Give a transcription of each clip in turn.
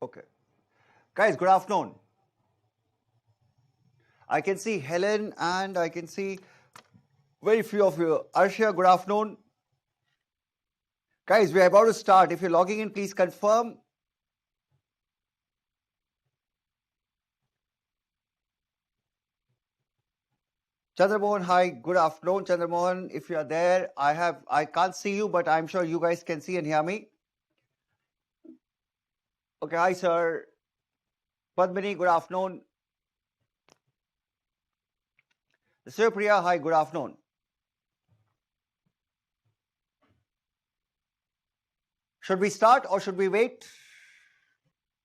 Okay. Guys, good afternoon. I can see Helen and I can see very few of you. Arshia, good afternoon. Guys, we're about to start. If you're logging in, please confirm. Chandramohan, hi, good afternoon. Chandramohan, if you're there, I can't see you, but I'm sure you guys can see and hear me. Okay, hi, sir. Padmini, good afternoon. Surpriya, hi, good afternoon. Should we start or should we wait?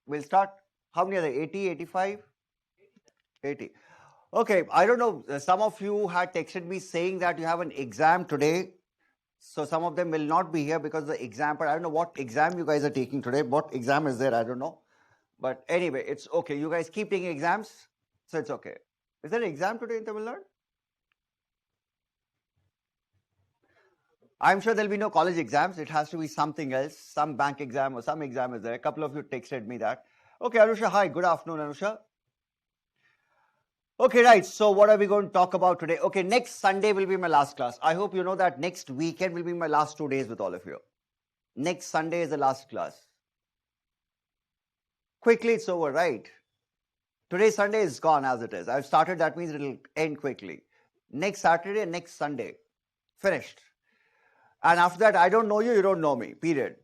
We'll start. How many are there? 80, 85? 80. Okay, I don't know. Some of you had texted me saying that you have an exam today. So some of them will not be here because of the exam. But I don't know what exam you guys are taking today. What exam is there? I don't know. But anyway, it's okay. You guys keep taking exams. So it's okay. Is there an exam today in Tamil Nadu? I'm sure there'll be no college exams. It has to be something else. Some bank exam or some exam is there. A couple of you texted me that. Okay, Anusha, hi. Good afternoon, Anusha. Okay, right. So what are we going to talk about today? Okay, next Sunday will be my last class. I hope you know that next weekend will be my last 2 days with all of you. Next Sunday is the last class. Quickly, it's over, right? Today, Sunday is gone as it is. I've started, that means it'll end quickly. Next Saturday and next Sunday. Finished. And after that, I don't know you, you don't know me. Period.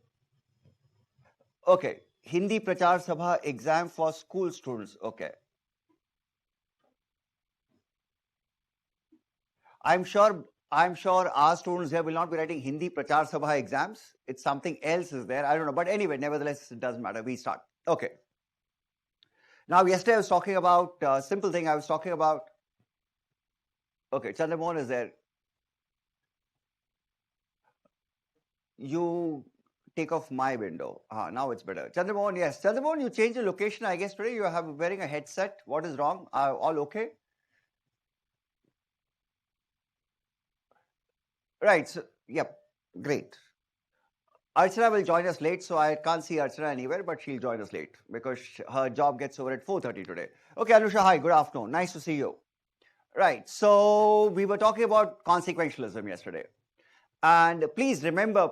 Okay. Hindi Prachar Sabha exam for school students. Okay. I'm sure our students here will not be writing Hindi Prachar Sabha exams. It's something else is there. I don't know. But anyway, nevertheless, it doesn't matter. We start. Okay. Now, yesterday I was talking about simple thing. I was talking about. Okay, Chandramohan is there. You take off my window. Now it's better. Chandramohan, yes. Chandramohan, you changed the location, I guess, today. You have wearing a headset. What is wrong? All okay? Right. So, yep. Great. Archana will join us late, so I can't see Archana anywhere, but she'll join us late because her job gets over at 4:30 today. Okay, Anusha, hi. Good afternoon. Nice to see you. Right. So we were talking about consequentialism yesterday. And please remember,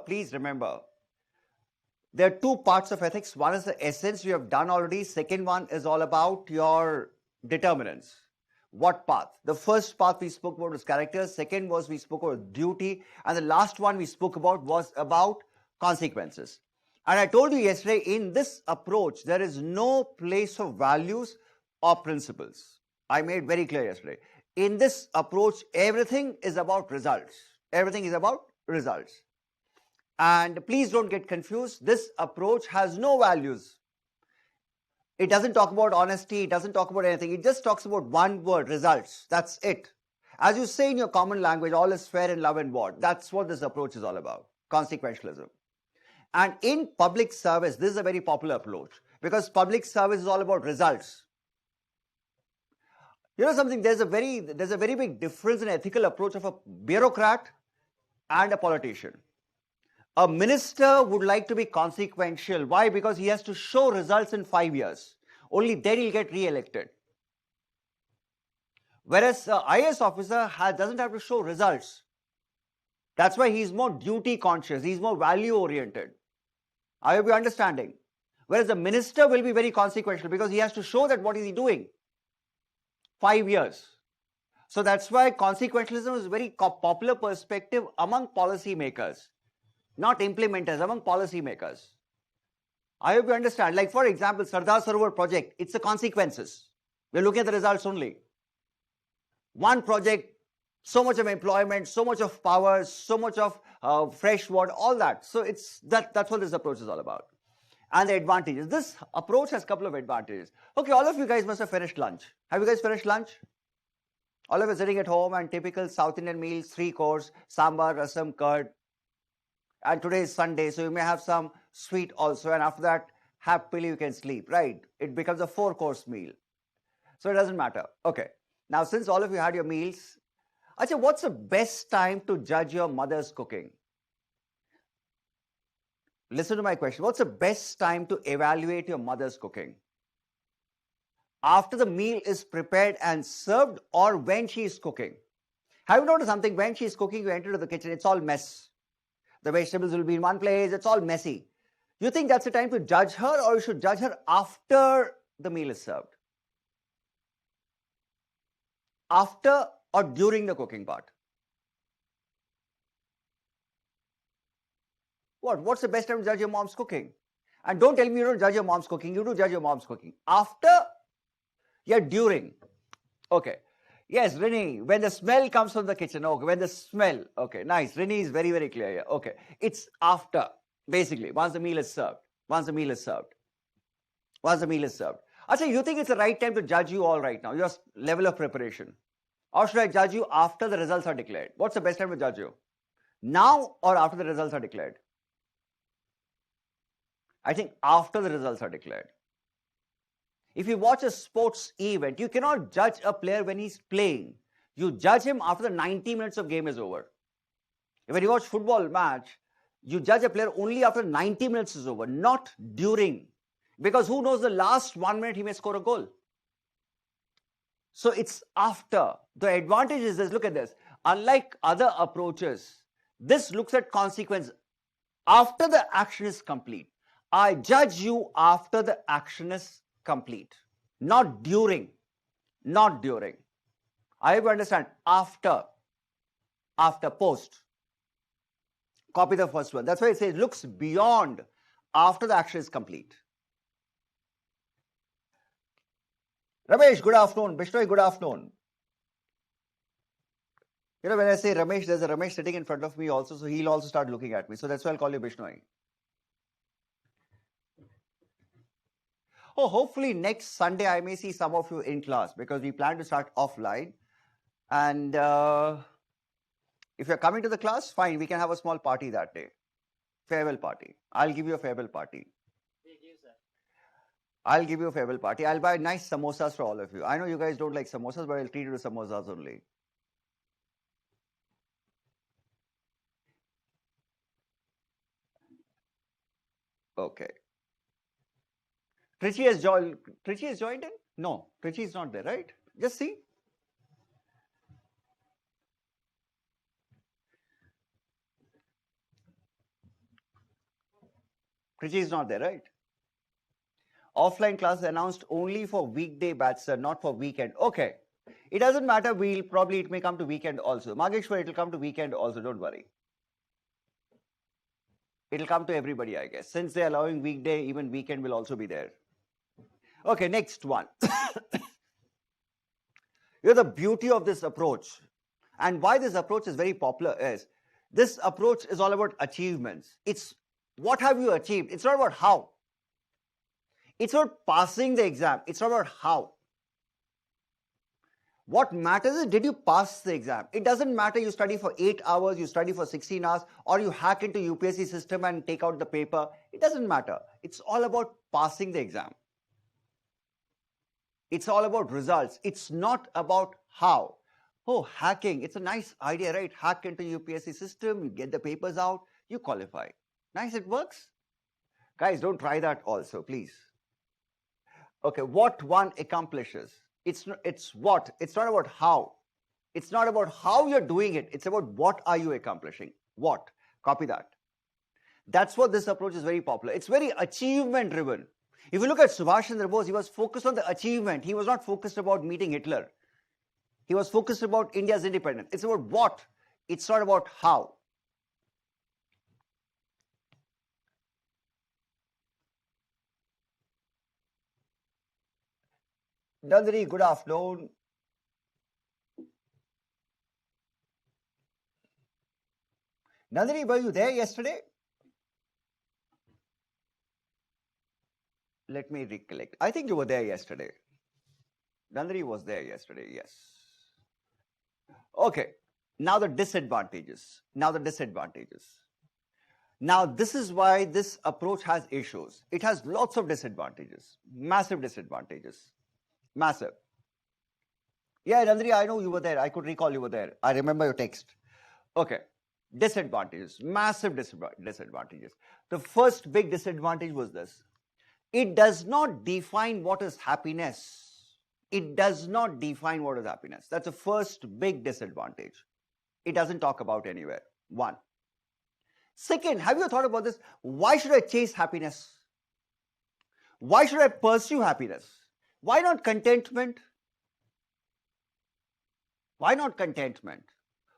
there are two parts of ethics. One is the essence we have done already. Second one is all about your determinants. What path? The first path we spoke about was character. Second was we spoke about duty. And the last one we spoke about was about consequences. And I told you yesterday, in this approach, there is no place of values or principles. I made very clear yesterday. In this approach, everything is about results. Everything is about results. And please don't get confused. This approach has no values. It doesn't talk about honesty. It doesn't talk about anything. It just talks about one word, results. That's it. As you say in your common language, all is fair in love and war. That's what this approach is all about, consequentialism. And in public service, this is a very popular approach because public service is all about results. You know something, there's a very big difference in ethical approach of a bureaucrat and a politician. A minister would like to be consequential. Why? Because he has to show results in 5 years. Only then he'll get re-elected. Whereas an IAS officer doesn't have to show results. That's why he's more duty conscious. He's more value oriented. I hope you're understanding. Whereas the minister will be very consequential because he has to show that what is he doing. 5 years. So that's why consequentialism is a very popular perspective among policymakers. Not implementers, among policymakers. I hope you understand. Like for example, Sardar Sarovar project, it's the consequences. We're looking at the results only. One project, so much of employment, so much of power, so much of fresh water, all that. So that's what this approach is all about. And the advantages. This approach has a couple of advantages. Okay, all of you guys must have finished lunch. Have you guys finished lunch? All of you sitting at home and typical South Indian meals, 3 course, sambar, rasam, curd. And today is Sunday, so you may have some sweet also. And after that, happily you can sleep, right? It becomes a 4-course meal. So it doesn't matter. Okay. Now, since all of you had your meals, Achha, what's the best time to judge your mother's cooking? listen to my question. What's the best time to evaluate your mother's cooking? After the meal is prepared and served, or when she is cooking? Have you noticed something? When she is cooking, you enter to the kitchen, it's all mess. The vegetables will be in one place, it's all messy. You think that's the time to judge her, or you should judge her after the meal is served? After or during the cooking part? What's the best time to judge your mom's cooking? And don't tell me you don't judge your mom's cooking. You do judge your mom's cooking. After? Yeah, during. Okay. Yes, Rini, when the smell comes from the kitchen. Okay, when the smell. Okay, nice. Rini is very, very clear here. Okay. It's after, basically, once the meal is served. Once the meal is served. Once the meal is served. Achha, you think it's the right time to judge you all right now, your level of preparation? Or should I judge you after the results are declared? What's the best time to judge you? Now or after the results are declared? I think after the results are declared. If you watch a sports event, you cannot judge a player when he's playing. You judge him after the 90 minutes of game is over. When you watch football match, you judge a player only after 90 minutes is over, not during. Because who knows, the last 1 minute he may score a goal. So it's after. The advantage is this, look at this. Unlike other approaches, this looks at consequence after the action is complete. I judge you after the action is complete, not during. Not during. I hope you understand. After, post. Copy the first one. That's why it says looks beyond after the action is complete. Ramesh, good afternoon. Bishnoi, good afternoon. You know, when I say Ramesh, there's a Ramesh sitting in front of me also, so he'll also start looking at me. So that's why I'll call you Bishnoi. Oh, hopefully next Sunday I may see some of you in class because we plan to start offline. And if you're coming to the class, fine, we can have a small party that day. Farewell party. I'll give you a farewell party. I'll give you a farewell party. I'll buy nice samosas for all of you. I know you guys don't like samosas, but I'll treat you to samosas only. Okay. Trichy has joined in? No, Trichy is not there, right? Just see. Trichy is not there, right? Offline class announced only for weekday batch, sir, not for weekend. Okay. It doesn't matter. It may come to weekend also. Mageshwar, it will come to weekend also. Don't worry. It will come to everybody, I guess. Since they're allowing weekday, even weekend will also be there. Okay, next one. The beauty of this approach and why this approach is very popular is this approach is all about achievements. It's what have you achieved? It's not about how. It's not passing the exam. It's not about how. What matters is, did you pass the exam? It doesn't matter you study for 8 hours, you study for 16 hours, or you hack into UPSC system and take out the paper. It doesn't matter. It's all about passing the exam. It's all about results. It's not about how. Oh, hacking. It's a nice idea, right? Hack into UPSC system, you get the papers out, you qualify. Nice, it works. Guys, don't try that also, please. Okay, what one accomplishes. It's what. It's not about how. It's not about how you're doing it. It's about what are you accomplishing. What? Copy that. That's what this approach is very popular. It's very achievement driven. If you look at Subhash Chandra Bose, he was focused on the achievement. He was not focused about meeting Hitler. He was focused about India's independence. It's about what. It's not about how. Nandini, good afternoon. Nandini, were you there yesterday? Let me recollect. I think you were there yesterday. Nandini was there yesterday, yes. Okay, now the disadvantages. Now this is why this approach has issues. It has lots of disadvantages, massive disadvantages. Massive. Yeah, Nandini, I know you were there. I could recall you were there. I remember your text. Okay. Disadvantages, massive disadvantages. The first big disadvantage was this. It does not define what is happiness. It does not define what is happiness. That's the first big disadvantage. It doesn't talk about anywhere. One. Second, have you thought about this? Why should I chase happiness? Why should I pursue happiness? Why not contentment? Why not contentment?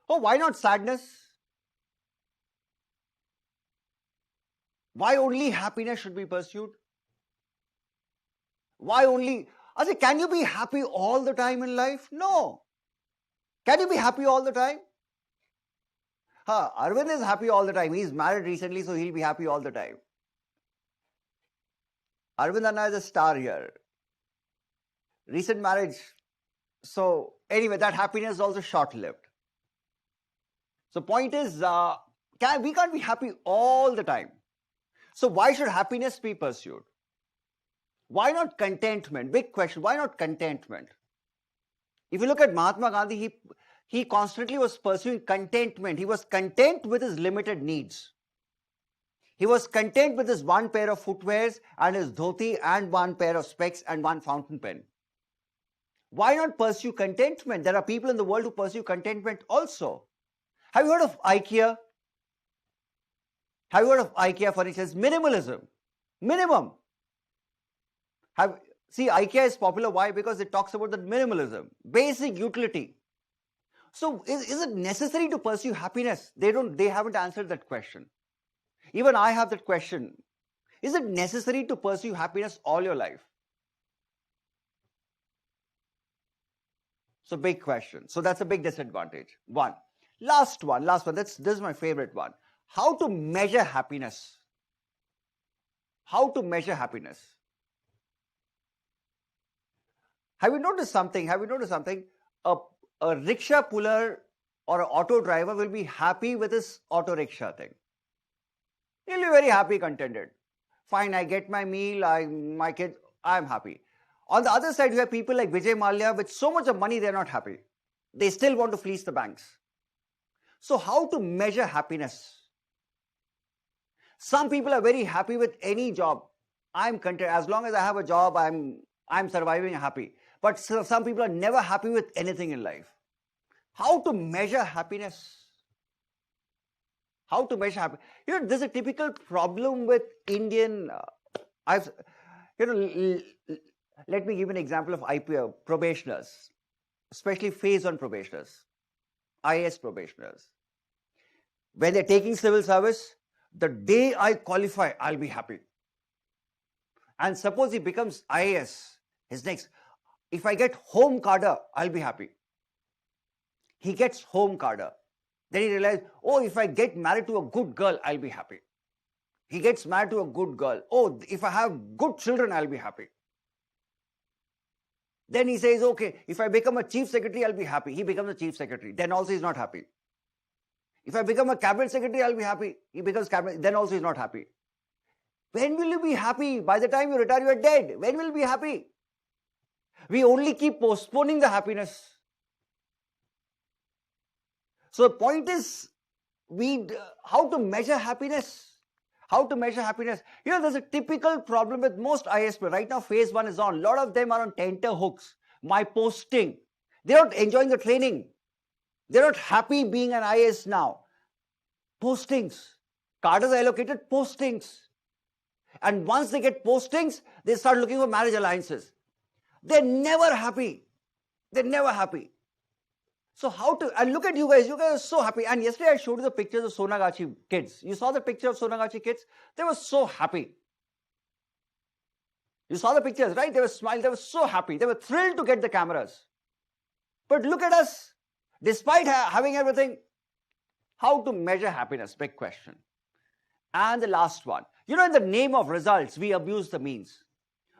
Oh, why not sadness? Why only happiness should be pursued? Why only? I say, can you be happy all the time in life? No. Can you be happy all the time? Arvind is happy all the time. He's married recently, so he'll be happy all the time. Arvind Anna is a star here. Recent marriage. So anyway, that happiness is also short-lived. So point is, we can't be happy all the time. So why should happiness be pursued? Why not contentment? Big question. Why not contentment? If you look at Mahatma Gandhi, he constantly was pursuing contentment. He was content with his limited needs. He was content with his one pair of footwears and his dhoti and one pair of specs and one fountain pen. Why not pursue contentment? There are people in the world who pursue contentment also. Have you heard of IKEA? Have you heard of IKEA for instance? Minimalism. Minimum. See, IKEA is popular. Why? Because it talks about the minimalism, basic utility. So is it necessary to pursue happiness? They haven't answered that question. Even I have that question. Is it necessary to pursue happiness all your life? So big question. So that's a big disadvantage. One. Last one. This is my favorite one. How to measure happiness? How to measure happiness? Have you noticed something? A rickshaw puller or an auto driver will be happy with his auto rickshaw thing. He'll be very happy, contented. Fine, I get my meal, my kid, I'm happy. On the other side, you have people like Vijay Mallya with so much of money, they're not happy. They still want to fleece the banks. So how to measure happiness? Some people are very happy with any job. I'm content. As long as I have a job, I'm surviving happy. But some people are never happy with anything in life. How to measure happiness? How to measure happiness? There's a typical problem with Indian. Let me give an example of probationers, especially phase 1 probationers, IAS probationers. When they're taking civil service, the day I qualify, I'll be happy. And suppose he becomes IAS, his next. If I get home cadre, I'll be happy. He gets home cadre. Then he realizes, oh, if I get married to a good girl, I'll be happy. He gets married to a good girl. Oh, if I have good children, I'll be happy. Then he says, okay, if I become a chief secretary, I'll be happy. He becomes a chief secretary. Then also he's not happy. If I become a cabinet secretary, I'll be happy. He becomes cabinet. Then also he's not happy. When will you be happy? By the time you retire, you are dead. When will you be happy? We only keep postponing the happiness. So the point is, how to measure happiness? How to measure happiness? There's a typical problem with most ISP. Right now, phase 1 is on. A lot of them are on tenterhooks. My posting. They're not enjoying the training. They're not happy being an IAS now. Postings. Cadres are allocated postings. And once they get postings, they start looking for marriage alliances. They're never happy. They're never happy. So and look at you guys are so happy. And yesterday I showed you the pictures of Sonagachi kids. You saw the picture of Sonagachi kids? They were so happy. You saw the pictures, right? They were smiling, they were so happy. They were thrilled to get the cameras. But look at us. Despite having everything, how to measure happiness? Big question. And the last one. In the name of results, we abuse the means.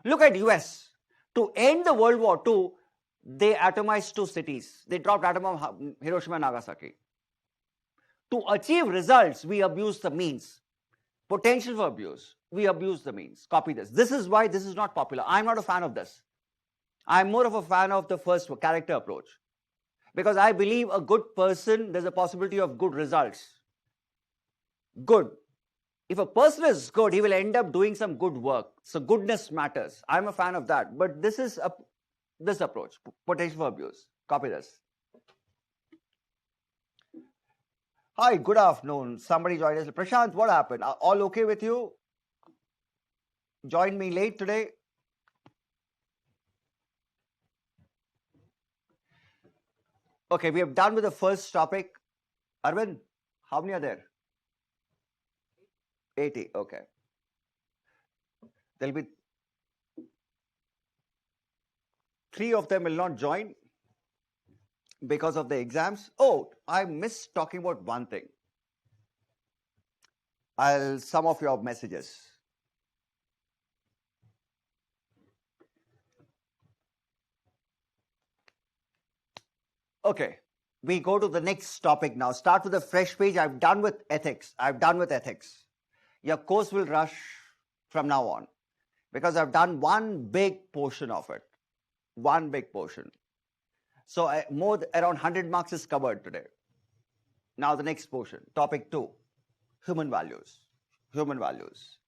Look at US. To end the World War II, they atomized 2 cities. They dropped atom bomb Hiroshima and Nagasaki. To achieve results, we abuse the means. Potential for abuse, we abuse the means. Copy this. This is why this is not popular. I'm not a fan of this. I'm more of a fan of the first character approach. Because I believe a good person, there's a possibility of good results. Good. If a person is good, he will end up doing some good work. So goodness matters. I'm a fan of that. But this is this approach, potential for abuse. Copy this. Hi, good afternoon. Somebody joined us. Prashant, what happened? Are all okay with you? Joined me late today. Okay, we have done with the first topic. Arvind, how many are there? 80. Okay. There'll be 3 of them will not join because of the exams. Oh, I missed talking about one thing. Some of your messages. Okay, we go to the next topic now. Start with a fresh page. I'm done with ethics. Your course will rush from now on because I've done one big portion of it. One big portion. So around 100 marks is covered today. Now the next portion, topic 2, human values. Human values.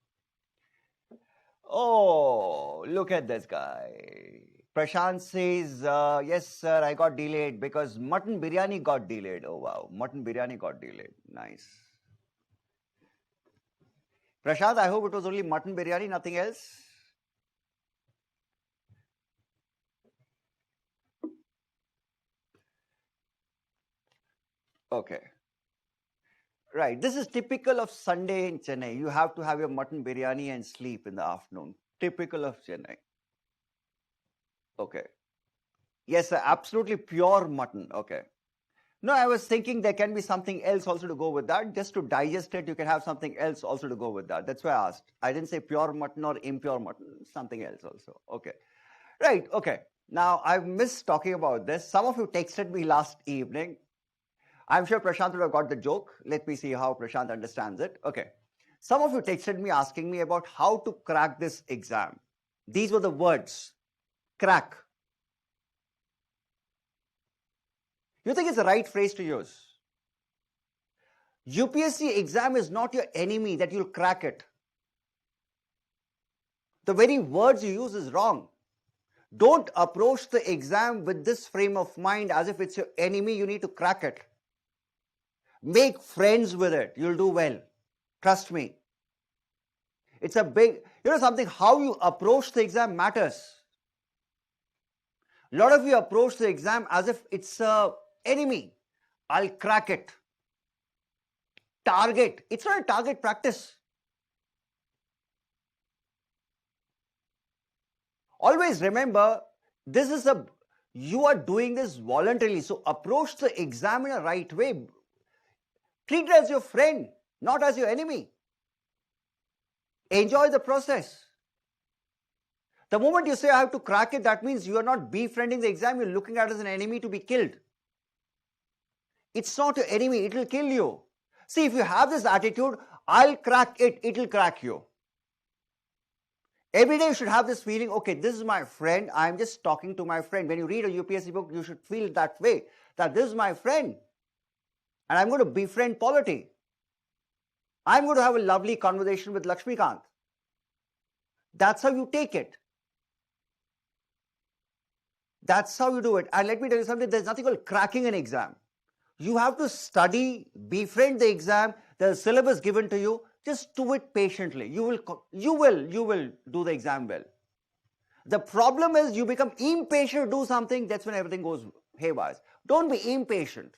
Oh, look at this guy. Prashant says, yes, sir, I got delayed because mutton biryani got delayed. Oh, wow. Mutton biryani got delayed. Nice. Prashant, I hope it was only mutton biryani, nothing else. Okay. Right. This is typical of Sunday in Chennai. You have to have your mutton biryani and sleep in the afternoon. Typical of Chennai. Okay. Yes, sir, absolutely pure mutton. Okay. No, I was thinking there can be something else also to go with that. Just to digest it, you can have something else also to go with that. That's why I asked. I didn't say pure mutton or impure mutton. Something else also. Okay. Right. Okay. Now, I've missed talking about this. Some of you texted me last evening. I'm sure Prashant would have got the joke. Let me see how Prashant understands it. Okay. Some of you texted me asking me about how to crack this exam. These were the words. Crack. You think it's the right phrase to use? UPSC exam is not your enemy that you'll crack it. The very words you use is wrong. Don't approach the exam with this frame of mind as if it's your enemy, you need to crack it. Make friends with it, you'll do well. Trust me. It's a big, something, how you approach the exam matters. A lot of you approach the exam as if it's a enemy. I'll crack it. Target. It's not a target practice. Always remember, you are doing this voluntarily. So approach the exam in a right way. Treat it as your friend, not as your enemy. Enjoy the process. The moment you say, I have to crack it, that means you are not befriending the exam, you're looking at it as an enemy to be killed. It's not your enemy, it will kill you. See, if you have this attitude, I'll crack it, it will crack you. Every day you should have this feeling, okay, this is my friend, I'm just talking to my friend. When you read a UPSC book, you should feel that way, that this is my friend. And I'm going to befriend polity. I'm going to have a lovely conversation with Lakshmikant. That's how you take it. That's how you do it. And let me tell you something, there's nothing called cracking an exam. You have to study, befriend the exam, there's a syllabus given to you, just do it patiently. You will do the exam well. The problem is you become impatient to do something, that's when everything goes haywire. Don't be impatient.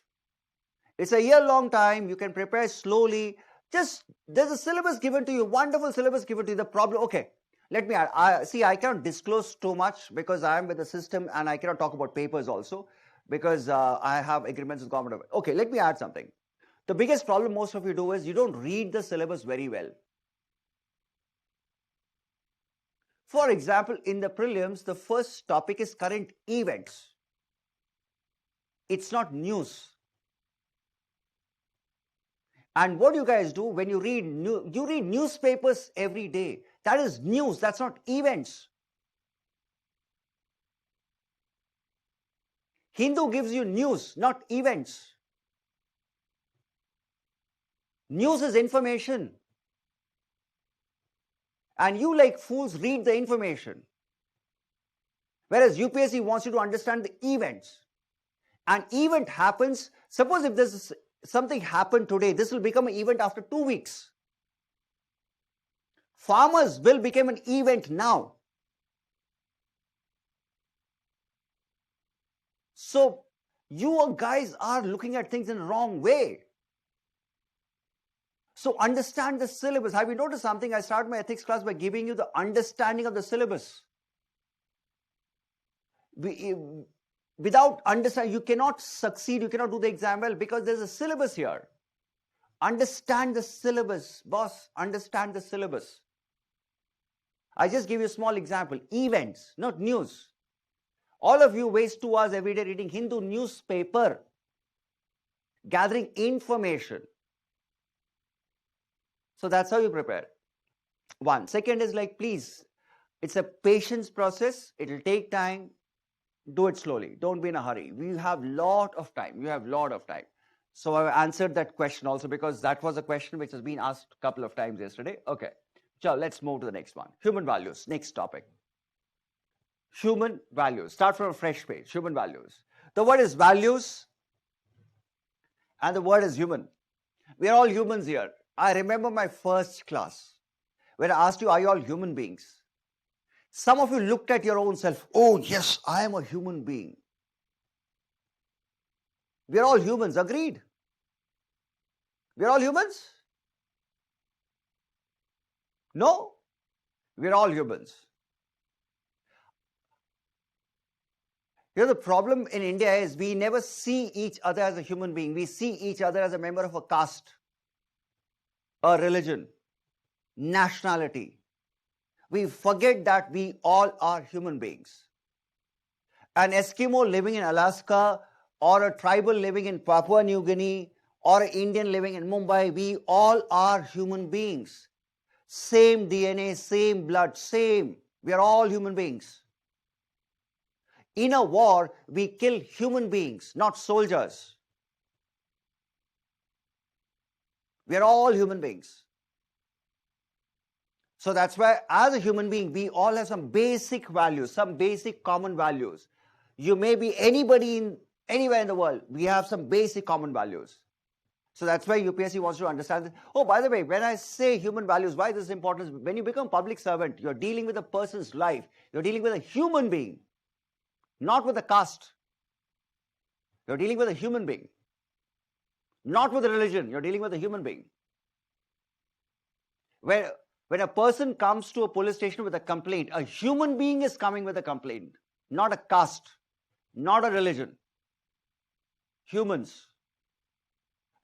It's a year-long time, you can prepare slowly. There's a syllabus given to you, wonderful syllabus given to you. The problem, okay, let me add, I cannot disclose too much because I am with the system and I cannot talk about papers also because I have agreements with government. Okay, let me add something. The biggest problem most of you do is you don't read the syllabus very well. For example, in the prelims, the first topic is current events. It's not news. And what you guys do when you read newspapers every day. That is news, that's not events. Hindu gives you news, not events. News is information. And you like fools read the information. Whereas UPSC wants you to understand the events. An event happens, suppose if this is something happened today, this will become an event after 2 weeks. Farmers will become an event now. So you guys are looking at things in the wrong way. So understand the syllabus. Have you noticed something? I started my ethics class by giving you the understanding of the syllabus. Without understanding, you cannot succeed, you cannot do the exam well because there's a syllabus here. Understand the syllabus, boss, understand the syllabus. I just give you a small example. Events, not news. All of you waste 2 hours every day reading Hindu newspaper, gathering information. So that's how you prepare. One. Second is like, please, it's a patience process. It will take time. Do it slowly. Don't be in a hurry. We have lot of time. You have lot of time. So I answered that question also because that was a question which has been asked a couple of times yesterday. Okay. So let's move to the next one. Human values. Next topic. Human values. Start from a fresh page. Human values. The word is values and the word is human. We are all humans here. I remember my first class when I asked you, are you all human beings? Some of you looked at your own self. Oh, yes, I am a human being. We are all humans. Agreed? We are all humans? No? We are all humans. You know, the problem in India is we never see each other as a human being. We see each other as a member of a caste, a religion, nationality. We forget that we all are human beings. An Eskimo living in Alaska or a tribal living in Papua New Guinea or an Indian living in Mumbai, we all are human beings. Same DNA, same blood, same. We are all human beings. In a war, we kill human beings, not soldiers. We are all human beings. So that's why as a human being, we all have some basic values, some basic common values. You may be anybody anywhere in the world. We have some basic common values. So that's why UPSC wants to understand this. Oh, by the way, when I say human values, why this is important? When you become public servant, you're dealing with a person's life. You're dealing with a human being, not with a caste. You're dealing with a human being, not with a religion. You're dealing with a human being. When a person comes to a police station with a complaint, a human being is coming with a complaint, not a caste, not a religion. Humans.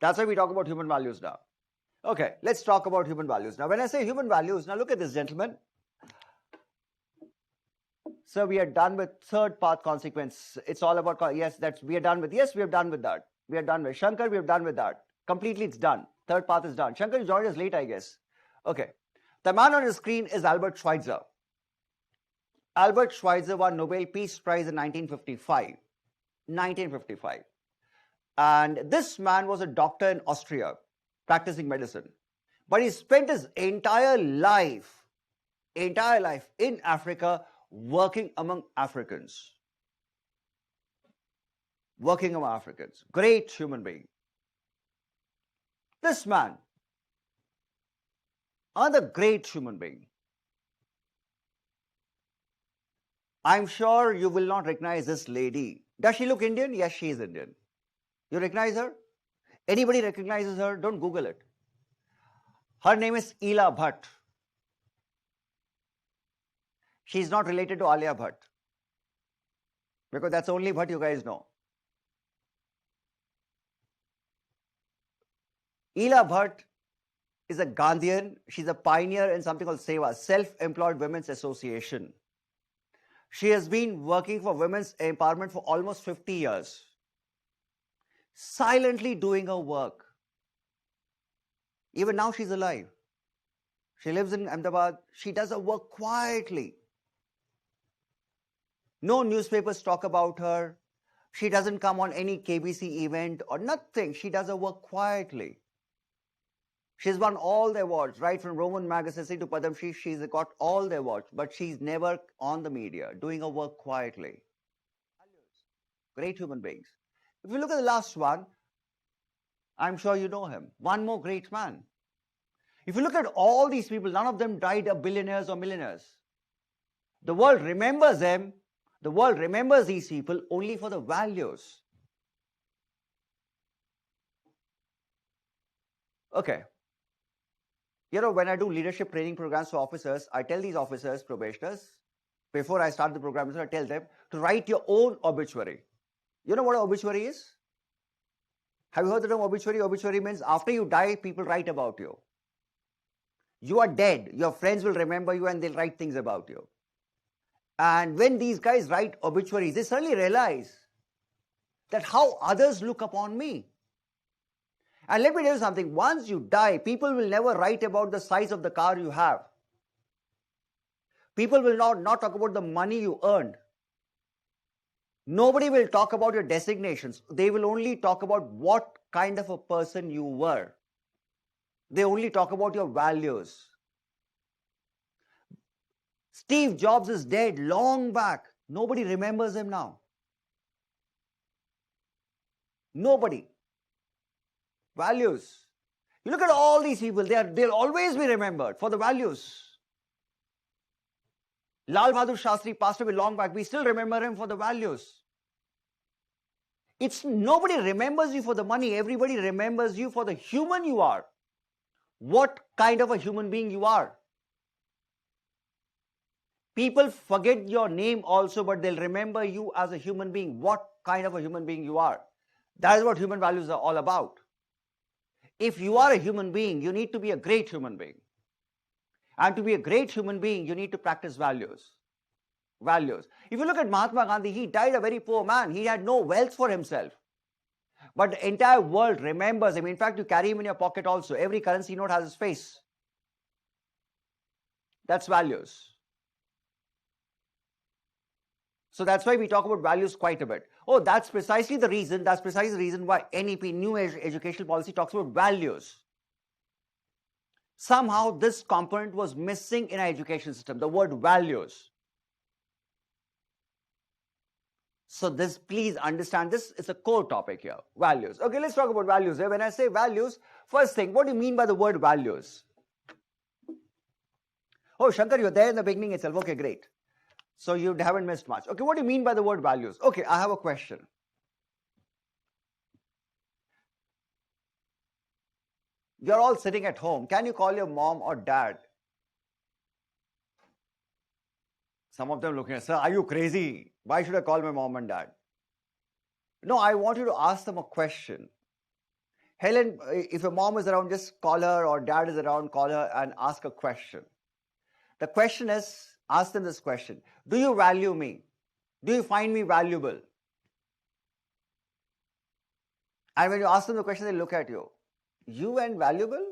That's why we talk about human values now. Okay, let's talk about human values. Now, when I say human values, now look at this, gentlemen. So we are done with third path consequence. It's all about, yes, we are done with, yes, we are done with that. We are done with Shankar, we are done with that. Completely, it's done. Third path is done. Shankar, you joined us late, I guess. Okay. The man on the screen is Albert Schweitzer. Albert Schweitzer won Nobel Peace Prize in 1955. 1955. And this man was a doctor in Austria, practicing medicine. But he spent his entire life in Africa working among Africans. Working among Africans. Great human being. This man, another great human being. I'm sure you will not recognize this lady. Does she look Indian? Yes, she is Indian. You recognize her? Anybody recognizes her? Don't Google it. Her name is Ela Bhatt. She's not related to Alia Bhatt, because that's the only Bhatt you guys know. Ela Bhatt is a Gandhian. She's a pioneer in something called SEWA, Self-Employed Women's Association. She has been working for women's empowerment for almost 50 years. Silently doing her work. Even now she's alive. She lives in Ahmedabad. She does her work quietly. No newspapers talk about her. She doesn't come on any KBC event or nothing. She does her work quietly. She's won all the awards, right from Roman Magazine to Padam Shri. She's got all the awards, but she's never on the media, doing her work quietly. Great human beings. If you look at the last one, I'm sure you know him. One more great man. If you look at all these people, none of them died a billionaires or millionaires. The world remembers them. The world remembers these people only for the values. Okay. You know, when I do leadership training programs for officers, I tell these officers, probationers, before I start the program, I tell them to write your own obituary. You know what an obituary is? Have you heard the term obituary? Obituary means after you die, people write about you. You are dead. Your friends will remember you and they'll write things about you. And when these guys write obituaries, they suddenly realize that how others look upon me. And let me tell you something, once you die, people will never write about the size of the car you have. People will not talk about the money you earned. Nobody will talk about your designations. They will only talk about what kind of a person you were. They only talk about your values. Steve Jobs is dead long back. Nobody remembers him now. Nobody. Values. You look at all these people, they'll always be remembered for the values. Lal Bahadur Shastri passed away long back. We still remember him for the values. Nobody remembers you for the money. Everybody remembers you for the human you are. What kind of a human being you are. People forget your name also, but they'll remember you as a human being. What kind of a human being you are. That is what human values are all about. If you are a human being, you need to be a great human being. And to be a great human being, you need to practice values. Values. If you look at Mahatma Gandhi, he died a very poor man. He had no wealth for himself. But the entire world remembers him. In fact, you carry him in your pocket also. Every currency note has his face. That's values. So that's why we talk about values quite a bit. Oh, that's precisely the reason why NEP, New Educational Policy, talks about values. Somehow this component was missing in our education system, the word values. So this, please understand, this is a core topic here, values. Okay, let's talk about values here. When I say values, first thing, what do you mean by the word values? Oh, Shankar, you're there in the beginning itself. Okay, great. So you haven't missed much. Okay, what do you mean by the word values? Okay, I have a question. You're all sitting at home. Can you call your mom or dad? Some of them looking at, sir, are you crazy? Why should I call my mom and dad? No, I want you to ask them a question. Helen, if your mom is around, just call her, or dad is around, call her and ask a question. The question is, ask them this question. Do you value me? Do you find me valuable? And when you ask them the question, they look at you. You and valuable?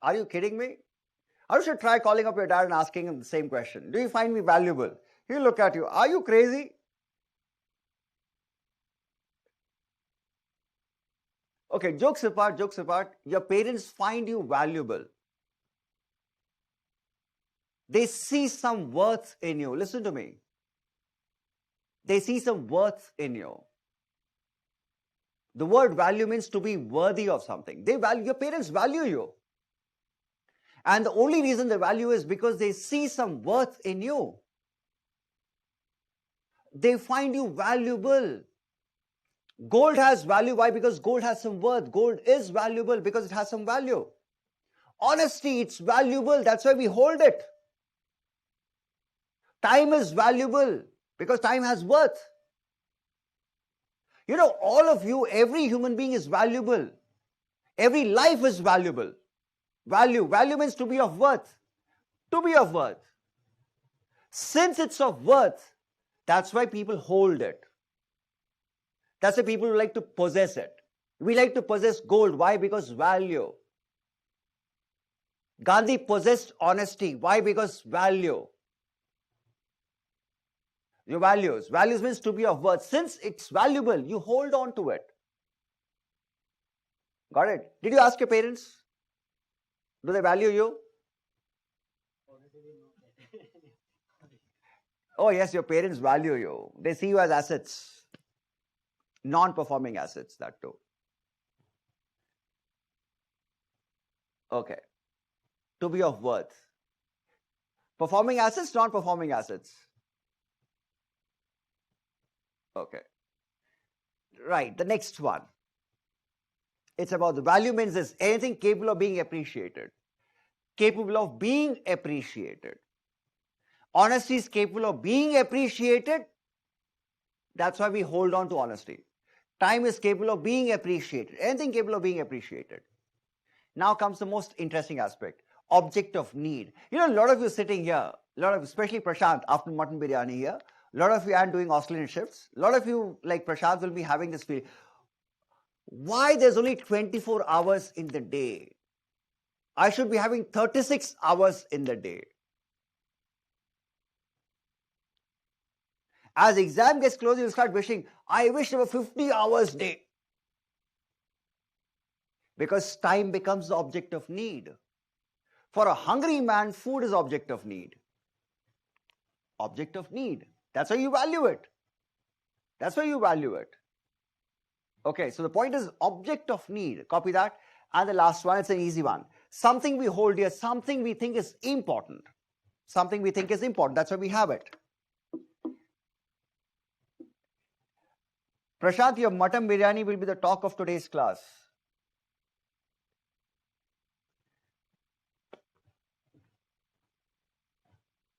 Are you kidding me? Or you should try calling up your dad and asking him the same question. Do you find me valuable? He'll look at you. Are you crazy? Okay, jokes apart, your parents find you valuable. They see some worth in you. Listen to me. They see some worth in you. The word value means to be worthy of something. Your parents value you. And the only reason they value is because they see some worth in you. They find you valuable. Gold has value. Why? Because gold has some worth. Gold is valuable because it has some value. Honesty, it's valuable. That's why we hold it. Time is valuable because time has worth. You know, all of you, every human being is valuable. Every life is valuable. Value means to be of worth. To be of worth. Since it's of worth, that's why people hold it. That's why people like to possess it. We like to possess gold. Why? Because value. Gandhi possessed honesty. Why? Because value. Your values. Values means to be of worth. Since it's valuable, you hold on to it. Got it? Did you ask your parents? Do they value you? Oh yes, your parents value you. They see you as assets. Non-performing assets, that too. Okay. To be of worth. Performing assets, non-performing assets. Okay. Right, the next one. It's about the value means is anything capable of being appreciated. Capable of being appreciated. Honesty is capable of being appreciated. That's why we hold on to honesty. Time is capable of being appreciated. Anything capable of being appreciated. Now comes the most interesting aspect. Object of need. You know, a lot of you sitting here, especially Prashant after mutton biryani here, a lot of you are doing Australian shifts. A lot of you, like Prashant, will be having this feeling. Why there's only 24 hours in the day? I should be having 36 hours in the day. As exam gets closer, you'll start wishing, I wish there were 50 hours a day. Because time becomes the object of need. For a hungry man, food is object of need. Object of need. That's why you value it. That's why you value it. Okay, so the point is object of need. Copy that. And the last one, it's an easy one. Something we hold dear, something we think is important. Something we think is important. That's why we have it. Prashant, your mutton biryani will be the talk of today's class.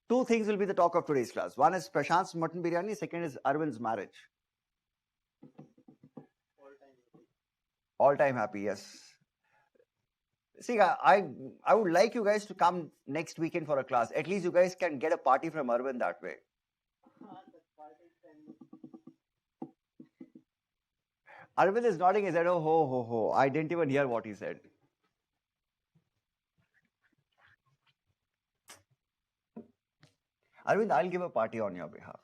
Two things will be the talk of today's class. One is Prashant's mutton biryani, second is Arvind's marriage. All time happy, yes. See, I would like you guys to come next weekend for a class. At least you guys can get a party from Arvind that way. Arvind is nodding his head, oh, ho, ho, ho. I didn't even hear what he said. Arvind, I'll give a party on your behalf.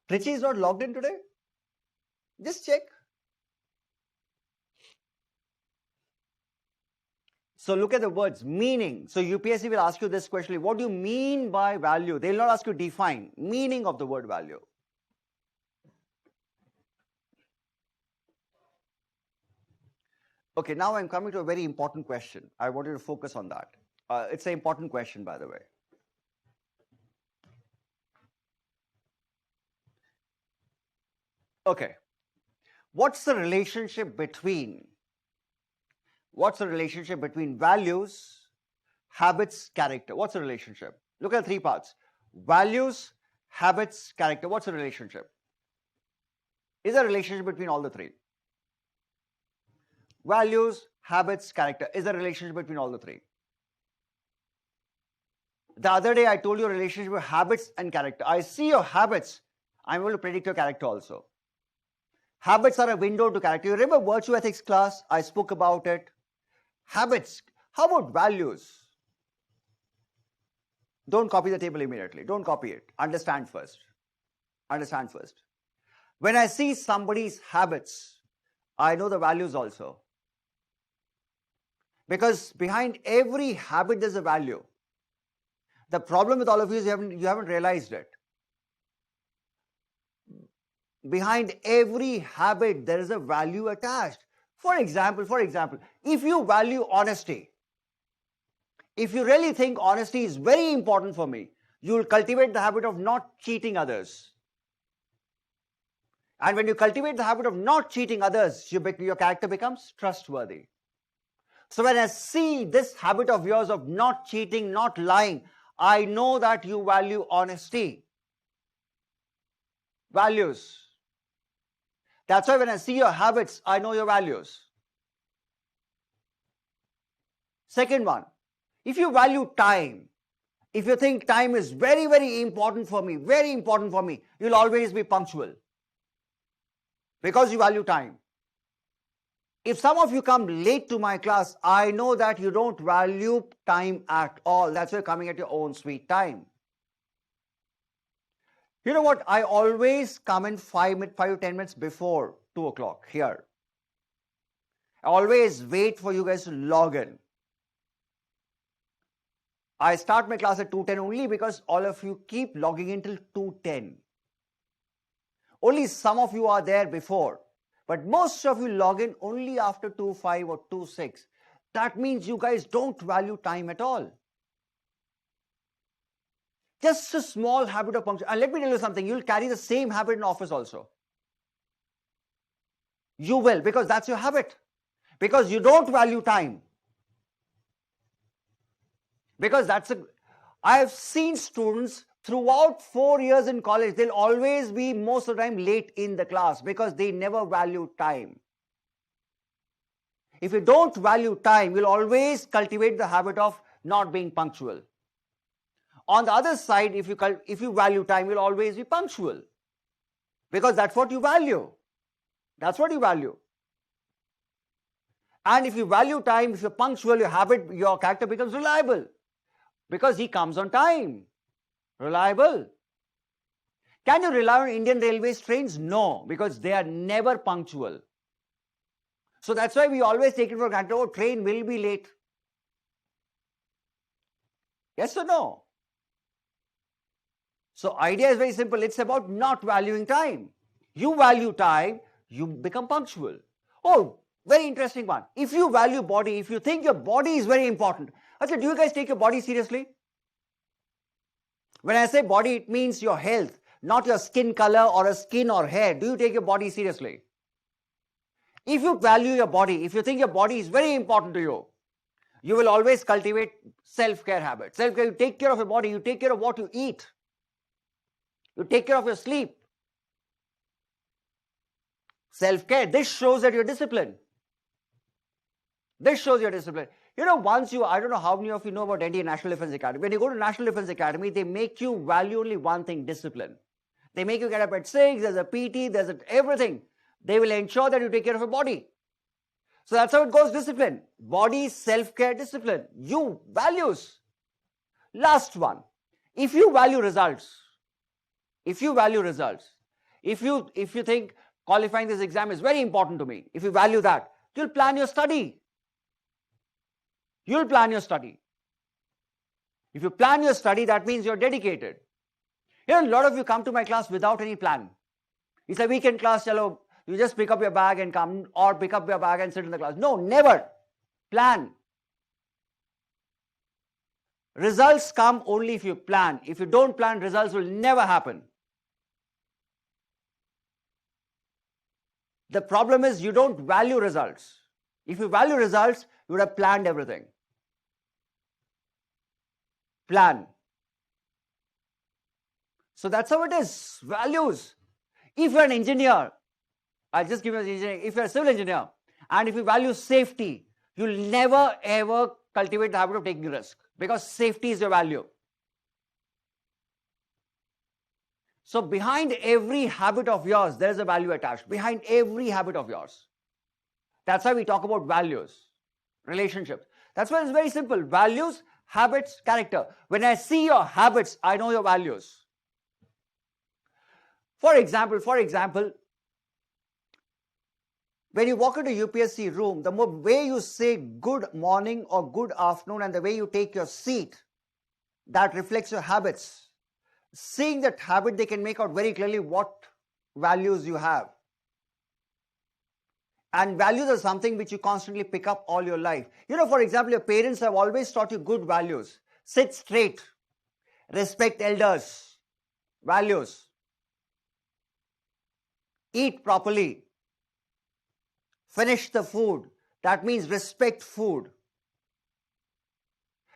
Trichy is not logged in today? Just check. So look at the words, meaning. So UPSC will ask you this question, what do you mean by value? They will not ask you define, meaning of the word value. Okay, now I'm coming to a very important question. I want you to focus on that. It's an important question, by the way. Okay, what's the relationship between values, habits, character? What's the relationship? Look at the three parts. Values, habits, character. What's the relationship? Is there a relationship between all the three? Values, habits, character. Is there a relationship between all the three? The other day I told you a relationship with habits and character. I see your habits. I'm able to predict your character also. Habits are a window to character. You remember virtue ethics class? I spoke about it. Habits. How about values? Don't copy the table immediately. Don't copy it. Understand first. Understand first. When I see somebody's habits, I know the values also. Because behind every habit there's a value. The problem with all of you is you haven't realized it. Behind every habit there is a value attached. For example, if you value honesty, if you really think honesty is very important for me, you will cultivate the habit of not cheating others. And when you cultivate the habit of not cheating others, your character becomes trustworthy. So when I see this habit of yours of not cheating, not lying, I know that you value honesty. Values. That's why when I see your habits, I know your values. Second one, if you value time, if you think time is very, very important for me, you'll always be punctual. Because you value time. If some of you come late to my class, I know that you don't value time at all. That's why you're coming at your own sweet time. You know what? I always come in 5 to 10 minutes before 2 o'clock here. I always wait for you guys to log in. I start my class at 2:10 only because all of you keep logging in till 2:10. Only some of you are there before, but most of you log in only after 2:05 or 2:06. That means you guys don't value time at all. Just a small habit of punctuality. And let me tell you something, you'll carry the same habit in office also. You will, because that's your habit. Because you don't value time. Because I have seen students throughout 4 years in college, they'll always be most of the time late in the class because they never value time. If you don't value time, you'll always cultivate the habit of not being punctual. On the other side, if you value time, you'll always be punctual. Because that's what you value. That's what you value. And if you value time, if you're punctual, your character becomes reliable. Because he comes on time. Reliable. Can you rely on Indian Railways trains? No, because they are never punctual. So that's why we always take it for granted, oh, train will be late. Yes or no? So idea is very simple. It's about not valuing time. You value time, you become punctual. Oh, very interesting one. If you value body, if you think your body is very important, I said, do you guys take your body seriously? When I say body, it means your health, not your skin color or a skin or hair. Do you take your body seriously? If you value your body, if you think your body is very important to you, you will always cultivate self-care habits. Self-care, you take care of your body, you take care of what you eat. You take care of your sleep. Self-care, this shows that you're disciplined. This shows your discipline. You know, I don't know how many of you know about NDA National Defense Academy. When you go to National Defense Academy, they make you value only one thing, discipline. They make you get up at 6, there's a PT, everything. They will ensure that you take care of your body. So that's how it goes, discipline. Body, self-care, discipline. You, values. Last one. If you value results, if you think qualifying this exam is very important to me, if you value that, you'll plan your study. You'll plan your study. If you plan your study, that means you're dedicated. You know, a lot of you come to my class without any plan. It's a weekend class, chalo, you just pick up your bag and come, or pick up your bag and sit in the class. No, never. Plan. Results come only if you plan. If you don't plan, results will never happen. The problem is you don't value results. If you value results, you would have planned everything. Plan. So that's how it is. Values. If you're an engineer, I'll just give you an engineer. If you're a civil engineer, and if you value safety, you'll never ever cultivate the habit of taking risk because safety is your value. So behind every habit of yours, there's a value attached. Behind every habit of yours. That's why we talk about values, relationships. That's why it's very simple. Values, habits, character. When I see your habits, I know your values. For example, when you walk into UPSC room, the way you say good morning or good afternoon and the way you take your seat, that reflects your habits. Seeing that habit, they can make out very clearly what values you have. And values are something which you constantly pick up all your life. You know, for example, your parents have always taught you good values. Sit straight. Respect elders. Values. Eat properly. Finish the food. That means respect food.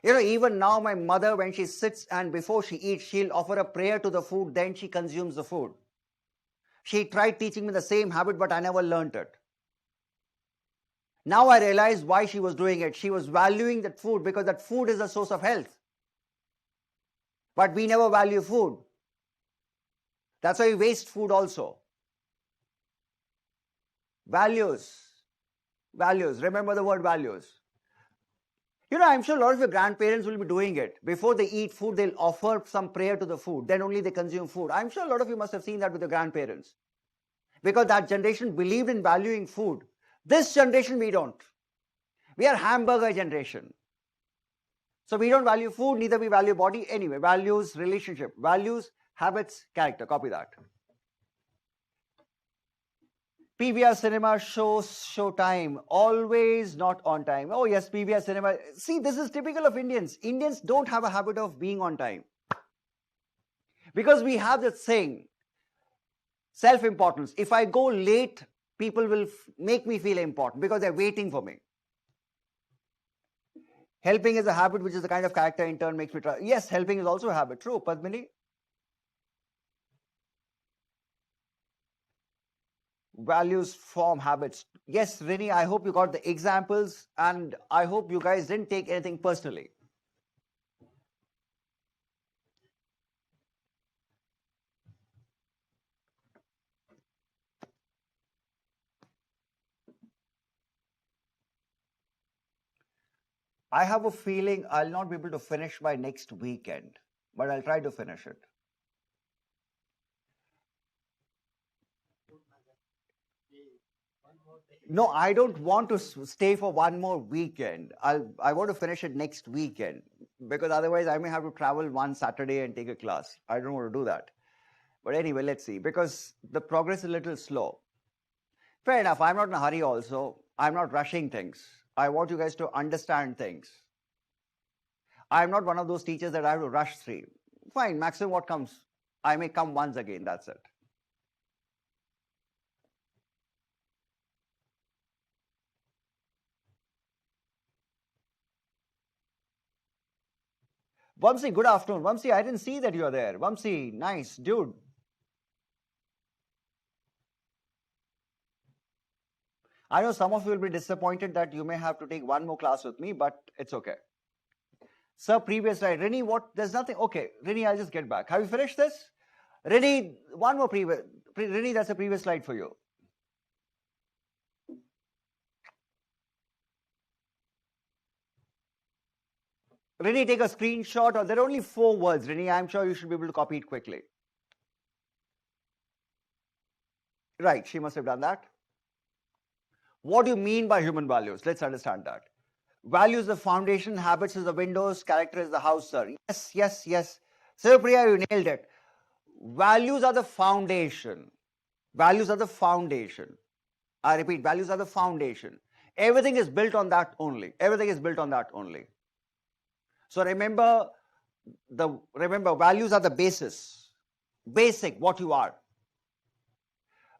You know, even now my mother, when she sits and before she eats, she'll offer a prayer to the food, then she consumes the food. She tried teaching me the same habit, but I never learnt it. Now I realize why she was doing it. She was valuing that food because that food is a source of health. But we never value food. That's why we waste food also. Values. Values. Remember the word values. I'm sure a lot of your grandparents will be doing it. Before they eat food, they'll offer some prayer to the food. Then only they consume food. I'm sure a lot of you must have seen that with your grandparents. Because that generation believed in valuing food. This generation, we don't. We are hamburger generation. So we don't value food, neither we value body. Anyway, values, relationship, values, habits, character. Copy that. PVR cinema show time, always not on time. Oh yes, PVR cinema. See, this is typical of Indians. Indians don't have a habit of being on time. Because we have this saying, self-importance. If I go late, people will make me feel important because they're waiting for me. Helping is a habit, which is the kind of character in turn makes me try. Yes, helping is also a habit. True, Padmini. Values form habits. Yes, Rini, I hope you got the examples and I hope you guys didn't take anything personally. I have a feeling I'll not be able to finish by next weekend, but I'll try to finish it. No, I don't want to stay for one more weekend. I want to finish it next weekend because otherwise I may have to travel one Saturday and take a class. I don't want to do that. But anyway, let's see, because the progress is a little slow. Fair enough. I'm not in a hurry also. I'm not rushing things. I want you guys to understand things. I'm not one of those teachers that I have to rush through. Fine, maximum what comes. I may come once again, that's it. Vamsi, good afternoon. Vamsi, I didn't see that you are there. Vamsi, nice, dude. I know some of you will be disappointed that you may have to take one more class with me, but it's okay. Sir, previous slide. Rini, what? There's nothing. Okay, Rini, I'll just get back. Have you finished this? Rini, one more previous. Rini, that's a previous slide for you. Rini, take a screenshot. Or there are only 4 words, Rini. I'm sure you should be able to copy it quickly. Right, she must have done that. What do you mean by human values? Let's understand that. Values is the foundation, habits is the windows, character is the house, sir. Yes, yes, yes. Sir Priya, you nailed it. Values are the foundation. Values are the foundation. I repeat, values are the foundation. Everything is built on that only. Everything is built on that only. So remember, values are the basis. Basic, what you are.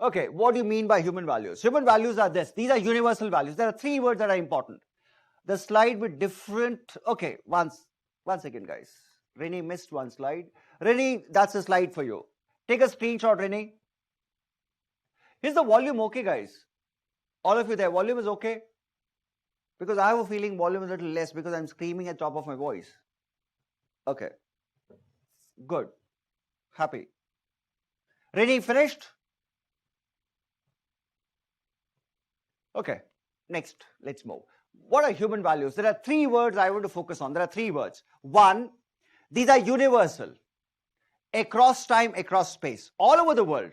Okay, what do you mean by human values? Human values are this. These are universal values. There are 3 words that are important. The slide with different, okay, one second, guys. Rini missed one slide. Rini, that's a slide for you. Take a screenshot, Rini. Is the volume okay, guys? All of you there, volume is okay? Because I have a feeling volume is a little less because I'm screaming at the top of my voice. Okay. Good. Happy. Rini, finished? Okay. Next, let's move. What are human values? There are 3 words I want to focus on. There are 3 words. 1, these are universal. Across time, across space. All over the world.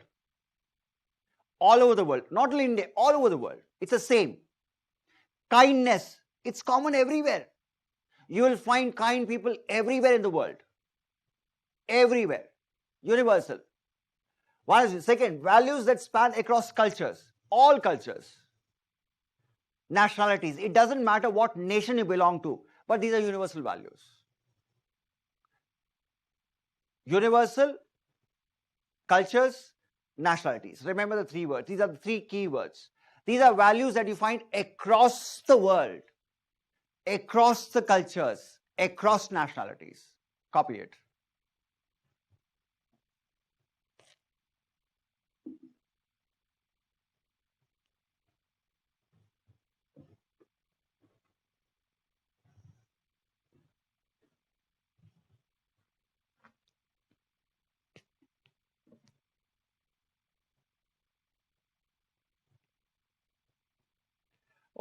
All over the world. Not only India, all over the world. It's the same. Kindness. It's common everywhere. You will find kind people everywhere in the world. Everywhere. Universal. One is second, values that span across cultures. All cultures. Nationalities. It doesn't matter what nation you belong to, but these are universal values. Universal, cultures, nationalities. Remember the 3 words. These are the 3 key words. These are values that you find across the world, across the cultures, across nationalities. Copy it.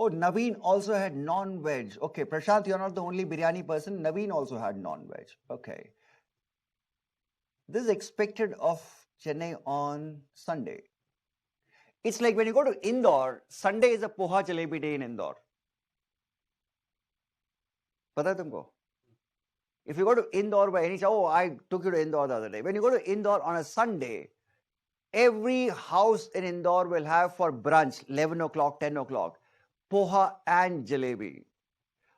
Oh, Naveen also had non-veg. Okay, Prashant, you're not the only biryani person. Naveen also had non-veg. Okay. This is expected of Chennai on Sunday. It's like when you go to Indore, Sunday is a poha jalebi day in Indore. Pata hai tumko? If you go to Indore by any chance, oh, I took you to Indore the other day. When you go to Indore on a Sunday, every house in Indore will have for brunch, 11 o'clock, 10 o'clock, poha and jalebi.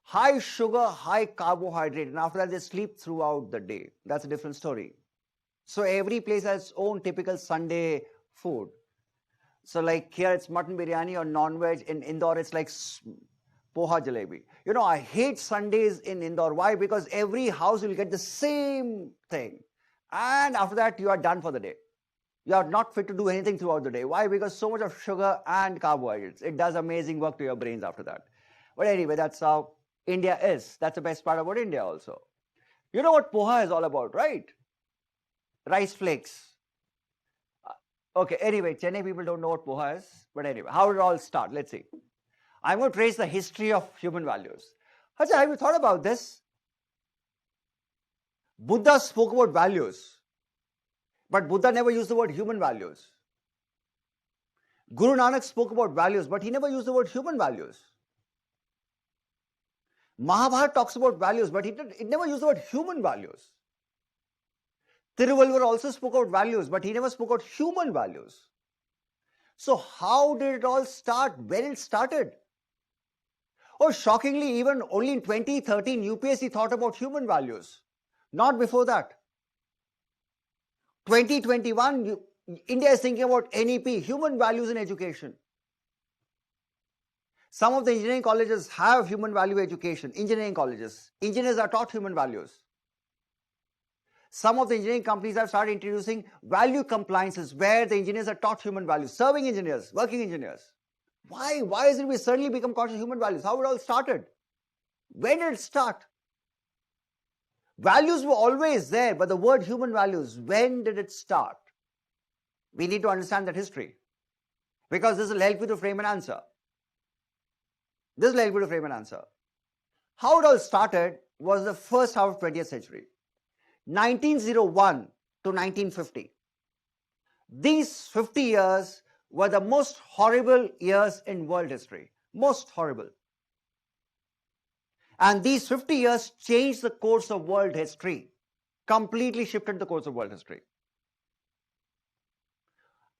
High sugar, high carbohydrate, and after that they sleep throughout the day. That's a different story. So every place has its own typical Sunday food. So like here it's mutton biryani or non-veg. In Indore it's like poha jalebi. You know, I hate Sundays in Indore. Why? Because every house will get the same thing. And after that you are done for the day. You are not fit to do anything throughout the day. Why? Because so much of sugar and carbohydrates. It does amazing work to your brains after that. But anyway, that's how India is. That's the best part about India also. You know what poha is all about, right? Rice flakes. Okay, anyway, Chennai people don't know what poha is. But anyway, how did it all start? Let's see. I'm going to trace the history of human values. Hacha, have you thought about this? Buddha spoke about values. But Buddha never used the word human values. Guru Nanak spoke about values, but he never used the word human values. Mahabharata talks about values, but it never used the word human values. Tiruvalluvar also spoke about values, but he never spoke about human values. So how did it all start? When it started? Oh, shockingly, even only in 2013, UPSC thought about human values. Not before that. 2021, India is thinking about NEP, human values in education. Some of the engineering colleges have human value education, engineering colleges. Engineers are taught human values. Some of the engineering companies have started introducing value compliances where the engineers are taught human values, serving engineers, working engineers. Why? Why is it we suddenly become conscious of human values? How it all started? When did it start? Values were always there, but the word human values, when did it start? We need to understand that history because this will help you to frame an answer. This will help you to frame an answer. How it all started was the first half of 20th century, 1901 to 1950. These 50 years were the most horrible years in world history. Most horrible. And these 50 years changed the course of world history, completely shifted the course of world history.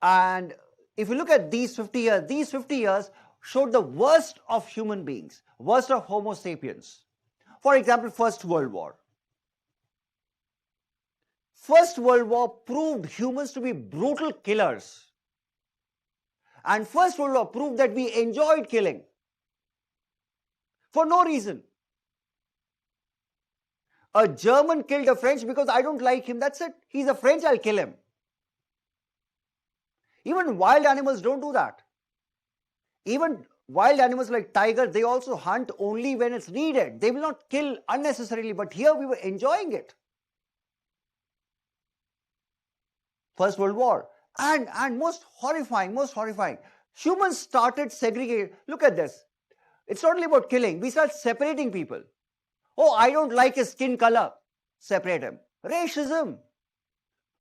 And if you look at these 50 years showed the worst of human beings, worst of Homo sapiens. For example, First World War. First World War proved humans to be brutal killers. And First World War proved that we enjoyed killing for no reason. A German killed a French because I don't like him. That's it. He's a French, I'll kill him. Even wild animals don't do that. Even wild animals like tiger, they also hunt only when it's needed. They will not kill unnecessarily, but here we were enjoying it. First World War. And most horrifying, humans started segregating. Look at this. It's not only about killing. We start separating people. Oh, I don't like his skin color. Separate him. Racism.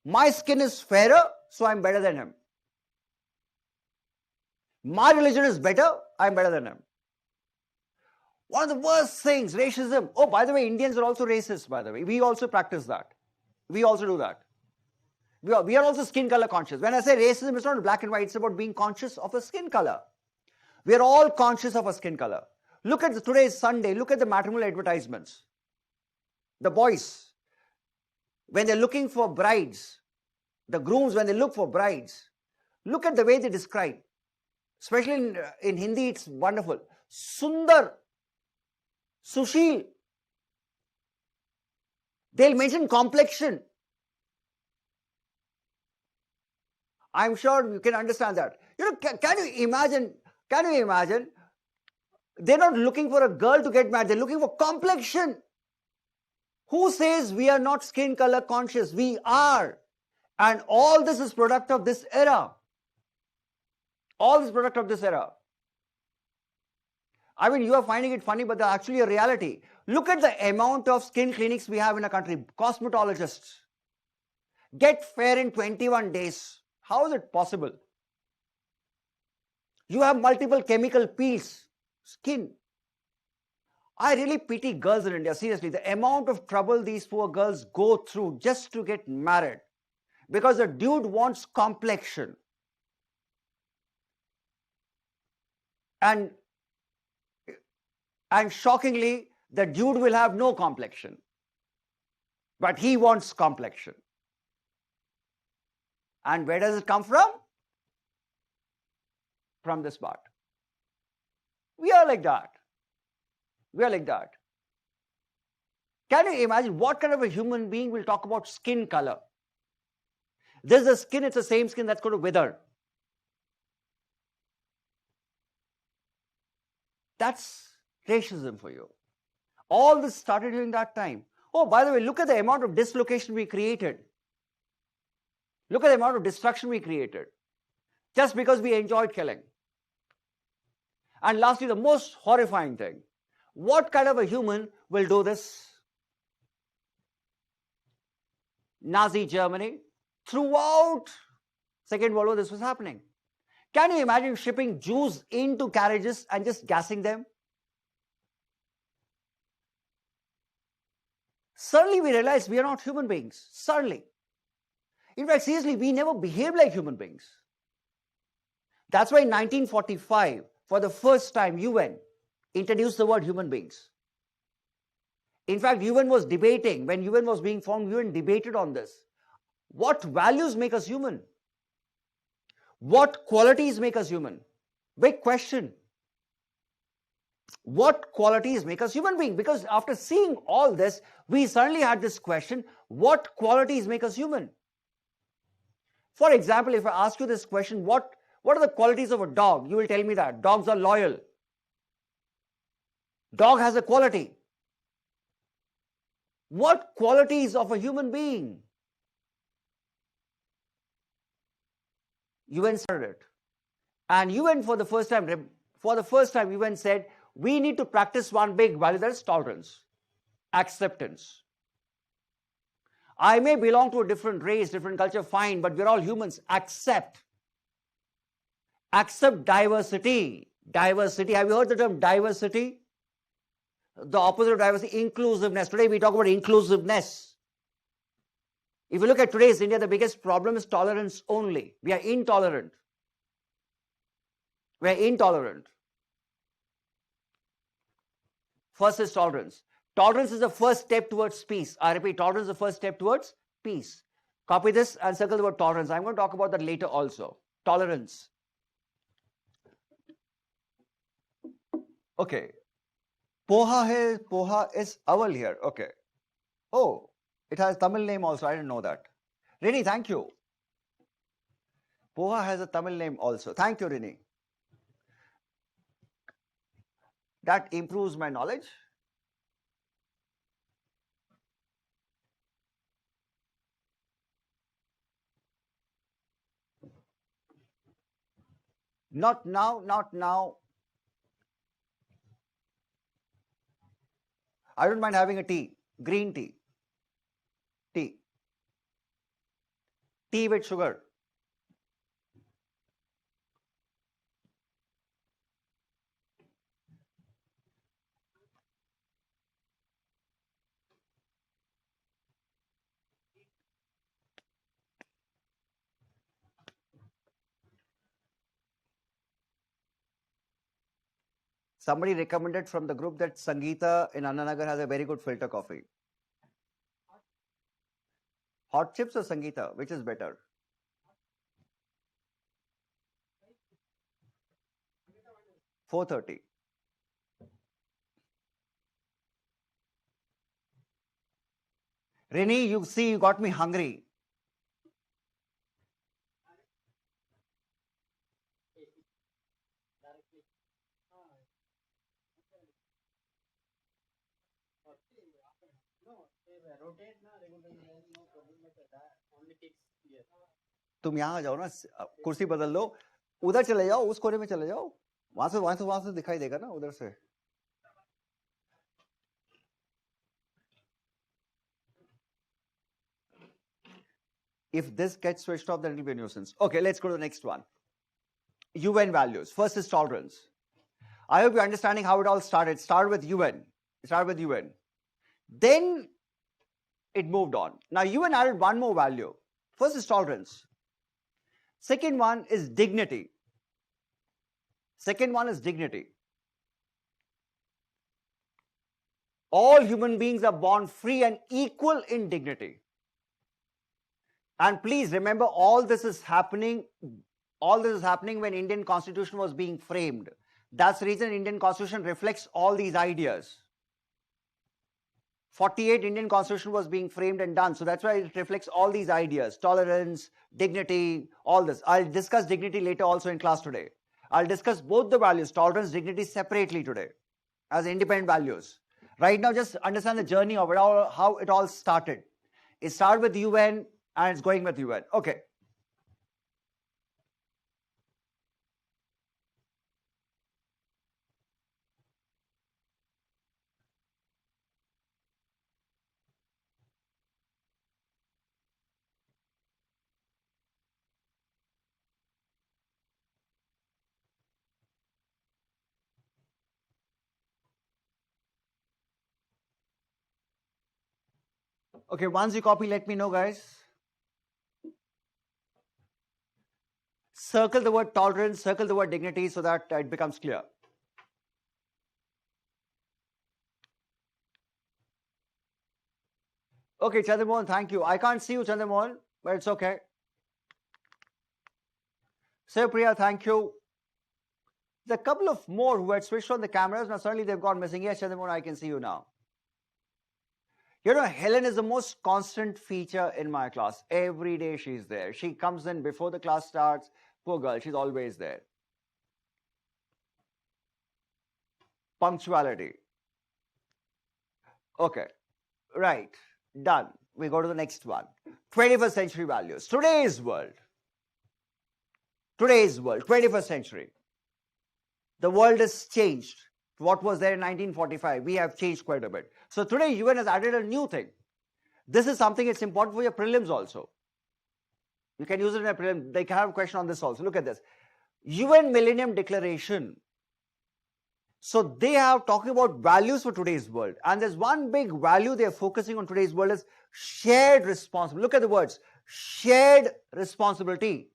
My skin is fairer, so I'm better than him. My religion is better, I'm better than him. One of the worst things, racism. Oh, by the way, Indians are also racist, by the way. We also practice that. We also do that. We are also skin color conscious. When I say racism, it's not black and white. It's about being conscious of a skin color. We are all conscious of a skin color. Look at today's Sunday. Look at the matrimonial advertisements. The boys, when they're looking for brides, the grooms, when they look for brides, look at the way they describe. Especially in Hindi, it's wonderful. Sundar, Sushil. They'll mention complexion. I'm sure you can understand that. You know, can you imagine? They're not looking for a girl to get married. They're looking for complexion. Who says we are not skin color conscious? We are. And all this is product of this era. All this product of this era. I mean, you are finding it funny, but they're actually a reality. Look at the amount of skin clinics we have in a country. Cosmetologists get fair in 21 days. How is it possible? You have multiple chemical peels, skin. I really pity girls in India, seriously. The amount of trouble these poor girls go through just to get married. Because the dude wants complexion. And shockingly, the dude will have no complexion. But he wants complexion. And where does it come from? From this part. We are like that. We are like that. Can you imagine what kind of a human being will talk about skin color? This is the skin, it's the same skin that's going to wither. That's racism for you. All this started during that time. Oh, by the way, look at the amount of dislocation we created. Look at the amount of destruction we created. Just because we enjoyed killing. And lastly, the most horrifying thing. What kind of a human will do this? Nazi Germany. Throughout Second World War, this was happening. Can you imagine shipping Jews into carriages and just gassing them? Suddenly we realize we are not human beings. Suddenly. In fact, seriously, we never behaved like human beings. That's why in 1945, for the first time, UN introduced the word human beings. In fact, UN was debating, when UN was being formed, UN debated on this. What values make us human? What qualities make us human? Big question. What qualities make us human beings? Because after seeing all this, we suddenly had this question, what qualities make us human? For example, if I ask you this question, what are the qualities of a dog? You will tell me that. Dogs are loyal. Dog has a quality. What qualities of a human being? UN started it. And UN for the first time, UN said, we need to practice one big value, that is tolerance, acceptance. I may belong to a different race, different culture, fine, but we're all humans. Accept diversity. Diversity, have you heard the term diversity? The opposite of diversity, inclusiveness. Today we talk about inclusiveness. If you look at today's India, the biggest problem is tolerance only. We are intolerant. We are intolerant. First is tolerance. Tolerance is the first step towards peace. I repeat, tolerance is the first step towards peace. Copy this and circle the word tolerance. I'm going to talk about that later also. Tolerance. Okay. Poha is owl here. Okay. Oh, it has Tamil name also. I didn't know that. Rini, thank you. Poha has a Tamil name also. Thank you, Rini. That improves my knowledge. Not now, not now. I don't mind having a tea, green tea. Tea. Tea with sugar. Somebody recommended from the group that Sangeeta in Annanagar has a very good filter coffee. Hot chips or Sangeeta? Which is better? $4.30. Rini, you see, you got me hungry. तुम यहाँ आ जाओ ना, कुर्सी बदल लो, उधर चले जाओ, उस कोने में चले जाओ, वहां से दिखाई देगा ना उधर से. If this gets switched off, then it will be a nuisance. Okay, let's go to the next one. UN values. First is tolerance. I hope you're understanding how it all started. It started with UN. Then it moved on. Now UN added one more value. First is tolerance. Second one is dignity. All human beings are born free and equal in dignity. And please remember, all this is happening when Indian Constitution was being framed. That's the reason Indian Constitution reflects all these ideas. 48 Indian Constitution was being framed and done. So that's why it reflects all these ideas. Tolerance, dignity, all this. I'll discuss dignity later also in class today. I'll discuss both the values, tolerance, dignity, separately today as independent values. Right now, just understand the journey of it all, how it all started. It started with UN and it's going with UN. Okay. Okay, once you copy, let me know, guys. Circle the word tolerance, circle the word dignity so that it becomes clear. Okay, Chandramohan, thank you. I can't see you, Chandramohan, but it's okay. Priya, thank you. There's a couple of more who had switched on the cameras. Now suddenly they've gone missing. Yes, Chandramohan, I can see you now. You know, Helen is the most constant feature in my class. Every day she's there. She comes in before the class starts. Poor girl, she's always there. Punctuality. Okay, right, done. We go to the next one. 21st century values. Today's world, 21st century. The world has changed. What was there in 1945? We have changed quite a bit. So today UN has added a new thing. This is something that's important for your prelims also. You can use it in a prelim. They can have a question on this also. Look at this. UN Millennium Declaration. So they are talking about values for today's world. And there's one big value they're focusing on today's world is shared responsibility. Look at the words. Shared responsibility.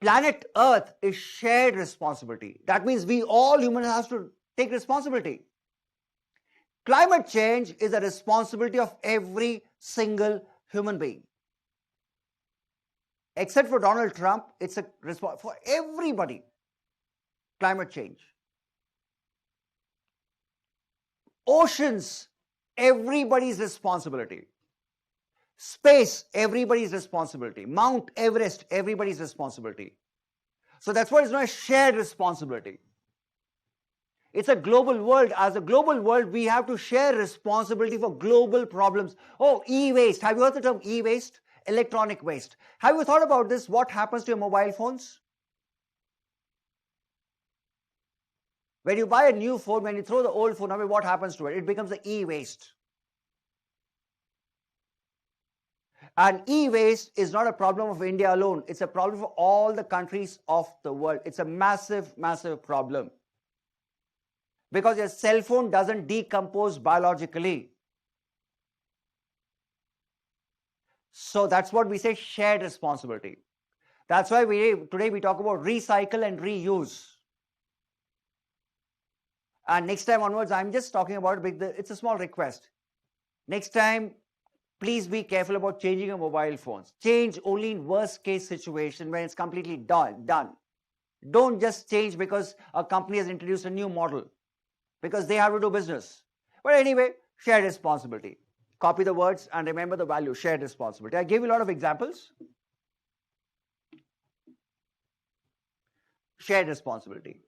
Planet Earth is shared responsibility. That means we all humans have to take responsibility. Climate change is a responsibility of every single human being. Except for Donald Trump, it's a responsibility for everybody. Climate change. Oceans, everybody's responsibility. Space, everybody's responsibility. Mount Everest, everybody's responsibility. So that's why it's not a shared responsibility. It's a global world. As a global world, we have to share responsibility for global problems. Oh, e-waste. Have you heard the term e-waste? Electronic waste. Have you thought about this? What happens to your mobile phones? When you buy a new phone, when you throw the old phone away, what happens to it? It becomes an e-waste. And e-waste is not a problem of India alone. It's a problem for all the countries of the world. It's a massive, massive problem. Because your cell phone doesn't decompose biologically. So that's what we say, shared responsibility. That's why today we talk about recycle and reuse. And next time onwards, I'm just talking about it. It's a small request. Next time, please be careful about changing your mobile phones. Change only in worst case situation when it's completely done. Don't just change because a company has introduced a new model, because they have to do business. But anyway, shared responsibility. Copy the words and remember the value, shared responsibility. I gave you a lot of examples. Shared responsibility.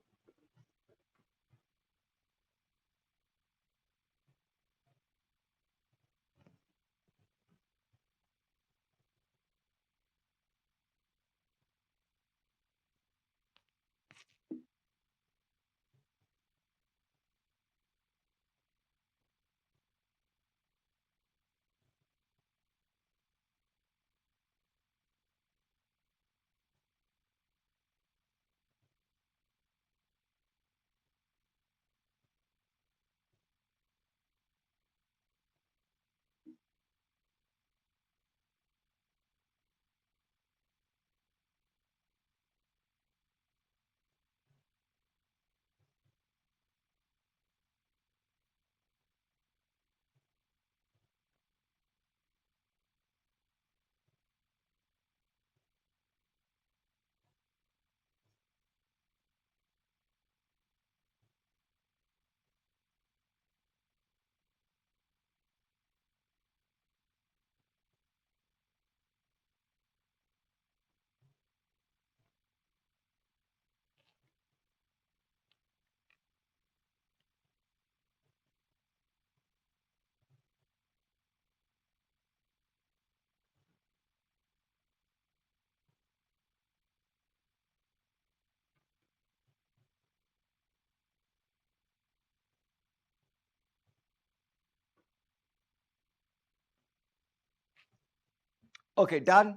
Okay, done.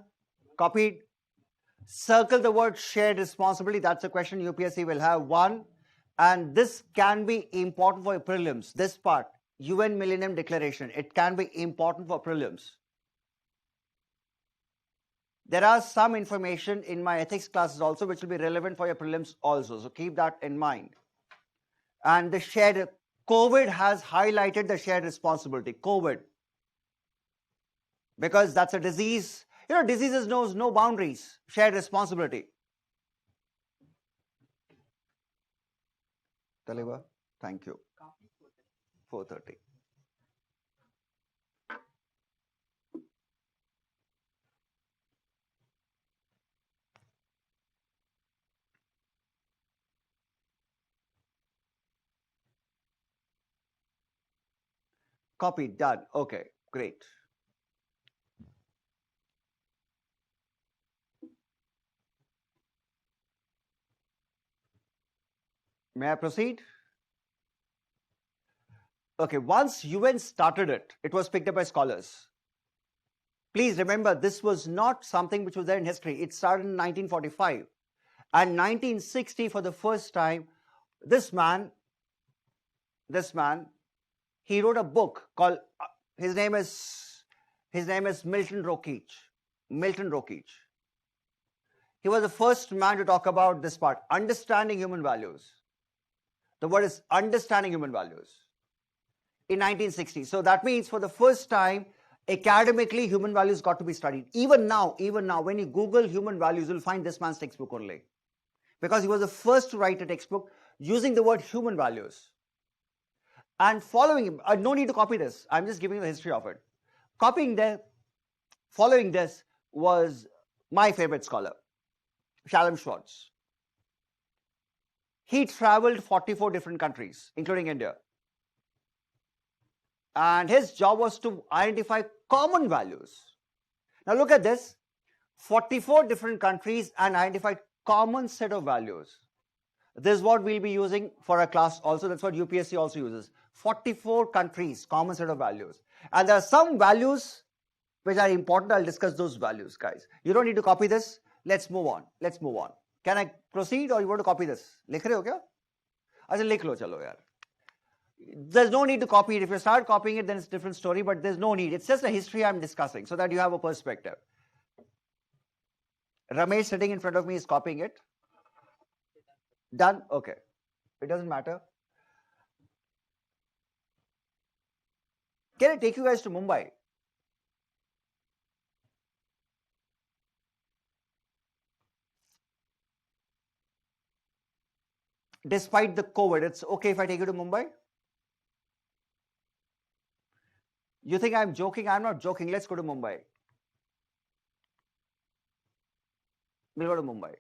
Copied. Circle the word shared responsibility. That's a question UPSC will have. One. And this can be important for your prelims. This part, UN Millennium Declaration, it can be important for prelims. There are some information in my ethics classes also which will be relevant for your prelims also. So keep that in mind. And the shared, COVID has highlighted the shared responsibility. COVID. Because that's a disease. You know, diseases knows no boundaries. Shared responsibility. Taliba, thank you. 4:30. Copy, done. Okay, great. May I proceed? Okay, once UN started it, it was picked up by scholars. Please remember, this was not something which was there in history. It started in 1945. And 1960, for the first time, this man, he wrote a book called, his name is Milton Rokeach. Milton Rokeach. He was the first man to talk about this part, understanding human values. The word is understanding human values in 1960. So that means for the first time, academically, human values got to be studied. Even now, when you Google human values, you'll find this man's textbook only. Because he was the first to write a textbook using the word human values. And following him, no need to copy this. I'm just giving you the history of it. Following this was my favorite scholar, Shalom Schwartz. He traveled 44 different countries, including India. And his job was to identify common values. Now look at this, 44 different countries and identified common set of values. This is what we'll be using for a class also. That's what UPSC also uses. 44 countries, common set of values. And there are some values which are important. I'll discuss those values, guys. You don't need to copy this. Let's move on. Can I proceed or you want to copy this? लिख रहे हो क्या? अच्छा लिख लो चलो यार. There's no need to copy it. If you start copying it, then it's a different story, but there's no need. It's just a history I'm discussing so that you have a perspective. Ramesh sitting in front of me is copying it. Done? Okay. It doesn't matter. Can I take you guys to Mumbai? Despite the COVID, it's okay if I take you to Mumbai? You think I'm joking? I'm not joking. Let's go to Mumbai. We'll go to Mumbai.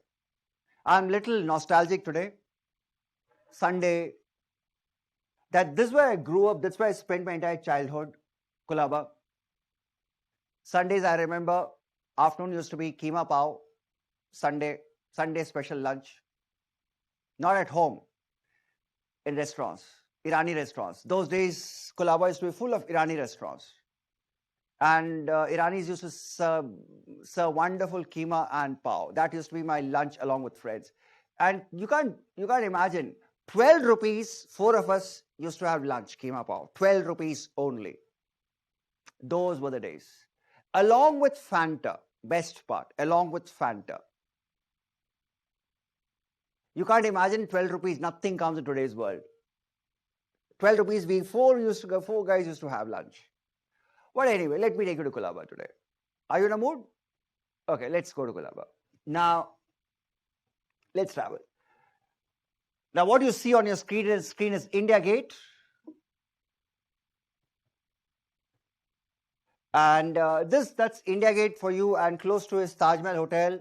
I'm little nostalgic today. Sunday. This is where I grew up. That's where I spent my entire childhood. Kulaba. Sundays, I remember, afternoon used to be keema pav. Sunday special lunch. Not at home. In restaurants. Irani restaurants. Those days, Kulaba used to be full of Irani restaurants. And Iranis used to serve wonderful keema and pav. That used to be my lunch along with friends. And you can't imagine, 12 rupees, 4 of us used to have lunch, keema pav. 12 rupees only. Those were the days. Along with Fanta, best part, along with Fanta. You can't imagine 12 rupees, nothing comes in today's world. 12 rupees, four guys used to have lunch. But anyway, let me take you to Colaba today. Are you in a mood? Okay, let's go to Colaba. Now, let's travel. Now, what you see on your screen is India Gate. And that's India Gate for you, and close to is Taj Mahal Hotel.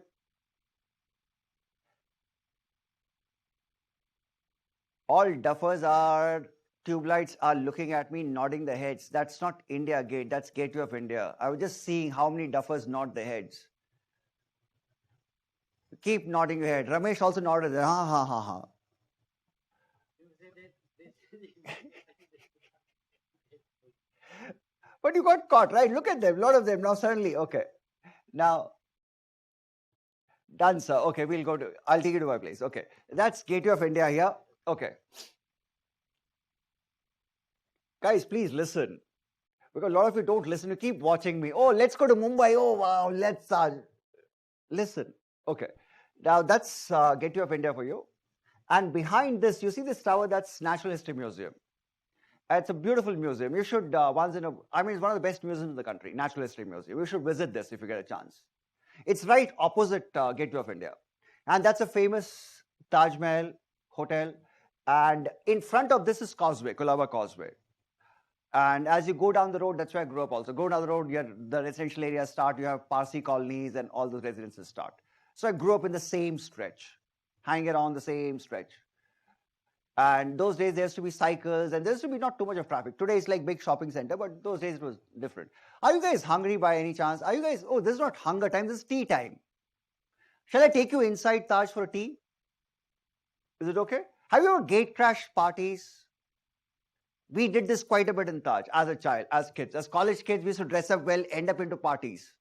All duffers tube lights are looking at me, nodding their heads. That's not India Gate, that's Gateway of India. I was just seeing how many duffers nod their heads. Keep nodding your head. Ramesh also nodded. Ha. But you got caught, right? Look at them, a lot of them now suddenly. Okay. Now, done, sir. Okay, I'll take you to my place. Okay, that's Gateway of India here. Okay. Guys, please listen. Because a lot of you don't listen. You keep watching me. Oh, let's go to Mumbai. Oh, wow. Let's listen. Okay. Now, that's Gateway of India for you. And behind this, you see this tower? That's Natural History Museum. It's a beautiful museum. You should, it's one of the best museums in the country, Natural History Museum. You should visit this if you get a chance. It's right opposite Gateway of India. And that's a famous Taj Mahal hotel. And in front of this is Causeway, Colaba Causeway. And as you go down the road, that's where I grew up also. Go down the road, the residential areas start, you have Parsi colonies and all those residences start. So I grew up in the same stretch, hanging around the same stretch. And those days there used to be cycles and there used to be not too much of traffic. Today it's like big shopping center, but those days it was different. Are you guys hungry by any chance? Are you guys, oh, this is not hunger time, this is tea time. Shall I take you inside Taj for a tea? Is it okay? Have you ever gate crash parties? We did this quite a bit in Taj as a child, as kids. As college kids, we used to dress up well, end up into parties.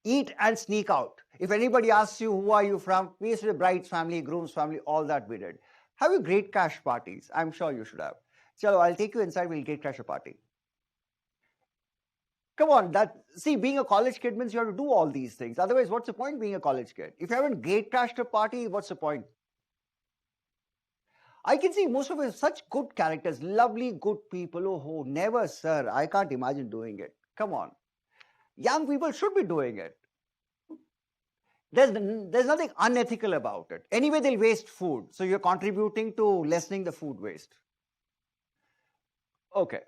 Eat and sneak out. If anybody asks you, who are you from? We used to be bride's family, groom's family, all that we did. Have you gate crash parties? I'm sure you should have. Chalo, I'll take you inside, we'll gate crash a party. Come on, see, being a college kid means you have to do all these things. Otherwise, what's the point being a college kid? If you haven't gate crashed a party, what's the point? I can see most of us such good characters, lovely, good people. Oh, never, sir. I can't imagine doing it. Come on. Young people should be doing it. There's nothing unethical about it. Anyway, they'll waste food. So you're contributing to lessening the food waste. Okay.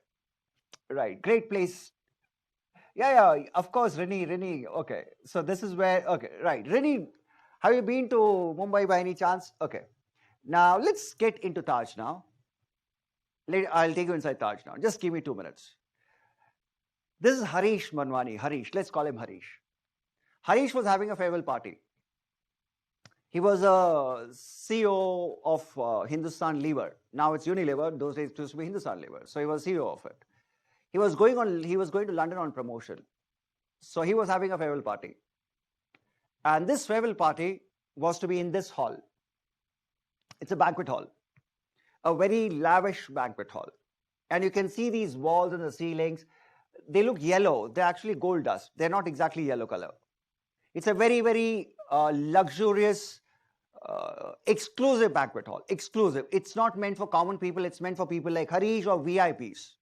Right. Great place. Yeah, of course, Rini. Okay. So this is where, okay, right. Rini, have you been to Mumbai by any chance? Okay. Now, let's get into Taj now. I'll take you inside Taj now. Just give me 2 minutes. This is Harish Manwani. Harish, let's call him Harish. Harish was having a farewell party. He was a CEO of Hindustan Lever. Now it's Unilever. Those days it used to be Hindustan Lever. So he was CEO of it. He was going to London on promotion. So he was having a farewell party. And this farewell party was to be in this hall. It's a banquet hall, a very lavish banquet hall. And you can see these walls and the ceilings. They look yellow. They're actually gold dust. They're not exactly yellow color. It's a very, very luxurious, exclusive banquet hall. Exclusive. It's not meant for common people. It's meant for people like Harish or VIPs.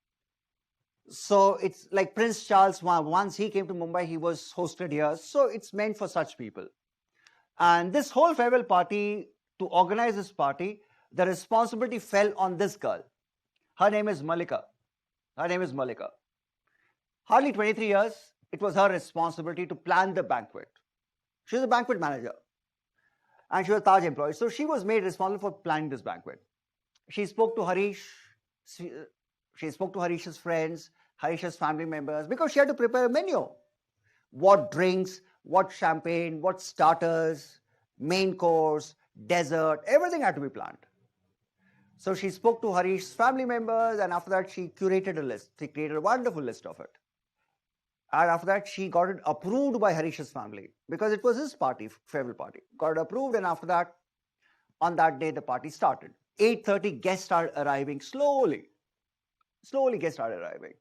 So it's like Prince Charles, once he came to Mumbai, he was hosted here. So it's meant for such people. And this whole farewell party, to organize this party, the responsibility fell on this girl. Her name is Malika. Hardly 23 years, it was her responsibility to plan the banquet. She was a banquet manager and she was a Taj employee. So she was made responsible for planning this banquet. She spoke to Harish. She spoke to Harish's friends, Harish's family members, because she had to prepare a menu. What drinks, what champagne, what starters, main course, dessert, everything had to be planned. So she spoke to Harish's family members, and after that she curated a list. She created a wonderful list of it. And after that she got it approved by Harish's family because it was his party, farewell party. Got it approved, and after that, on that day the party started. 8:30 guests started arriving slowly. Guests started arriving.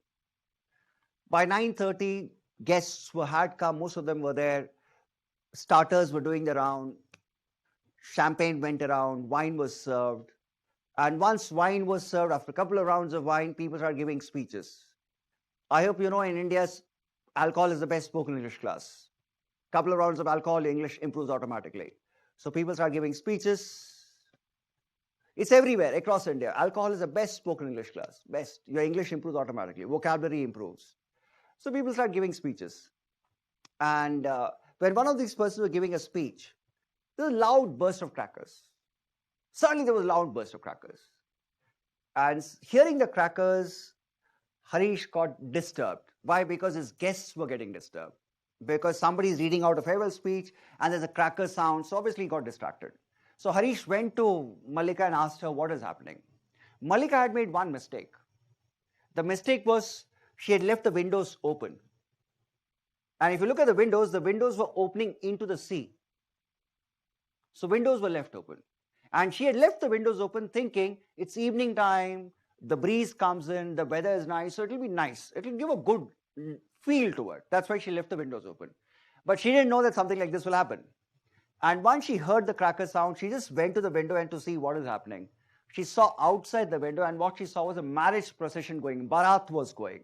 By 9:30 guests had come, most of them were there. Starters were doing the round. Champagne went around, wine was served. And once wine was served, after a couple of rounds of wine, people started giving speeches. I hope you know in India, alcohol is the best spoken English class. Couple of rounds of alcohol, English improves automatically. So people start giving speeches. It's everywhere, across India. Alcohol is the best spoken English class. Best. Your English improves automatically. Vocabulary improves. So people start giving speeches. And when one of these persons was giving a speech, there was a loud burst of crackers. Suddenly there was a loud burst of crackers. And hearing the crackers, Harish got disturbed. Why? Because his guests were getting disturbed. Because somebody is reading out a farewell speech and there's a cracker sound, so obviously he got distracted. So Harish went to Malika and asked her what is happening. Malika had made one mistake. The mistake was she had left the windows open. And if you look at the windows were opening into the sea. So windows were left open. And she had left the windows open thinking it's evening time, the breeze comes in, the weather is nice, so it'll be nice. It'll give a good feel to it. That's why she left the windows open. But she didn't know that something like this will happen. And once she heard the cracker sound, she just went to the window and to see what is happening. She saw outside the window, and what she saw was a marriage procession going. Bharat was going.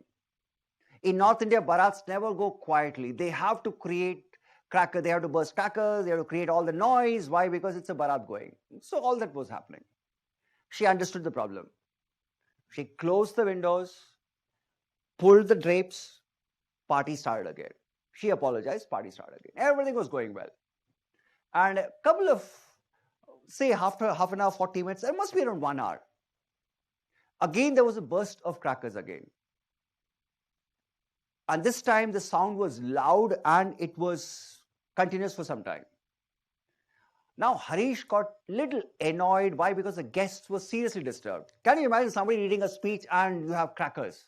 In North India, Bharats never go quietly. They have to create cracker. They have to burst crackers. They have to create all the noise. Why? Because it's a Bharat going. So all that was happening. She understood the problem. She closed the windows, pulled the drapes, party started again. She apologized, party started again. Everything was going well. And a couple of, say, after half an hour, 40 minutes, it must be around 1 hour. Again, there was a burst of crackers again. And this time, the sound was loud and it was continuous for some time. Now, Harish got little annoyed. Why? Because the guests were seriously disturbed. Can you imagine somebody reading a speech and you have crackers?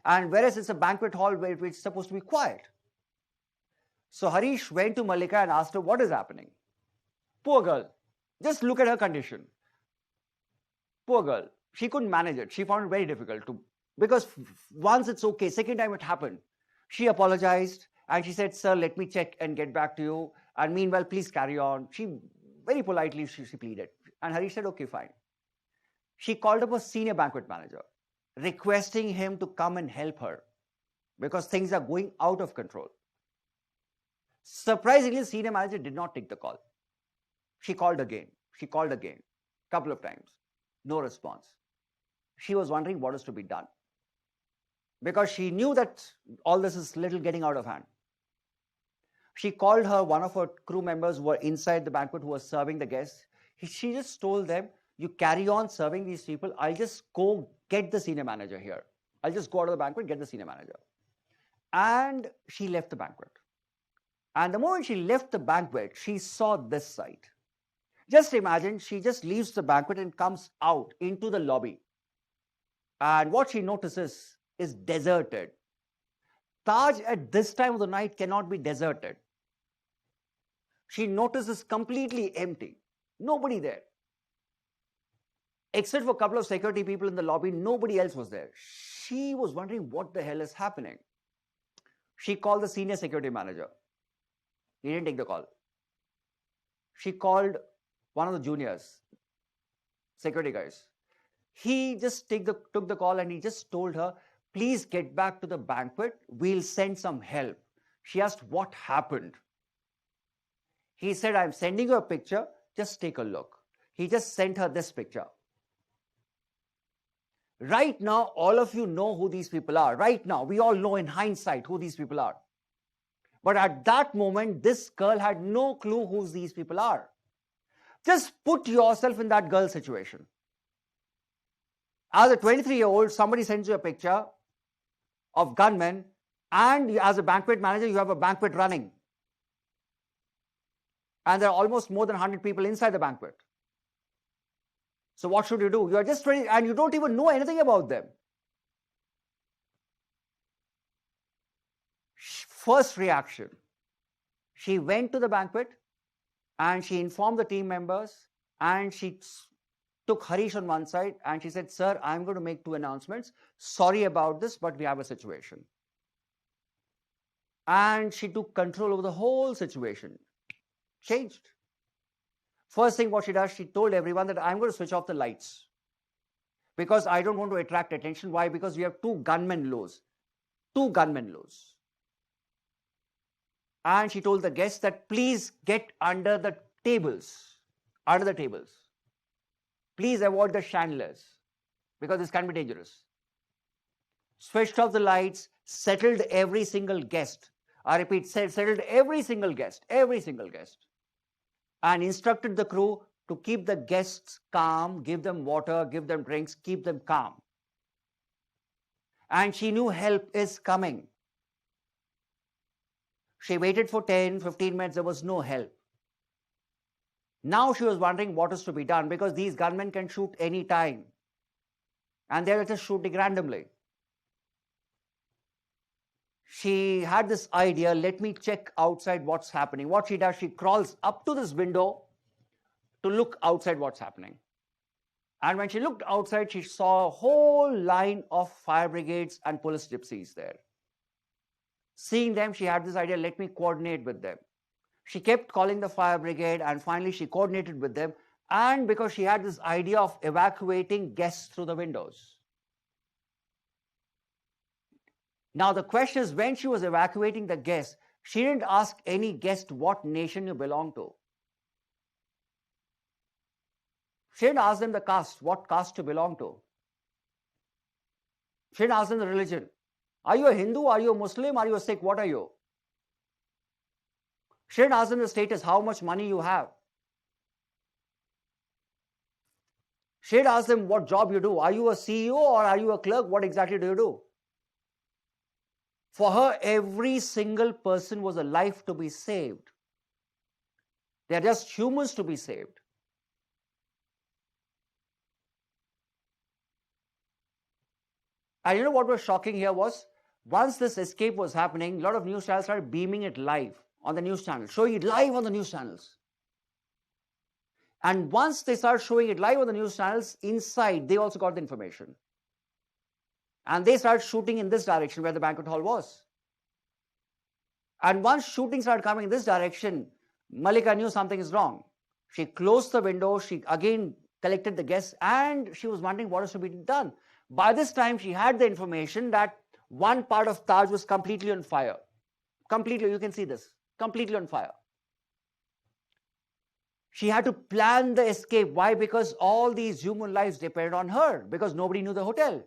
And whereas it's a banquet hall where it's supposed to be quiet. So Harish went to Mallika and asked her, what is happening? Poor girl. Just look at her condition. Poor girl. She couldn't manage it. She found it very difficult to, because once it's okay, second time it happened. She apologized and she said, sir, let me check and get back to you. And meanwhile, please carry on. She very politely, she pleaded. And Harish said, okay, fine. She called up a senior banquet manager, requesting him to come and help her because things are going out of control. Surprisingly, the senior manager did not take the call. She called again, couple of times. No response. She was wondering what is to be done because she knew that all this is little getting out of hand. She called one of her crew members who were inside the banquet who was serving the guests. She just told them, you carry on serving these people. I'll just go get the senior manager here. I'll just go out of the banquet, get the senior manager. And she left the banquet. And the moment she left the banquet, she saw this sight. Just imagine, she just leaves the banquet and comes out into the lobby. And what she notices is deserted. Taj at this time of the night cannot be deserted. She notices completely empty. Nobody there. Except for a couple of security people in the lobby, nobody else was there. She was wondering what the hell is happening. She called the senior security manager. He didn't take the call. She called one of the juniors, security guys. He just took the call and he just told her, please get back to the banquet. We'll send some help. She asked what happened. He said, I'm sending you a picture. Just take a look. He just sent her this picture. Right now, all of you know who these people are. Right now, we all know in hindsight who these people are. But at that moment, this girl had no clue who these people are. Just put yourself in that girl's situation. As a 23-year-old, somebody sends you a picture of gunmen, and as a banquet manager, you have a banquet running. And there are almost more than 100 people inside the banquet. So what should you do? You are just 20 and you don't even know anything about them. First reaction, she went to the banquet and she informed the team members and she took Harish on one side and she said, sir, I'm going to make 2 announcements. Sorry about this, but we have a situation. And she took control over the whole situation. Changed. First thing what she does, she told everyone that I'm going to switch off the lights because I don't want to attract attention. Why? Because we have 2 gunmen lows. 2 gunmen lows. And she told the guests that please get under the tables. Under the tables. Please avoid the chandeliers because this can be dangerous. Switched off the lights, settled every single guest. I repeat, settled every single guest. And instructed the crew to keep the guests calm, give them water, give them drinks, keep them calm. And she knew help is coming. She waited for 10, 15 minutes, there was no help. Now she was wondering what is to be done because these gunmen can shoot any time. And they are just shooting randomly. She had this idea, let me check outside what's happening. What she does, she crawls up to this window to look outside what's happening. And when she looked outside, she saw a whole line of fire brigades and police gypsies there. Seeing them, she had this idea, let me coordinate with them. She kept calling the fire brigade and finally she coordinated with them. And because she had this idea of evacuating guests through the windows. Now the question is, when she was evacuating the guests, she didn't ask any guest what nation you belong to. She didn't ask them the caste, what caste you belong to. She didn't ask them the religion. Are you a Hindu? Are you a Muslim? Are you a Sikh? What are you? She didn't ask them the status, how much money you have. She didn't ask them what job you do. Are you a CEO or are you a clerk? What exactly do you do? For her, every single person was a life to be saved. They are just humans to be saved. And you know what was shocking here was, once this escape was happening, a lot of news channels started beaming it live on the news channels, showing it live on the news channels. And once they started showing it live on the news channels, inside they also got the information. And they started shooting in this direction where the banquet hall was. And once shooting started coming in this direction, Malika knew something is wrong. She closed the window, she again collected the guests, and she was wondering what is to be done. By this time, she had the information that one part of Taj was completely on fire. Completely, you can see this, completely on fire. She had to plan the escape. Why? Because all these human lives depended on her, because nobody knew the hotel.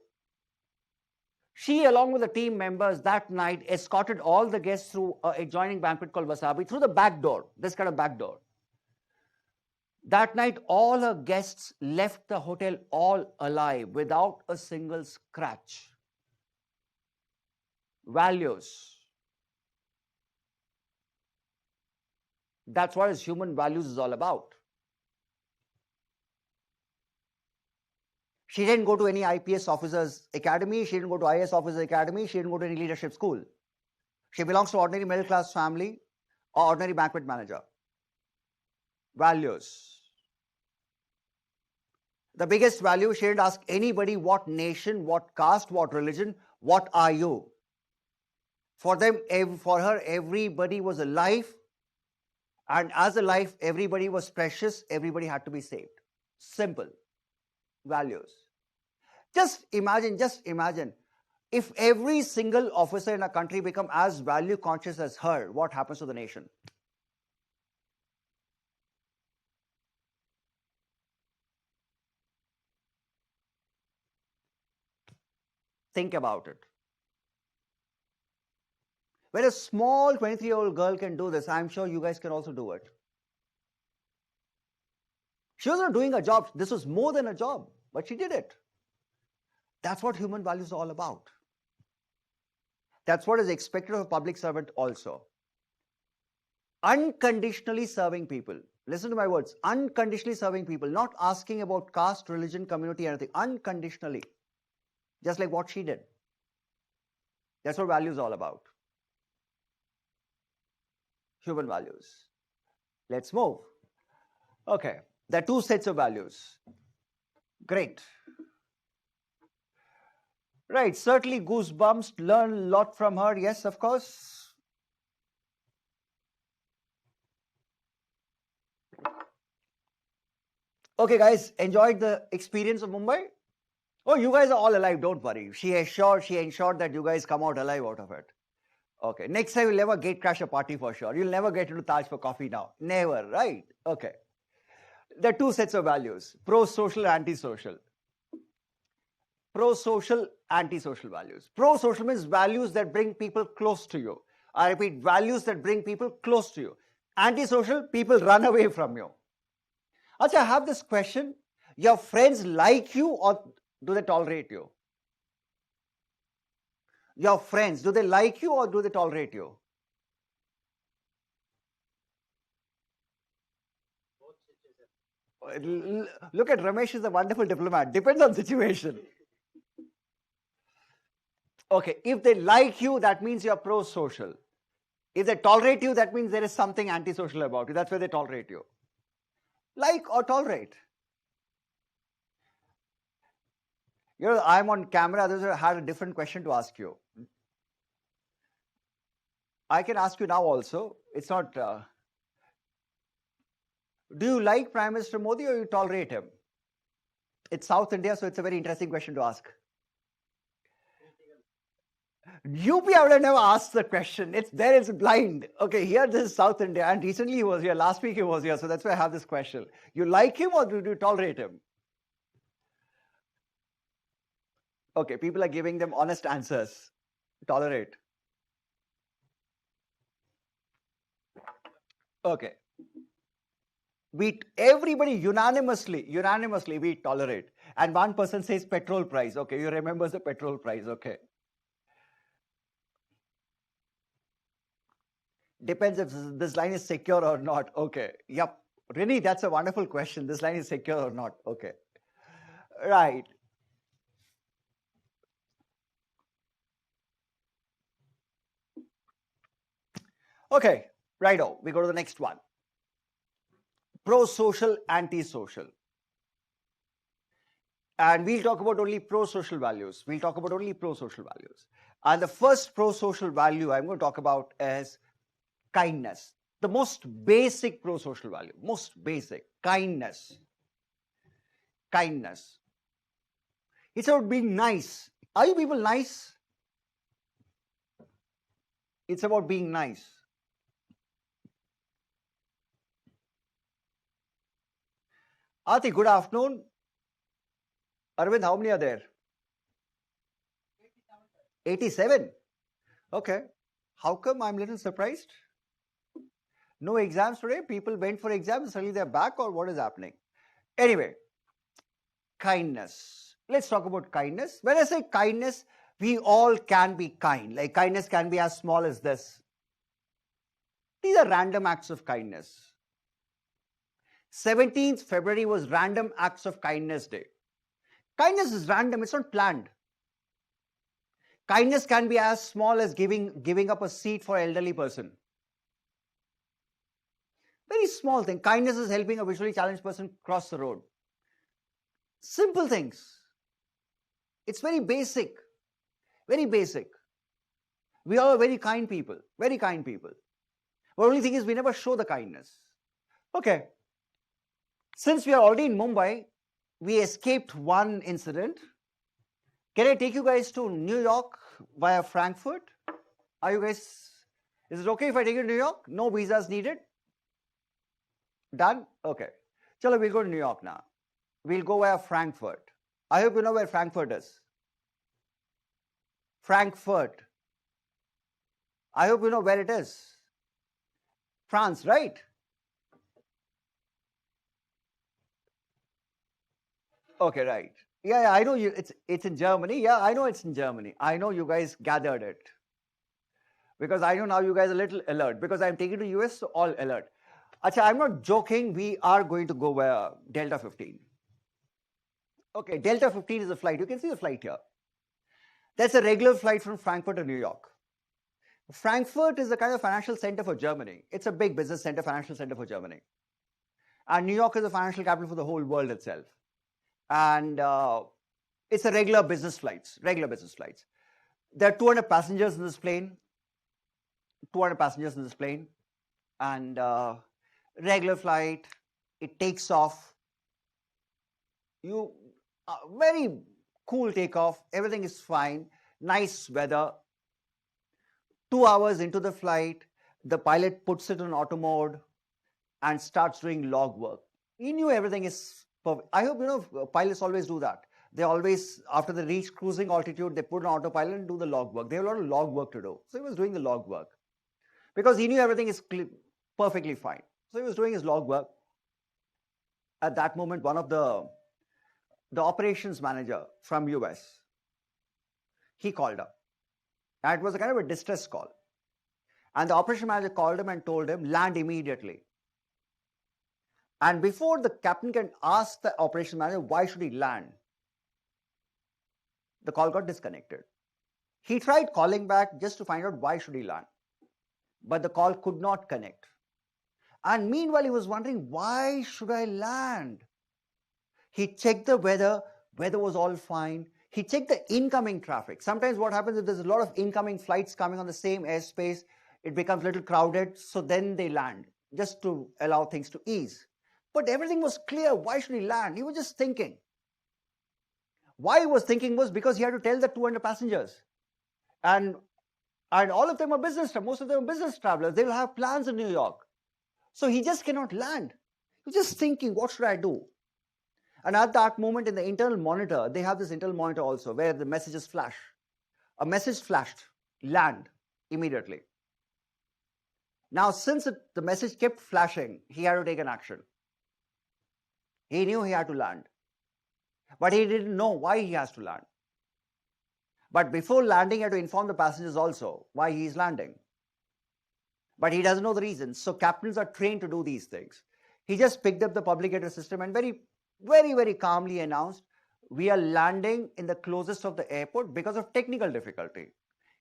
She, along with the team members that night, escorted all the guests through an adjoining banquet called Wasabi, through the back door, this kind of back door. That night, all her guests left the hotel all alive, without a single scratch. Values. That's what human values is all about. She didn't go to any IPS officers academy. She didn't go to IAS officers academy. She didn't go to any leadership school. She belongs to ordinary middle class family or ordinary banquet manager. Values. The biggest value, she didn't ask anybody what nation, what caste, what religion, what are you? For them, for her, everybody was alive. And as a life, everybody was precious. Everybody had to be saved. Simple. Values. Just imagine, if every single officer in a country become as value conscious as her, what happens to the nation? Think about it. When a small 23-year-old girl can do this, I'm sure you guys can also do it. She was not doing a job. This was more than a job, but she did it. That's what human values are all about. That's what is expected of a public servant also. Unconditionally serving people. Listen to my words. Unconditionally serving people. Not asking about caste, religion, community, anything. Unconditionally. Just like what she did. That's what values are all about. Human values. Let's move. Okay. There are two sets of values. Great. Right. Certainly goosebumps. Learn a lot from her. Yes, of course. Okay, guys. Enjoyed the experience of Mumbai? Oh, you guys are all alive. Don't worry. She ensured that you guys come out alive out of it. Okay. Next time, you'll never gate crash a party for sure. You'll never get into Taj for coffee now. Never, right? Okay. There are two sets of values. Pro-social, anti-social. Pro-social, anti-social values. Pro-social means values that bring people close to you. I repeat, values that bring people close to you. Anti-social, people run away from you. Acha, I have this question. Your friends like you or do they tolerate you? Your friends, do they like you or do they tolerate you? Look at Ramesh, is a wonderful diplomat. Depends on situation. Okay, if they like you, that means you're pro-social. If they tolerate you, that means there is something antisocial about you. That's why they tolerate you. Like or tolerate. You know, I'm on camera, others had a different question to ask you. I can ask you now also. It's not, do you like Prime Minister Modi or you tolerate him? It's South India, so it's a very interesting question to ask. UP, I would have never asked the question. It's there, it's blind. Okay, here this is South India, and recently he was here. Last week he was here, so that's why I have this question. You like him or do you tolerate him? Okay, people are giving them honest answers. Tolerate. Okay. Everybody unanimously, we tolerate. And one person says petrol price. Okay, you remember the petrol price. Okay. Depends if this line is secure or not. Okay. Yep. Really, that's a wonderful question. This line is secure or not. Okay. Right. Okay. Righto. We go to the next one. Pro-social, anti-social. And we'll talk about only pro-social values. We'll talk about only pro-social values. And the first pro-social value I'm going to talk about is kindness. The most basic pro-social value. Most basic. Kindness. Kindness. It's about being nice. Are you people nice? It's about being nice. Ati, good afternoon. Arvind, how many are there? 87. Okay. How come I'm a little surprised? No exams today? People went for exams, suddenly they're back, or what is happening? Anyway, kindness. Let's talk about kindness. When I say kindness, we all can be kind. Like kindness can be as small as this. These are random acts of kindness. 17th February was Random Acts of Kindness Day. Kindness is random, it's not planned. Kindness can be as small as giving up a seat for an elderly person. Very small thing. Kindness is helping a visually challenged person cross the road. Simple things. It's very basic. Very basic. We are very kind people. Very kind people. The only thing is we never show the kindness. Okay. Since we are already in Mumbai, we escaped one incident. Can I take you guys to New York via Frankfurt? Are you guys, is it okay if I take you to New York? No visas needed? Done? Okay. Chalo, we'll go to New York now. We'll go via Frankfurt. I hope you know where Frankfurt is. Frankfurt. I hope you know where it is. France, right? Okay, right. Yeah, I know you. It's in Germany. Yeah, I know it's in Germany. I know you guys gathered it. Because I know now you guys are a little alert. Because I'm taking to US, so all alert. Acha, I'm not joking. We are going to go via Delta 15. Okay, Delta 15 is a flight. You can see the flight here. That's a regular flight from Frankfurt to New York. Frankfurt is a kind of financial center for Germany. It's a big business center, financial center for Germany. And New York is a financial capital for the whole world itself. And it's a regular business flights. There are 200 passengers in this plane. 200 passengers in this plane. And regular flight, it takes off. Very cool takeoff. Everything is fine. Nice weather. 2 hours into the flight, the pilot puts it on auto mode and starts doing log work. He knew everything is perfect. I hope you know pilots always do that. They always, after they reach cruising altitude, they put on autopilot and do the log work. They have a lot of log work to do. So he was doing the log work because he knew everything is perfectly fine. So he was doing his log work. At that moment, one of the operations manager from US, he called up. And it was a kind of a distress call. And the operation manager called him and told him, land immediately. And before the captain can ask the operation manager, why should he land? The call got disconnected. He tried calling back just to find out why should he land. But the call could not connect. And meanwhile, he was wondering, why should I land? He checked the weather was all fine. He checked the incoming traffic. Sometimes what happens if there's a lot of incoming flights coming on the same airspace, it becomes a little crowded, so then they land, just to allow things to ease. But everything was clear. Why should he land? He was just thinking. Why he was thinking was because he had to tell the 200 passengers. And all of them are most of them are business travelers. They will have plans in New York. So he just cannot land. He's just thinking, what should I do? And at that moment in the internal monitor, they have this internal monitor also where the messages flash. A message flashed, land, immediately. Now, since the message kept flashing, he had to take an action. He knew he had to land. But he didn't know why he has to land. But before landing, he had to inform the passengers also why he is landing. But he doesn't know the reason. So captains are trained to do these things. He just picked up the publicator system and very, very, very calmly announced, we are landing in the closest of the airport because of technical difficulty.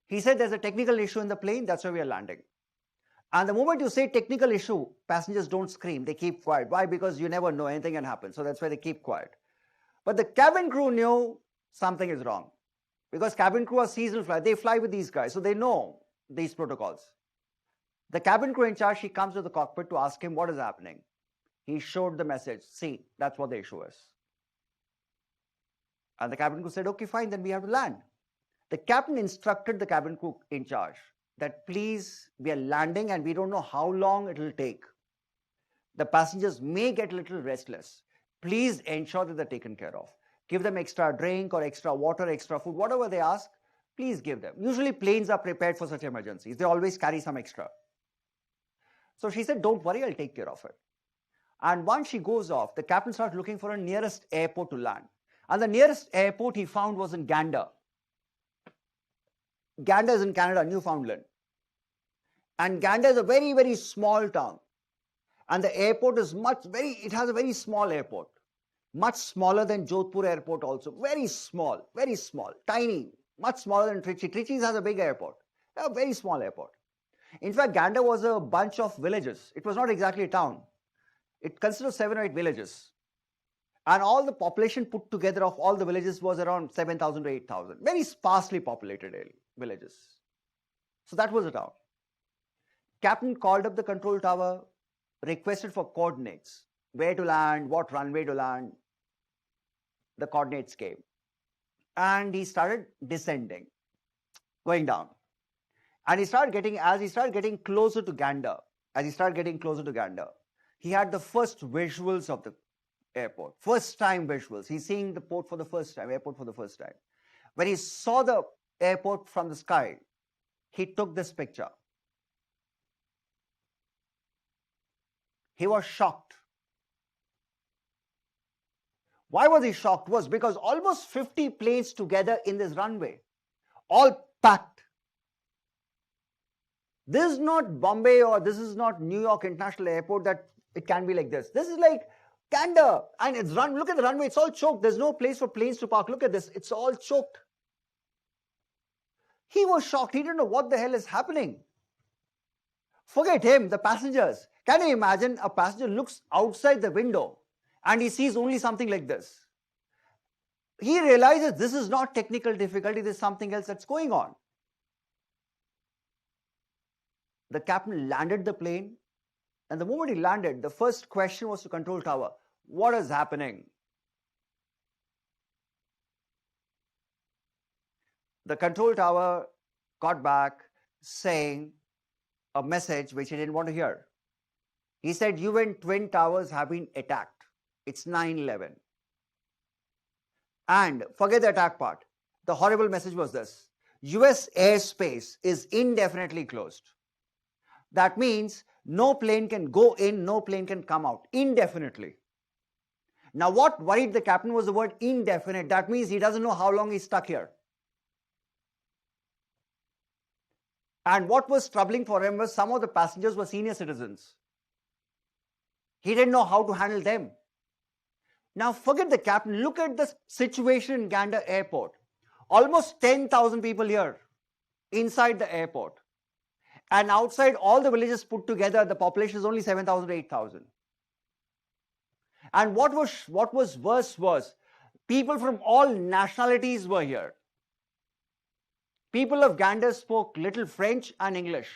He said there's a technical issue in the plane, that's why we are landing. And the moment you say technical issue, passengers don't scream, they keep quiet. Why? Because you never know, anything can happen. So that's why they keep quiet. But the cabin crew knew something is wrong. Because cabin crew are seasonal flyers. They fly with these guys, so they know these protocols. The cabin crew in charge, he comes to the cockpit to ask him what is happening. He showed the message. See, that's what the issue is. And the cabin crew said, okay, fine, then we have to land. The captain instructed the cabin crew in charge that please, we are landing and we don't know how long it will take. The passengers may get a little restless. Please ensure that they're taken care of. Give them extra drink or extra water, extra food, whatever they ask, please give them. Usually planes are prepared for such emergencies. They always carry some extra. So she said, don't worry, I'll take care of it. And once she goes off, the captain starts looking for a nearest airport to land. And the nearest airport he found was in Gander. Gander is in Canada, Newfoundland. And Gander is a very, very small town. And the airport is it has a very small airport. Much smaller than Jodhpur airport also. Very small, tiny, much smaller than Trichy. Trichy has a big airport, a very small airport. In fact, Gander was a bunch of villages. It was not exactly a town. It consisted of 7 or 8 villages. And all the population put together of all the villages was around 7,000 to 8,000. Very sparsely populated villages. So that was the town. Captain called up the control tower, requested for coordinates. Where to land, what runway to land. The coordinates came. And he started descending, going down. And as he started getting closer to Gander, he had the first visuals of the airport. First time visuals. He's seeing the airport for the first time. When he saw the airport from the sky, he took this picture. He was shocked. Why was he shocked? Was because almost 50 planes together in this runway, all packed. This is not Bombay or this is not New York International Airport that it can be like this. This is like Gander, and it's look at the runway, it's all choked. There's no place for planes to park. Look at this, it's all choked. He was shocked. He didn't know what the hell is happening. Forget him, the passengers. Can you imagine a passenger looks outside the window and he sees only something like this? He realizes this is not technical difficulty, there's something else that's going on. The captain landed the plane, and the moment he landed, the first question was to control tower. What is happening? The control tower got back saying a message which he didn't want to hear. He said, UN Twin Towers have been attacked. It's 9/11. And forget the attack part. The horrible message was this: US airspace is indefinitely closed. That means no plane can go in, no plane can come out, indefinitely. Now what worried the captain was the word indefinite. That means he doesn't know how long he's stuck here. And what was troubling for him was some of the passengers were senior citizens. He didn't know how to handle them. Now forget the captain, look at the situation in Gander Airport. Almost 10,000 people here. inside the airport. And outside all the villages put together, the population is only 7,000 to 8,000. And what was worse was, people from all nationalities were here. People of Gander spoke little French and English,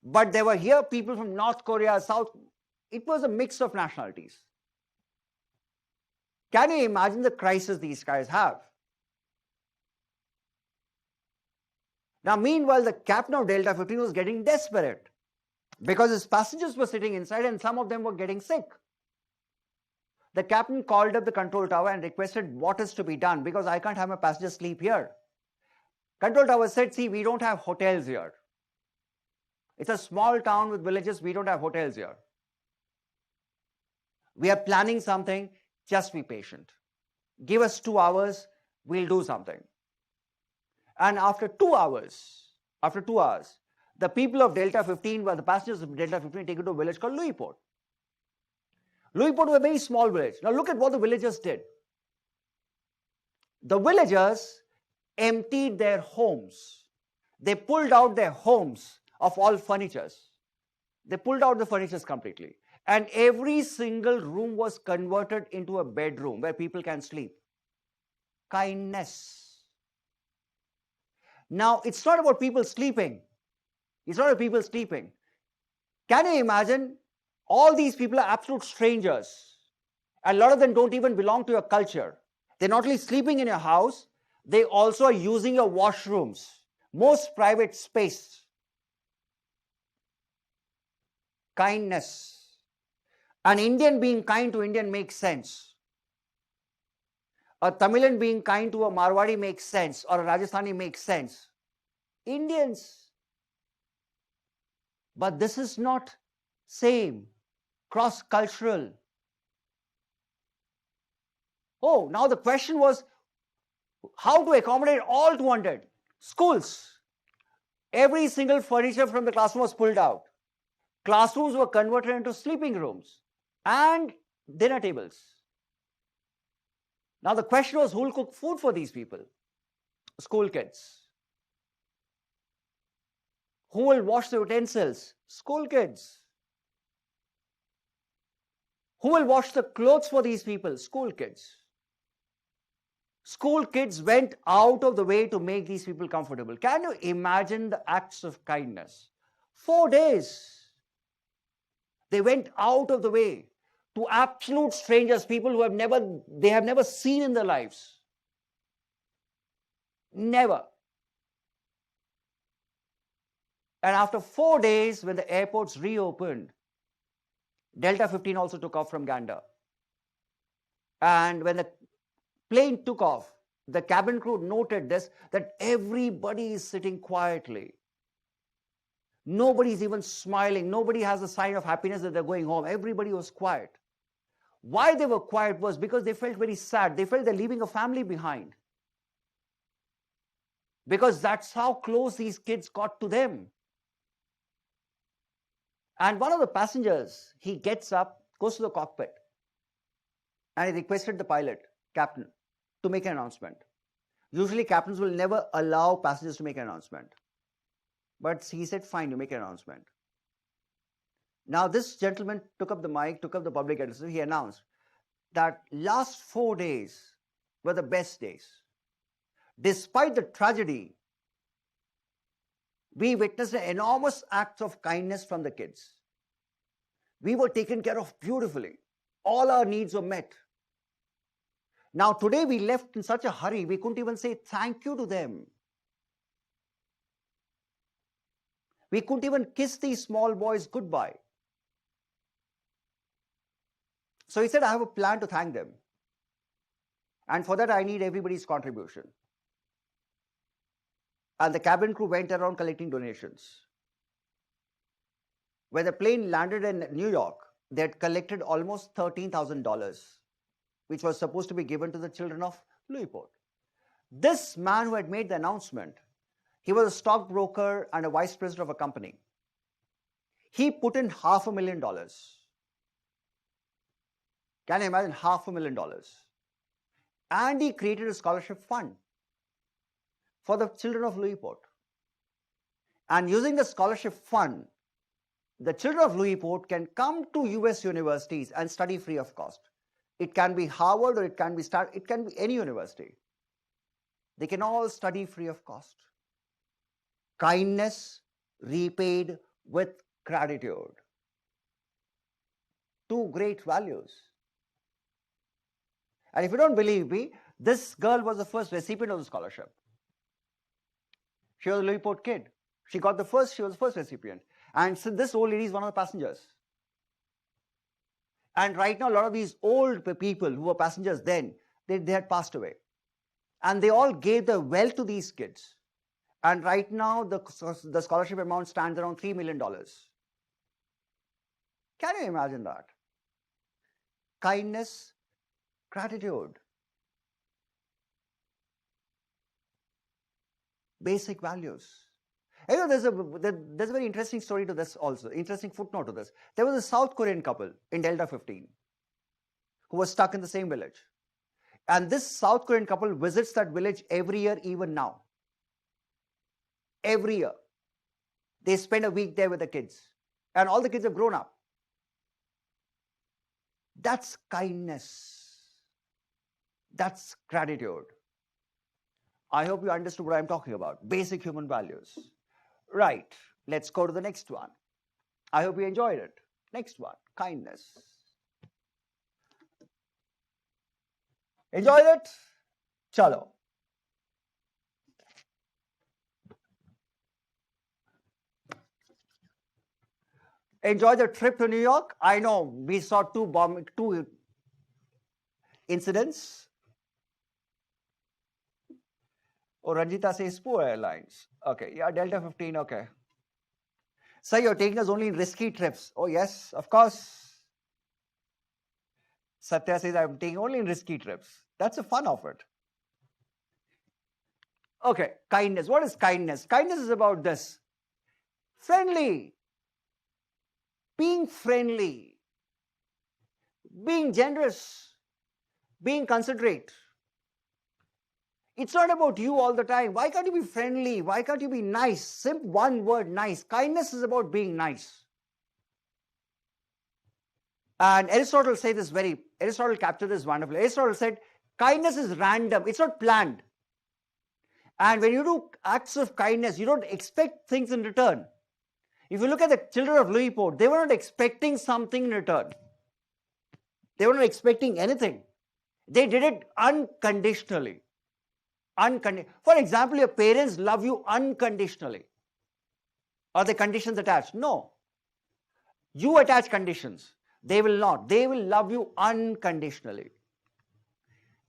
but there were here people from North Korea, South. It was a mix of nationalities. Can you imagine the crisis these guys have? Now, meanwhile, the captain of Delta 15 was getting desperate because his passengers were sitting inside and some of them were getting sick. The captain called up the control tower and requested what is to be done, because I can't have my passengers sleep here. Control tower said, see, we don't have hotels here. It's a small town with villages, we don't have hotels here. We are planning something, just be patient. Give us 2 hours, we'll do something. And after 2 hours, the people of Delta 15, the passengers of Delta 15 taken to a village called Louisport. Louisport was a very small village. Now look at what the villagers did. The villagers emptied their homes. They pulled out their homes of all furnitures. They pulled out the furnitures completely. And every single room was converted into a bedroom where people can sleep. Kindness. Now, it's not about people sleeping. It's not about people sleeping. Can you imagine? All these people are absolute strangers. And a lot of them don't even belong to your culture. They're not only sleeping in your house, they also are using your washrooms. Most private space. Kindness. An Indian being kind to Indian makes sense. A Tamilan being kind to a Marwadi makes sense, or a Rajasthani makes sense. Indians. But this is not same. Cross-cultural. Oh, now the question was how to accommodate all 200 schools. Every single furniture from the classroom was pulled out. Classrooms were converted into sleeping rooms and dinner tables. Now the question was, who will cook food for these people? School kids. Who will wash the utensils? School kids. Who will wash the clothes for these people? School kids. School kids went out of the way to make these people comfortable. Can you imagine the acts of kindness? 4 days. They went out of the way to absolute strangers, people who have never seen in their lives. Never. And after 4 days, when the airports reopened, Delta 15 also took off from Gander. And when the plane took off, the cabin crew noted this, that everybody is sitting quietly. Nobody is even smiling. Nobody has a sign of happiness that they're going home. Everybody was quiet. Why they were quiet was because they felt very sad. They felt they're leaving a family behind. Because that's how close these kids got to them. And one of the passengers, he gets up, goes to the cockpit, and he requested the pilot, captain, to make an announcement. Usually captains will never allow passengers to make an announcement. But he said, fine, you make an announcement. Now this gentleman took up the mic, took up the public address. He announced that last 4 days were the best days. Despite the tragedy, we witnessed an enormous act of kindness from the kids. We were taken care of beautifully. All our needs were met. Now today we left in such a hurry, we couldn't even say thank you to them. We couldn't even kiss these small boys goodbye. So he said, I have a plan to thank them. And for that, I need everybody's contribution. And the cabin crew went around collecting donations. When the plane landed in New York, they had collected almost $13,000, which was supposed to be given to the children of Louisport. This man who had made the announcement, he was a stockbroker and a vice president of a company. He put in $500,000. Can you imagine $500,000? And he created a scholarship fund for the children of Louisport. And using the scholarship fund, the children of Louis-Port can come to US universities and study free of cost. It can be Harvard or it can be any university. They can all study free of cost. Kindness repaid with gratitude. Two great values. And if you don't believe me, this girl was the first recipient of the scholarship. She was a Louis-Port kid. She was the first recipient. And so this old lady is one of the passengers. And right now, a lot of these old people who were passengers then, they had passed away. And they all gave their wealth to these kids. And right now, the scholarship amount stands around $3 million. Can you imagine that? Kindness, gratitude. Basic values. You know, there's a very interesting story to this also, interesting footnote to this. There was a South Korean couple in Delta 15 who was stuck in the same village. And this South Korean couple visits that village every year, even now. Every year. They spend a week there with the kids. And all the kids have grown up. That's kindness. That's gratitude. I hope you understood what I'm talking about. Basic human values. Right. Let's go to the next one. I hope you enjoyed it. Next one. Kindness. Enjoyed it? Chalo. Enjoy the trip to New York? I know we saw two incidents. Oh, Ranjita says poor airlines. Okay, yeah, Delta 15, okay. So you're taking us only in risky trips. Oh, yes, of course. Satya says I'm taking only in risky trips. That's the fun of it. Okay, kindness. What is kindness? Kindness is about this. Friendly. Being friendly. Being generous. Being considerate. It's not about you all the time. Why can't you be friendly? Why can't you be nice? Simple one word, nice. Kindness is about being nice. And Aristotle captured this wonderfully. Aristotle said, kindness is random. It's not planned. And when you do acts of kindness, you don't expect things in return. If you look at the children of Louis-Port, they were not expecting something in return. They were not expecting anything. They did it unconditionally. For example, your parents love you unconditionally. Are the conditions attached? No. You attach conditions. They will not. They will love you unconditionally.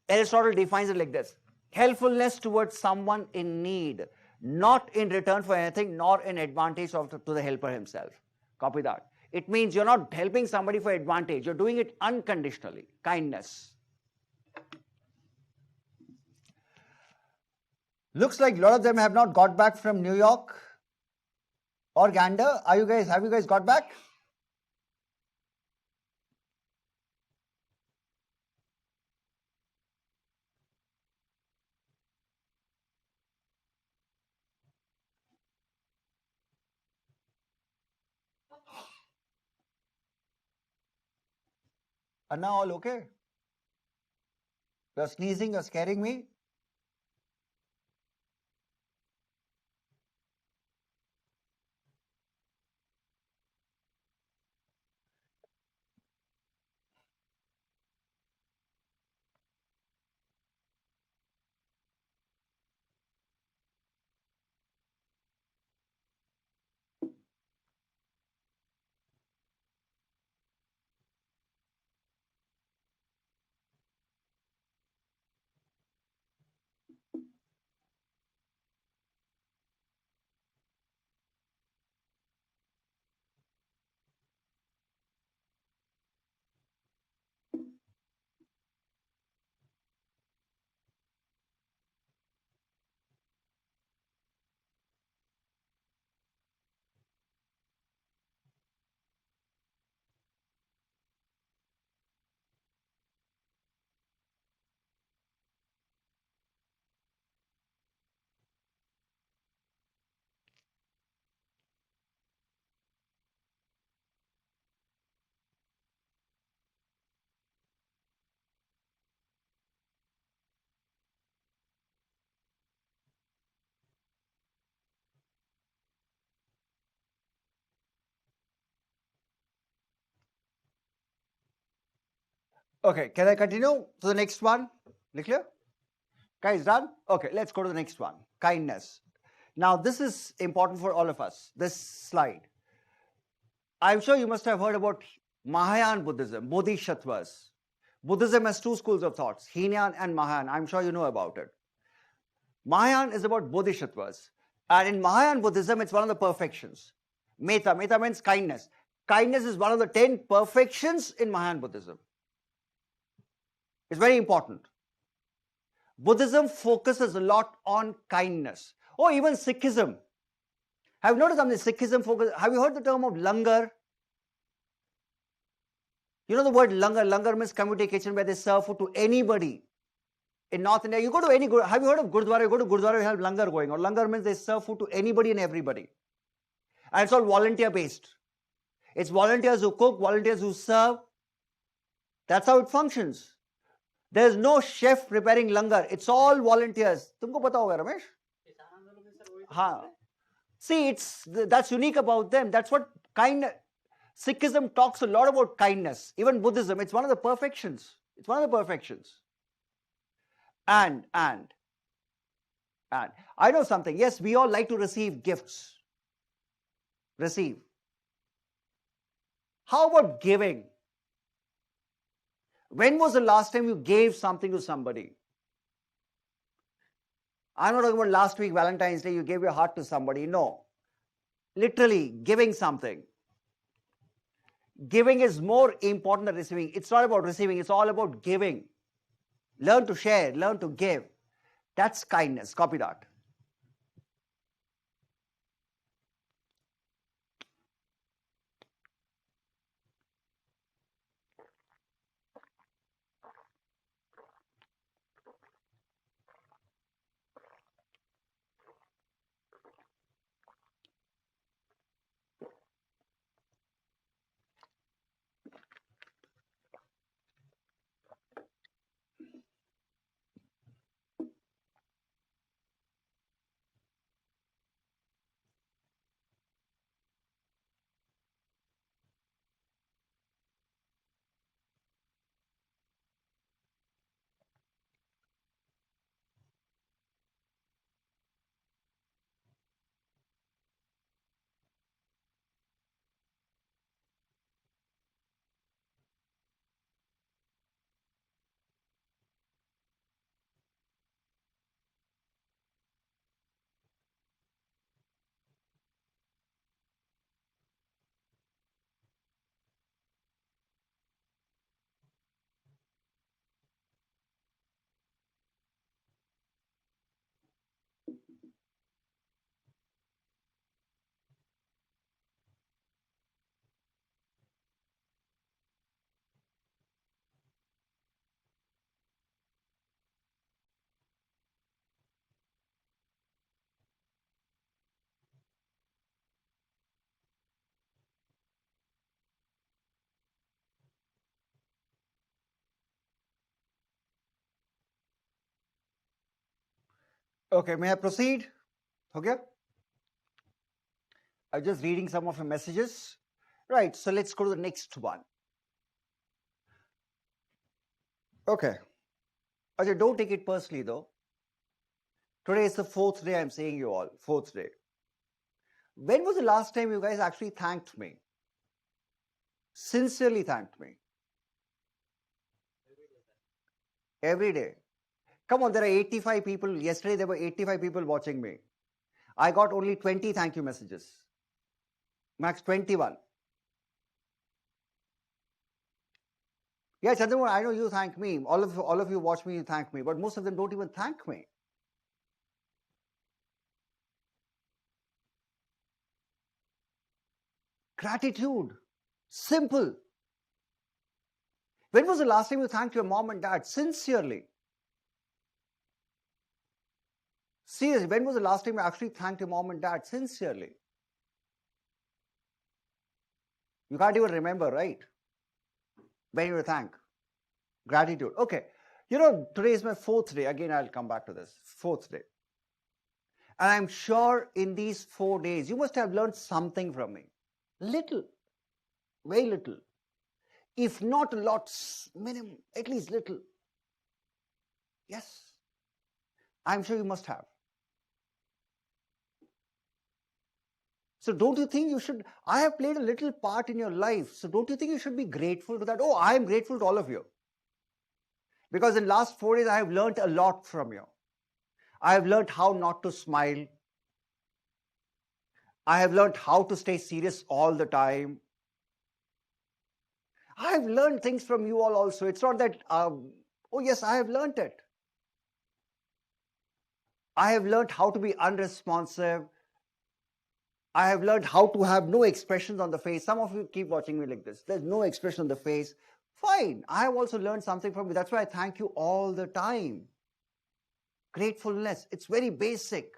Aristotle defines it like this. Helpfulness towards someone in need, not in return for anything, nor in advantage to the helper himself. Copy that. It means you're not helping somebody for advantage. You're doing it unconditionally. Kindness. Looks like a lot of them have not got back from New York or Gander. Have you guys got back? Are now all okay? You're sneezing, you're scaring me. Okay, can I continue to the next one? Clear? Guys, done? Okay, let's go to the next one. Kindness. Now, this is important for all of us, this slide. I'm sure you must have heard about Mahayana Buddhism, Bodhisattvas. Buddhism has two schools of thoughts, Hinayan and Mahayana. I'm sure you know about it. Mahayana is about Bodhisattvas. And in Mahayana Buddhism, it's one of the perfections. Metta. Metta means kindness. Kindness is one of the 10 perfections in Mahayana Buddhism. It's very important. Buddhism focuses a lot on kindness. Oh, even Sikhism. Have you noticed something? Sikhism focus. Have you heard the term of langar? You know the word langar? Langar means community kitchen where they serve food to anybody. In North India, you go to any, have you heard of Gurdwara? You go to Gurdwara, you have langar going on. Langar means they serve food to anybody and everybody. And it's all volunteer based. It's volunteers who cook, volunteers who serve. That's how it functions. There's no chef preparing langar. It's all volunteers. Tumko pata hoga, Ramesh? Haan. See, that's unique about them. That's what Sikhism talks a lot about kindness. Even Buddhism, it's one of the perfections. It's one of the perfections. And I know something. Yes, we all like to receive gifts. Receive. How about giving? When was the last time you gave something to somebody? I'm not talking about last week, Valentine's Day, you gave your heart to somebody. No. Literally, giving something. Giving is more important than receiving. It's not about receiving, it's all about giving. Learn to share, learn to give. That's kindness. Copy that. Okay, may I proceed? Okay. I'm just reading some of your messages. Right, so let's go to the next one. Okay. Okay, don't take it personally though. Today is the 4th day I'm seeing you all. 4th day. When was the last time you guys actually thanked me? Sincerely thanked me? Every day. Come on, there are 85 people. Yesterday there were 85 people watching me. I got only 20 thank you messages. Max 21. Yeah, Chandramohan, I know you thank me. All of you watch me, you thank me. But most of them don't even thank me. Gratitude. Simple. When was the last time you thanked your mom and dad? Sincerely. Seriously, when was the last time you actually thanked your mom and dad? Sincerely. You can't even remember, right? When you thank. Gratitude. Okay. You know, today is my 4th day. Again, I'll come back to this. 4th day. And I'm sure in these 4 days, you must have learned something from me. Little. Very little. If not a lot, minimum, at least little. Yes. I'm sure you must have. So don't you think you should, I have played a little part in your life. So don't you think you should be grateful to that? Oh, I am grateful to all of you. Because in last 4 days, I have learned a lot from you. I have learned how not to smile. I have learned how to stay serious all the time. I have learned things from you all also. It's not that, oh yes, I have learned it. I have learned how to be unresponsive. I have learned how to have no expressions on the face. Some of you keep watching me like this. There's no expression on the face. Fine. I have also learned something from you. That's why I thank you all the time. Gratefulness. It's very basic.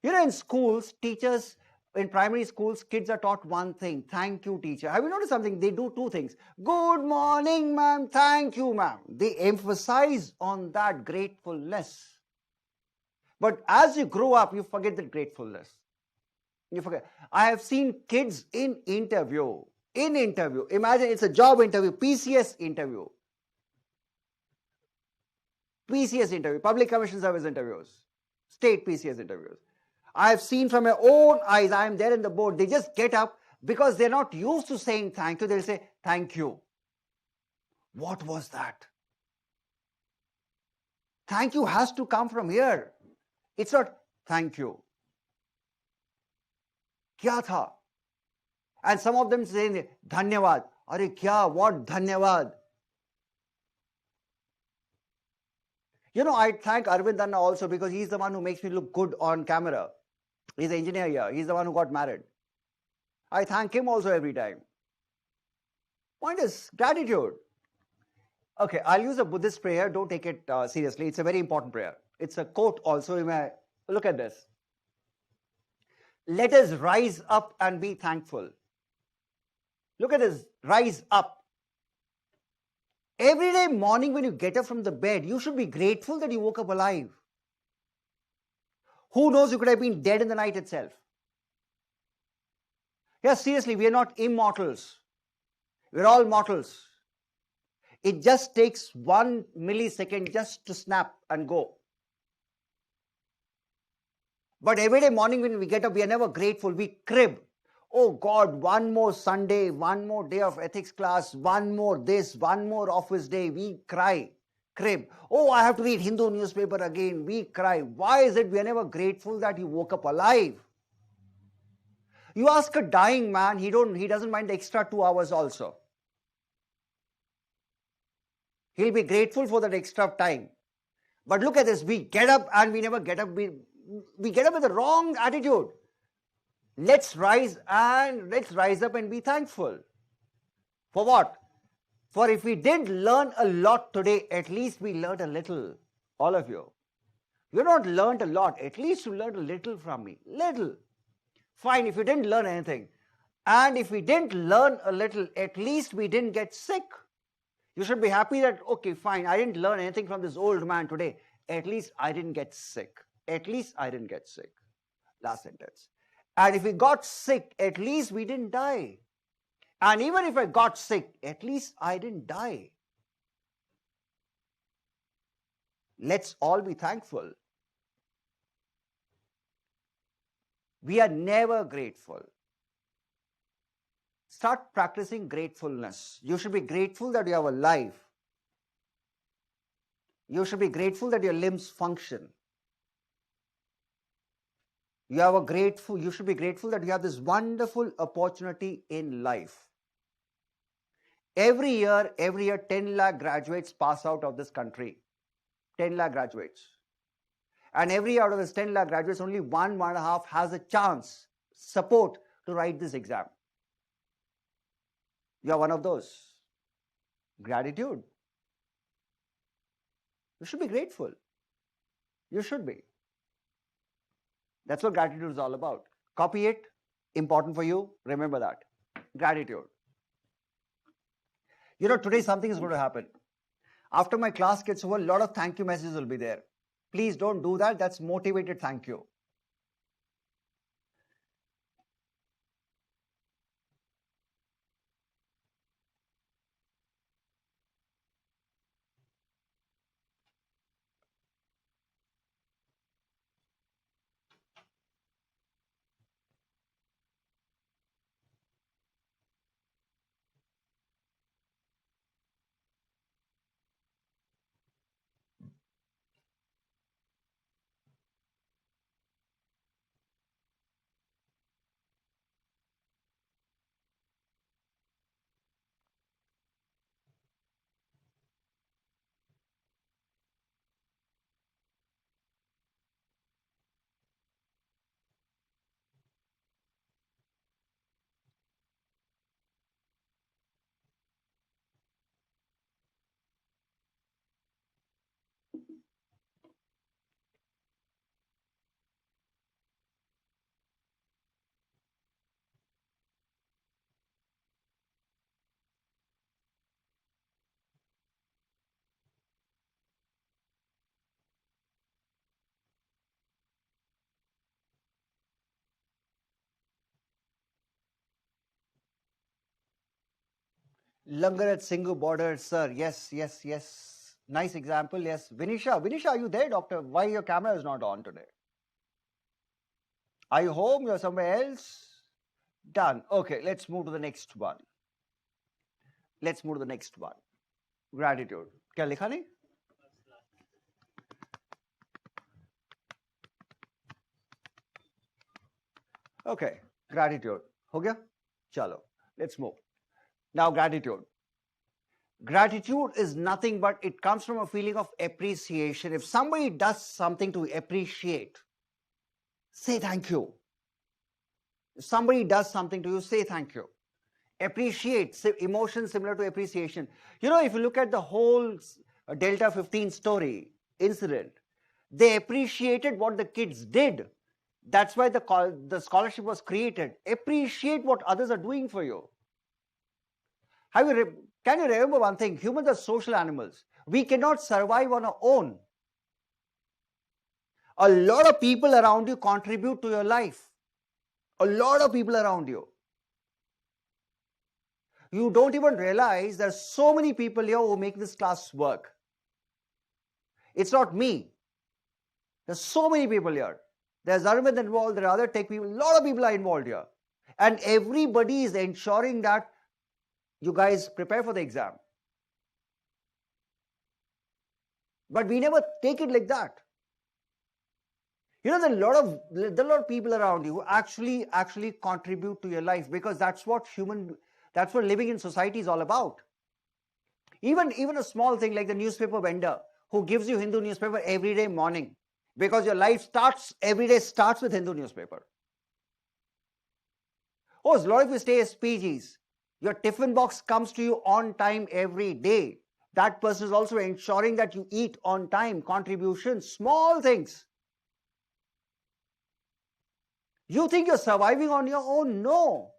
You know, in schools, teachers, in primary schools, kids are taught one thing. Thank you, teacher. Have you noticed something? They do two things. Good morning, ma'am. Thank you, ma'am. They emphasize on that gratefulness. But as you grow up, you forget that gratefulness. You forget. I have seen kids in interview. Imagine it's a job interview, PCS interview. Public Commission Service interviews. State PCS interviews. I have seen from my own eyes, I am there in the board, they just get up because they're not used to saying thank you. They'll say, thank you. What was that? Thank you has to come from here. It's not thank you. Kya tha? And some of them say, dhanyavad. Are kya? What dhanyavad? You know, I thank Arvind Anna also because he's the one who makes me look good on camera. He's an engineer here. He's the one who got married. I thank him also every time. Point is gratitude. Okay, I'll use a Buddhist prayer. Don't take it seriously. It's a very important prayer. It's a quote also. You may look at this. Let us rise up and be thankful. Look at this. Rise up. Every day morning when you get up from the bed, you should be grateful that you woke up alive. Who knows, you could have been dead in the night itself. Yes, seriously, we are not immortals. We're all mortals. It just takes 1 millisecond just to snap and go. But every day morning when we get up, we are never grateful. We crib. Oh God, one more Sunday, one more day of ethics class, one more this, one more office day. We cry, crib. Oh, I have to read Hindu newspaper again. We cry. Why is it we are never grateful that he woke up alive? You ask a dying man, he doesn't mind the extra 2 hours also. He'll be grateful for that extra time. But look at this, we get up and we never get up. We get up with the wrong attitude. Let's rise up and be thankful. For what? For if we didn't learn a lot today, at least we learned a little. All of you. You not learned a lot, at least you learned a little from me. Little. Fine, if you didn't learn anything. And if we didn't learn a little, at least we didn't get sick. You should be happy that, okay, fine, I didn't learn anything from this old man today. At least I didn't get sick. At least I didn't get sick. Last sentence. And if we got sick, at least we didn't die. And even if I got sick, at least I didn't die. Let's all be thankful. We are never grateful. Start practicing gratefulness. You should be grateful that you have a life. You should be grateful that your limbs function. You should be grateful that you have this wonderful opportunity in life. Every year, 10 lakh graduates pass out of this country. 10 lakh graduates. And every year out of this 10 lakh graduates, only 1.5 has a chance, support to write this exam. You are one of those. Gratitude. You should be grateful. You should be. That's what gratitude is all about. Copy it. Important for you. Remember that. Gratitude. You know, today something is going to happen. After my class gets over, a lot of thank you messages will be there. Please don't do that. That's motivated thank you. Langar at Singhu border, sir. Yes, yes, yes. Nice example. Yes. Vinisha, Vinisha, are you there, doctor? Why your camera is not on today? Are you home? You're somewhere else? Done. Okay, let's move to the next one. Let's move to the next one. Gratitude. क्या लिखा नहीं? Okay, gratitude. हो गया? चलो, let's move. Now, gratitude. Gratitude is nothing but it comes from a feeling of appreciation. If somebody does something to appreciate, say thank you. If somebody does something to you, say thank you. Appreciate, emotion similar to appreciation. You know, if you look at the whole Delta 15 story, incident, they appreciated what the kids did. That's why the scholarship was created. Appreciate what others are doing for you. Can you remember one thing? Humans are social animals. We cannot survive on our own. A lot of people around you contribute to your life. A lot of people around you. You don't even realize there's so many people here who make this class work. It's not me. There's so many people here. There's Arvind involved, there are other tech people, a lot of people are involved here. And everybody is ensuring that you guys prepare for the exam. But we never take it like that. You know, there are a lot of people around you who actually contribute to your life, because that's what living in society is all about. Even a small thing like the newspaper vendor who gives you Hindu newspaper every day morning, because your life every day starts with Hindu newspaper. Oh, a lot of you stay as PGs. Your tiffin box comes to you on time every day. That person is also ensuring that you eat on time. Contributions, small things. You think you're surviving on your own? No.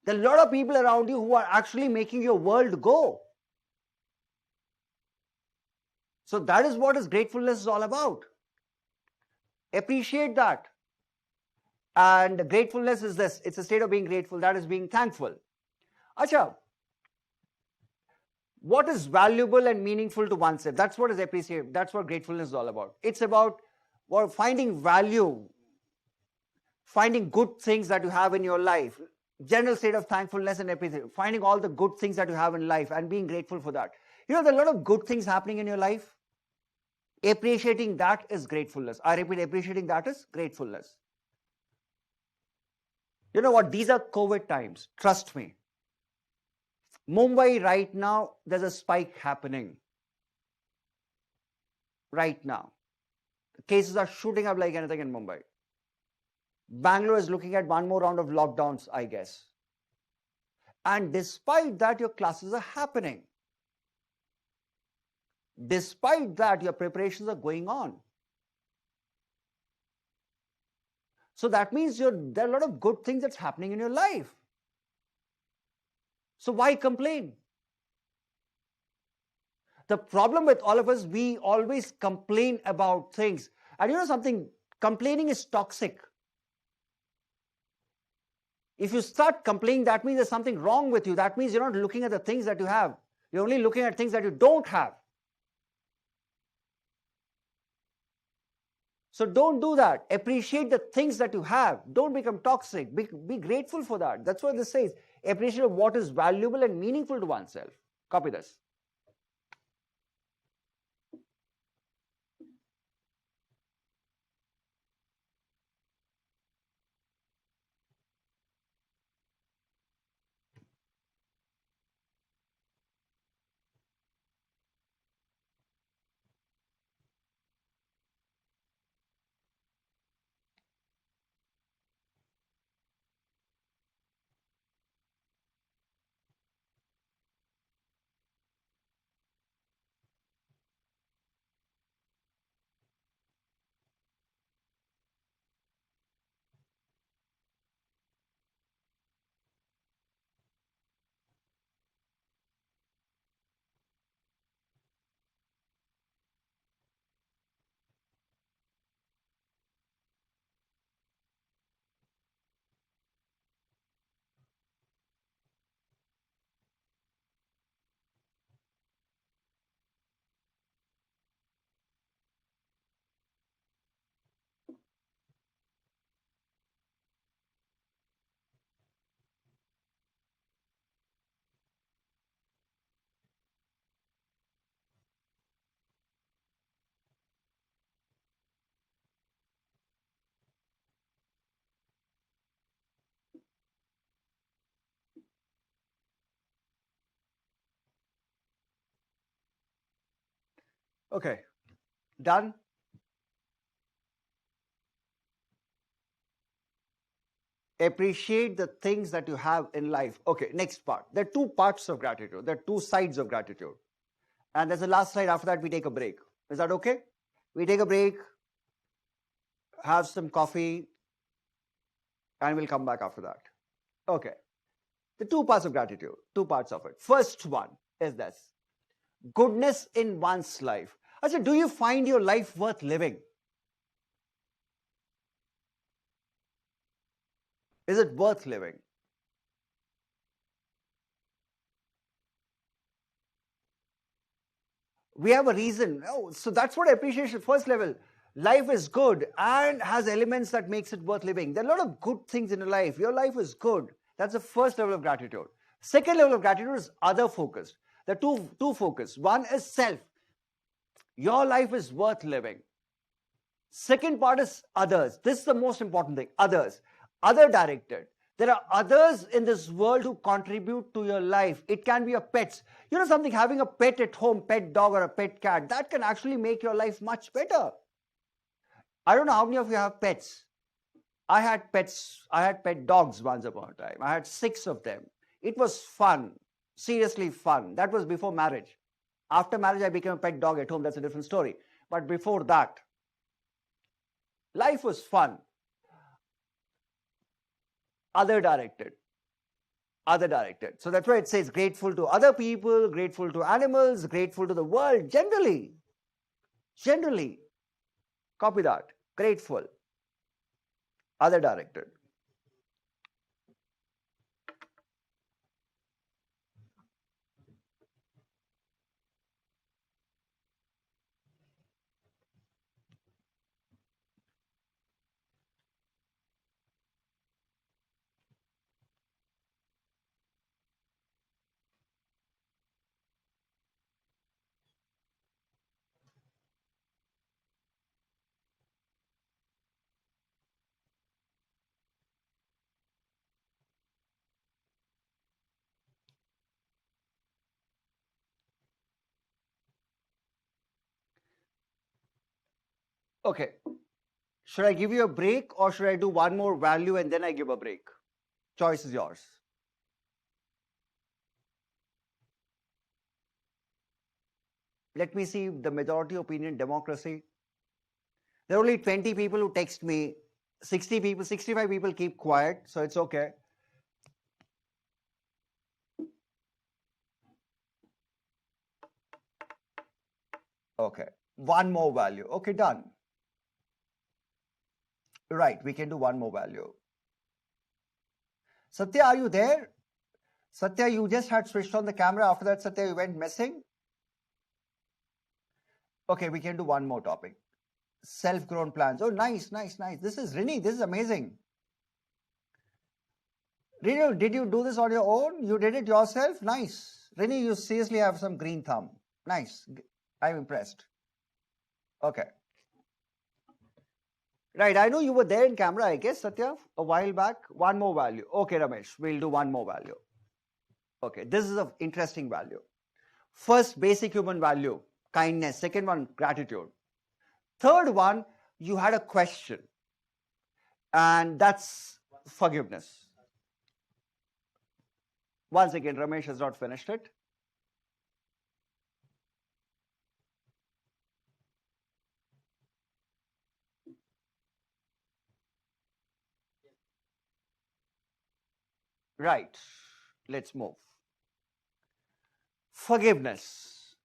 There are a lot of people around you who are actually making your world go. So that is what gratefulness is all about. Appreciate that. And gratefulness is this. It's a state of being grateful. That is being thankful. Acha, what is valuable and meaningful to oneself? That's what is appreciated. That's what gratefulness is all about. It's about finding value, finding good things that you have in your life, general state of thankfulness and appreciation, finding all the good things that you have in life and being grateful for that. You know, there are a lot of good things happening in your life. Appreciating that is gratefulness. I repeat, appreciating that is gratefulness. You know what? These are COVID times. Trust me. Mumbai right now, there's a spike happening. Right now. The cases are shooting up like anything in Mumbai. Bangalore is looking at one more round of lockdowns, I guess. And despite that, your classes are happening. Despite that, your preparations are going on. So that means there are a lot of good things that's happening in your life. So why complain? The problem with all of us, we always complain about things. And you know something? Complaining is toxic. If you start complaining, that means there's something wrong with you. That means you're not looking at the things that you have. You're only looking at things that you don't have. So don't do that. Appreciate the things that you have. Don't become toxic. Be grateful for that. That's what this says. Appreciate what is valuable and meaningful to oneself. Copy this. Okay, done. Appreciate the things that you have in life. Okay, next part. There are two parts of gratitude. There are two sides of gratitude. And there's the last slide. After that, we take a break. Is that okay? We take a break, have some coffee, and we'll come back after that. Okay. The two parts of gratitude, two parts of it. First one is this: goodness in one's life. I said, do you find your life worth living? Is it worth living? We have a reason. Oh, so that's what appreciation, first level. Life is good and has elements that makes it worth living. There are a lot of good things in your life. Your life is good. That's the first level of gratitude. Second level of gratitude is other focused. There are two focus. One is self. Your life is worth living. Second part is others. This is the most important thing. Others. Other directed. There are others in this world who contribute to your life. It can be your pets. You know something, having a pet at home, pet dog or a pet cat, that can actually make your life much better. I don't know how many of you have pets. I had pets. I had pet dogs once upon a time. I had 6 of them. It was fun. Seriously fun. That was before marriage. After marriage, I became a pet dog at home. That's a different story. But before that, life was fun. Other directed. Other directed. So that's why it says grateful to other people, grateful to animals, grateful to the world. Generally. Copy that. Grateful. Other directed. Okay. Should I give you a break or should I do one more value and then I give a break? Choice is yours. Let me see the majority opinion, democracy. There are only 20 people who text me. 60 people, 65 people keep quiet, so it's okay. Okay. One more value. Okay, done. Right, we can do one more value. Satya, are you there? Satya, you just had switched on the camera. After that, Satya, you went missing. Okay, we can do one more topic. Self-grown plants. Oh, nice. This is Rini. This is amazing. Rini, did you do this on your own? You did it yourself? Nice. Rini, you seriously have some green thumb. Nice. I'm impressed. Okay. Right, I know you were there in camera, I guess, Satya, a while back. One more value. Okay, Ramesh, we'll do one more value. Okay, this is an interesting value. First, basic human value, kindness. Second one, gratitude. Third one, you had a question, and that's forgiveness. Once again, Ramesh has not finished it. Right, let's move. Forgiveness.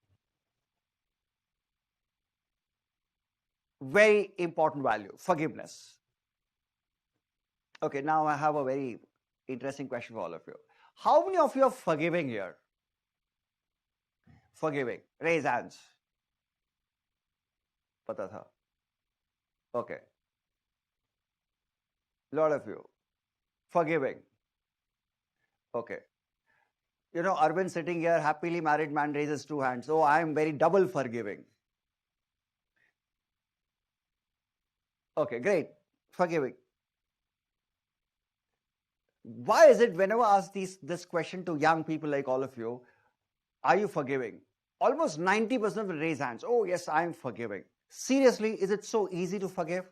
Very important value, forgiveness. Okay, now I have a very interesting question for all of you. How many of you are forgiving here? Forgiving. Raise hands. Pata tha. Okay. Lot of you. Forgiving. Okay. You know, Arvind sitting here, happily married man, raises 2 hands. Oh, I am very double forgiving. Okay, great. Forgiving. Why is it whenever I ask this question to young people like all of you, are you forgiving? Almost 90% will raise hands. Oh, yes, I am forgiving. Seriously, is it so easy to forgive?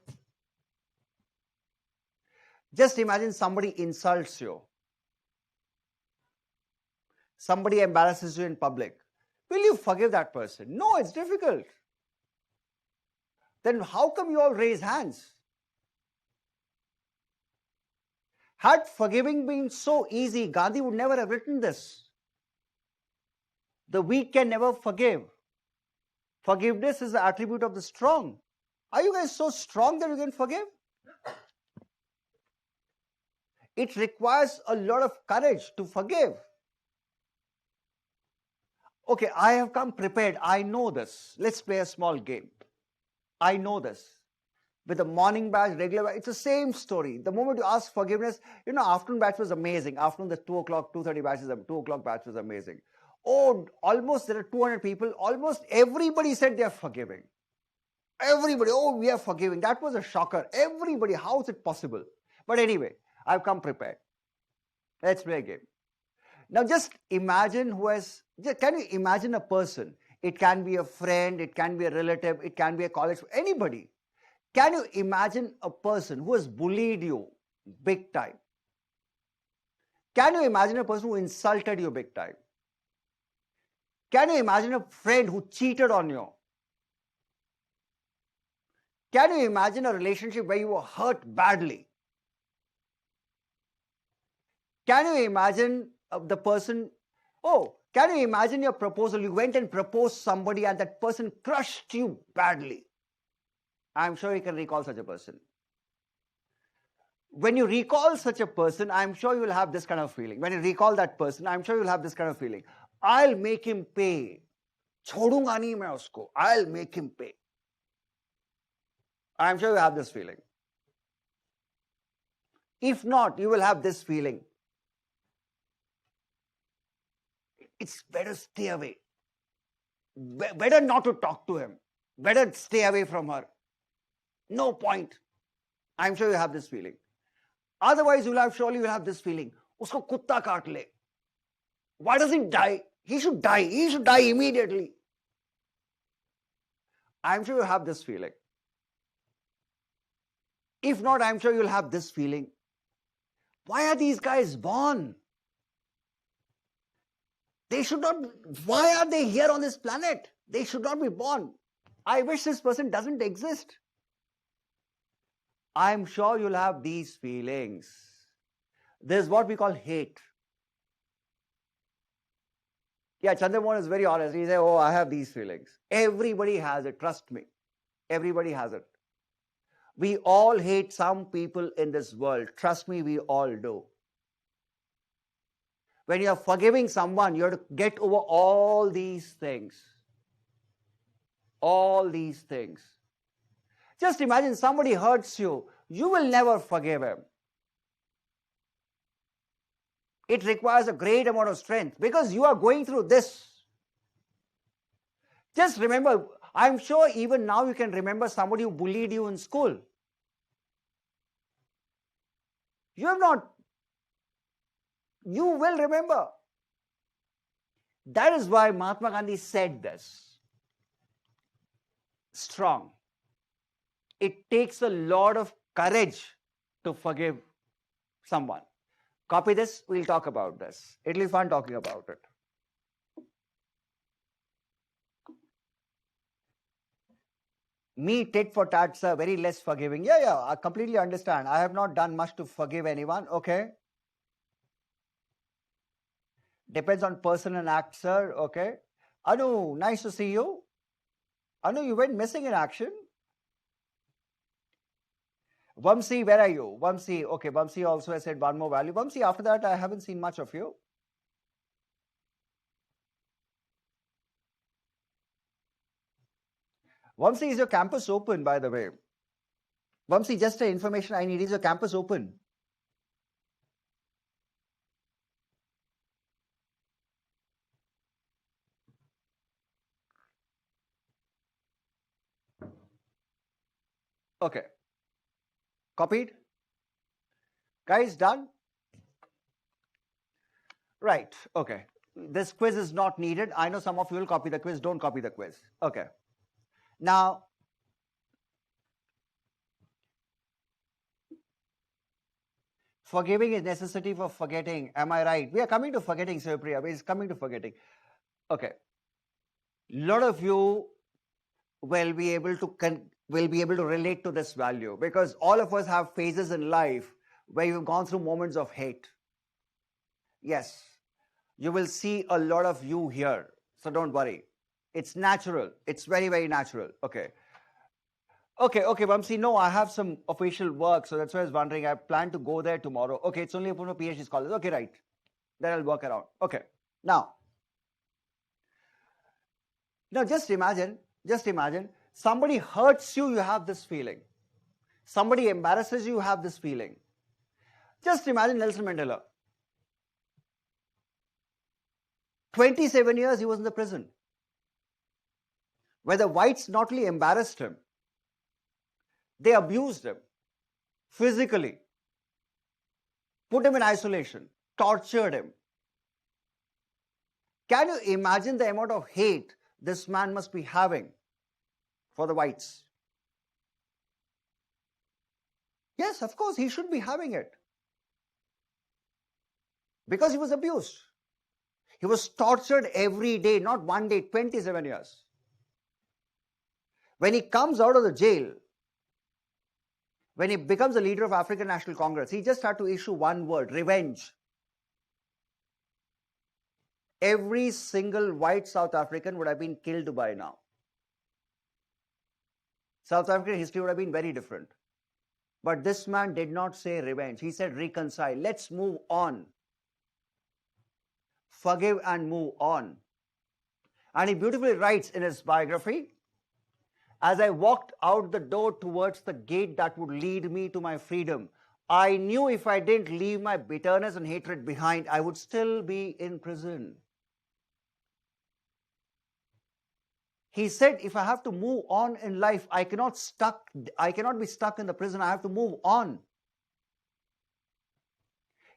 Just imagine somebody insults you. Somebody embarrasses you in public. Will you forgive that person? No, it's difficult. Then how come you all raise hands? Had forgiving been so easy, Gandhi would never have written this. The weak can never forgive. Forgiveness is the attribute of the strong. Are you guys so strong that you can forgive? It requires a lot of courage to forgive. Okay, I have come prepared. I know this. Let's play a small game. I know this. With the morning batch, regular batch, it's the same story. The moment you ask forgiveness, afternoon batch was amazing. Afternoon, the 2 o'clock, 2:30 batch, 2 o'clock batch was amazing. Oh, almost there are 200 people. Almost everybody said they are forgiving. Everybody, oh, we are forgiving. That was a shocker. Everybody, how is it possible? But anyway, I've come prepared. Let's play a game. Now just imagine can you imagine a person? It can be a friend, it can be a relative, it can be a college, anybody. Can you imagine a person who has bullied you big time? Can you imagine a person who insulted you big time? Can you imagine a friend who cheated on you? Can you imagine a relationship where you were hurt badly? Can you imagine the person, can you imagine your proposal? You went and proposed somebody and that person crushed you badly. I'm sure you can recall such a person. When you recall such a person, I'm sure you will have this kind of feeling. When you recall that person, I'm sure you'll have this kind of feeling. I'll make him pay. छोड़ूंगा नहीं मैं उसको. I'll make him pay. I'm sure you have this feeling. If not, you will have this feeling. It's better stay away. Better not to talk to him. Better stay away from her. No point. I'm sure you have this feeling. Otherwise, surely you'll have this feeling. Usko kutta kaat le. Why doesn't he die? He should die. He should die immediately. I'm sure you have this feeling. If not, I'm sure you'll have this feeling. Why are these guys born? They should not. Why are they here on this planet? They should not be born. I wish this person doesn't exist. I'm sure you'll have these feelings. This is what we call hate. Yeah, Chandramohan is very honest. He says, oh, I have these feelings. Everybody has it. Trust me. Everybody has it. We all hate some people in this world. Trust me, we all do. When you are forgiving someone, you have to get over all these things. All these things. Just imagine somebody hurts you. You will never forgive him. It requires a great amount of strength because you are going through this. Just remember, I'm sure even now you can remember somebody who bullied you in school. You have not. You will remember. That is why Mahatma Gandhi said this. Strong. It takes a lot of courage to forgive someone. Copy this, we'll talk about this. It'll be fun talking about it. Me, tit for tat, sir, very less forgiving. Yeah, I completely understand. I have not done much to forgive anyone. Okay. Depends on person and act, sir. Okay. Anu, nice to see you. Anu, you went missing in action. Vamsi, where are you? Vamsi, okay, Vamsi also has said one more value. Vamsi, after that, I haven't seen much of you. Vamsi, is your campus open, by the way? Vamsi, just the information I need. Is your campus open? Okay. Copied? Guys, done? Right. Okay. this quiz is not needed. I know some of you will copy the quiz. Don't copy the quiz. Okay. Now, forgiving is necessity for forgetting. Am I right? We are coming to forgetting, Sivapriya. It's coming to forgetting. Okay. A lot of you will be able to relate to this value, because all of us have phases in life where you've gone through moments of hate. Yes, you will see a lot of you here, so don't worry. It's natural. It's very, very natural. Okay, Vamsi, no, I have some official work, so that's why I was wondering. I plan to go there tomorrow. Okay, it's only open for PhD scholars. Okay, right. Then I'll work around. Okay, now just imagine, somebody hurts you, you have this feeling. Somebody embarrasses you, you have this feeling. Just imagine Nelson Mandela. 27 years he was in the prison, where the whites not only embarrassed him, they abused him physically, put him in isolation, tortured him. Can you imagine the amount of hate this man must be having for the whites? Yes, of course, he should be having it. Because he was abused. He was tortured every day, not one day, 27 years. When he comes out of the jail, when he becomes a leader of African National Congress, he just had to issue one word: revenge. Every single white South African would have been killed by now. South African history would have been very different. But this man did not say revenge. He said reconcile. Let's move on. Forgive and move on. And he beautifully writes in his biography, as I walked out the door towards the gate that would lead me to my freedom, I knew if I didn't leave my bitterness and hatred behind, I would still be in prison. He said, if I have to move on in life, I cannot be stuck in the prison. I have to move on.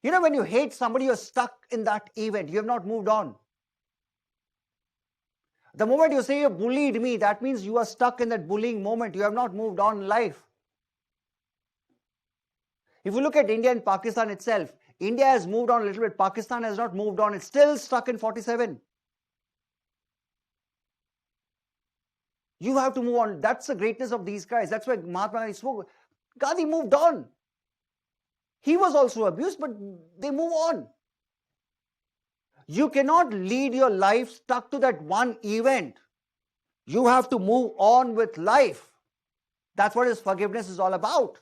You know, when you hate somebody, you're stuck in that event. You have not moved on. The moment you say you bullied me, that means you are stuck in that bullying moment. You have not moved on in life. If you look at India and Pakistan itself, India has moved on a little bit. Pakistan has not moved on. It's still stuck in 47. You have to move on. That's the greatness of these guys. That's why Mahatma Gandhi spoke. Gandhi moved on. He was also abused, but they move on. You cannot lead your life stuck to that one event. You have to move on with life. That's what his forgiveness is all about.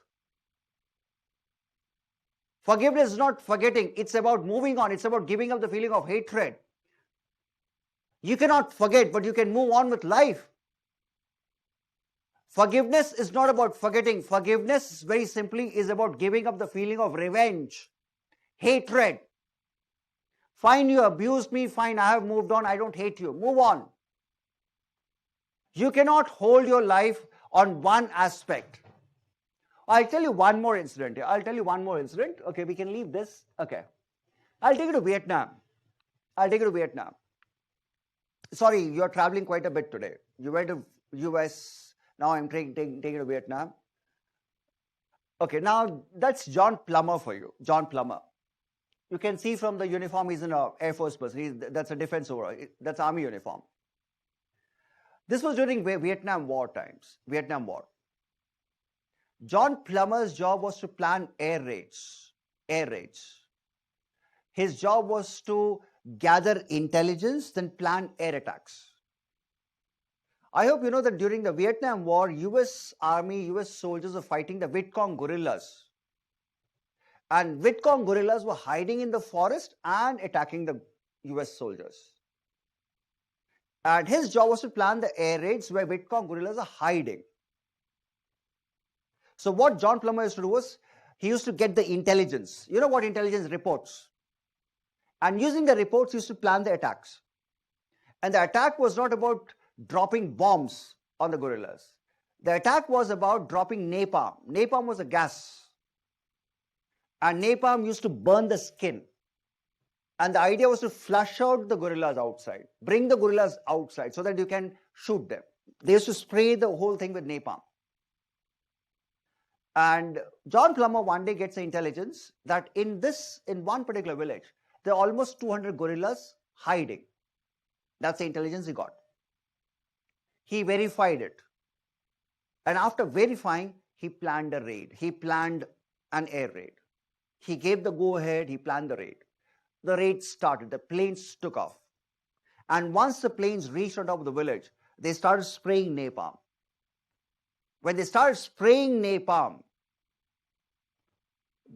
Forgiveness is not forgetting. It's about moving on. It's about giving up the feeling of hatred. You cannot forget, but you can move on with life. Forgiveness is not about forgetting. Forgiveness, very simply, is about giving up the feeling of revenge, hatred. Fine, you abused me. Fine, I have moved on. I don't hate you. Move on. You cannot hold your life on one aspect. I'll tell you one more incident here. Okay, we can leave this. Okay. I'll take you to Vietnam. Sorry, you're traveling quite a bit today. You went to US. Now I'm taking you to Vietnam. Okay, now that's John Plummer for you. John Plummer. You can see from the uniform, he's an Air Force person. That's a defense overall. That's Army uniform. This was during Vietnam War times. Vietnam War. John Plummer's job was to plan air raids. His job was to gather intelligence, then plan air attacks. I hope you know that during the Vietnam War, US Army, US soldiers were fighting the Viet Cong guerrillas. And Viet Cong guerrillas were hiding in the forest and attacking the US soldiers. And his job was to plan the air raids where Viet Cong guerrillas are hiding. So what John Plummer used to do was, he used to get the intelligence. You know what intelligence? Reports. And using the reports, he used to plan the attacks. And the attack was not about dropping bombs on the guerrillas. The attack was about dropping napalm. Napalm was a gas. And napalm used to burn the skin. And the idea was to flush out the gorillas outside, bring the gorillas outside so that you can shoot them. They used to spray the whole thing with napalm. And John Plummer one day gets the intelligence that in one particular village, there are almost 200 gorillas hiding. That's the intelligence he got. He verified it. And after verifying, he planned a raid. He planned an air raid. He gave the go-ahead, he planned the raid. The raid started, the planes took off. And once the planes reached on top of the village, they started spraying napalm. When they started spraying napalm,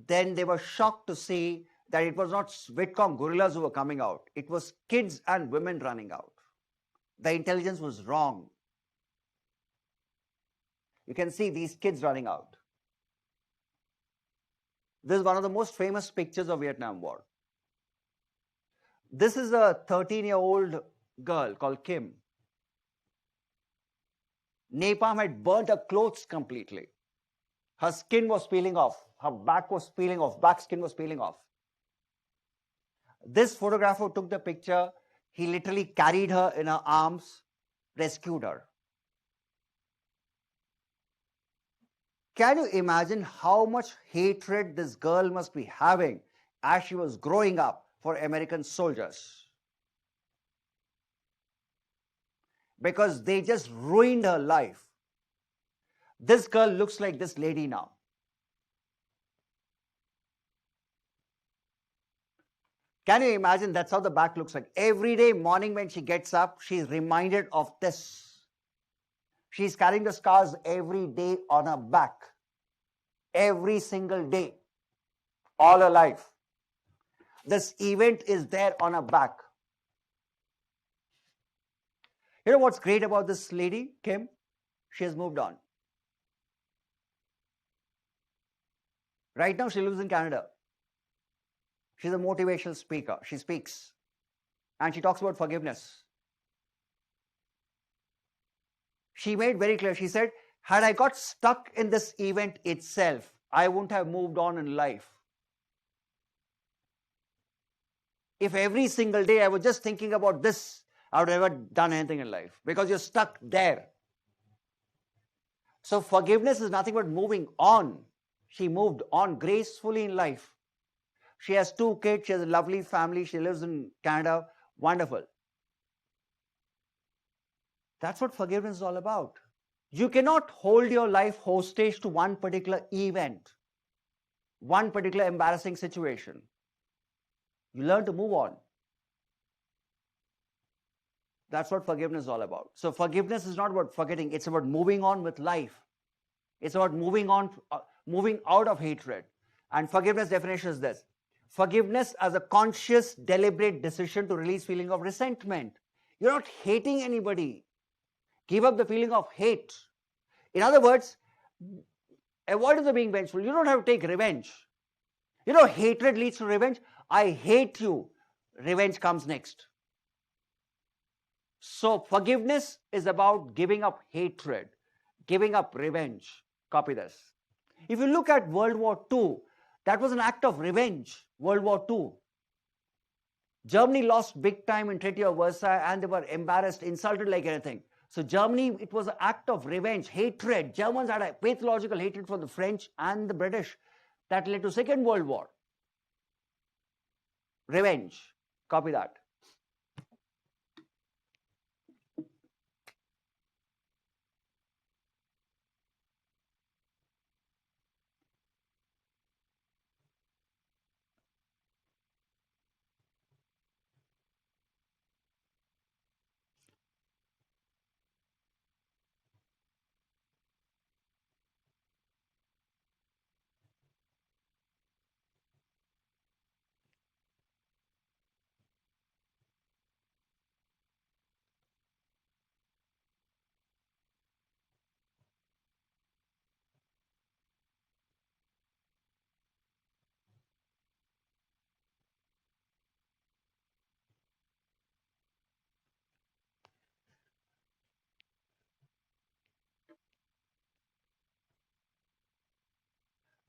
then they were shocked to see that it was not Vietcong guerrillas who were coming out. It was kids and women running out. The intelligence was wrong. You can see these kids running out. This is one of the most famous pictures of Vietnam War. This is a 13-year-old girl called Kim. Napalm had burnt her clothes completely. Her skin was peeling off. Her back was peeling off. Back skin was peeling off. This photographer took the picture. He literally carried her in her arms, rescued her. Can you imagine how much hatred this girl must be having as she was growing up for American soldiers? Because they just ruined her life. This girl looks like this lady now. Can you imagine that's how the back looks like? Every day morning when she gets up, she's reminded of this. She's carrying the scars every day on her back. Every single day. All her life. This event is there on her back. You know what's great about this lady, Kim? She has moved on. Right now she lives in Canada. She's a motivational speaker. She speaks. And she talks about forgiveness. She made very clear, she said, had I got stuck in this event itself, I wouldn't have moved on in life. If every single day I was just thinking about this, I would have never done anything in life because you're stuck there. So forgiveness is nothing but moving on. She moved on gracefully in life. She has 2 kids, she has a lovely family, she lives in Canada. Wonderful. That's what forgiveness is all about. You cannot hold your life hostage to one particular event, one particular embarrassing situation. You learn to move on. That's what forgiveness is all about. So forgiveness is not about forgetting, it's about moving on with life. It's about moving on, moving out of hatred. And forgiveness definition is this. Forgiveness as a conscious, deliberate decision to release feeling of resentment. You're not hating anybody. Give up the feeling of hate. In other words, avoid the being vengeful. You don't have to take revenge. You know, hatred leads to revenge. I hate you. Revenge comes next. So forgiveness is about giving up hatred, giving up revenge. Copy this. If you look at World War II, that was an act of revenge. World War II. Germany lost big time in Treaty of Versailles and they were embarrassed, insulted like anything. So Germany, it was an act of revenge, hatred. Germans had a pathological hatred for the French and the British. That led to Second World War. Revenge. Copy that.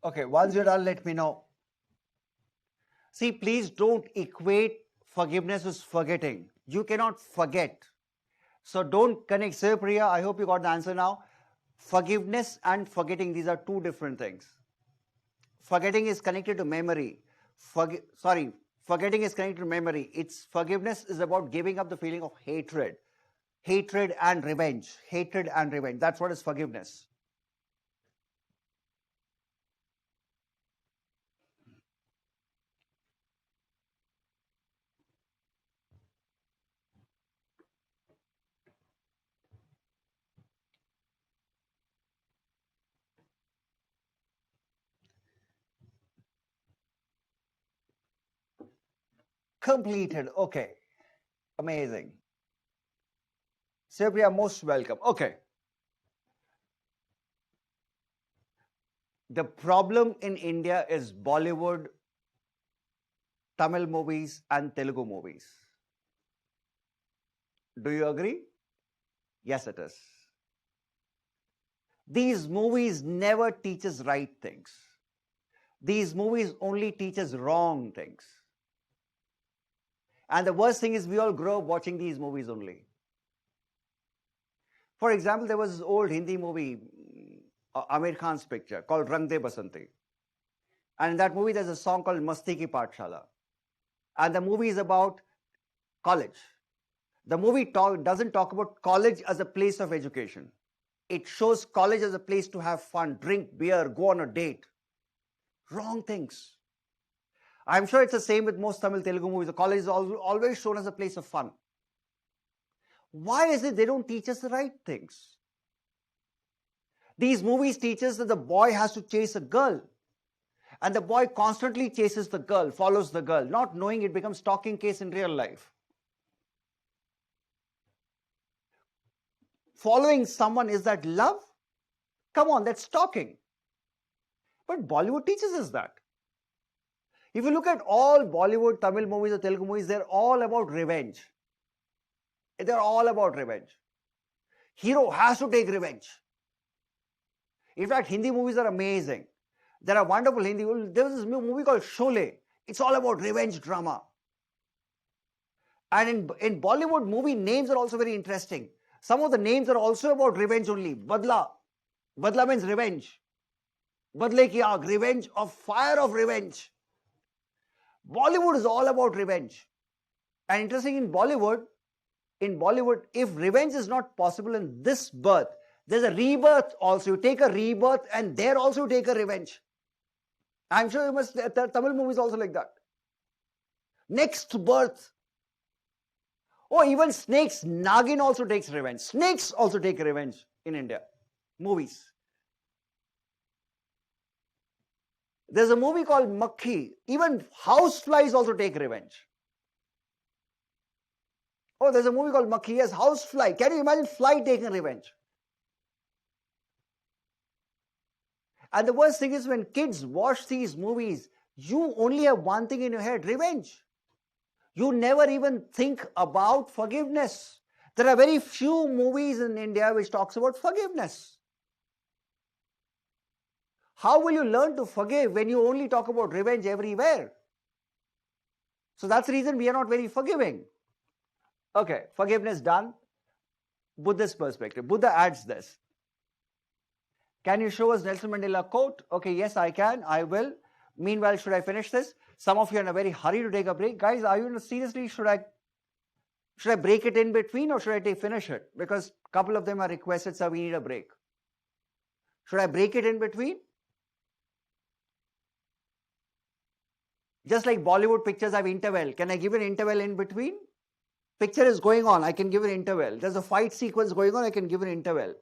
Okay, once you're done, let me know. See, please don't equate Forgiveness is forgetting. You cannot forget. So don't connect. Sir Priya, I hope you got the answer now. Forgiveness and forgetting, these are two different things. Forgetting is connected to memory. Forgetting is connected to memory. Forgiveness is about giving up the feeling of hatred. Hatred and revenge. Hatred and revenge. That's what is forgiveness. Completed. Okay. Amazing. Sir, you are most welcome. Okay. The problem in India is Bollywood, Tamil movies, and Telugu movies. Do you agree? Yes, it is. These movies never teach us right things. These movies only teach us wrong things. And the worst thing is we all grow up watching these movies only. For example, there was this old Hindi movie, Amir Khan's picture, called Rang De Basanti. And in that movie, there's a song called Masti Ki Pathshala. And the movie is about college. The movie doesn't talk about college as a place of education. It shows college as a place to have fun, drink beer, go on a date. Wrong things. I'm sure it's the same with most Tamil Telugu movies. The college is always shown as a place of fun. Why is it they don't teach us the right things? These movies teach us that the boy has to chase a girl. And the boy constantly chases the girl, follows the girl, not knowing it becomes stalking case in real life. Following someone, is that love? Come on, that's stalking. But Bollywood teaches us that. If you look at all Bollywood, Tamil movies or Telugu movies, they're all about revenge. They're all about revenge. Hero has to take revenge. In fact, Hindi movies are amazing. There are wonderful Hindi movies. There was this movie called Sholay. It's all about revenge drama. And in Bollywood, movie names are also very interesting. Some of the names are also about revenge only. Badla. Badla means revenge. Badle ki aag, revenge of fire of revenge. Bollywood is all about revenge. And interesting, in Bollywood, if revenge is not possible in this birth, there's a rebirth also. You take a rebirth and there also you take a revenge. I'm sure you must, Tamil movies also like that. Next birth. Oh, even snakes, Nagin also takes revenge. Snakes also take revenge in India. Movies. There's a movie called Makhi. Even houseflies also take revenge. Oh, there's a movie called Makhi. Yes, housefly. Can you imagine fly taking revenge? And the worst thing is when kids watch these movies, you only have one thing in your head, revenge. You never even think about forgiveness. There are very few movies in India which talks about forgiveness. How will you learn to forgive when you only talk about revenge everywhere? So that's the reason we are not very forgiving. Okay, forgiveness done. Buddhist perspective. Buddha adds this. Can you show us Nelson Mandela quote? Okay, yes, I can. I will. Meanwhile, should I finish this? Some of you are in a very hurry to take a break. Guys, are you seriously, should I break it in between or should I finish it? Because a couple of them are requested, so we need a break. Should I break it in between? Just like Bollywood pictures have interval. Can I give an interval in between? Picture is going on, I can give an interval. There's a fight sequence going on, I can give an interval.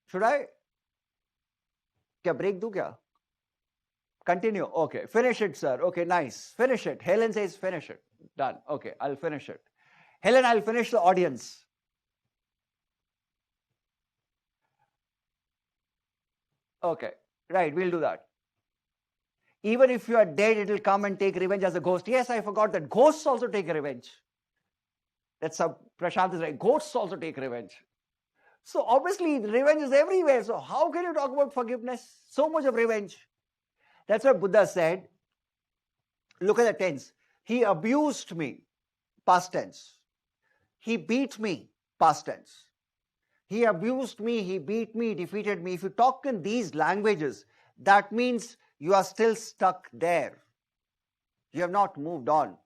Should I? Kya break do kya? Continue. Okay. Finish it, sir. Okay, nice. Finish it. Helen says finish it. Done. Okay, I'll finish it. Helen, I'll finish the audience. Okay. Right, we'll do that. Even if you are dead, it will come and take revenge as a ghost. Yes, I forgot that. Ghosts also take revenge. That's how Prashant is right. Ghosts also take revenge. So obviously, revenge is everywhere. So how can you talk about forgiveness? So much of revenge. That's what Buddha said. Look at the tense. He abused me, past tense. He beat me, past tense. He abused me, he beat me, defeated me. If you talk in these languages, that means you are still stuck there. You have not moved on.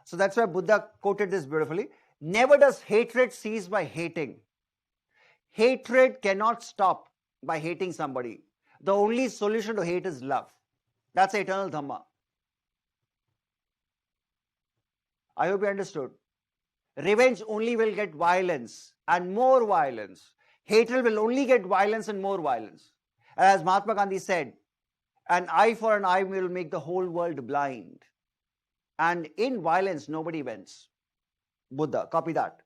So that's why Buddha quoted this beautifully. Never does hatred cease by hating. Hatred cannot stop by hating somebody. The only solution to hate is love. That's the eternal Dhamma. I hope you understood. Revenge only will get violence and more violence. Hatred will only get violence and more violence. As Mahatma Gandhi said, an eye for an eye will make the whole world blind. And in violence, nobody wins. Buddha, copy that.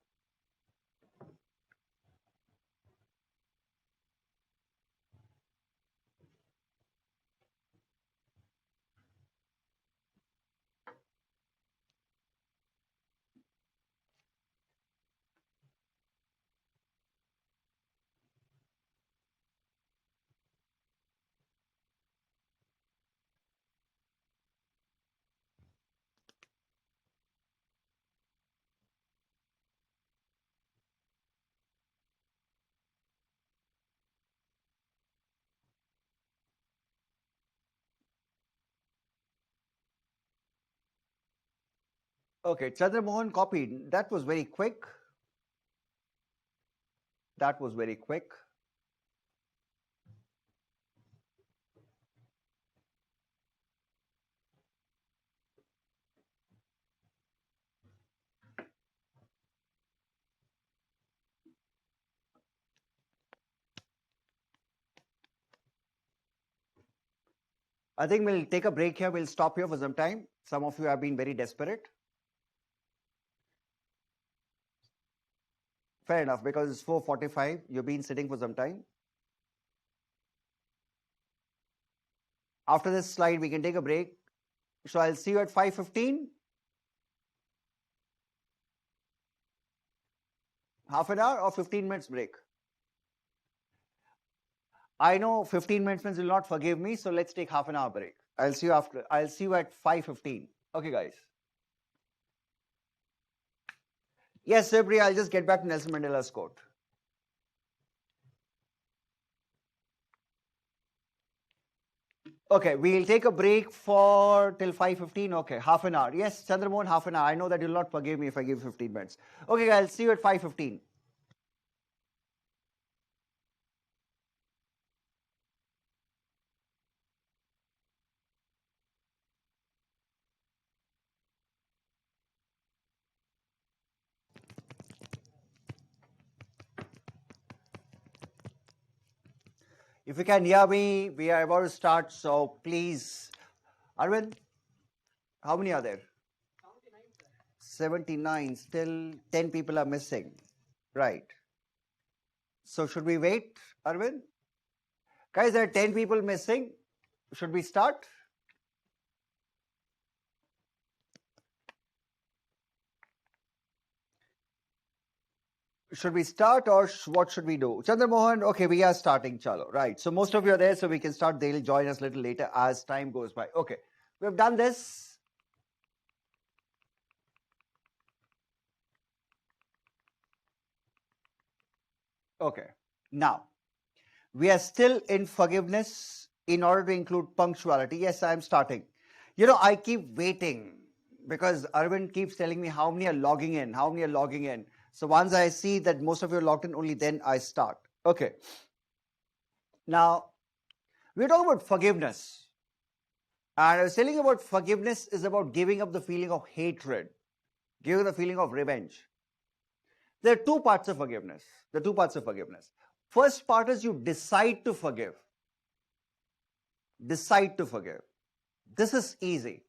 Okay, Chandra Mohan copied. That was very quick. That was very quick. I think we'll take a break here. We'll stop here for some time. Some of you have been very desperate. Fair enough, because it's 4:45. You've been sitting for some time. After this slide, we can take a break. So I'll see you at 5:15. Half an hour or 15 minutes break? I know 15 minutes means you'll not forgive me, so let's take half an hour break. I'll see you after. I'll see you at 5:15. Okay, guys. Yes, Sabri, I'll just get back to Nelson Mandela's quote. Okay, we'll take a break for till 5:15. Okay, half an hour. Yes, Chandramohan, half an hour. I know that you'll not forgive me if I give 15 minutes. Okay, guys, I'll see you at 5:15. If you can hear me, we are about to start, so please. Arvind, how many are there? 79. Still 10 people are missing. Right. So should we wait, Arvind? Guys, there are 10 people missing. Should we start? Should we start or what should we do? Chandramohan, okay, we are starting, chalo. Right. So most of you are there, so we can start. They'll join us a little later as time goes by. Okay. We've done this. Okay. Now, we are still in forgiveness in order to include punctuality. Yes, I'm starting. You know, I keep waiting because Arvind keeps telling me how many are logging in, how many are logging in. So once I see that most of you are logged in, only then I start. Okay. Now, we're talking about forgiveness. And I was telling you about forgiveness is about giving up the feeling of hatred, giving the feeling of revenge. There are two parts of forgiveness. The two parts of forgiveness. First part is you decide to forgive. Decide to forgive. This is easy.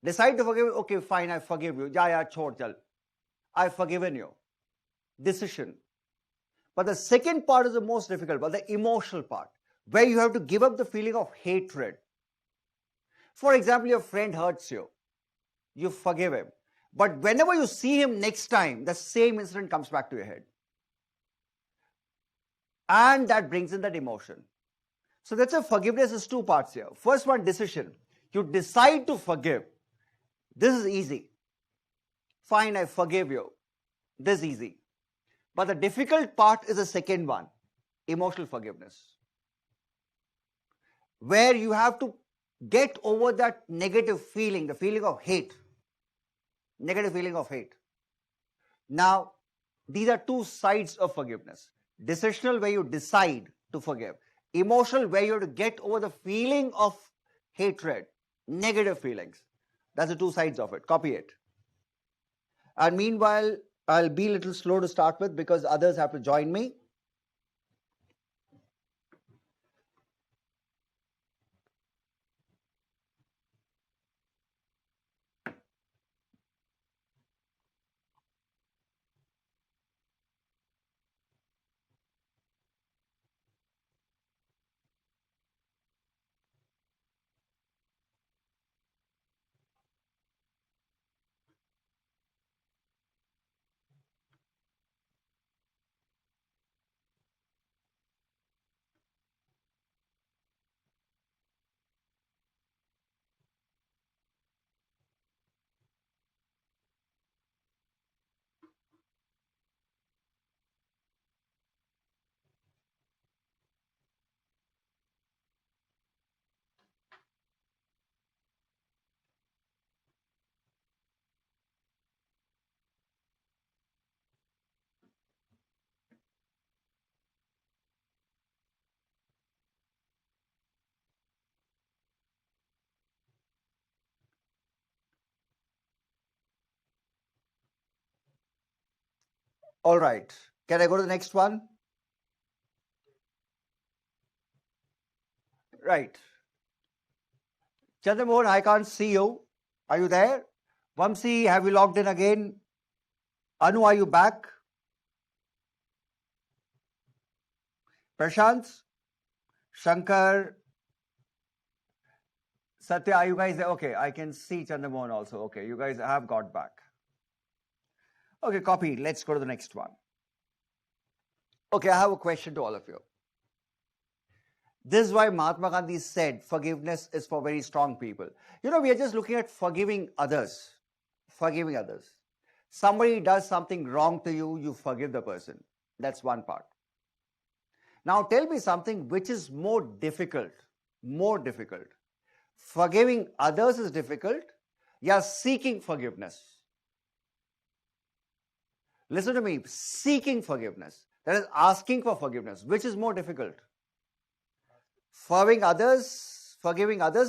Decide to forgive. Okay, fine, I forgive you. Ja, chhod chal. I've forgiven you. Decision. But the second part is the most difficult part, the emotional part, where you have to give up the feeling of hatred. For example, your friend hurts you. You forgive him. But whenever you see him next time, the same incident comes back to your head. And that brings in that emotion. So that's why forgiveness is two parts here. First one, decision. You decide to forgive. This is easy. Fine, I forgive you. This is easy. But the difficult part is the second one, emotional forgiveness, where you have to get over that negative feeling, the feeling of hate, negative feeling of hate. Now, these are two sides of forgiveness. Decisional, where you decide to forgive. Emotional, where you have to get over the feeling of hatred, negative feelings. That's the two sides of it. Copy it. And meanwhile, I'll be a little slow to start with because others have to join me. All right. Can I go to the next one? Right. Chandramohan, I can't see you. Are you there? Vamsi, have you logged in again? Anu, are you back? Prashant? Shankar? Satya, are you guys there? Okay, I can see Chandramohan also. Okay, you guys have got back. Okay, copy. Let's go to the next one. Okay, I have a question to all of you. This is why Mahatma Gandhi said forgiveness is for very strong people. You know, we are just looking at forgiving others. Forgiving others. Somebody does something wrong to you, you forgive the person. That's one part. Now tell me something which is more difficult. More difficult. Forgiving others is difficult. Yeah, seeking forgiveness. Listen to me. Seeking forgiveness. That is asking for forgiveness. Which is more difficult? Forgiving others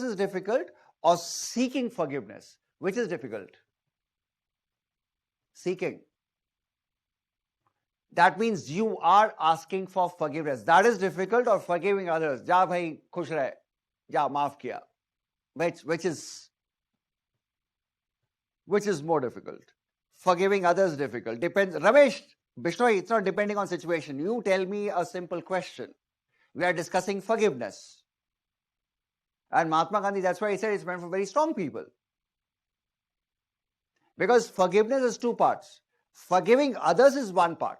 is difficult, or seeking forgiveness? Which is difficult? Seeking. That means you are asking for forgiveness. That is difficult, or forgiving others? Ja bhai, khush rahe. Ja, maaf kiya. Which is more difficult? Forgiving others is difficult. Depends. Ramesh, Bishnoi, it's not depending on situation. You tell me a simple question. We are discussing forgiveness. And Mahatma Gandhi, that's why he said it's meant for very strong people. Because forgiveness is two parts. Forgiving others is one part.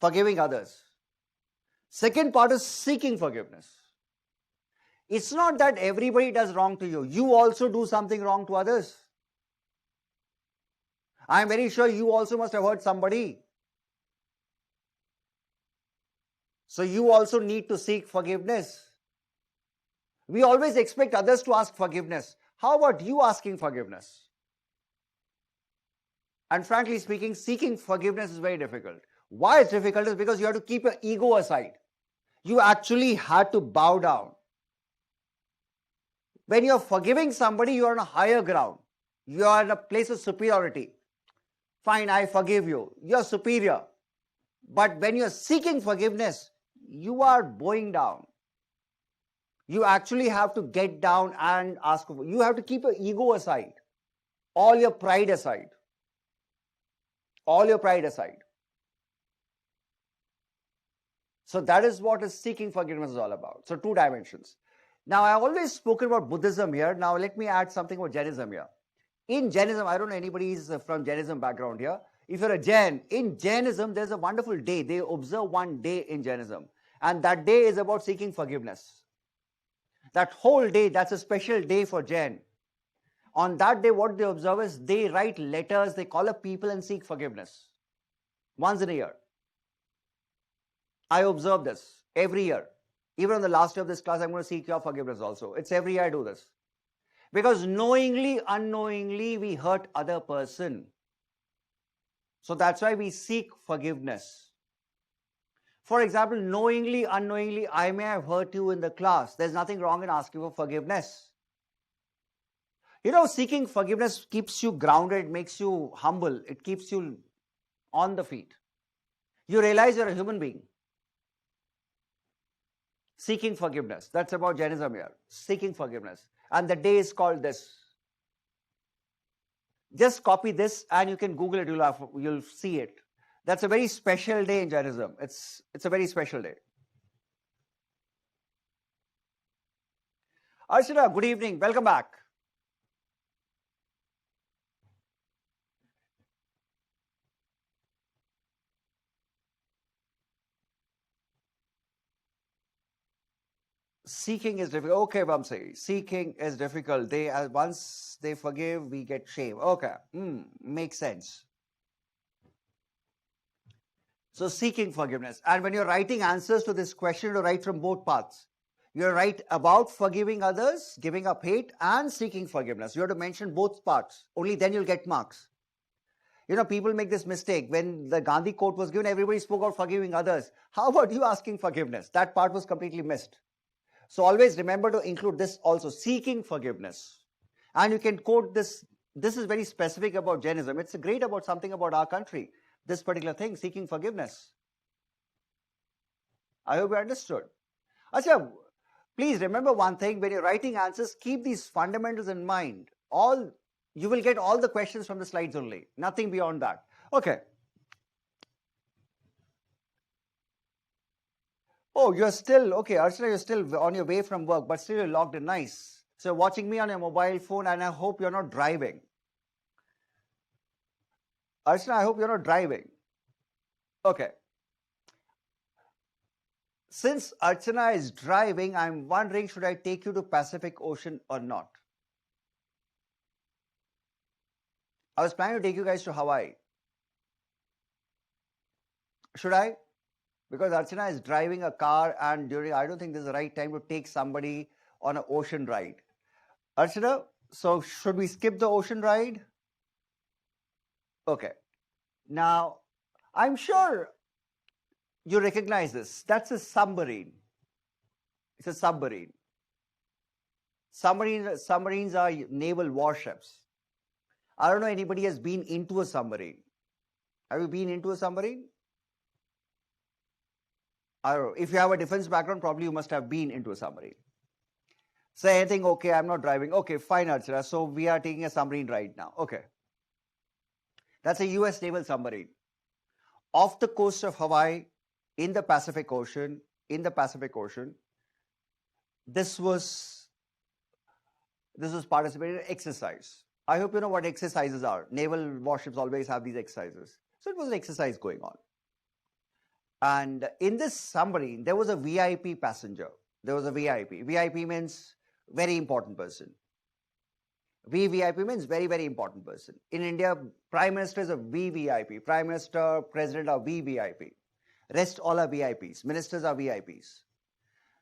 Forgiving others. Second part is seeking forgiveness. It's not that everybody does wrong to you. You also do something wrong to others. I'm very sure you also must have hurt somebody. So you also need to seek forgiveness. We always expect others to ask forgiveness. How about you asking forgiveness? And frankly speaking, seeking forgiveness is very difficult. Why it's difficult is because you have to keep your ego aside. You actually had to bow down. When you're forgiving somebody, you're on a higher ground. You are in a place of superiority. Fine, I forgive you. You're superior. But when you're seeking forgiveness, you are bowing down. You actually have to get down and ask for. You have to keep your ego aside. All your pride aside. All your pride aside. So that is what is seeking forgiveness is all about. So two dimensions. Now I always spoken about Buddhism here. Now let me add something about Jainism here. In Jainism, I don't know anybody is from Jainism background here. If you're a Jain, in Jainism, there's a wonderful day. They observe one day in Jainism. And that day is about seeking forgiveness. That whole day, that's a special day for Jain. On that day, what they observe is they write letters, they call up people and seek forgiveness. Once in a year. I observe this every year. Even on the last day of this class, I'm going to seek your forgiveness also. It's every year I do this. Because knowingly, unknowingly, we hurt other person. So that's why we seek forgiveness. For example, knowingly, unknowingly, I may have hurt you in the class. There's nothing wrong in asking for forgiveness. You know, seeking forgiveness keeps you grounded, makes you humble. It keeps you on the feet. You realize you're a human being. Seeking forgiveness. That's about Jainism here. Seeking forgiveness. And the day is called this. Just copy this and you can Google it. You'll see it. That's a very special day in Jainism. It's a very special day. Archana, good evening. Welcome back. Seeking is difficult. Okay, Vamsi. Seeking is difficult. Once they forgive, we get shame. Okay, makes sense. So seeking forgiveness. And when you're writing answers to this question, you write from both paths. You write about forgiving others, giving up hate, and seeking forgiveness. You have to mention both parts. Only then you'll get marks. You know, people make this mistake. When the Gandhi quote was given, everybody spoke about forgiving others. How about you asking forgiveness? That part was completely missed. So always remember to include this also, seeking forgiveness. And you can quote this. This is very specific about Jainism. It's great about something about our country. This particular thing, seeking forgiveness. I hope you understood. Achha, please remember one thing. When you're writing answers, keep these fundamentals in mind. You will get all the questions from the slides only. Nothing beyond that. Okay. Oh, you're still, okay, Archana, you're still on your way from work, but still you're logged in. Nice. So watching me on your mobile phone, and I hope you're not driving. Archana, I hope you're not driving. Okay. Since Archana is driving, I'm wondering, should I take you to Pacific Ocean or not? I was planning to take you guys to Hawaii. Should I? Because Archana is driving a car and I don't think this is the right time to take somebody on an ocean ride. Archana, so should we skip the ocean ride? Okay. Now, I'm sure you recognize this. That's a submarine. It's a submarine. Submarines are naval warships. I don't know anybody has been into a submarine. Have you been into a submarine? I don't know. If you have a defense background, probably you must have been into a submarine. Say anything, okay, I'm not driving. Okay, fine, Archana. So we are taking a submarine ride now. Okay. That's a US naval submarine. Off the coast of Hawaii, in the Pacific Ocean, this was participating in exercise. I hope you know what exercises are. Naval warships always have these exercises. So it was an exercise going on. And in this submarine, there was a VIP passenger. There was a VIP. VIP means very important person. VVIP means very, very important person. In India, Prime Minister is a VVIP. Prime Minister, President are VVIP. Rest all are VIPs. Ministers are VIPs.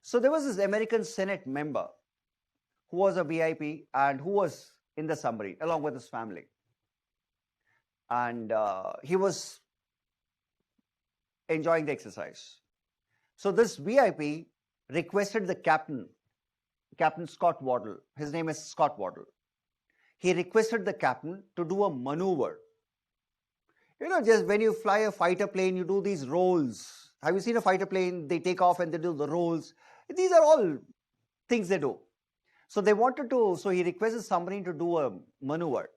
So there was this American Senate member who was a VIP and who was in the submarine along with his family. And he was enjoying the exercise. So this VIP requested the captain, Captain Scott Waddell. His name is Scott Waddell. He requested the captain to do a maneuver. You know, just when you fly a fighter plane, you do these rolls. Have you seen a fighter plane? They take off and they do the rolls. These are all things they do. So he requested submarine to do a maneuver.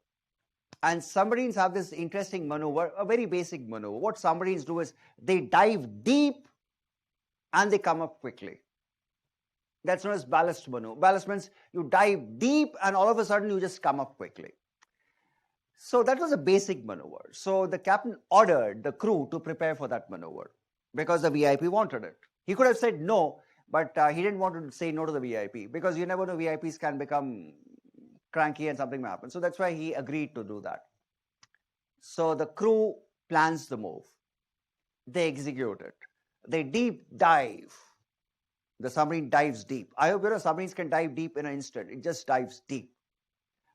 And submarines have this interesting maneuver, a very basic maneuver. What submarines do is they dive deep and they come up quickly. That's known as ballast maneuver. Ballast means you dive deep and all of a sudden you just come up quickly. So that was a basic maneuver. So the captain ordered the crew to prepare for that maneuver because the VIP wanted it. He could have said no, But he didn't want to say no to the VIP because you never know, VIPs can become cranky and something may happen. So that's why he agreed to do that. So the crew plans the move. They execute it. They deep dive. The submarine dives deep. I hope submarines can dive deep in an instant. It just dives deep.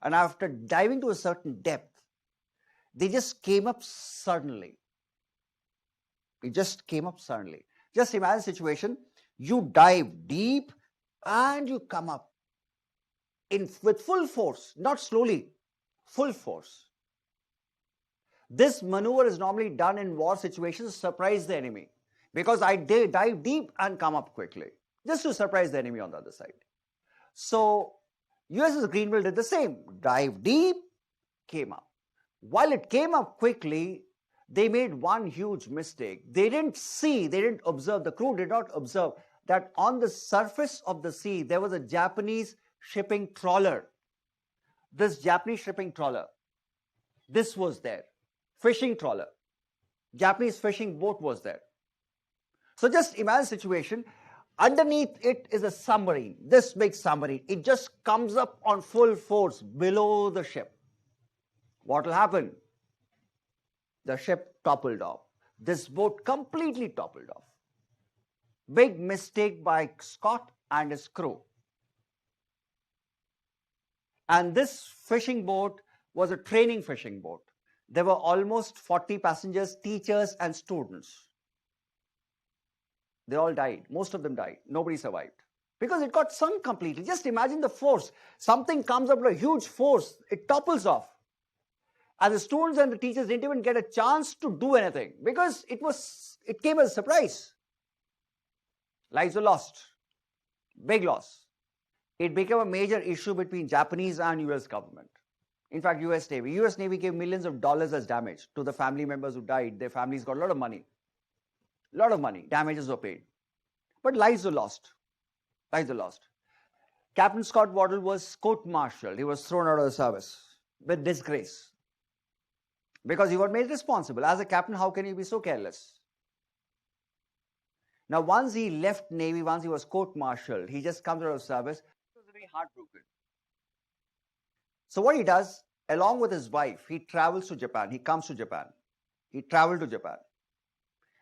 And after diving to a certain depth, they just came up suddenly. It just came up suddenly. Just imagine a situation. You dive deep and you come up with full force, not slowly, full force. This maneuver is normally done in war situations to surprise the enemy, because I dive deep and come up quickly, just to surprise the enemy on the other side. So USS Greenville did the same. Dive deep, came up. While it came up quickly, they made one huge mistake. They didn't observe, the crew did not observe that on the surface of the sea, there was a Japanese shipping trawler. This Japanese shipping trawler, this was there. Fishing trawler. Japanese fishing boat was there. So just imagine a situation. Underneath it is a submarine, this big submarine. It just comes up on full force below the ship. What will happen? The ship toppled off. This boat completely toppled off. Big mistake by Scott and his crew. And this fishing boat was a training fishing boat. There were almost 40 passengers, teachers and students. They all died. Most of them died. Nobody survived. Because it got sunk completely. Just imagine the force. Something comes up with a huge force. It topples off. And the students and the teachers didn't even get a chance to do anything because it came as a surprise. Lives were lost. Big loss. It became a major issue between Japanese and US government. In fact, US Navy. US Navy gave millions of dollars as damage to the family members who died. Their families got a lot of money. A lot of money. Damages were paid. But lives were lost. Lives were lost. Captain Scott Waddell was court-martialed. He was thrown out of the service with disgrace. Because he was made responsible. As a captain, how can you be so careless? Now, once he left Navy, once he was court-martialed, he just comes out of service. He was very heartbroken. So what he does, along with his wife, he travels to Japan. He comes to Japan. He traveled to Japan,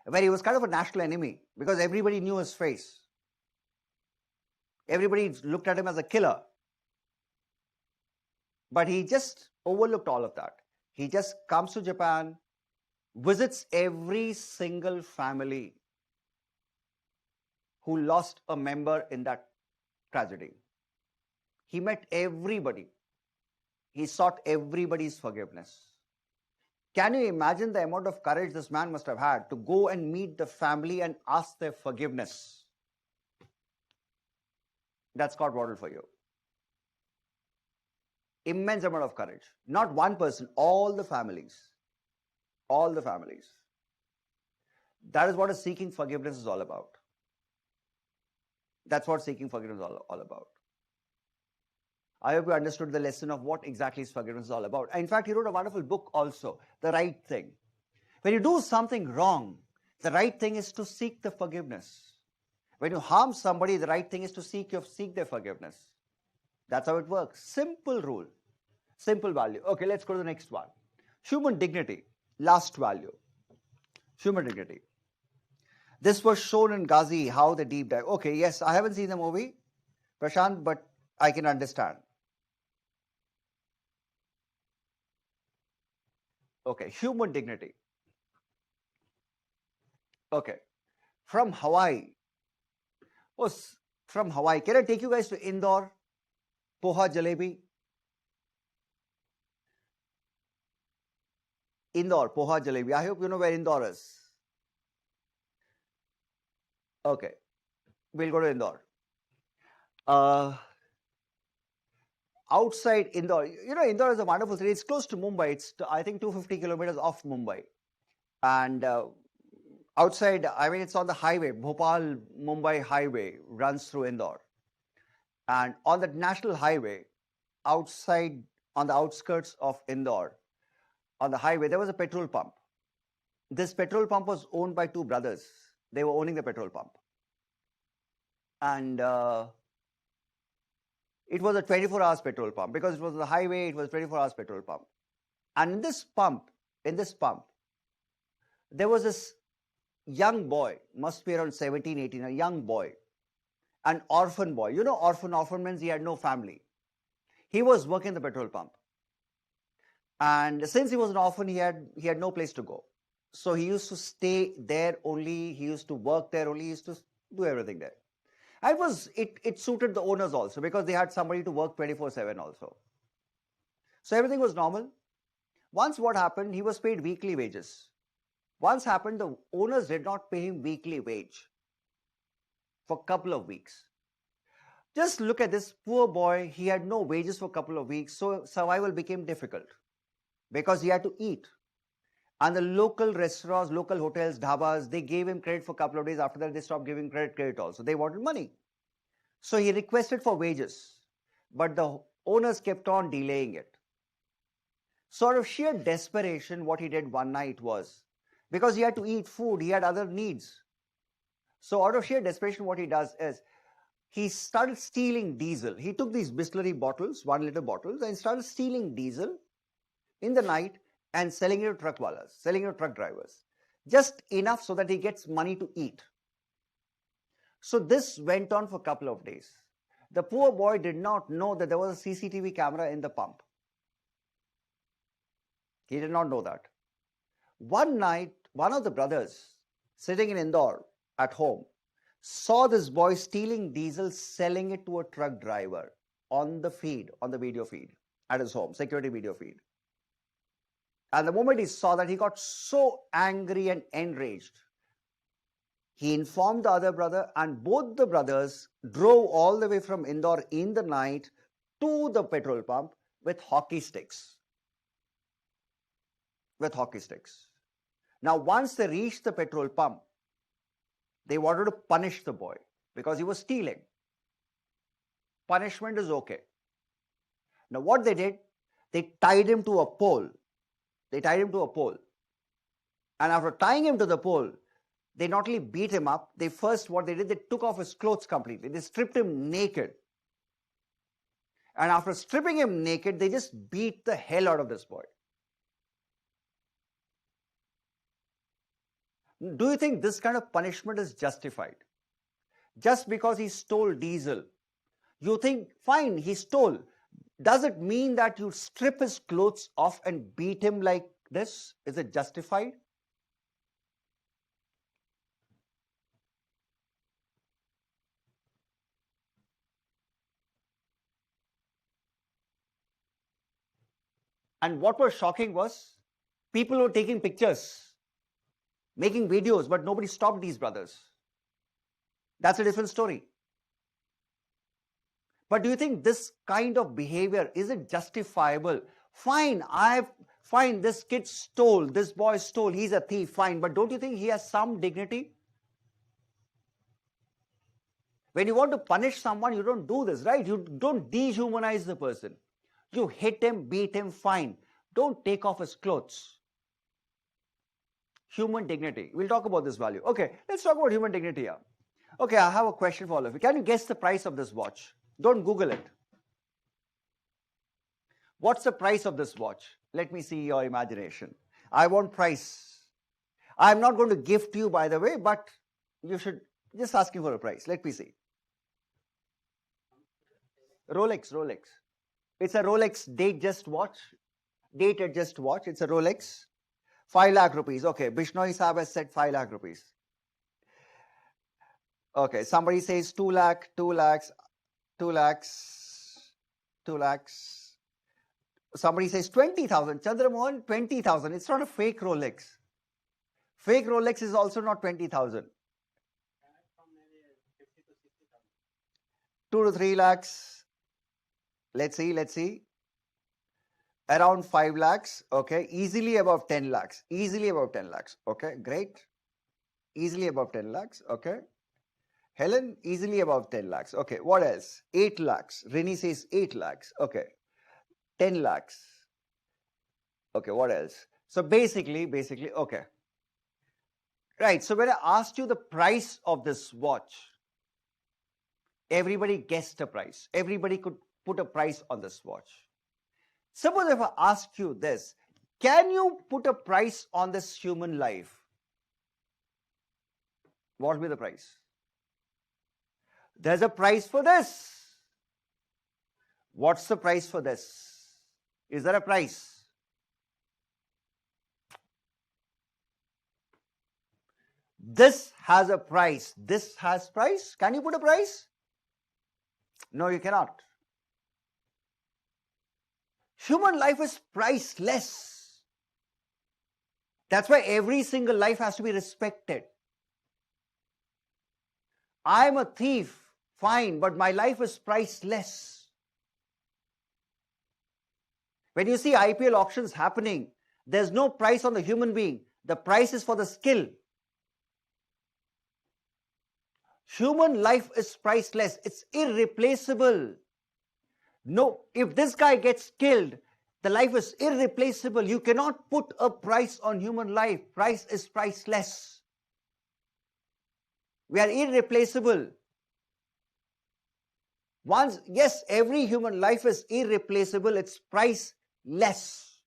where he was kind of a national enemy because everybody knew his face. Everybody looked at him as a killer. But he just overlooked all of that. He just comes to Japan, visits every single family who lost a member in that tragedy. He met everybody. He sought everybody's forgiveness. Can you imagine the amount of courage this man must have had to go and meet the family and ask their forgiveness? That's Scott Waddell for you. Immense amount of courage. Not one person, all the families. All the families. That is what seeking forgiveness is all about. That's what seeking forgiveness is all about. I hope you understood the lesson of what exactly forgiveness is all about. In fact, he wrote a wonderful book also, The Right Thing. When you do something wrong, the right thing is to seek the forgiveness. When you harm somebody, the right thing is to seek their forgiveness. That's how it works. Simple rule. Simple value. Okay, let's go to the next one. Human dignity. Last value. Human dignity. This was shown in Ghazi, how the deep dive. Okay, yes, I haven't seen the movie, Prashant, but I can understand. Okay, human dignity. Okay, from Hawaii. Oh, from Hawaii. Can I take you guys to Indore? Poha Jalebi. Indore, Poha Jalebi. I hope you know where Indore is. Okay, we'll go to Indore. Outside Indore, Indore is a wonderful city. It's close to Mumbai. It's, I think, 250 kilometers off Mumbai. And outside, it's on the highway. Bhopal-Mumbai highway runs through Indore. And on the national highway, outside, on the outskirts of Indore, on the highway, there was a petrol pump. This petrol pump was owned by two brothers. They were owning the petrol pump. and it was a 24 hours petrol pump. Because it was the highway, it was 24 hours petrol pump. And in this pump, there was this young boy, must be around 17, 18, a young boy, an orphan boy. You know, orphan means he had no family. He was working the petrol pump. And since he was an orphan, he had no place to go. So he used to stay there only, he used to work there only, he used to do everything there. And it suited the owners also, because they had somebody to work 24/7 also. So everything was normal. Once what happened, he was paid weekly wages. Once happened, the owners did not pay him weekly wage for a couple of weeks. Just look at this poor boy, he had no wages for a couple of weeks, so survival became difficult because he had to eat. And the local restaurants, local hotels, dhabas, they gave him credit for a couple of days. After that, they stopped giving credit also. They wanted money. So he requested for wages, but the owners kept on delaying it. Sort of sheer desperation, what he did one night was, because he had to eat food, he had other needs. So out of sheer desperation, what he does is, he started stealing diesel. He took these Bisleri bottles, 1 liter bottles, and started stealing diesel in the night and selling it to truck wallahs, selling it to truck drivers. Just enough so that he gets money to eat. So this went on for a couple of days. The poor boy did not know that there was a CCTV camera in the pump. He did not know that. One night, one of the brothers sitting in Indore at home saw this boy stealing diesel, selling it to a truck driver on the feed, on the video feed at his home, security video feed. And the moment he saw that, he got so angry and enraged. He informed the other brother, and both the brothers drove all the way from Indore in the night to the petrol pump with hockey sticks. Now, once they reached the petrol pump, they wanted to punish the boy because he was stealing. Punishment is okay. Now, what they did, they tied him to a pole. And after tying him to the pole, they not only beat him up, they took off his clothes completely. They stripped him naked. And after stripping him naked, they just beat the hell out of this boy. Do you think this kind of punishment is justified? Just because he stole diesel, you think, fine, he stole. Does it mean that you strip his clothes off and beat him like this? Is it justified? And what was shocking was, people were taking pictures, making videos, but nobody stopped these brothers. That's a different story. But do you think this kind of behavior, is it justifiable? Fine, this kid stole, this boy stole, he's a thief, fine. But don't you think he has some dignity? When you want to punish someone, you don't do this, right? You don't dehumanize the person. You hit him, beat him, fine. Don't take off his clothes. Human dignity. We'll talk about this value. Okay, let's talk about human dignity here. Okay, I have a question for all of you. Can you guess the price of this watch? Don't Google it. What's the price of this watch? Let me see your imagination. I want price. I'm not going to gift you, by the way, but you should just ask you for a price. Let me see. Rolex. It's a Rolex date adjust watch. It's a Rolex. 5 lakh rupees. Okay, Bishnoi Saab has said 5 lakh rupees. Okay, somebody says 2 lakh, 2 lakhs, 2 lakhs, 2 lakhs. Somebody says 20,000. Chandramohan, 20,000. It's not a fake Rolex. Fake Rolex is also not 20,000. 2 to 3 lakhs. Let's see. Around 5 lakhs. Okay, easily above 10 lakhs. Okay, great. Easily above 10 lakhs. Okay. Helen, easily above 10 lakhs. Okay, what else? 8 lakhs. Rini says 8 lakhs. Okay. 10 lakhs. Okay, what else? So basically, okay. Right, so when I asked you the price of this watch, Everybody guessed a price. Everybody could put a price on this watch. Suppose if I ask you this, can you put a price on this human life? What will be the price? There's a price for this. What's the price for this? Is there a price? This has a price. This has price. Can you put a price? No, you cannot. Human life is priceless. That's why every single life has to be respected. I'm a thief, fine, but my life is priceless. When you see IPL auctions happening, there's no price on the human being. The price is for the skill. Human life is priceless. It's irreplaceable. No, if this guy gets killed, the life is irreplaceable. You cannot put a price on human life. Price is priceless. We are irreplaceable. Once, yes, every human life is irreplaceable. It's priceless.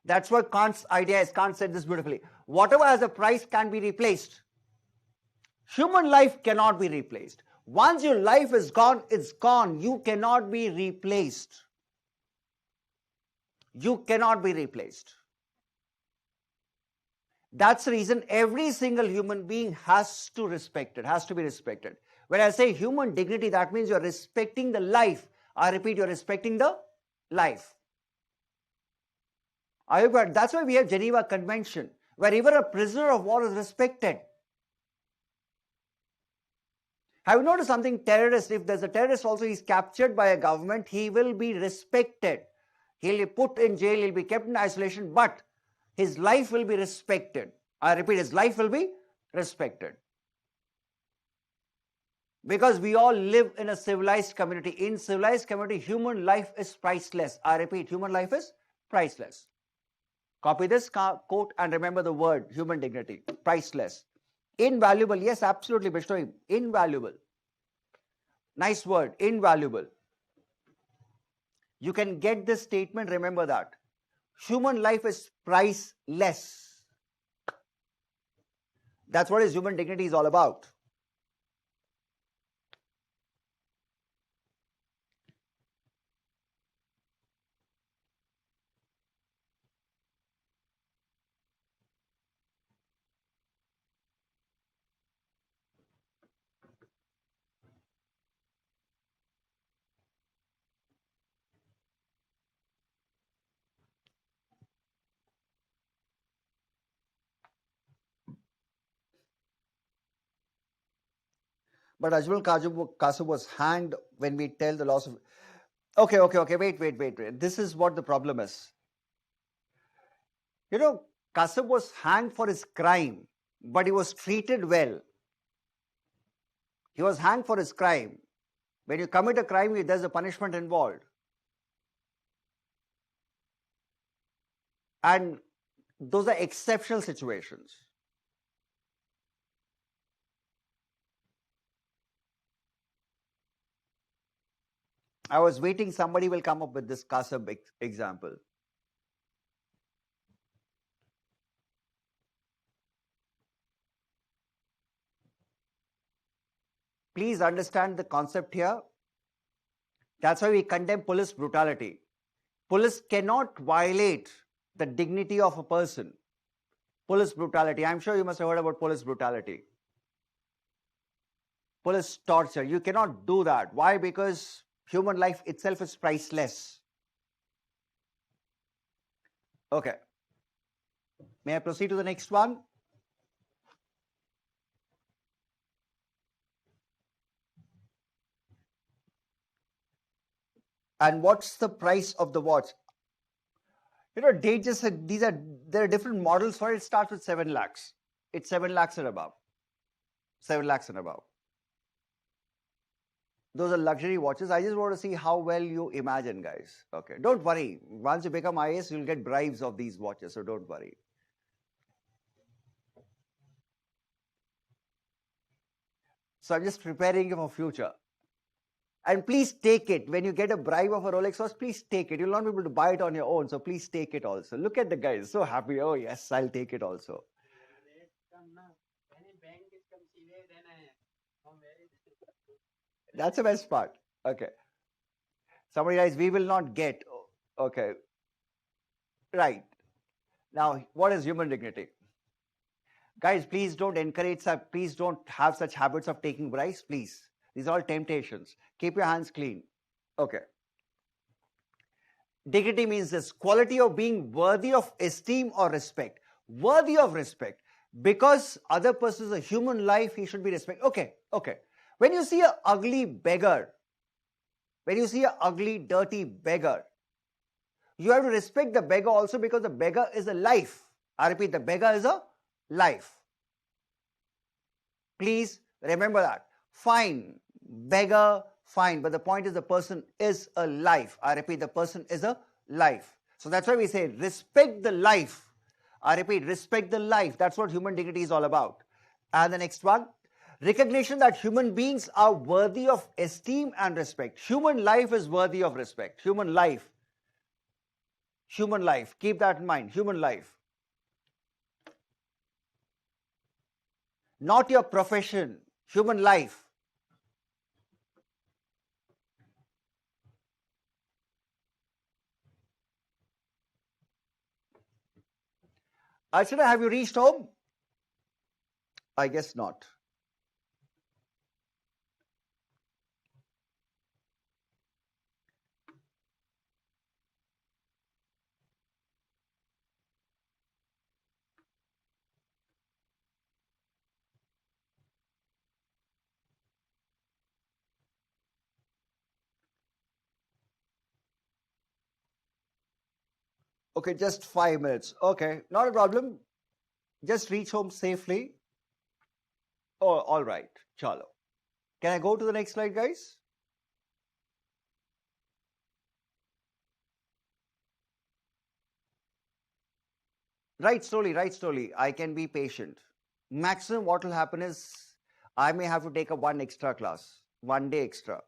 That's what Kant's idea is. Kant said this beautifully. Whatever has a price can be replaced. Human life cannot be replaced. Once your life is gone, it's gone. You cannot be replaced. You cannot be replaced. That's the reason every single human being has to respect it, has to be respected. When I say human dignity, that means you're respecting the life. I repeat, you're respecting the life. That's why we have Geneva Convention, where even a prisoner of war is respected. Have you noticed something? Terrorist, if there's a terrorist also, he's captured by a government, he will be respected. He'll be put in jail, he'll be kept in isolation, but his life will be respected. I repeat, his life will be respected. Because we all live in a civilized community. In civilized community, human life is priceless. I repeat, human life is priceless. Copy this quote and remember the word, human dignity, priceless. Invaluable, yes, absolutely, Bishnoy, invaluable. Nice word, invaluable. You can get this statement, remember that. Human life is priceless. That's what human dignity is all about. But Ajmal Kasum was hanged when we tell the loss of... Okay, wait. This is what the problem is. You know, Kasum was hanged for his crime, but he was treated well. He was hanged for his crime. When you commit a crime, there's a punishment involved. And those are exceptional situations. I was waiting somebody will come up with this Kasab example. Please understand the concept here. That's why we condemn police brutality. Police cannot violate the dignity of a person. Police brutality. I'm sure you must have heard about police brutality. Police torture. You cannot do that. Why? Because human life itself is priceless. Okay. May I proceed to the next one? And what's the price of the watch? You know, they just said there are different models for it. It starts with 7 lakhs. It's 7 lakhs and above. 7 lakhs and above. Those are luxury watches. I just want to see how well you imagine, guys. Okay, don't worry. Once you become IAS, you'll get bribes of these watches, so don't worry. So I'm just preparing you for future. And please take it. When you get a bribe of a Rolex watch, please take it. You'll not be able to buy it on your own. So please take it also. Look at the guys. So happy. Oh, yes, I'll take it also. That's the best part. Okay. Somebody writes, we will not get. Okay. Right. Now, what is human dignity? Guys, please don't encourage, please don't have such habits of taking bribes, please. These are all temptations. Keep your hands clean. Okay. Dignity means this quality of being worthy of esteem or respect. Worthy of respect. Because other person is a human life, he should be respected. Okay, okay. When you see an ugly beggar, when you see an ugly, dirty beggar, you have to respect the beggar also because the beggar is a life. I repeat, the beggar is a life. Please remember that. Fine, beggar, fine. But the point is the person is a life. I repeat, the person is a life. So that's why we say respect the life. I repeat, respect the life. That's what human dignity is all about. And the next one, recognition that human beings are worthy of esteem and respect. Human life is worthy of respect. Human life. Human life. Keep that in mind. Human life. Not your profession. Human life. Archana, have you reached home? I guess not. Okay, just 5 minutes. Okay, not a problem. Just reach home safely. Oh, all right. Chalo. Can I go to the next slide, guys? Right slowly. I can be patient. Maximum what will happen is I may have to take a 1 extra class, 1 day extra.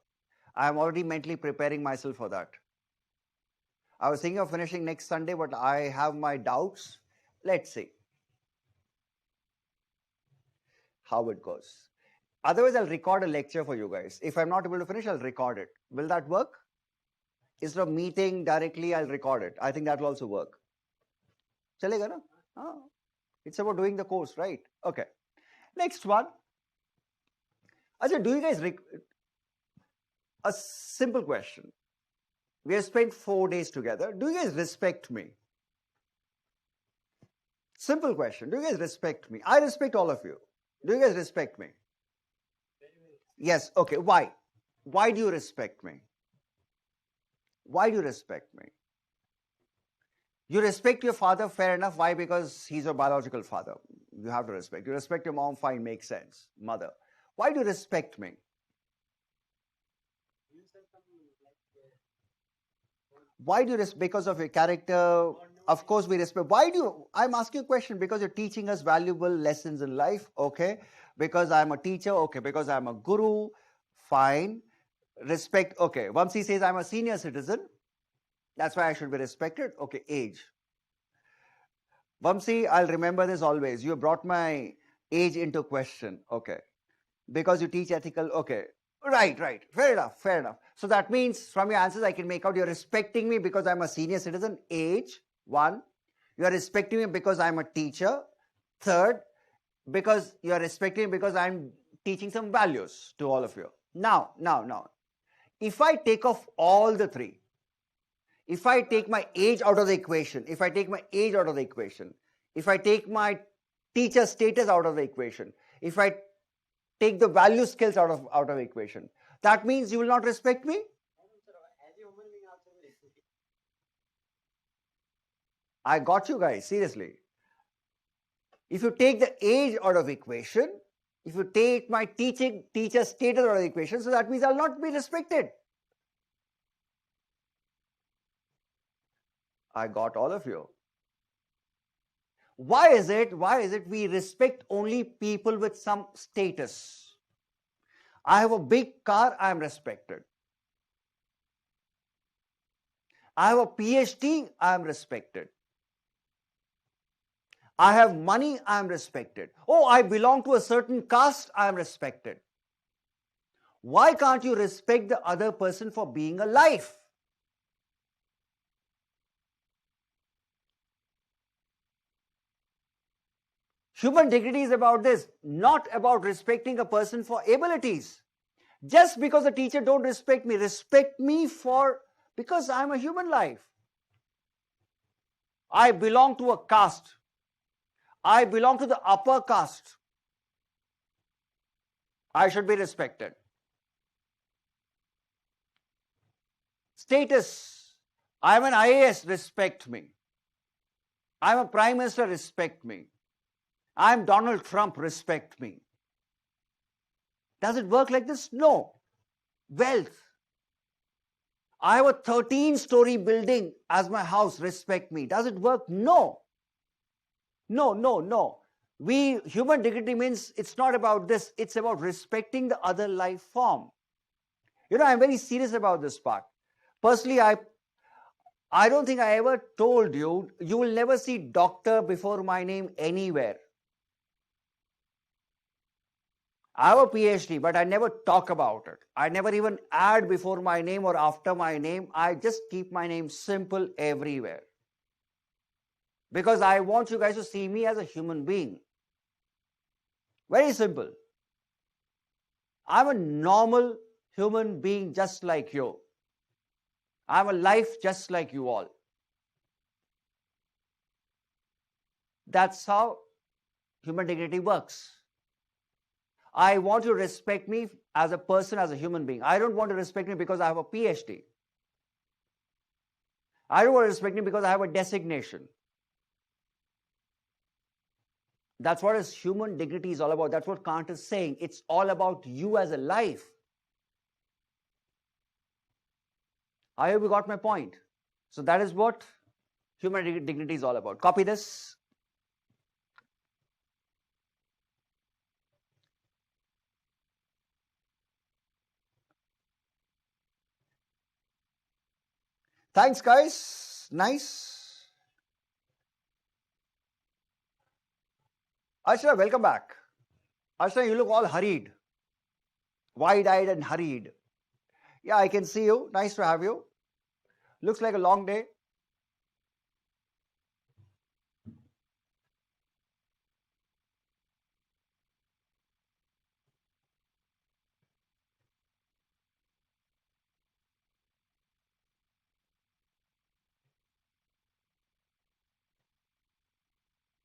I am already mentally preparing myself for that. I was thinking of finishing next Sunday, but I have my doubts. Let's see how it goes. Otherwise, I'll record a lecture for you guys. If I'm not able to finish, I'll record it. Will that work? Instead of meeting directly, I'll record it. I think that will also work. Chalega na? Oh, it's about doing the course, right? Okay. Next one. Ajay, do you guys... A simple question. We have spent 4 days together. Do you guys respect me? Simple question. Do you guys respect me? I respect all of you. Do you guys respect me? Yes. Okay. Why? Why do you respect me? Why do you respect me? You respect your father, fair enough. Why? Because he's your biological father. You have to respect. You respect your mom, fine, makes sense. Mother. Why do you respect me? Why do you respect? Because of your character. Of course, we respect. Why do you? I'm asking a question because you're teaching us valuable lessons in life. Okay. Because I'm a teacher. Okay. Because I'm a guru. Fine. Respect. Okay. Vamsi says I'm a senior citizen. That's why I should be respected. Okay. Age. Vamsi, I'll remember this always. You brought my age into question. Okay. Because you teach ethical. Okay. Right. Fair enough. So that means from your answers, I can make out you're respecting me because I'm a senior citizen. Age, 1. You are respecting me because I'm a teacher. Third, because you are respecting me because I'm teaching some values to all of you. Now, if I take off all the 3, if I take my age out of the equation, if I take my teacher status out of the equation, if I take the value skills out of the equation, that means you will not respect me? I got you guys, seriously. If you take the age out of the equation, if you take my teacher status out of the equation, so that means I'll not be respected. I got all of you. Why is it we respect only people with some status? I have a big car, I am respected. I have a PhD, I am respected. I have money, I am respected. Oh, I belong to a certain caste, I am respected. Why can't you respect the other person for being alive? Human dignity is about this, not about respecting a person for abilities. Just because the teacher don't respect me for because I'm a human life. I belong to a caste. I belong to the upper caste. I should be respected. Status. I'm an IAS, respect me. I'm a prime minister, respect me. I'm Donald Trump, respect me. Does it work like this? No. Wealth. I have a 13-story building as my house, respect me. Does it work? No. No. Human dignity means it's not about this, it's about respecting the other life form. I'm very serious about this part. Personally, I don't think I ever told you, you will never see doctor before my name anywhere. I have a PhD, but I never talk about it. I never even add before my name or after my name. I just keep my name simple everywhere. Because I want you guys to see me as a human being. Very simple. I'm a normal human being just like you. I'm a life just like you all. That's how human dignity works. I want you to respect me as a person, as a human being. I don't want to respect me because I have a PhD. I don't want to respect me because I have a designation. That's what human dignity is all about. That's what Kant is saying. It's all about you as a life. I hope you got my point. So that is what human dignity is all about. Copy this. Thanks, guys. Nice. Ashra, welcome back. Ashra, you look all hurried. Wide-eyed and hurried. Yeah, I can see you. Nice to have you. Looks like a long day.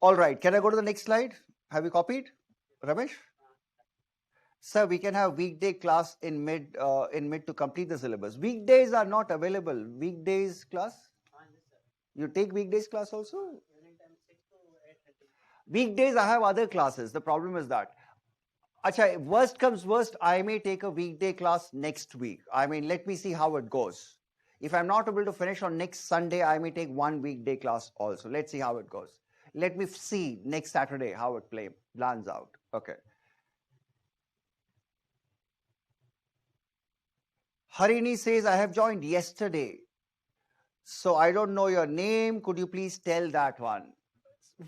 All right. Can I go to the next slide? Have you copied, Ramesh? Sir, we can have weekday class in mid to complete the syllabus. Weekdays are not available. Weekdays class? You take weekdays class also? Weekdays I have other classes. The problem is that. Achha, worst comes worst, I may take a weekday class next week. Let me see how it goes. If I'm not able to finish on next Sunday, I may take one weekday class also. Let's see how it goes. Let me see next Saturday how it plans out. Okay. Harini says, I have joined yesterday. So I don't know your name. Could you please tell that one?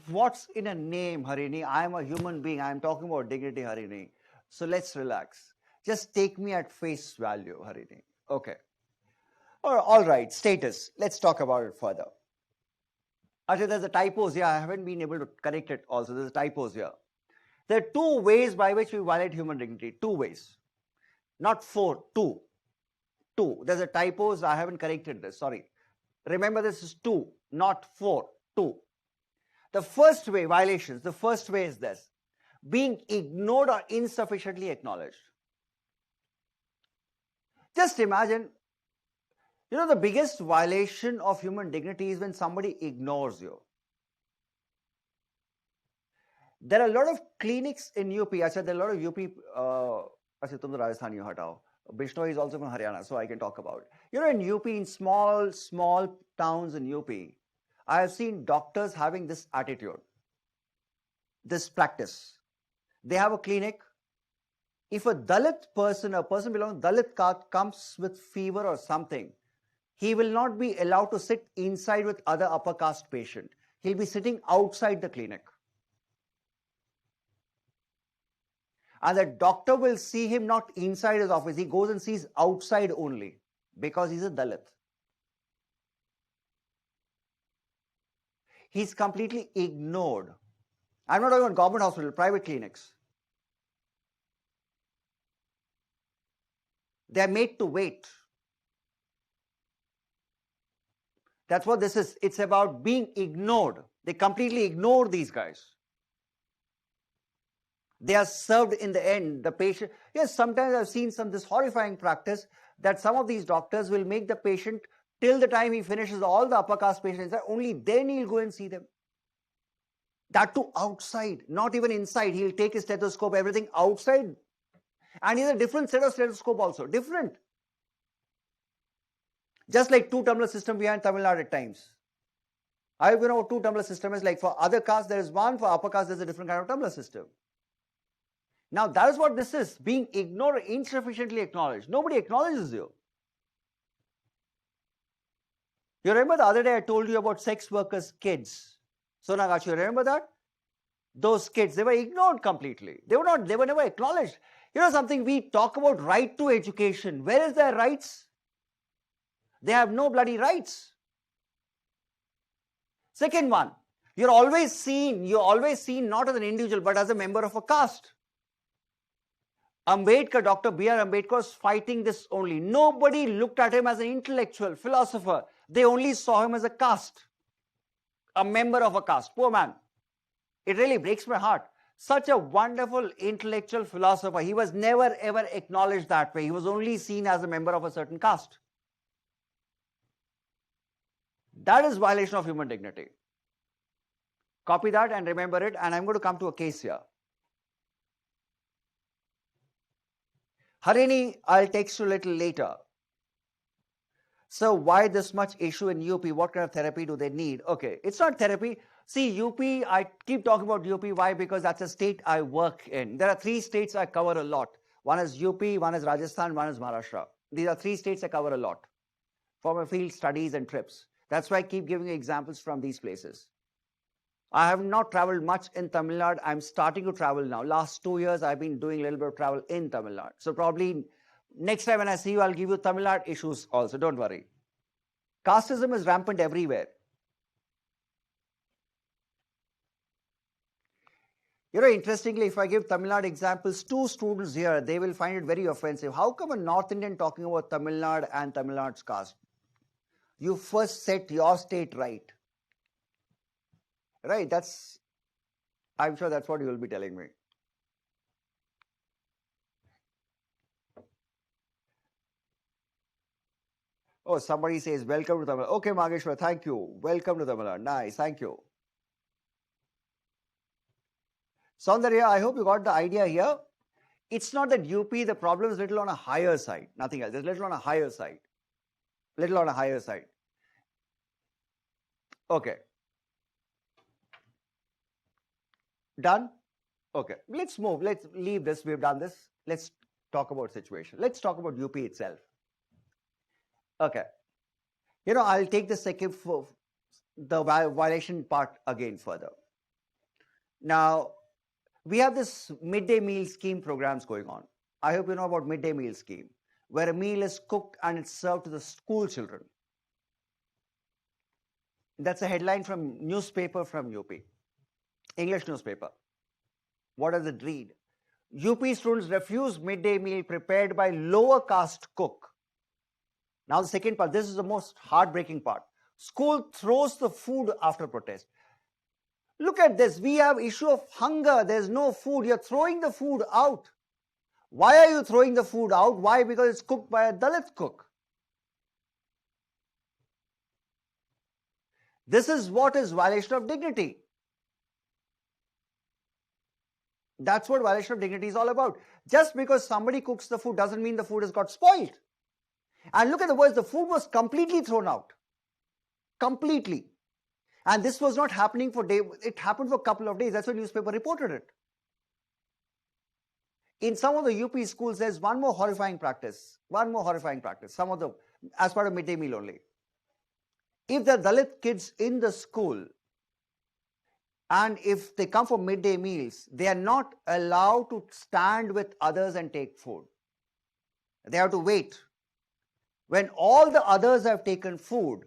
What's in a name, Harini? I'm a human being. I'm talking about dignity, Harini. So let's relax. Just take me at face value, Harini. Okay. All right. Status. Let's talk about it further. Actually, there's a typos here. I haven't been able to correct it also. There's a typos here. There are two ways by which we violate human dignity. Two ways. Not four. Two. There's a typos. I haven't corrected this. Sorry. Remember, this is two, not four. Two. The first way, violations, the first way is this. Being ignored or insufficiently acknowledged. Just imagine, the biggest violation of human dignity is when somebody ignores you. There are a lot of clinics in UP. There are a lot of UP. Tum Rajasthan you hatao. Bishnoy is also from Haryana, so I can talk about it. In UP, in small towns in UP, I have seen doctors having this attitude, this practice. They have a clinic. If a Dalit person, a person belonging to Dalit caste comes with fever or something, he will not be allowed to sit inside with other upper caste patient. He'll be sitting outside the clinic. And the doctor will see him not inside his office. He goes and sees outside only because he's a Dalit. He's completely ignored. I'm not talking about government hospital, private clinics. They're made to wait. That's what this is. It's about being ignored. They completely ignore these guys. They are served in the end. The patient, yes, sometimes I've seen this horrifying practice that some of these doctors will make the patient till the time he finishes all the upper caste patients, only then he'll go and see them. That too outside, not even inside. He'll take his stethoscope, everything outside. And he has a different set of stethoscope also, different. Just like two-tumbler system we have in Tamil Nadu at times. I know what two-tumbler system is like. For other castes there is one, for upper caste there's a different kind of tumbler system. Now that is what this is, being ignored, insufficiently acknowledged. Nobody acknowledges you. You remember the other day I told you about sex workers' kids. Sonagachi, you remember that? Those kids, they were ignored completely. They were never acknowledged. You know something, we talk about right to education. Where is their rights? They have no bloody rights. Second one, you're always seen not as an individual but as a member of a caste. Ambedkar, Dr. B.R. Ambedkar was fighting this only. Nobody looked at him as an intellectual, philosopher. They only saw him as a caste, a member of a caste. Poor man. It really breaks my heart. Such a wonderful intellectual philosopher. He was never ever acknowledged that way. He was only seen as a member of a certain caste. That is violation of human dignity. Copy that and remember it, and I'm going to come to a case here. Harini, I'll text you a little later. So why this much issue in UP? What kind of therapy do they need? Okay, it's not therapy. See, UP, I keep talking about UP. Why? Because that's a state I work in. There are 3 states I cover a lot. One is UP, one is Rajasthan, one is Maharashtra. These are 3 states I cover a lot for my field studies and trips. That's why I keep giving examples from these places. I have not traveled much in Tamil Nadu. I'm starting to travel now. Last 2 years, I've been doing a little bit of travel in Tamil Nadu. So probably next time when I see you, I'll give you Tamil Nadu issues also. Don't worry. Casteism is rampant everywhere. You know, interestingly, if I give Tamil Nadu examples, 2 students here, they will find it very offensive. How come a North Indian talking about Tamil Nadu and Tamil Nadu's caste? You first set your state right. Right, I'm sure that's what you will be telling me. Oh, somebody says, welcome to Tamil Nadu. Okay, Mageshwar, thank you. Welcome to Tamil Nadu. Nice, thank you. Saundarya, I hope you got the idea here. It's not that UP, the problem is little on a higher side. Nothing else. There's little on a higher side. Little on a higher side. Okay. Done? Okay. Let's move. Let's leave this. We've done this. Let's talk about situation. Let's talk about UP itself. Okay. You know, I'll take the second for the violation part again further. Now, we have this midday meal scheme programs going on. I hope you know about midday meal scheme, where a meal is cooked and it's served to the school children. That's a headline from newspaper from UP, English newspaper. What does it read? UP students refuse midday meal prepared by lower caste cook. Now the second part, this is the most heartbreaking part. School throws the food after protest. Look at this, we have issue of hunger, there's no food, you're throwing the food out. Why are you throwing the food out? Why? Because it's cooked by a Dalit cook. This is what is violation of dignity. That's what violation of dignity is all about. Just because somebody cooks the food doesn't mean the food has got spoiled. And look at the words, the food was completely thrown out. Completely. And this was not happening for days, it happened for a couple of days. That's why the newspaper reported it. In some of the UP schools, there's one more horrifying practice. Some of the, as part of midday meal only. If the Dalit kids in the school and if they come for midday meals, they are not allowed to stand with others and take food. They have to wait. When all the others have taken food,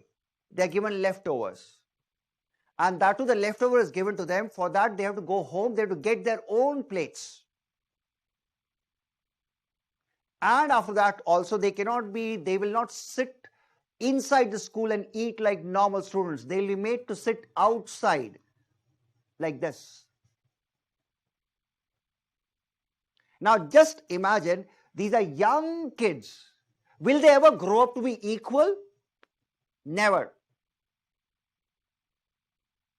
they are given leftovers. And that too, the leftover is given to them. For that, they have to go home. They have to get their own plates. And after that, also, they will not sit inside the school and eat like normal students. They will be made to sit outside like this. Now, just imagine, these are young kids. Will they ever grow up to be equal? Never.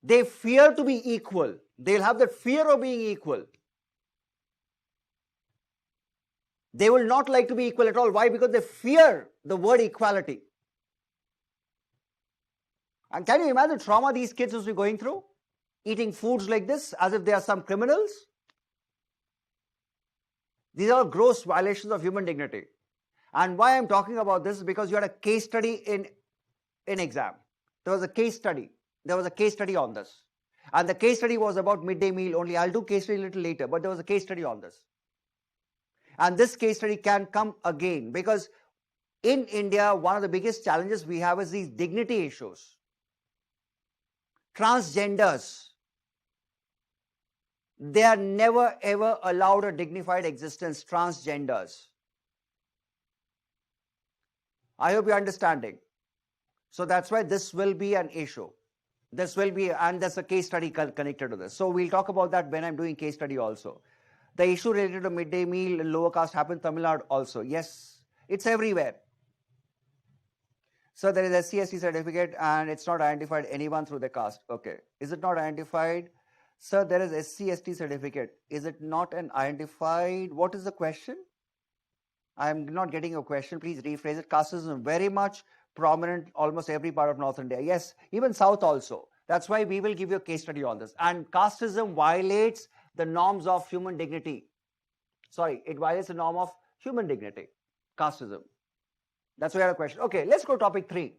They fear to be equal. They'll have that fear of being equal. They will not like to be equal at all. Why? Because they fear the word equality. And can you imagine the trauma these kids will be going through? Eating foods like this as if they are some criminals? These are gross violations of human dignity. And why I'm talking about this is because you had a case study in exam. There was a case study. There was a case study on this. And the case study was about midday meal only. I'll do case study a little later, but there was a case study on this. And this case study can come again because in India, one of the biggest challenges we have is these dignity issues. Transgenders, they are never ever allowed a dignified existence, transgenders. I hope you're understanding. So that's why this will be an issue. This will be, and there's a case study connected to this. So we'll talk about that when I'm doing case study also. The issue related to midday meal in lower caste happened in Tamil Nadu also. Yes, it's everywhere. So there is SC/ST certificate and it's not identified anyone through the caste. Okay. Is it not identified? Sir, there is SC/ST certificate. Is it not an identified? What is the question? I am not getting your question. Please rephrase it. Casteism very much prominent almost every part of North India. Yes, even South also. That's why we will give you a case study on this. And casteism violates the norms of human dignity. Sorry, it violates the norm of human dignity. Casteism. That's why I have a question. Okay, let's go to topic 3.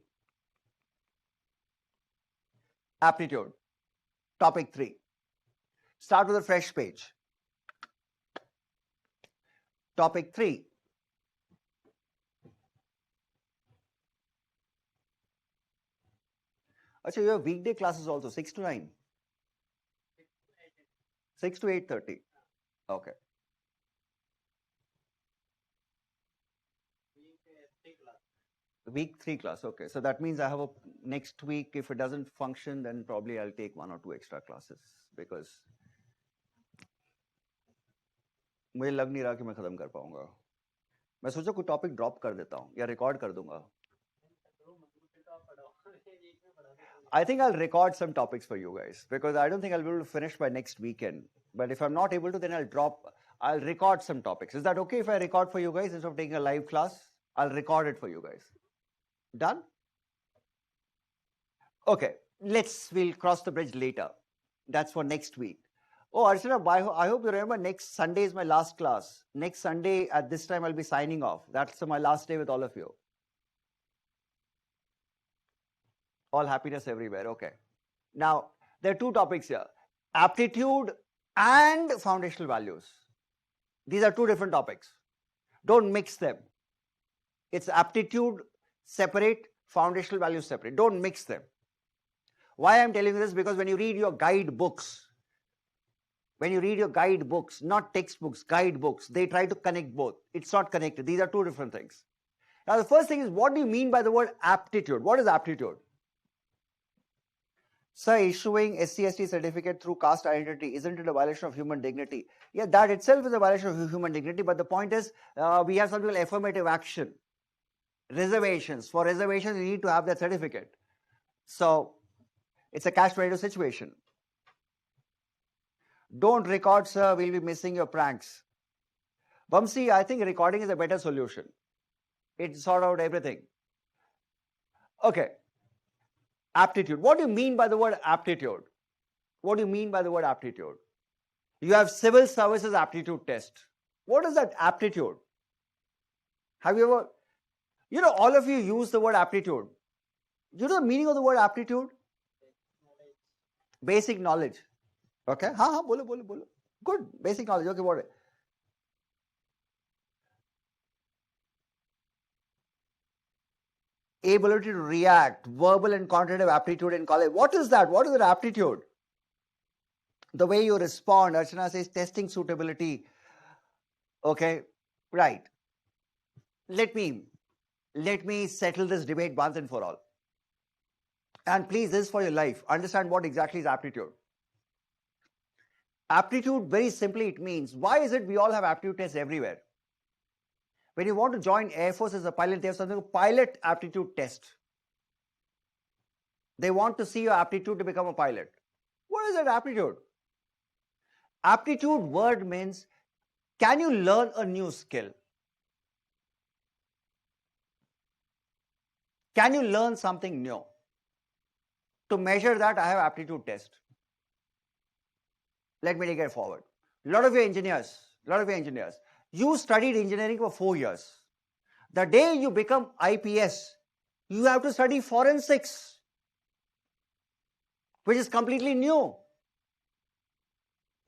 Aptitude. Topic 3. Start with a fresh page. Topic 3. Achha, you have weekday classes also, 6 to 9? 6 to 8:30. Okay. Week 3 class. Okay. So that means I have a next week. If it doesn't function, then probably I'll take 1 or 2 extra classes because मुझे लग नहीं रहा कि मैं खत्म कर पाऊंगा. मैं सोचा कोई टॉपिक ड्रॉप कर देता हूँ या रिकॉर्ड कर दूंगा. I think I'll record some topics for you guys because I don't think I'll be able to finish by next weekend. But if I'm not able to, then I'll record some topics. Is that okay if I record for you guys instead of taking a live class? I'll record it for you guys. Done? Okay, we'll cross the bridge later. That's for next week. Oh, Archana, I hope you remember next Sunday is my last class. Next Sunday at this time I'll be signing off. That's my last day with all of you. All happiness everywhere. Okay. Now, there are 2 topics here. Aptitude and foundational values. These are 2 different topics. Don't mix them. It's aptitude separate, foundational values separate. Don't mix them. Why I'm telling you this? Because when you read your guidebooks, not textbooks, guidebooks, they try to connect both. It's not connected. These are 2 different things. Now, the first thing is, what do you mean by the word aptitude? What is aptitude? Sir, issuing SC/ST certificate through caste identity, isn't it a violation of human dignity? Yeah, that itself is a violation of human dignity, but the point is, we have something called affirmative action. Reservations. For reservations, you need to have that certificate. So, it's a catch-22 situation. Don't record, sir, we'll be missing your pranks. Vamsi, I think recording is a better solution. It sort out everything. Okay. Aptitude. What do you mean by the word aptitude? What do you mean by the word aptitude? You have civil services aptitude test. What is that aptitude? Have you ever, all of you use the word aptitude. You know the meaning of the word aptitude? Basic knowledge. Okay? हाँ बोलो बोलो बोलो. Good. Basic knowledge. Okay, what? Ability to react, verbal and quantitative aptitude in college. What is that? What is that aptitude? The way you respond. Archana says testing suitability. Okay, right. Let me settle this debate once and for all. And please, this is for your life. Understand what exactly is aptitude. Aptitude, very simply, it means, why is it we all have aptitude tests everywhere? When you want to join Air Force as a pilot, they have something called pilot aptitude test. They want to see your aptitude to become a pilot. What is that aptitude? Aptitude word means, can you learn a new skill? Can you learn something new? To measure that, I have aptitude test. Let me take it forward. A lot of your engineers, you studied engineering for 4 years. The day you become IPS, you have to study forensics, which is completely new.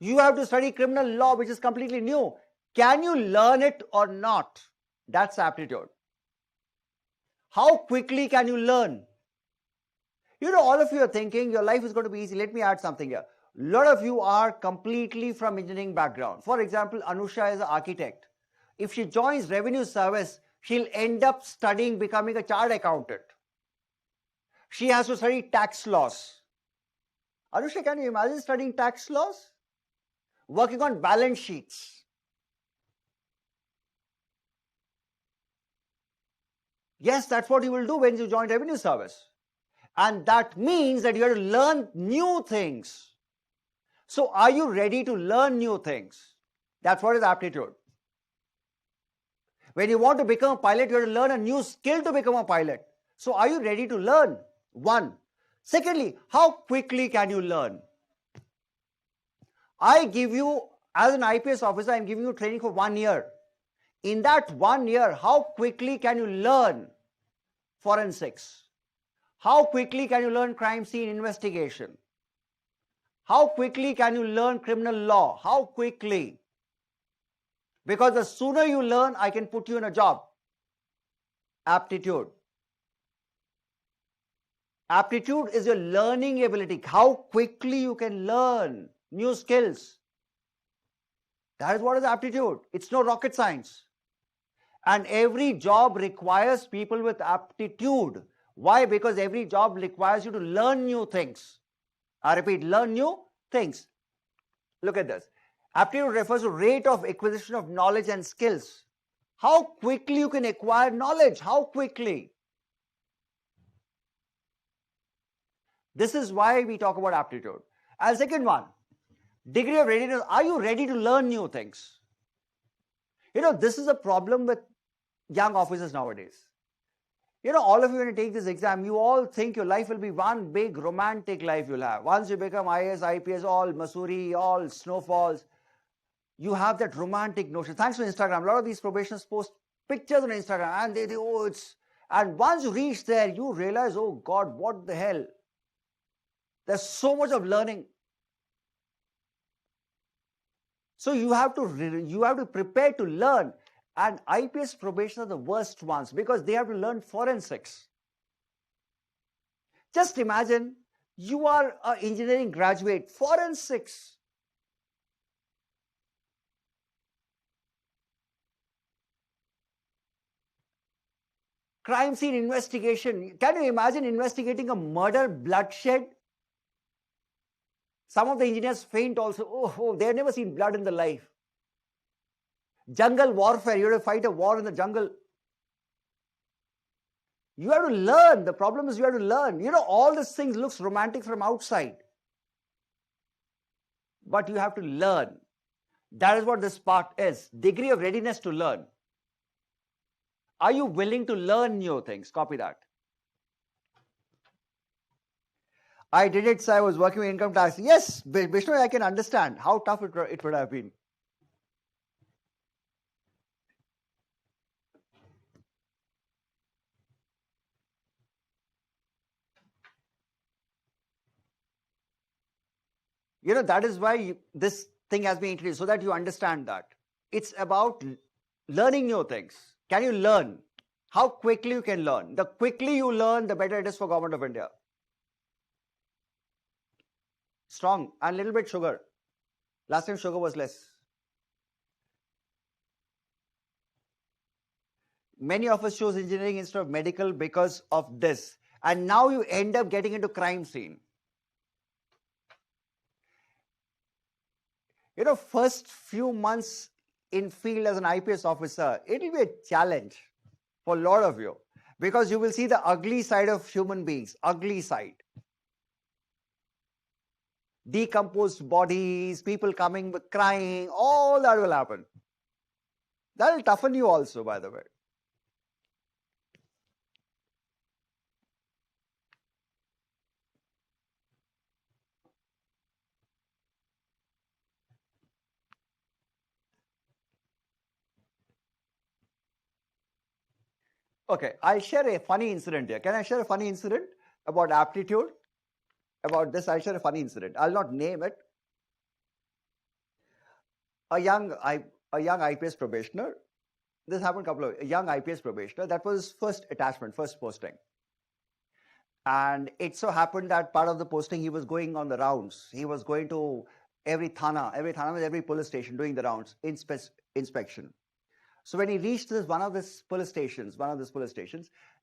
You have to study criminal law, which is completely new. Can you learn it or not? That's aptitude. How quickly can you learn? You know, all of you are thinking your life is going to be easy. Let me add something here. A lot of you are completely from engineering background. For example, Anusha is an architect. If she joins revenue service, she'll end up studying becoming a chartered accountant. She has to study tax laws. Anusha, can you imagine studying tax laws? Working on balance sheets. Yes, that's what you will do when you join revenue service. And that means that you have to learn new things. So are you ready to learn new things? That's what is aptitude. When you want to become a pilot, you have to learn a new skill to become a pilot. So are you ready to learn? One. Secondly, how quickly can you learn? I give you, as an IPS officer, I'm giving you training for 1 year. In that 1 year, how quickly can you learn forensics? How quickly can you learn crime scene investigation? How quickly can you learn criminal law? How quickly? Because the sooner you learn, I can put you in a job. Aptitude. Aptitude is your learning ability. How quickly you can learn new skills. That is what is aptitude. It's no rocket science. And every job requires people with aptitude. Why? Because every job requires you to learn new things. I repeat, learn new things. Look at this. Aptitude refers to rate of acquisition of knowledge and skills. How quickly you can acquire knowledge. How quickly? This is why we talk about aptitude. And second one, degree of readiness. Are you ready to learn new things? You know, this is a problem with young officers nowadays. You know, all of you, when you take this exam, you all think your life will be one big romantic life you'll have. Once you become IAS, IPS, all Missouri, all snowfalls, you have that romantic notion. Thanks to Instagram, a lot of these probationers post pictures on Instagram and they oh, it's, and once you reach there, you realize, oh God, what the hell? There's so much of learning. So you have to prepare to learn. And IPS probation are the worst ones because they have to learn forensics. Just imagine you are an engineering graduate, forensics. Crime scene investigation. Can you imagine investigating a murder, bloodshed? Some of the engineers faint also. Oh, they have never seen blood in their life. Jungle warfare, you have to fight a war in the jungle. You have to learn. The problem is you have to learn. You know, all these things looks romantic from outside. But you have to learn. That is what this part is. Degree of readiness to learn. Are you willing to learn new things? Copy that. I did it, so I was working with income tax. Yes, Vishnu, I can understand how tough it would have been. That is why this thing has been introduced, so that you understand that. It's about learning new things. Can you learn? How quickly you can learn. The quickly you learn, the better it is for Government of India. Strong and little bit sugar. Last time sugar was less. Many of us chose engineering instead of medical because of this. And now you end up getting into crime scene. First few months in field as an IPS officer, it will be a challenge for a lot of you, because you will see the ugly side of human beings, ugly side. Decomposed bodies, people coming with crying, all that will happen. That will toughen you also, by the way. Okay, I'll share a funny incident here. Can I share a funny incident about aptitude? About this, I'll share a funny incident. I'll not name it. A young IPS probationer. This happened a young IPS probationer. That was his first attachment, first posting. And it so happened that part of the posting, he was going on the rounds. He was going to every thana means every police station, doing the rounds, inspection. So when he reached one of these police stations,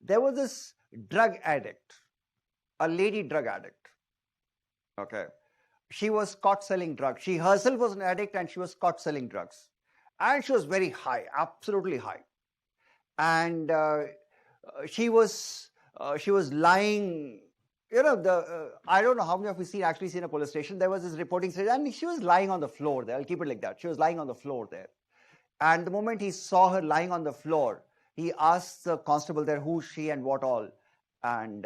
there was this drug addict, a lady drug addict. Okay. She was caught selling drugs. She herself was an addict and she was caught selling drugs. And she was very high, absolutely high. And she was lying, I don't know how many of you actually seen a police station. There was this reporting station and she was lying on the floor there. I'll keep it like that. She was lying on the floor there. And the moment he saw her lying on the floor, he asked the constable there who's she and what all. And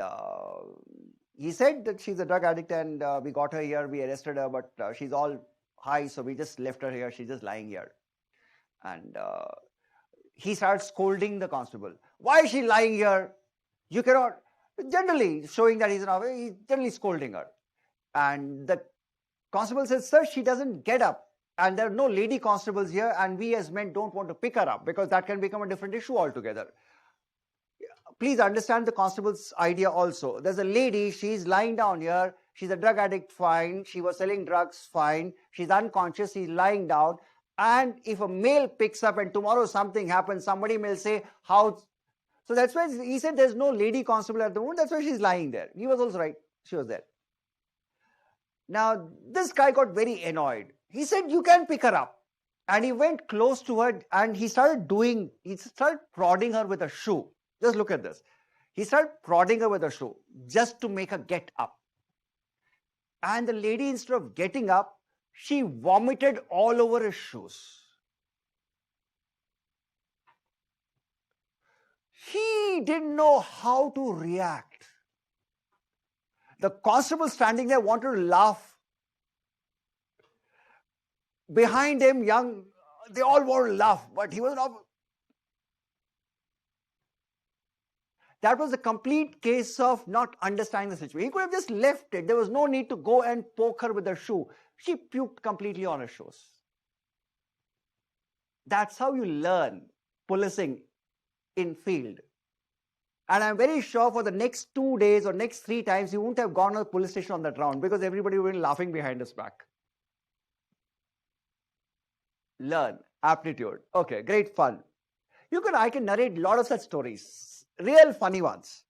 he said that she's a drug addict and we got her here, we arrested her, but she's all high, so we just left her here, she's just lying here. And he started scolding the constable. Why is she lying here? You cannot, generally showing that he's generally scolding her. And the constable says, sir, she doesn't get up. And there are no lady constables here, and we as men don't want to pick her up because that can become a different issue altogether. Please understand the constable's idea also. There's a lady, she's lying down here, she's a drug addict, fine, she was selling drugs, fine, she's unconscious, she's lying down, and if a male picks up and tomorrow something happens, somebody may say, how? So that's why he said there's no lady constable at the moment, that's why she's lying there. He was also right, she was there. Now, this guy got very annoyed. He said, you can pick her up. And he went close to her and he started prodding her with a shoe. Just look at this. He started prodding her with a shoe just to make her get up. And the lady, instead of getting up, she vomited all over his shoes. He didn't know how to react. The constable standing there wanted to laugh. Behind him, they all wanted to laugh, but he was not. That was a complete case of not understanding the situation. He could have just left it. There was no need to go and poke her with a shoe. She puked completely on her shoes. That's how you learn policing in field. And I'm very sure for the next 2 days or next 3 times, he won't have gone to the police station on that round because everybody would be laughing behind his back. Learn aptitude. Okay, great fun. I can narrate a lot of such stories, real funny ones.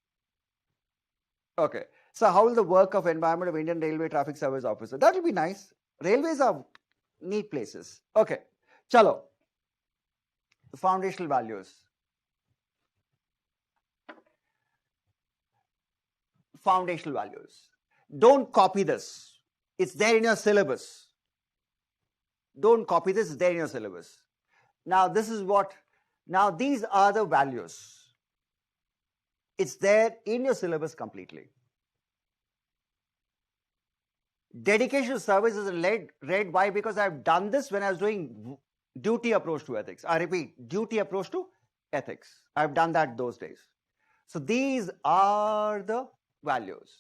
Okay, so how will the work of environment of Indian Railway Traffic Service Officer? That will be nice. Railways are neat places. Okay, chalo. The foundational values. Foundational values. Don't copy this. It's there in your syllabus. Don't copy this, it's there in your syllabus. Now these are the values. It's there in your syllabus completely. Dedication to service is read. Why? Because I've done this when I was doing duty approach to ethics. I repeat, duty approach to ethics. I've done that those days. So these are the values.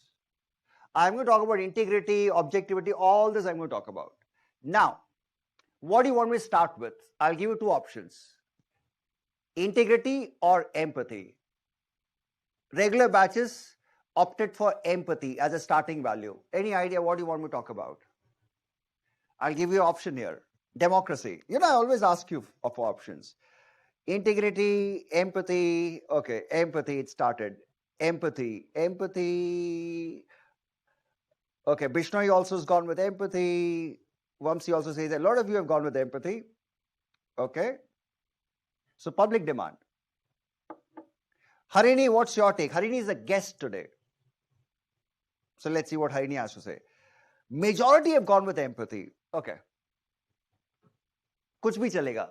I'm going to talk about integrity, objectivity, all this I'm going to talk about. Now, what do you want me to start with? I'll give you two options. Integrity or empathy. Regular batches opted for empathy as a starting value. Any idea what you want me to talk about? I'll give you an option here. Democracy. I always ask you for options. Integrity, empathy. Okay, empathy, it started. Empathy. Okay, Bishnoi also has gone with empathy. Vamsi also says that a lot of you have gone with empathy. Okay. So public demand. Harini, what's your take? Harini is a guest today. So let's see what Harini has to say. Majority have gone with empathy. Okay. Kuch bhi chalega.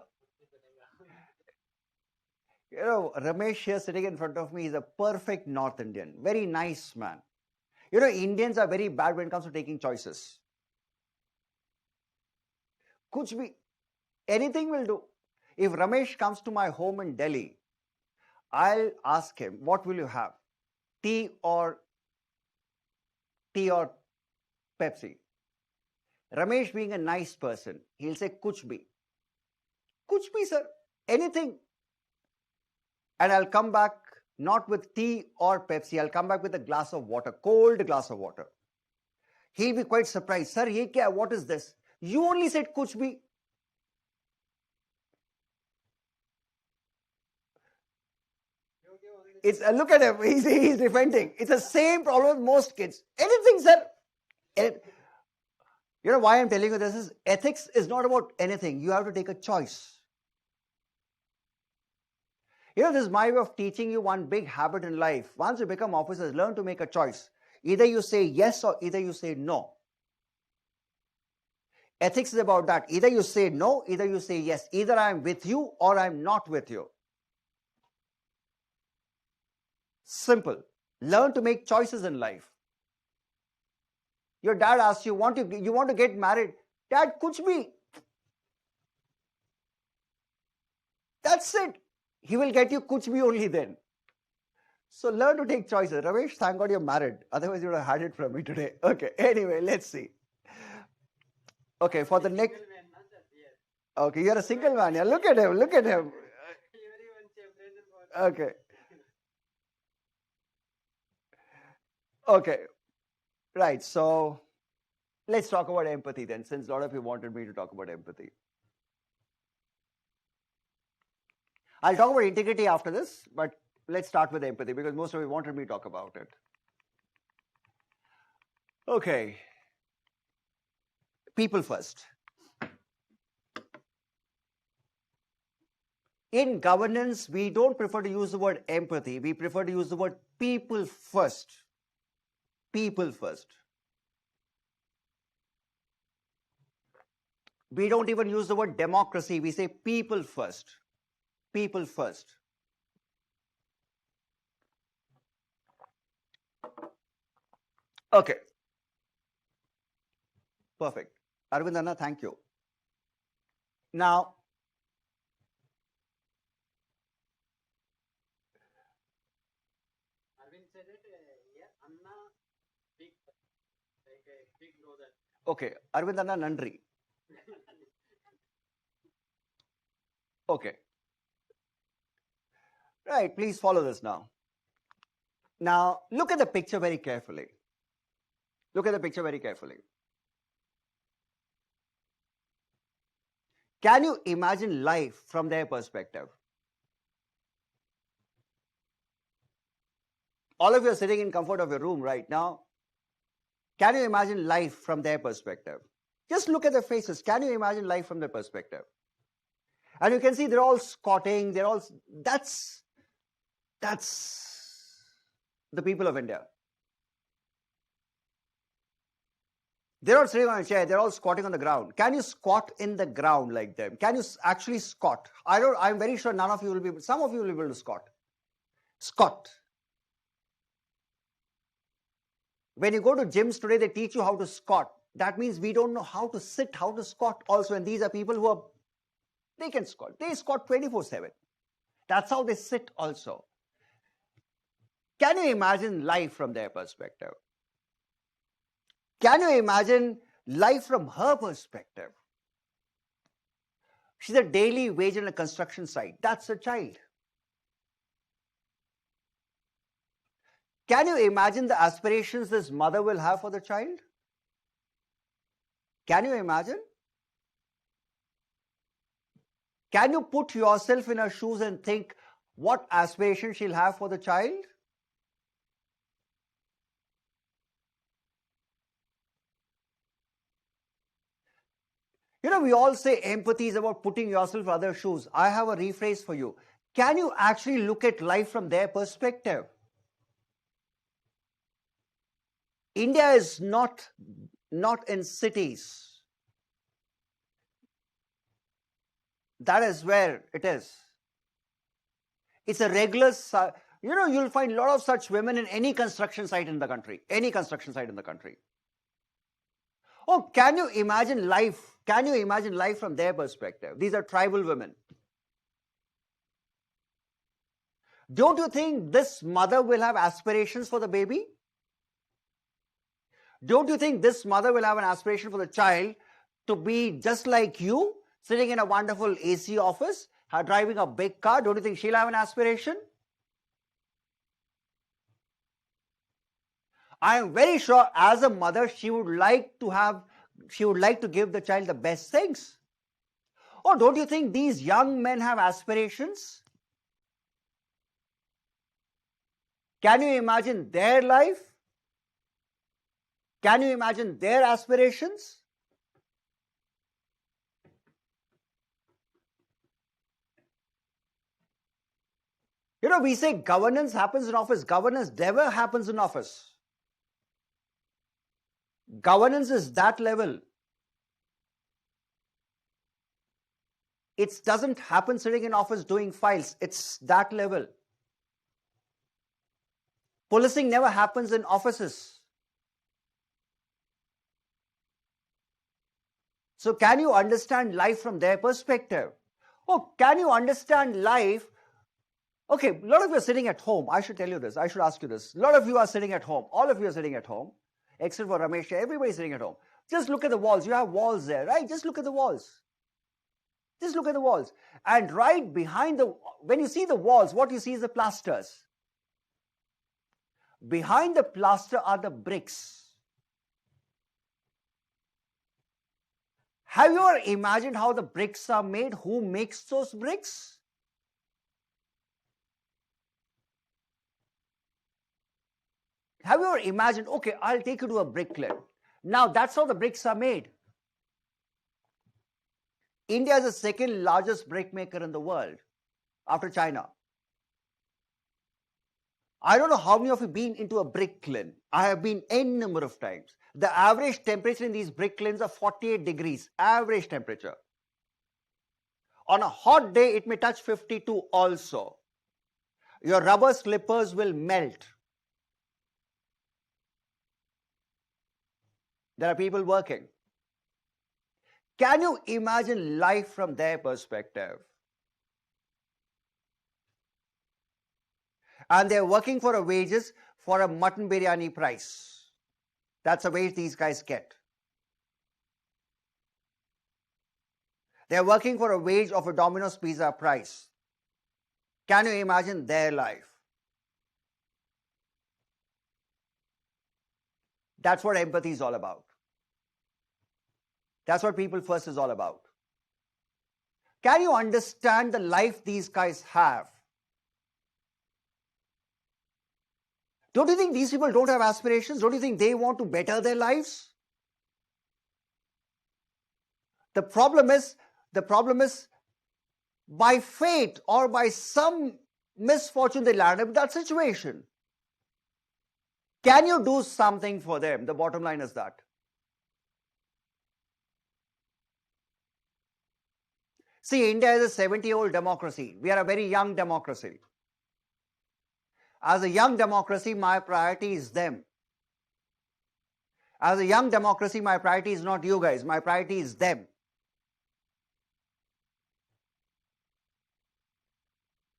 Ramesh here sitting in front of me is a perfect North Indian. Very nice man. Indians are very bad when it comes to taking choices. Kuch bhi, anything will do. If Ramesh comes to my home in Delhi, I'll ask him, what will you have? Tea or Pepsi? Ramesh being a nice person, he'll say, kuch bhi. Kuch bhi, sir. Anything. And I'll come back not with tea or Pepsi. I'll come back with a glass of water, cold glass of water. He'll be quite surprised. Sir, ye kya? What is this? You only said kuch bhi. Look at him. He's defending. It's the same problem with most kids. Anything, sir. You know why I'm telling you this is ethics is not about anything. You have to take a choice. This is my way of teaching you one big habit in life. Once you become officers, learn to make a choice. Either you say yes or either you say no. Ethics is about that. Either you say no, either you say yes. Either I'm with you or I'm not with you. Simple. Learn to make choices in life. Your dad asks you, you want to get married? Dad, kuch bhi. That's it. He will get you kuch bhi only then. So learn to take choices. Ramesh, thank God you're married. Otherwise, you would have had it from me today. Okay, anyway, let's see. Okay, for the next... Okay, you're a single man. Yeah, look at him. Okay. Okay. Right, so let's talk about empathy then, since a lot of you wanted me to talk about empathy. I'll talk about integrity after this, but let's start with empathy because most of you wanted me to talk about it. Okay. People first. In governance, we don't prefer to use the word empathy. We prefer to use the word people first. People first. We don't even use the word democracy. We say people first. People first. Okay. Perfect. Arvind Anna, thank you. Now, Arvind said it, Anna, big, like a big brother. Okay, Arvind Anna, Nandri. Okay. Right, please follow this now. Now, look at the picture very carefully. Look at the picture very carefully. Can you imagine life from their perspective? All of you are sitting in comfort of your room right now. Can you imagine life from their perspective? Just look at their faces. Can you imagine life from their perspective? And you can see they're all squatting. That's the people of India. They're not sitting on a chair. They're all squatting on the ground. Can you squat in the ground like them? Can you actually squat? I'm very sure none of you will be able, some of you will be able to squat. Squat. When you go to gyms today, they teach you how to squat. That means we don't know how to sit, how to squat also. And these are people who they can squat. They squat 24/7. That's how they sit also. Can you imagine life from their perspective? Can you imagine life from her perspective? She's a daily wage on a construction site. That's a child. Can you imagine the aspirations this mother will have for the child? Can you imagine? Can you put yourself in her shoes and think what aspiration she'll have for the child? We all say empathy is about putting yourself in other shoes. I have a rephrase for you. Can you actually look at life from their perspective? India is not in cities. That is where it is. It's a regular, you'll find a lot of such women in any construction site in the country. Any construction site in the country. Oh, can you imagine life? Can you imagine life from their perspective? These are tribal women. Don't you think this mother will have aspirations for the baby? Don't you think this mother will have an aspiration for the child to be just like you, sitting in a wonderful AC office, driving a big car? Don't you think she'll have an aspiration? I am very sure as a mother, she would like to give the child the best things. Or don't you think these young men have aspirations? Can you imagine their life? Can you imagine their aspirations? We say governance happens in office. Governance never happens in office. Governance is that level. It doesn't happen sitting in office doing files. It's that level. Policing never happens in offices. So can you understand life from their perspective? Oh, can you understand life? Okay, a lot of you are sitting at home. I should tell you this. I should ask you this. A lot of you are sitting at home. All of you are sitting at home. Except for Ramesh, everybody's sitting at home. Just look at the walls. You have walls there, right? Just look at the walls. Just look at the walls. And right behind when you see the walls, what you see is the plasters. Behind the plaster are the bricks. Have you ever imagined how the bricks are made? Who makes those bricks? Have you ever imagined, okay, I'll take you to a bricklayer. Now, that's how the bricks are made. India is the second largest brick maker in the world after China. I don't know how many of you have been into a brick kiln. I have been n number of times. The average temperature in these brick kilns are 48 degrees, average temperature. On a hot day, it may touch 52 also. Your rubber slippers will melt. There are people working. Can you imagine life from their perspective? And they're working for a wages for a mutton biryani price. That's the wage these guys get. They're working for a wage of a Domino's pizza price. Can you imagine their life? That's what empathy is all about. That's what People First is all about. Can you understand the life these guys have? Don't you think these people don't have aspirations? Don't you think they want to better their lives? The problem is by fate or by some misfortune they land up in that situation. Can you do something for them? The bottom line is that. See, India is a 70-year-old democracy. We are a very young democracy. As a young democracy, my priority is them. As a young democracy, my priority is not you guys. My priority is them.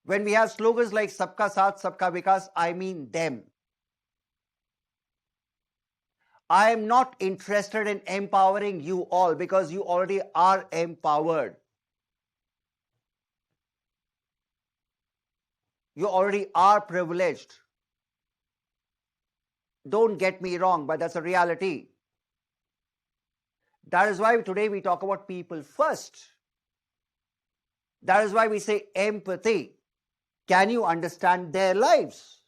When we have slogans like Sabka Saath, Sabka Vikas, I mean them. I am not interested in empowering you all because you already are empowered. You already are privileged. Don't get me wrong, but that's a reality. That is why today we talk about people first. That is why we say empathy. Can you understand their lives?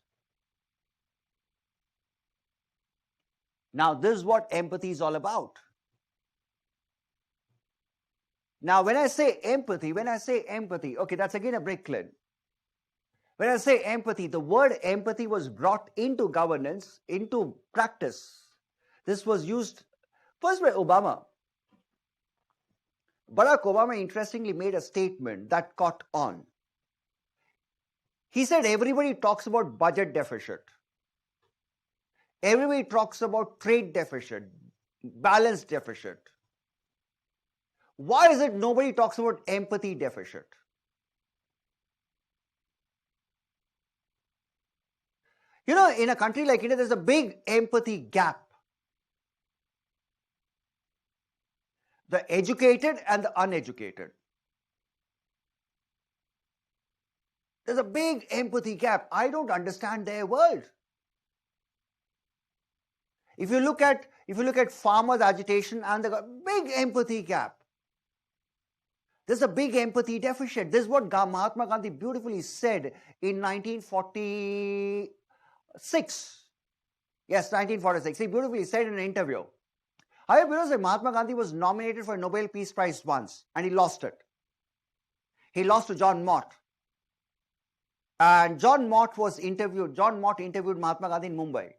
Now, this is what empathy is all about. Now, when I say empathy, okay, that's again a break, Clint. When I say empathy, the word empathy was brought into governance, into practice. This was used first by Obama. Barack Obama interestingly made a statement that caught on. He said everybody talks about budget deficit. Everybody talks about trade deficit, balance deficit. Why is it nobody talks about empathy deficit? You know, in a country like India, there's a big empathy gap. The educated and the uneducated. There's a big empathy gap. I don't understand their world. If you look at farmers' agitation and the big empathy gap. There's a big empathy deficit. This is what Mahatma Gandhi beautifully said in 1946. Yes, 1946. He beautifully said in an interview. However, you know, Mahatma Gandhi was nominated for a Nobel Peace Prize once and he lost it. He lost to John Mott. And John Mott interviewed Mahatma Gandhi in Mumbai.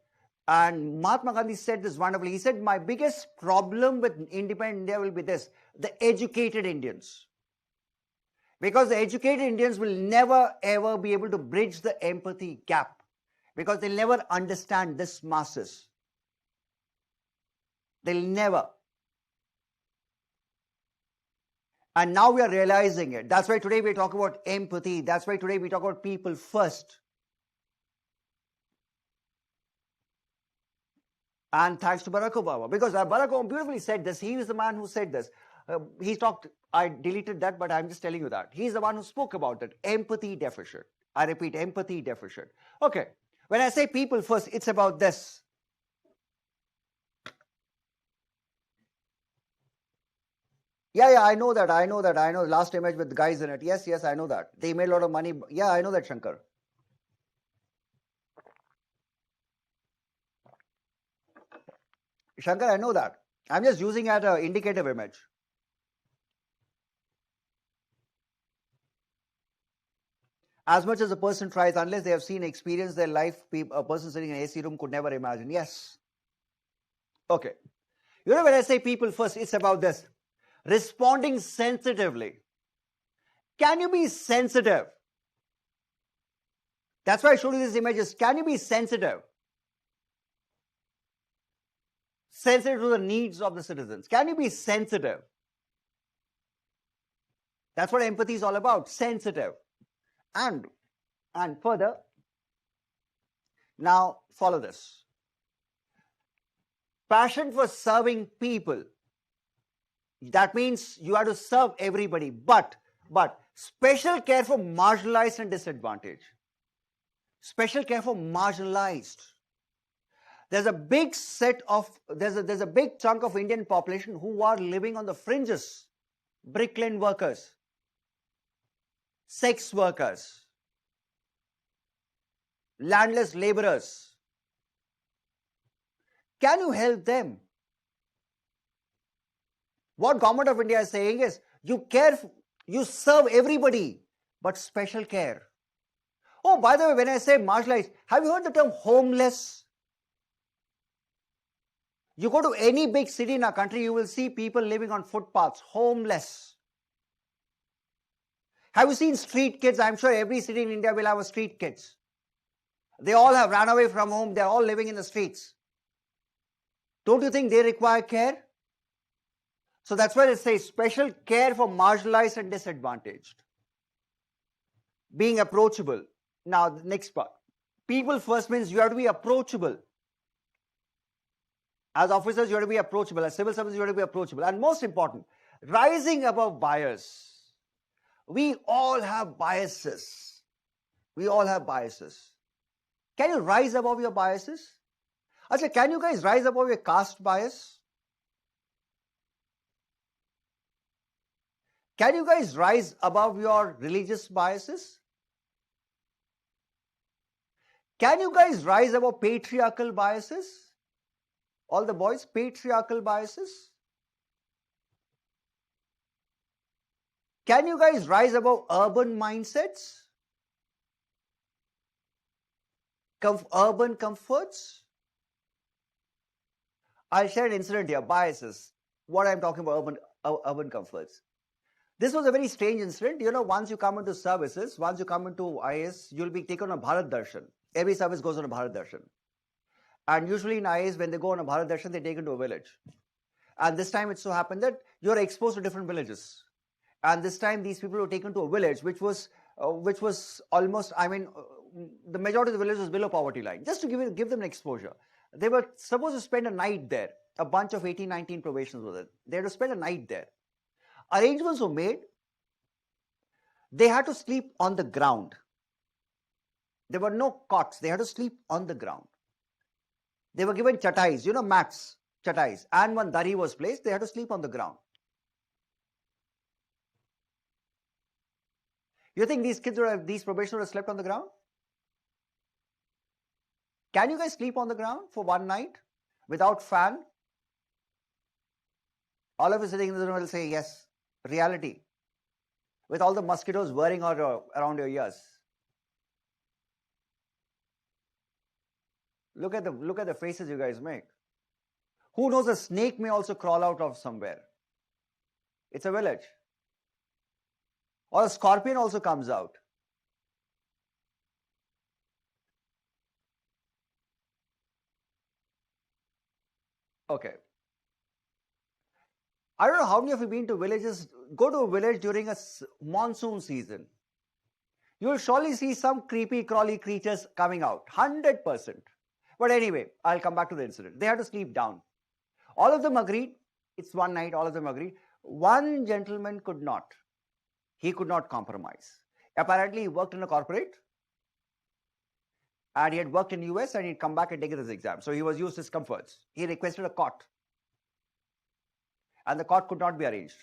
And Mahatma Gandhi said this wonderfully. He said, my biggest problem with independent India will be this, the educated Indians. Because the educated Indians will never ever be able to bridge the empathy gap. Because they'll never understand this masses. They'll never. And now we are realizing it. That's why today we talk about empathy. That's why today we talk about people first. And thanks to Barack Obama. Because Barack Obama beautifully said this. He was the man who said this. I deleted that, but I'm just telling you that. He's the one who spoke about it. Empathy deficit. I repeat, empathy deficit. Okay. When I say people first, it's about this. Yeah, I know that. Last image with the guys in it. Yes, I know that. They made a lot of money. Yeah, I know that, Shankar. Shankar, I know that. I'm just using it as an indicative image. As much as a person tries, unless they have seen, experienced their life, a person sitting in an AC room could never imagine. Yes. Okay. You know, when I say people first, it's about this. Responding sensitively. Can you be sensitive? That's why I showed you these images. Can you be sensitive? Sensitive to the needs of the citizens. Can you be sensitive? That's what empathy is all about. Sensitive. And further, now follow this. Passion for serving people. That means you have to serve everybody, but special care for marginalized and disadvantaged. Special care for marginalized. There's a big there's a big chunk of Indian population who are living on the fringes. Bricklayer workers, sex workers, landless laborers. Can you help them? What Government of India is saying is, you serve everybody, but special care. Oh, by the way, when I say marginalized, have you heard the term homeless? You go to any big city in our country, you will see people living on footpaths, homeless. Have you seen street kids? I'm sure every city in India will have a street kids. They all have run away from home. They're all living in the streets. Don't you think they require care? So that's why they say special care for marginalized and disadvantaged. Being approachable. Now, the next part. People first means you have to be approachable. As officers, you have to be approachable. As civil servants, you have to be approachable. And most important, rising above bias. We all have biases. We all have biases. Can you rise above your biases? Achha, can you guys rise above your caste bias? Can you guys rise above your religious biases? Can you guys rise above patriarchal biases? All the boys, patriarchal biases? Can you guys rise above urban mindsets? Urban comforts? I'll share an incident here, biases. What I'm talking about, urban comforts. This was a very strange incident. You know, once you come into services, once you come into IAS, you'll be taken on a Bharat Darshan. Every service goes on a Bharat Darshan. And usually in IAS, when they go on a Bharat Darshan, they're taken to a village. And this time it so happened that you're exposed to different villages. And this time these people were taken to a village which was almost, the majority of the village was below poverty line. Just to give them an exposure. They were supposed to spend a night there. A bunch of 18, 19 probationers were there. They had to spend a night there. Arrangements were made. They had to sleep on the ground. There were no cots. They had to sleep on the ground. They were given chatais, mats, chatais. And one dari was placed. They had to sleep on the ground. You think these probationers would have slept on the ground? Can you guys sleep on the ground for one night without fan? All of us sitting in the room will say yes. Reality. With all the mosquitoes whirring around your ears. Look at the faces you guys make. Who knows, a snake may also crawl out of somewhere. It's a village. Or a scorpion also comes out. Okay. I don't know how many of you have been to villages. Go to a village during a monsoon season. You will surely see some creepy, crawly creatures coming out. 100%. But anyway, I'll come back to the incident. They had to sleep down. All of them agreed. It's one night, all of them agreed. One gentleman could not. He could not compromise. Apparently, he worked in a corporate. And he had worked in US and he'd come back and taken his exam. So he was used to his comforts. He requested a cot. And the cot could not be arranged.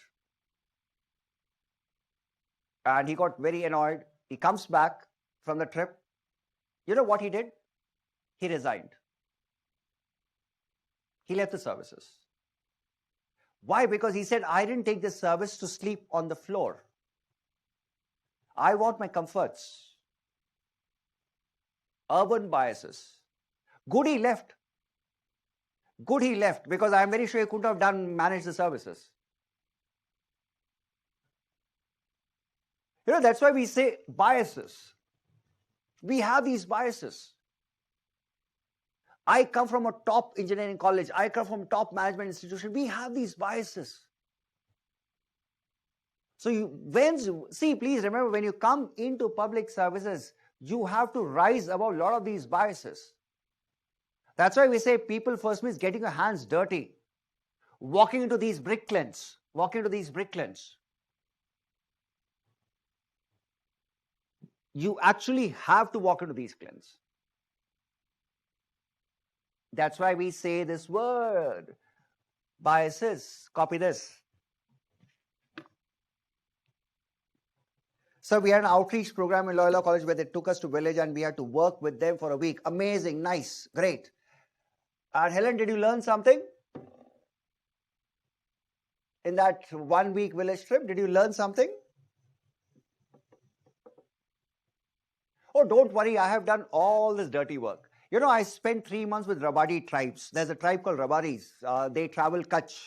And he got very annoyed. He comes back from the trip. You know what he did? He resigned. He left the services. Why? Because he said, I didn't take this service to sleep on the floor. I want my comforts. Urban biases. Good he left. Good he left, because I'm very sure he couldn't have managed the services. That's why we say biases. We have these biases. I come from a top engineering college. I come from a top management institution. We have these biases. So please remember, when you come into public services, you have to rise above a lot of these biases. That's why we say people first means getting your hands dirty. Walking into these brick kilns. You actually have to walk into these kilns. That's why we say this word. Biases. Copy this. So we had an outreach program in Loyola College where they took us to village and we had to work with them for a week. Amazing, nice, great. And Helen, did you learn something? In that 1 week village trip, did you learn something? Oh, don't worry, I have done all this dirty work. I spent 3 months with Rabadi tribes. There's a tribe called Rabadis. They travel Kutch.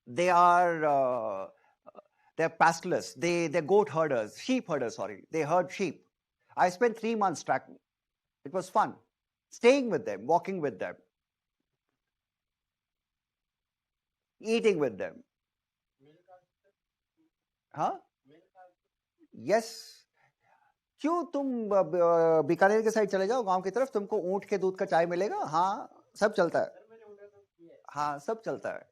They're pastoralists. They're goat herders, sheep herders, sorry. They herd sheep. I spent 3 months tracking. It was fun. Staying with them, walking with them. Eating with them. Huh? Yes. क्यों तुम बीकानेर के side चले जाओ गांव की तरफ, तुमको ऊंट के दूध का चाय मिलेगा. हाँ, सब चलता है. हाँ सब चलता है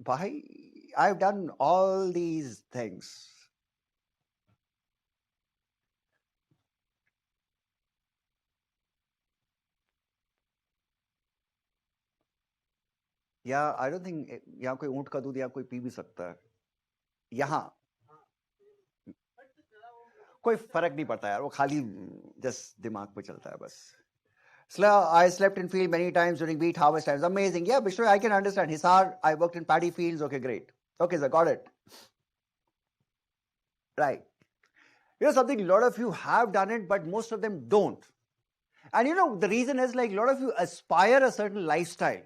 भाई. I've done all these things. या आई डोंट थिंक यहाँ कोई ऊंट का दूध या कोई पी भी सकता है. यहाँ कोई फर्क नहीं पड़ता यार, वो खाली जस्ट दिमाग पे चलता है बस. I slept in field many times during wheat harvest times. Amazing. Yeah, Bishnu, I can understand. Hisar, I worked in paddy fields. Okay, great. Okay, sir, got it. Right. You know something, a lot of you have done it, but most of them don't. And you know, the reason is like a lot of you aspire a certain lifestyle.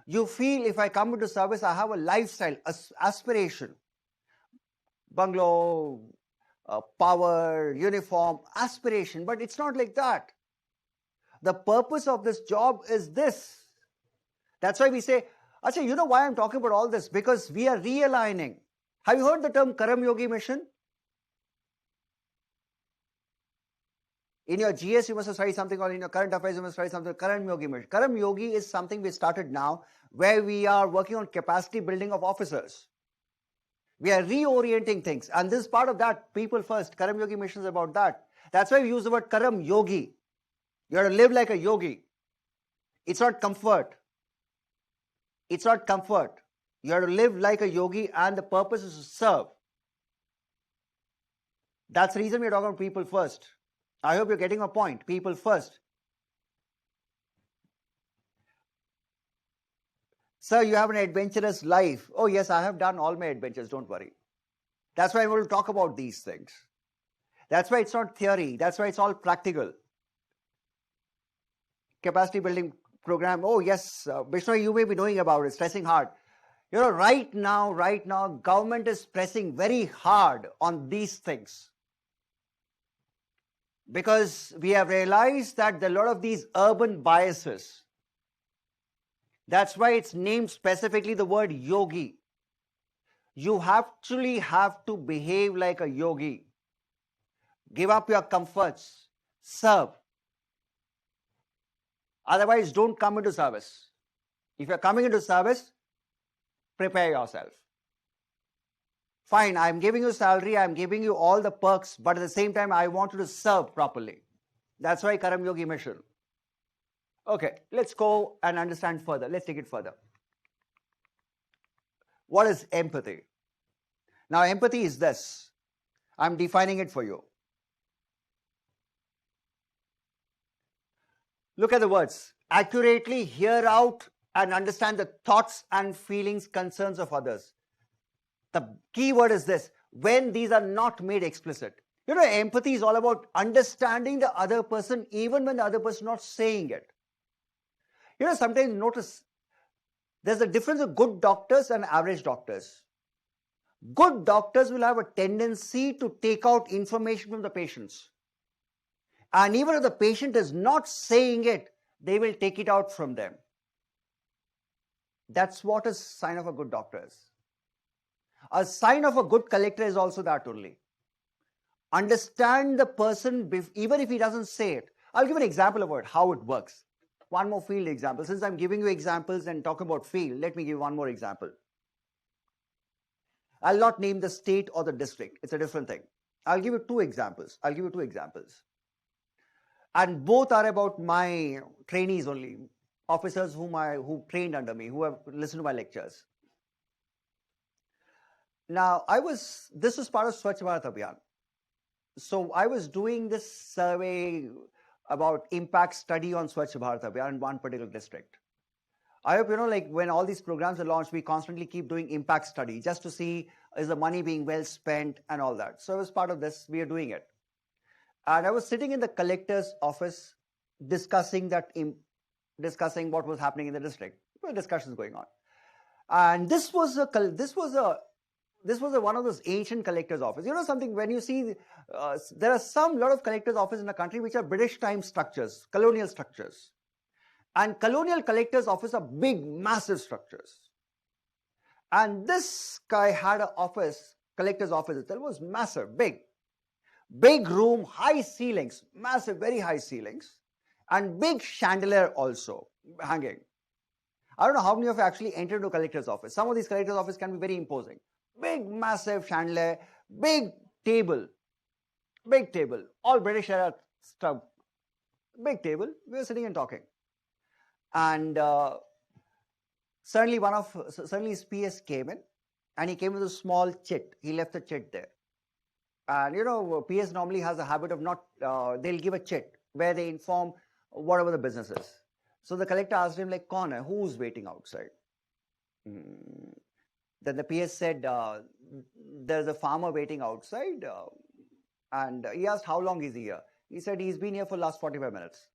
You feel if I come into service, I have a lifestyle, aspiration. Bungalow, power, uniform, aspiration. But it's not like that. The purpose of this job is this. That's why we say, Acha, you know why I'm talking about all this? Because we are realigning. Have you heard the term Karam Yogi mission? In your GS, you must have studied something, or in your current affairs, you must study something. Karam Yogi mission. Karam Yogi is something we started now, where we are working on capacity building of officers. We are reorienting things. And this is part of that, people first. Karam Yogi mission is about that. That's why we use the word Karam Yogi. You have to live like a yogi. It's not comfort. It's not comfort. You have to live like a yogi, and the purpose is to serve. That's the reason we're talking about people first. I hope you're getting a point. People first. Sir, you have an adventurous life. Oh yes, I have done all my adventures, don't worry. That's why I want to talk about these things. That's why it's not theory. That's why it's all practical. Capacity building program. Oh yes, Vishnu, you may be knowing about it, stressing hard. You know, right now, government is pressing very hard on these things. Because we have realized that there are a lot of these urban biases. That's why it's named specifically the word yogi. You actually have to behave like a yogi. Give up your comforts. Serve. Otherwise, don't come into service. If you're coming into service, prepare yourself. Fine, I'm giving you salary, I'm giving you all the perks, but at the same time, I want you to serve properly. That's why Karam Yogi mission. Okay, let's go and understand further. Let's take it further. What is empathy? Now, empathy is this. I'm defining it for you. Look at the words. Accurately hear out and understand the thoughts and feelings, concerns of others. The key word is this. When these are not made explicit. You know, empathy is all about understanding the other person even when the other person is not saying it. You know, sometimes notice there's a difference of good doctors and average doctors. Good doctors will have a tendency to take out information from the patients. And even if the patient is not saying it, they will take it out from them. That's what a sign of a good doctor is. A sign of a good collector is also that only. Understand the person even if he doesn't say it. I'll give an example of how it works. One more field example. Since I'm giving you examples and talking about field, let me give one more example. I'll not name the state or the district. It's a different thing. I'll give you two examples. And both are about my trainees only, officers who trained under me, who have listened to my lectures. Now, this was part of Swachh Bharat Abhiyan. So I was doing this survey about impact study on Swachh Bharat Abhiyan in one particular district. I hope you know, like when all these programs are launched, we constantly keep doing impact study just to see is the money being well spent and all that. So as part of this, we are doing it. And I was sitting in the collector's office discussing what was happening in the district. There were discussions going on. And this was one of those ancient collector's office. You know something, when you see, there are a lot of collector's offices in the country which are British time structures, colonial structures. And colonial collector's office are big, massive structures. And this guy had an office, collector's office itself was massive, big room, high ceilings, massive, very high ceilings, and big chandelier also hanging. I don't know how many of you actually entered into a collector's office. Some of these collector's offices can be very imposing. Big, massive chandelier, big table, all British era stuff. Big table, we were sitting and talking. And suddenly his PS came in, and he came with a small chit. He left the chit there. And PS normally has a habit of not, they'll give a chit where they inform whatever the business is. So the collector asked him, like, kaun hai? Who's waiting outside? Then the PS said, there's a farmer waiting outside. And he asked, how long is he here? He said, he's been here for the last 45 minutes.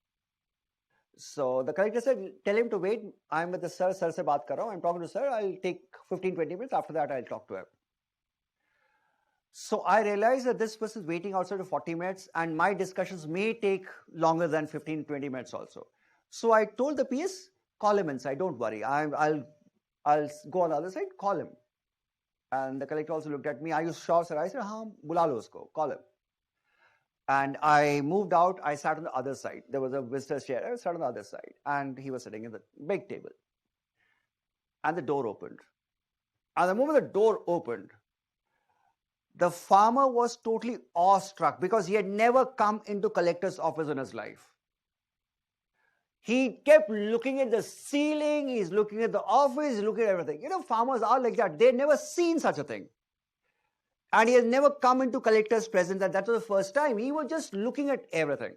So the collector said, tell him to wait. I'm with the sir se baat kar raha hu. I'm talking to sir. I'll take 15-20 minutes. After that, I'll talk to him. So I realized that this person is waiting outside for 40 minutes, and my discussions may take longer than 15-20 minutes also. So I told the PS, call him inside. Don't worry. I'll go on the other side. Call him. And the collector also looked at me. Are you sure, sir? I said, haan, bula lo usko. Call him. And I moved out. I sat on the other side. There was a visitor's chair. I sat on the other side. And he was sitting in the big table. And the door opened. And the moment the door opened, the farmer was totally awestruck because he had never come into collector's office in his life. He kept looking at the ceiling, he's looking at the office, he's looking at everything. Farmers are like that. They've never seen such a thing. And he has never come into collector's presence, and that was the first time. He was just looking at everything.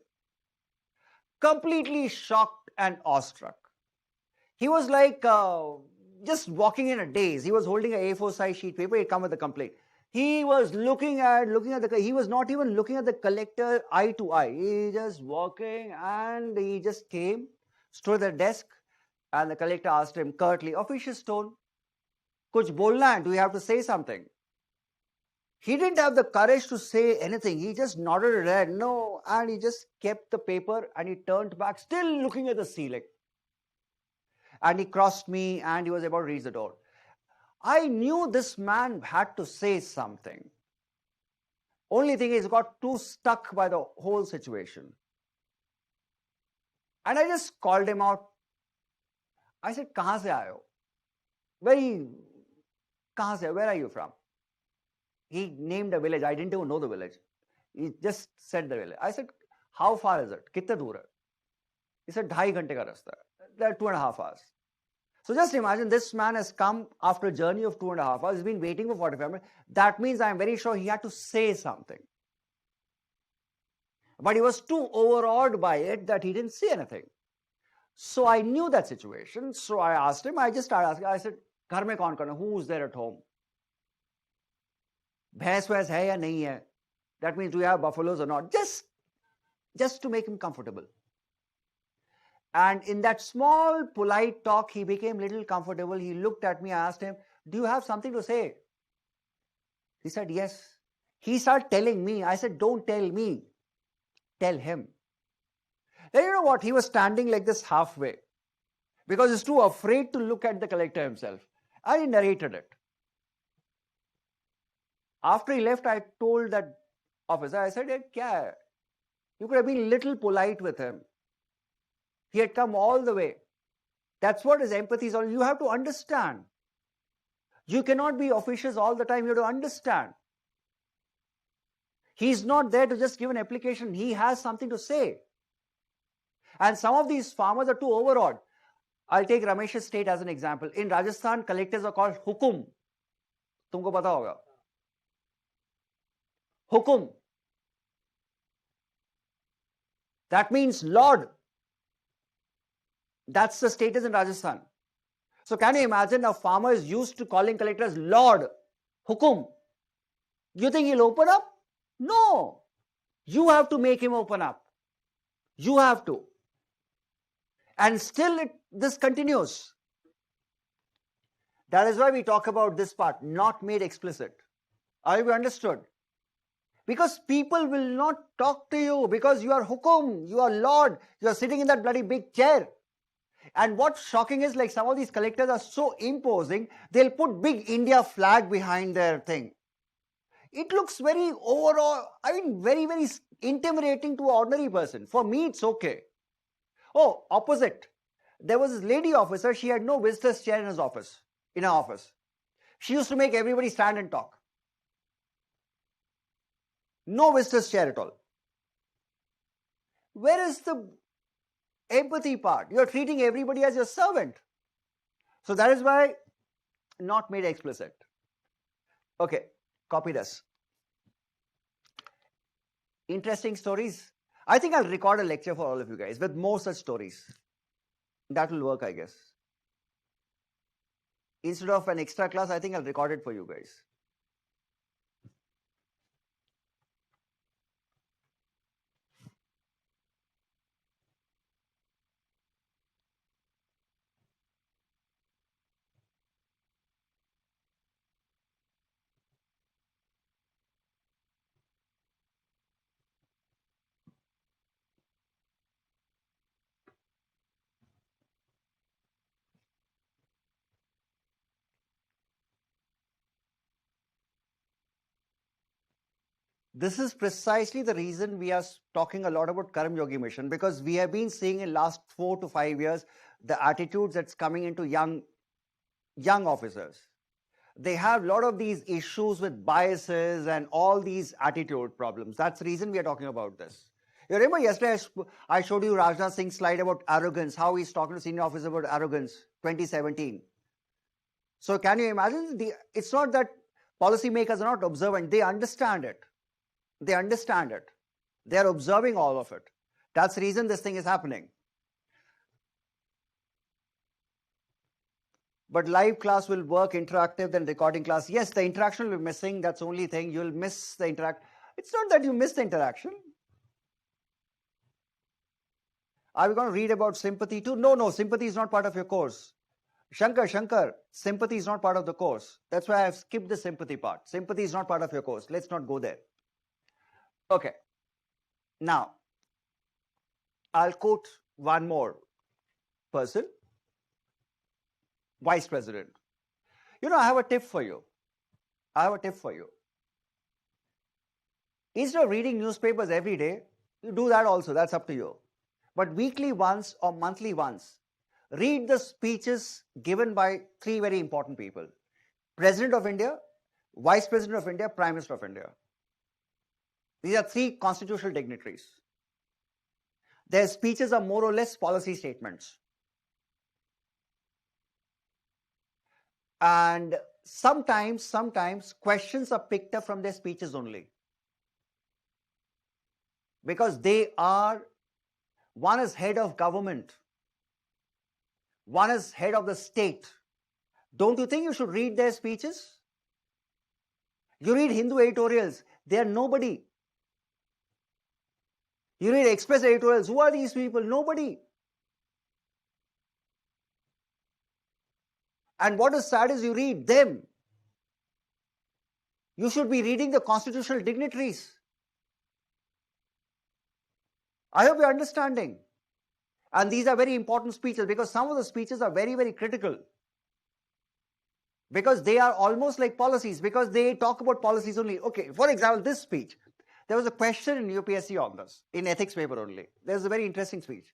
Completely shocked and awestruck. He was like just walking in a daze. He was holding an A4 size sheet paper. He'd come with a complaint. He was looking at he was not even looking at the collector eye to eye. He just walking, and he just came, stood at the desk, and the collector asked him curtly, officious tone, kuch bolna hai? Do you have to say something? He didn't have the courage to say anything. He just nodded his head, no, and he just kept the paper, and he turned back, still looking at the ceiling. And he crossed me, and he was about to reach the door. I knew this man had to say something. Only thing is, he got too stuck by the whole situation. And I just called him out. I said, kahan se aaye ho? Where are you from? He named a village. I didn't even know the village. He just said the village. I said, how far is it? Kitne dur hai? He said, 2.5 ghante ka rasta hai. That's 2.5 hours. So just imagine, this man has come after a journey of 2.5 hours. He's been waiting for 45 minutes. That means I'm very sure he had to say something. But he was too overawed by it that he didn't say anything. So I knew that situation. So I asked him, I just started asking. I said, ghar mein kaun kaun hai? Who's there at home? Bhains hai ya nahi hai? That means do you have buffaloes or not? Just to make him comfortable. And in that small, polite talk, he became a little comfortable. He looked at me, I asked him, do you have something to say? He said, yes. He started telling me. I said, don't tell me. Tell him. Then you know what? He was standing like this halfway because he's too afraid to look at the collector himself. And he narrated it. After he left, I told that officer, I said, kya hai? You could have been a little polite with him. He had come all the way. That's what his empathy is all. You have to understand. You cannot be officious all the time. You have to understand. He's not there to just give an application. He has something to say. And some of these farmers are too overawed. I'll take Ramesh's state as an example. In Rajasthan, collectors are called hukum. Tumko pata hoga. Hukum. That means Lord. That's the status in Rajasthan. So can you imagine, a farmer is used to calling collectors Lord, Hukum. You think he'll open up? No. You have to make him open up. You have to. And still this continues. That is why we talk about this part, not made explicit. Are you understood? Because people will not talk to you because you are Hukum, you are Lord, you are sitting in that bloody big chair. And what's shocking is, like, some of these collectors are so imposing, they'll put big India flag behind their thing. It looks very very, very intimidating to an ordinary person. For me, it's okay. Oh, opposite. There was this lady officer, she had no visitor's chair in her office. She used to make everybody stand and talk. No visitor's chair at all. Where is the empathy part? You're treating everybody as your servant. So that is why not made explicit. Okay, copy this. Interesting stories. I think I'll record a lecture for all of you guys with more such stories. That will work, I guess. Instead of an extra class, I think I'll record it for you guys. This is precisely the reason we are talking a lot about Karma Yogi mission, because we have been seeing in last 4 to 5 years the attitudes that's coming into young officers. They have a lot of these issues with biases and all these attitude problems. That's the reason we are talking about this. You remember yesterday I showed you Rajnath Singh's slide about arrogance, how he's talking to senior officers about arrogance, 2017. So can you imagine? It's not that policymakers are not observant, they understand it. They understand it. They are observing all of it. That's the reason this thing is happening. But live class will work interactive than recording class. Yes, the interaction will be missing. That's the only thing. You'll miss the interact. It's not that you miss the interaction. Are we going to read about sympathy too? No, sympathy is not part of your course. Shankar, sympathy is not part of the course. That's why I've skipped the sympathy part. Sympathy is not part of your course. Let's not go there. Okay. Now, I'll quote one more person. Vice President. I have a tip for you. Instead of reading newspapers every day, you do that also. That's up to you. But weekly once or monthly once, read the speeches given by 3 very important people. President of India, Vice President of India, Prime Minister of India. These are 3 constitutional dignitaries. Their speeches are more or less policy statements. And sometimes questions are picked up from their speeches only. Because one is head of government, one is head of the state. Don't you think you should read their speeches? You read Hindu editorials, they are nobody. You read Express editorials, who are these people? Nobody. And what is sad is you read them. You should be reading the constitutional dignitaries. I hope you're understanding. And these are very important speeches, because some of the speeches are very, very critical. Because they are almost like policies, because they talk about policies only. Okay, for example, this speech. There was a question in UPSC on this, in ethics paper only. There's a very interesting speech.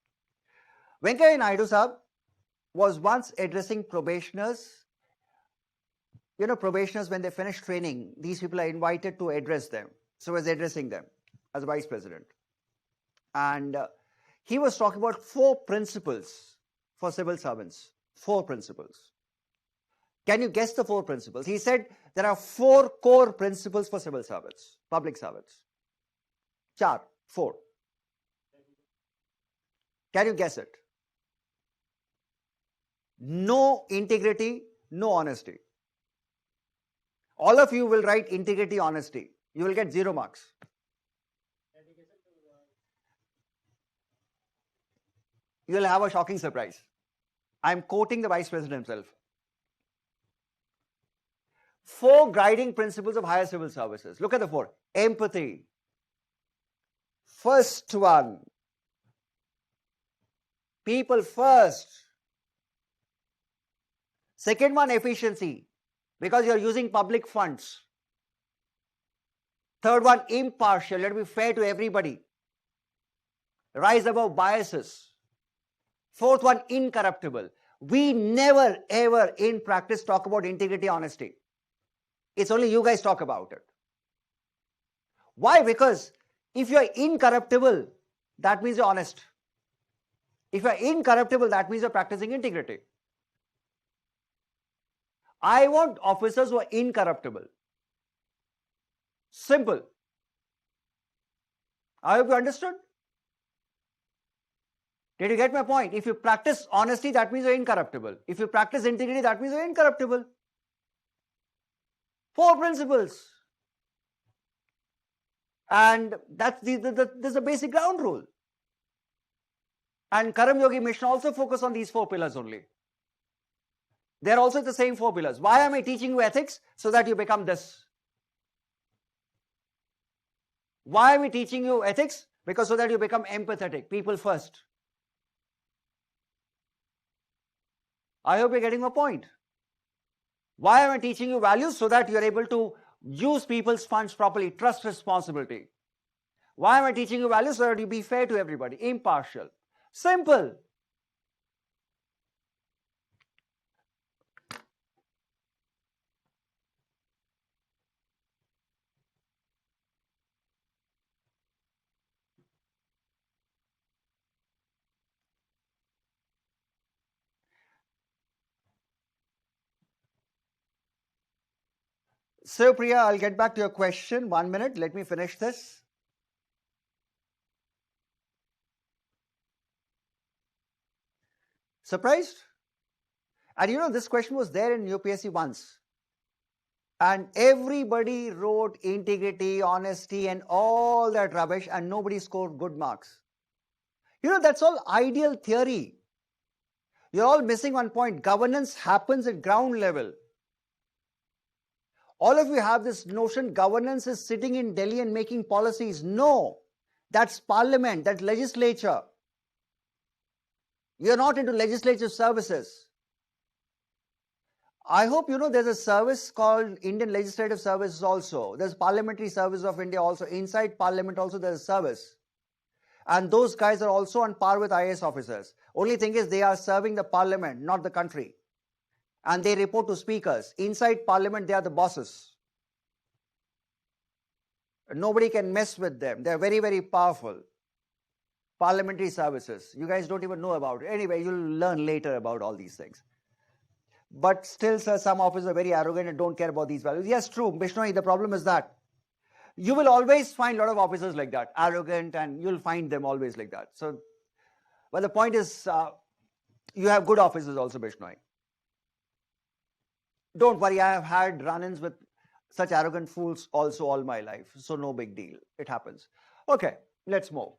Venkaiah Naidu Sahab was once addressing probationers. Probationers, when they finish training, these people are invited to address them. So he was addressing them as Vice President. And he was talking about 4 principles for civil servants. 4 principles. Can you guess the 4 principles? He said there are 4 core principles for civil servants, public servants. 4. Can you guess it? No integrity, no honesty. All of you will write integrity, honesty. You will get 0 marks. You will have a shocking surprise. I am quoting the Vice President himself. 4 guiding principles of higher civil services. Look at the 4. Empathy. First one. People first. Second one, efficiency, because you're using public funds. Third one, impartial. Let me be fair to everybody. Rise above biases. Fourth one, incorruptible. We never ever in practice talk about integrity, honesty. It's only you guys talk about it. Why? Because if you're incorruptible, that means you're honest. If you're incorruptible, that means you're practicing integrity. I want officers who are incorruptible. Simple. I hope you understood. Did you get my point? If you practice honesty, that means you're incorruptible. If you practice integrity, that means you're incorruptible. 4 principles. And that's the basic ground rule. And Karam Yogi mission also focus on these 4 pillars only. They're also the same 4 pillars. Why am I teaching you ethics? So that you become this. Why am I teaching you ethics? Because so that you become empathetic, people first. I hope you're getting my point. Why am I teaching you values? So that you're able to use people's funds properly, trust responsibility. Why am I teaching you values? So that you be fair to everybody, impartial. Simple. So Priya, I'll get back to your question. 1 minute. Let me finish this. Surprised? And you know, this question was there in UPSC once. And everybody wrote integrity, honesty, and all that rubbish, and nobody scored good marks. You know, that's all ideal theory. You're all missing one point. Governance happens at ground level. All of you have this notion governance is sitting in Delhi and making policies. No, that's parliament, that's legislature. You're not into legislative services. I hope you know there's a service called Indian Legislative Services also. There's Parliamentary Service of India also. Inside Parliament also there's a service. And those guys are also on par with IAS officers. Only thing is they are serving the parliament, not the country. And they report to speakers. Inside parliament, they are the bosses. Nobody can mess with them. They're very, very powerful. Parliamentary services. You guys don't even know about it. Anyway, you'll learn later about all these things. But still, sir, some officers are very arrogant and don't care about these values. Yes, true. Bishnoi, the problem is that you will always find a lot of officers like that, arrogant, and you'll find them always like that. So, but the point is, you have good officers also, Bishnoi. Don't worry, I have had run-ins with such arrogant fools also all my life. So no big deal. It happens. Okay, let's move.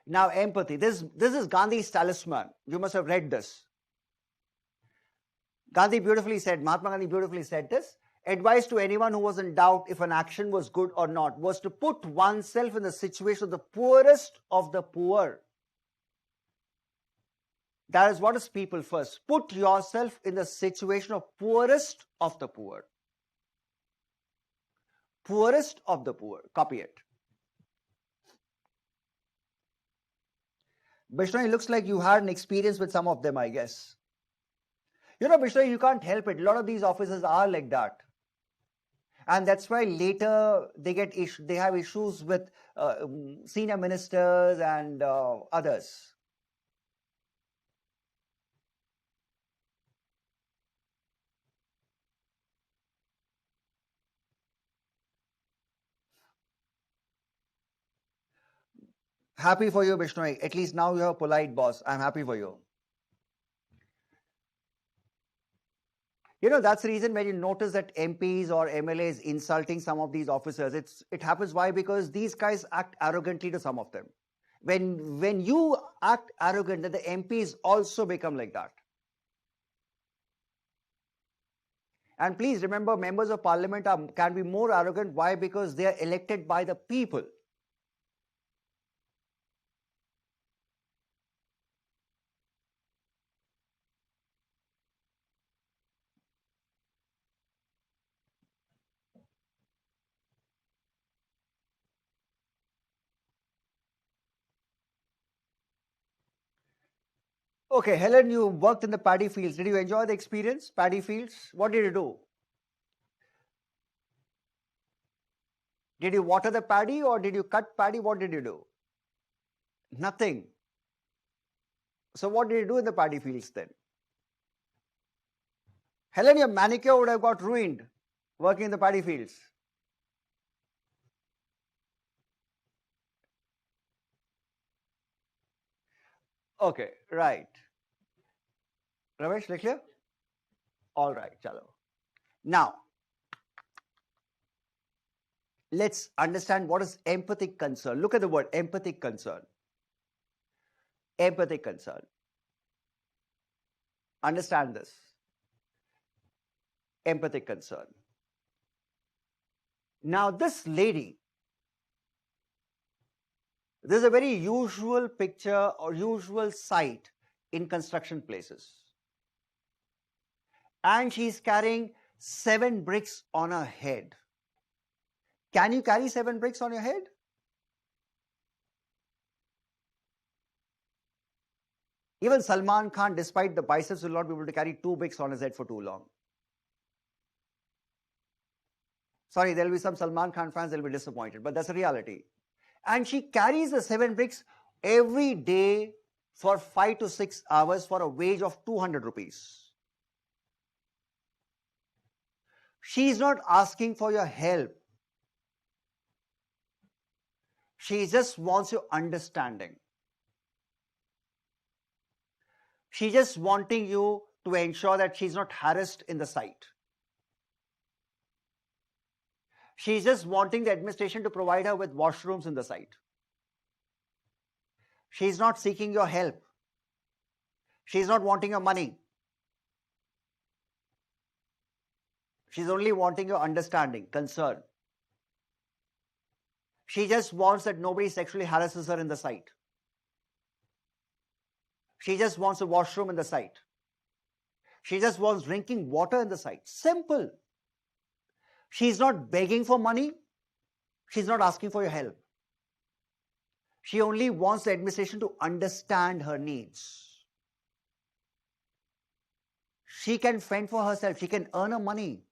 Now, empathy. This is Gandhi's talisman. You must have read this. Mahatma Gandhi beautifully said this. Advice to anyone who was in doubt if an action was good or not was to put oneself in the situation of the poorest of the poor. That is what is people first. Put yourself in the situation of poorest of the poor. Poorest of the poor. Copy it. Bishnoi, it looks like you had an experience with some of them, I guess. You know, Bishnoi, you can't help it. A lot of these officers are like that. And that's why later they have issues with senior ministers and others. Happy for you, Bishnoi. At least now you have a polite boss. I'm happy for you. You know, that's the reason when you notice that MPs or MLAs insulting some of these officers, it happens. Why? Because these guys act arrogantly to some of them. When you act arrogant, then the MPs also become like that. And please remember, members of parliament can be more arrogant. Why? Because they are elected by the people. Okay, Helen, you worked in the paddy fields. Did you enjoy the experience? Paddy fields? What did you do? Did you water the paddy or did you cut paddy? What did you do? Nothing. So what did you do in the paddy fields then? Helen, your manicure would have got ruined working in the paddy fields. Okay, right. Ramesh, clear? All right, chalo. Now, let's understand what is empathic concern. Look at the word empathic concern. Empathic concern. Understand this. Empathic concern. Now, this lady, this is a very usual picture or usual sight in construction places. And she's carrying 7 bricks on her head. Can you carry 7 bricks on your head? Even Salman Khan, despite the biceps, will not be able to carry 2 bricks on his head for too long. Sorry, there will be some Salman Khan fans, they'll be disappointed, but that's a reality. And she carries the 7 bricks every day for 5 to 6 hours for a wage of 200 rupees. She is not asking for your help. She just wants your understanding. She's just wanting you to ensure that she's not harassed in the site. She's just wanting the administration to provide her with washrooms in the site. She's not seeking your help. She's not wanting your money. She's only wanting your understanding, concern. She just wants that nobody sexually harasses her in the site. She just wants a washroom in the site. She just wants drinking water in the site. Simple. She's not begging for money. She's not asking for your help. She only wants the administration to understand her needs. She can fend for herself. She can earn her money.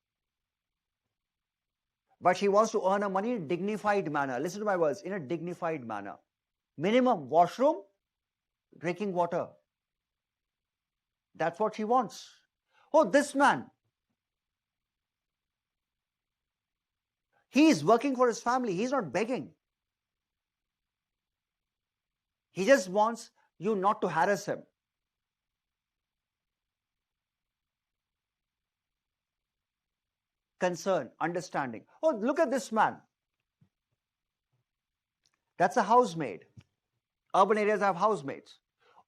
But she wants to earn her money in a dignified manner. Listen to my words, in a dignified manner. Minimum washroom, drinking water. That's what she wants. Oh, this man, he is working for his family. He's not begging. He just wants you not to harass him. Concern, understanding. Oh, look at this man. That's a housemaid. Urban areas have housemaids.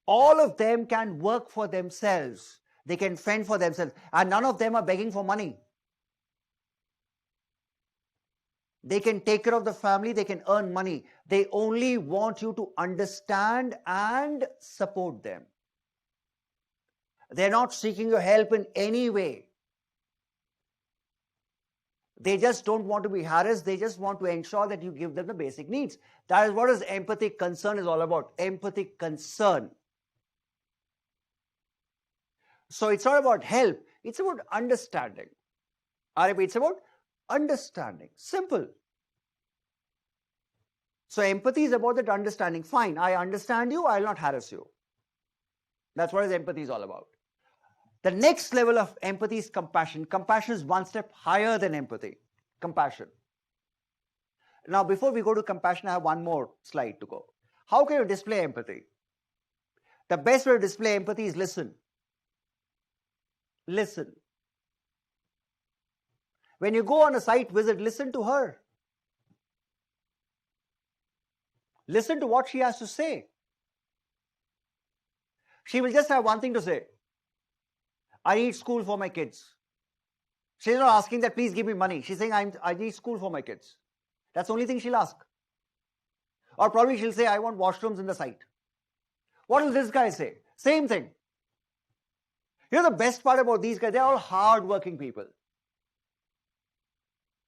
All of them can work for themselves. They can fend for themselves. And none of them are begging for money. They can take care of the family. They can earn money. They only want you to understand and support them. They're not seeking your help in any way. They just don't want to be harassed. They just want to ensure that you give them the basic needs. That is what is empathic concern is all about. Empathic concern. So it's not about help. It's about understanding. It's about understanding. Simple. So empathy is about that understanding. Fine, I understand you. I will not harass you. That's what empathy is all about. The next level of empathy is compassion. Compassion is one step higher than empathy. Compassion. Now, before we go to compassion, I have one more slide to go. How can you display empathy? The best way to display empathy is listen. Listen. When you go on a site visit, listen to her. Listen to what she has to say. She will just have one thing to say. I need school for my kids. She's not asking that, please give me money. She's saying, I need school for my kids. That's the only thing she'll ask. Or probably she'll say, I want washrooms in the site. What will this guy say? Same thing. You know the best part about these guys, they're all hard-working people.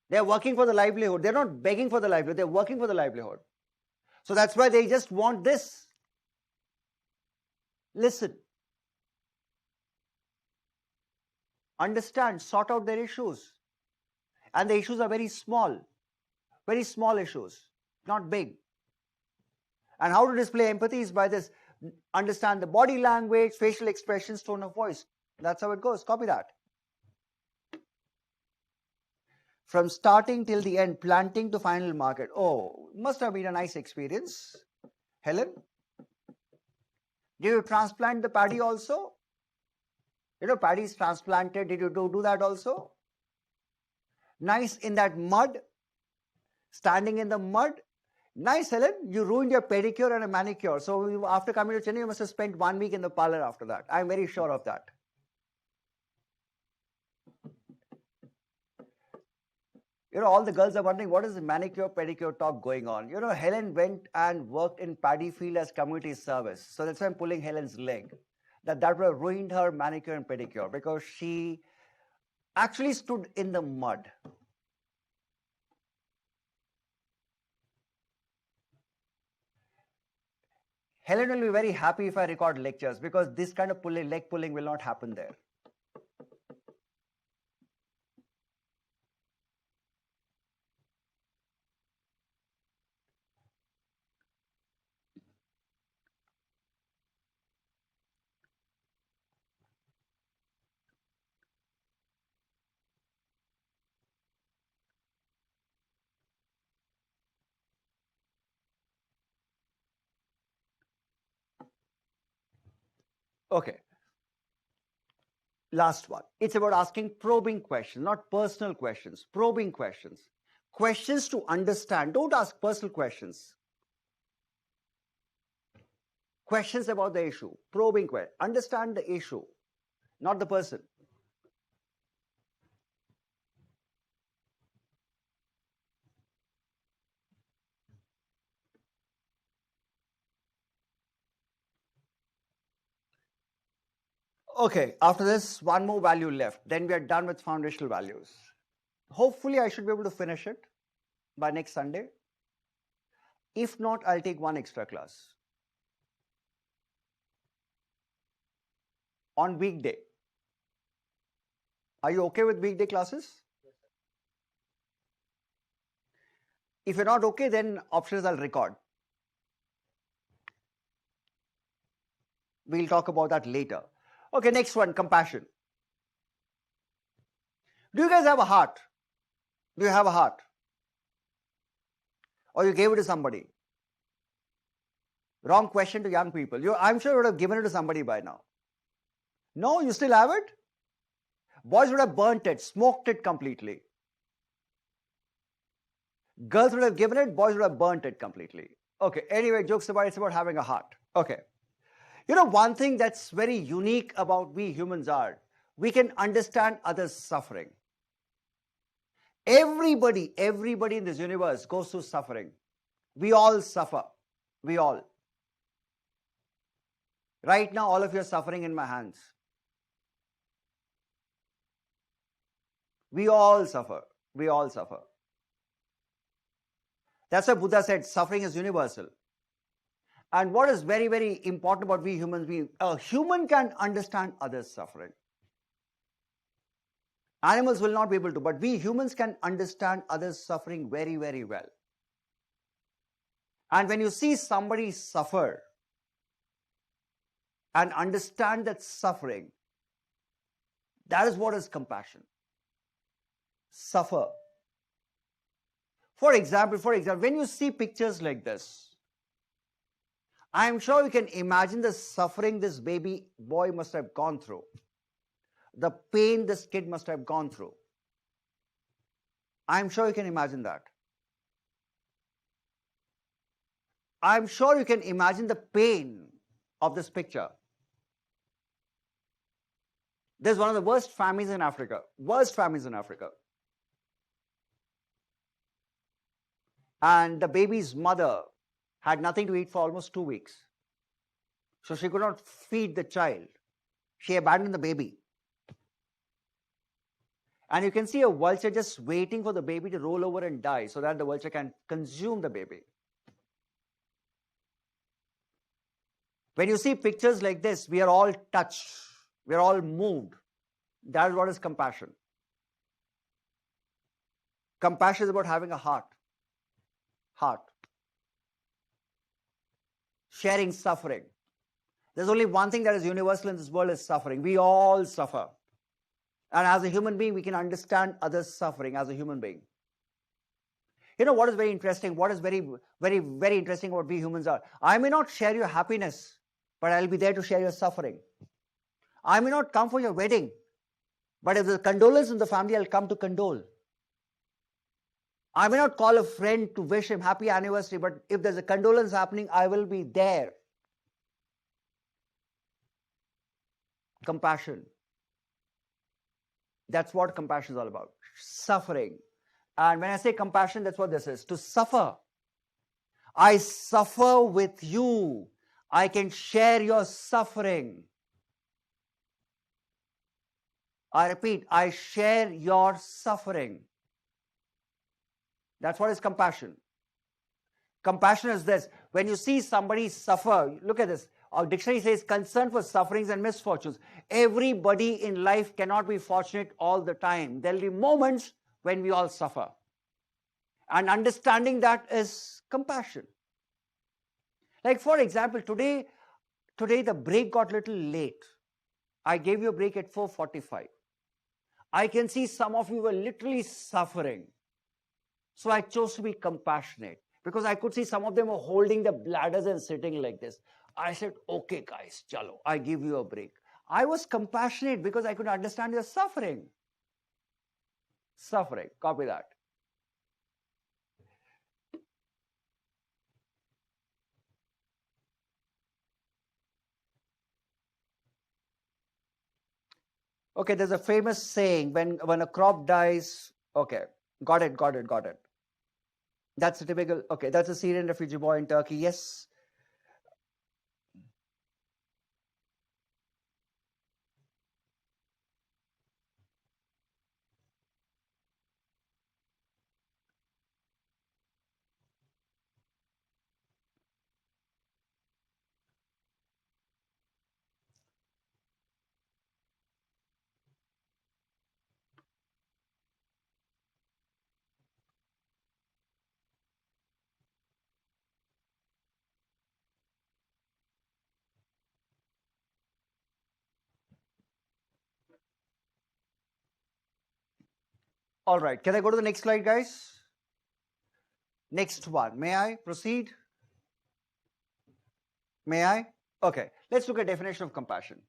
They're working for the livelihood. They're not begging for the livelihood. They're working for the livelihood. So that's why they just want this. Listen. understand, sort out their issues. And the issues are very small issues, not big. And how to display empathy is by this: understand the body language, facial expressions, tone of voice. That's how it goes. Copy that. From starting till the end, planting to final market. Oh, must have been a nice experience. Helen, did you transplant the paddy also? You know, paddy is transplanted. Did you do that also? Nice in that mud, standing in the mud. Nice, Helen. You ruined your pedicure and a manicure. So after coming to Chennai, you must have spent 1 week in the parlor after that. I'm very sure of that. You know, all the girls are wondering, what is the manicure, pedicure talk going on? You know, Helen went and worked in paddy field as community service. So that's why I'm pulling Helen's leg. That would have ruined her manicure and pedicure because she actually stood in the mud. Helen will be very happy if I record lectures because this kind of leg pulling will not happen there. Okay. Last one. It's about asking probing questions, not personal questions, probing questions. Questions to understand. Don't ask personal questions. Questions about the issue. Probing questions. Understand the issue, not the person. Okay, after this, one more value left. Then we are done with foundational values. Hopefully, I should be able to finish it by next Sunday. If not, I'll take one extra class on weekday. Are you okay with weekday classes? Yes, sir. If you're not okay, then options I'll record. We'll talk about that later. Okay, next one, compassion. Do you guys have a heart? Do you have a heart? Or you gave it to somebody? Wrong question to young people. I'm sure you would have given it to somebody by now. No, you still have it? Boys would have burnt it, smoked it completely. Girls would have given it, boys would have burnt it completely. Okay, anyway, jokes about it's about having a heart. Okay. You know, one thing that's very unique about we humans are, we can understand others' suffering. Everybody in this universe goes through suffering. We all suffer. We all. Right now, all of you are suffering in my hands. We all suffer. We all suffer. That's why Buddha said suffering is universal. And what is very, very important about we humans, a human can understand others' suffering. Animals will not be able to, but we humans can understand others' suffering very, very well. And when you see somebody suffer and understand that suffering, that is what is compassion. Suffer. For example, when you see pictures like this, I am sure you can imagine the suffering this baby boy must have gone through, the pain this kid must have gone through. I am sure you can imagine that. I am sure you can imagine the pain of this picture. This is one of the worst famines in Africa. Worst famines in Africa. And the baby's mother had nothing to eat for almost 2 weeks. So she could not feed the child. She abandoned the baby. And you can see a vulture just waiting for the baby to roll over and die so that the vulture can consume the baby. When you see pictures like this, we are all touched. We are all moved. That is what is compassion. Compassion is about having a heart. Heart. Sharing suffering. There's only one thing that is universal in this world is suffering. We all suffer. And as a human being, we can understand others' suffering as a human being. You know what is very interesting? What is very, very, very interesting about we humans are? I may not share your happiness, but I'll be there to share your suffering. I may not come for your wedding, but if there's condolence in the family, I'll come to condole. I may not call a friend to wish him happy anniversary, but if there's a condolence happening, I will be there. Compassion. That's what compassion is all about. Suffering. And when I say compassion, that's what this is. To suffer. I suffer with you. I can share your suffering. I repeat, I share your suffering. That's what is compassion. Compassion is this. When you see somebody suffer, look at this. Our dictionary says concern for sufferings and misfortunes. Everybody in life cannot be fortunate all the time. There will be moments when we all suffer. And understanding that is compassion. Like for example, today the break got a little late. I gave you a break at 4:45. I can see some of you were literally suffering. So I chose to be compassionate because I could see some of them were holding the bladders and sitting like this. I said, okay guys, chalo, I give you a break. I was compassionate because I could understand your suffering. Suffering, copy that. Okay, there's a famous saying, when a crop dies, okay, got it. That's a typical, okay, that's a Syrian refugee boy in Turkey, yes. All right, can I go to the next slide, guys? Next one, may I proceed? May I? Okay, let's look at definition of compassion.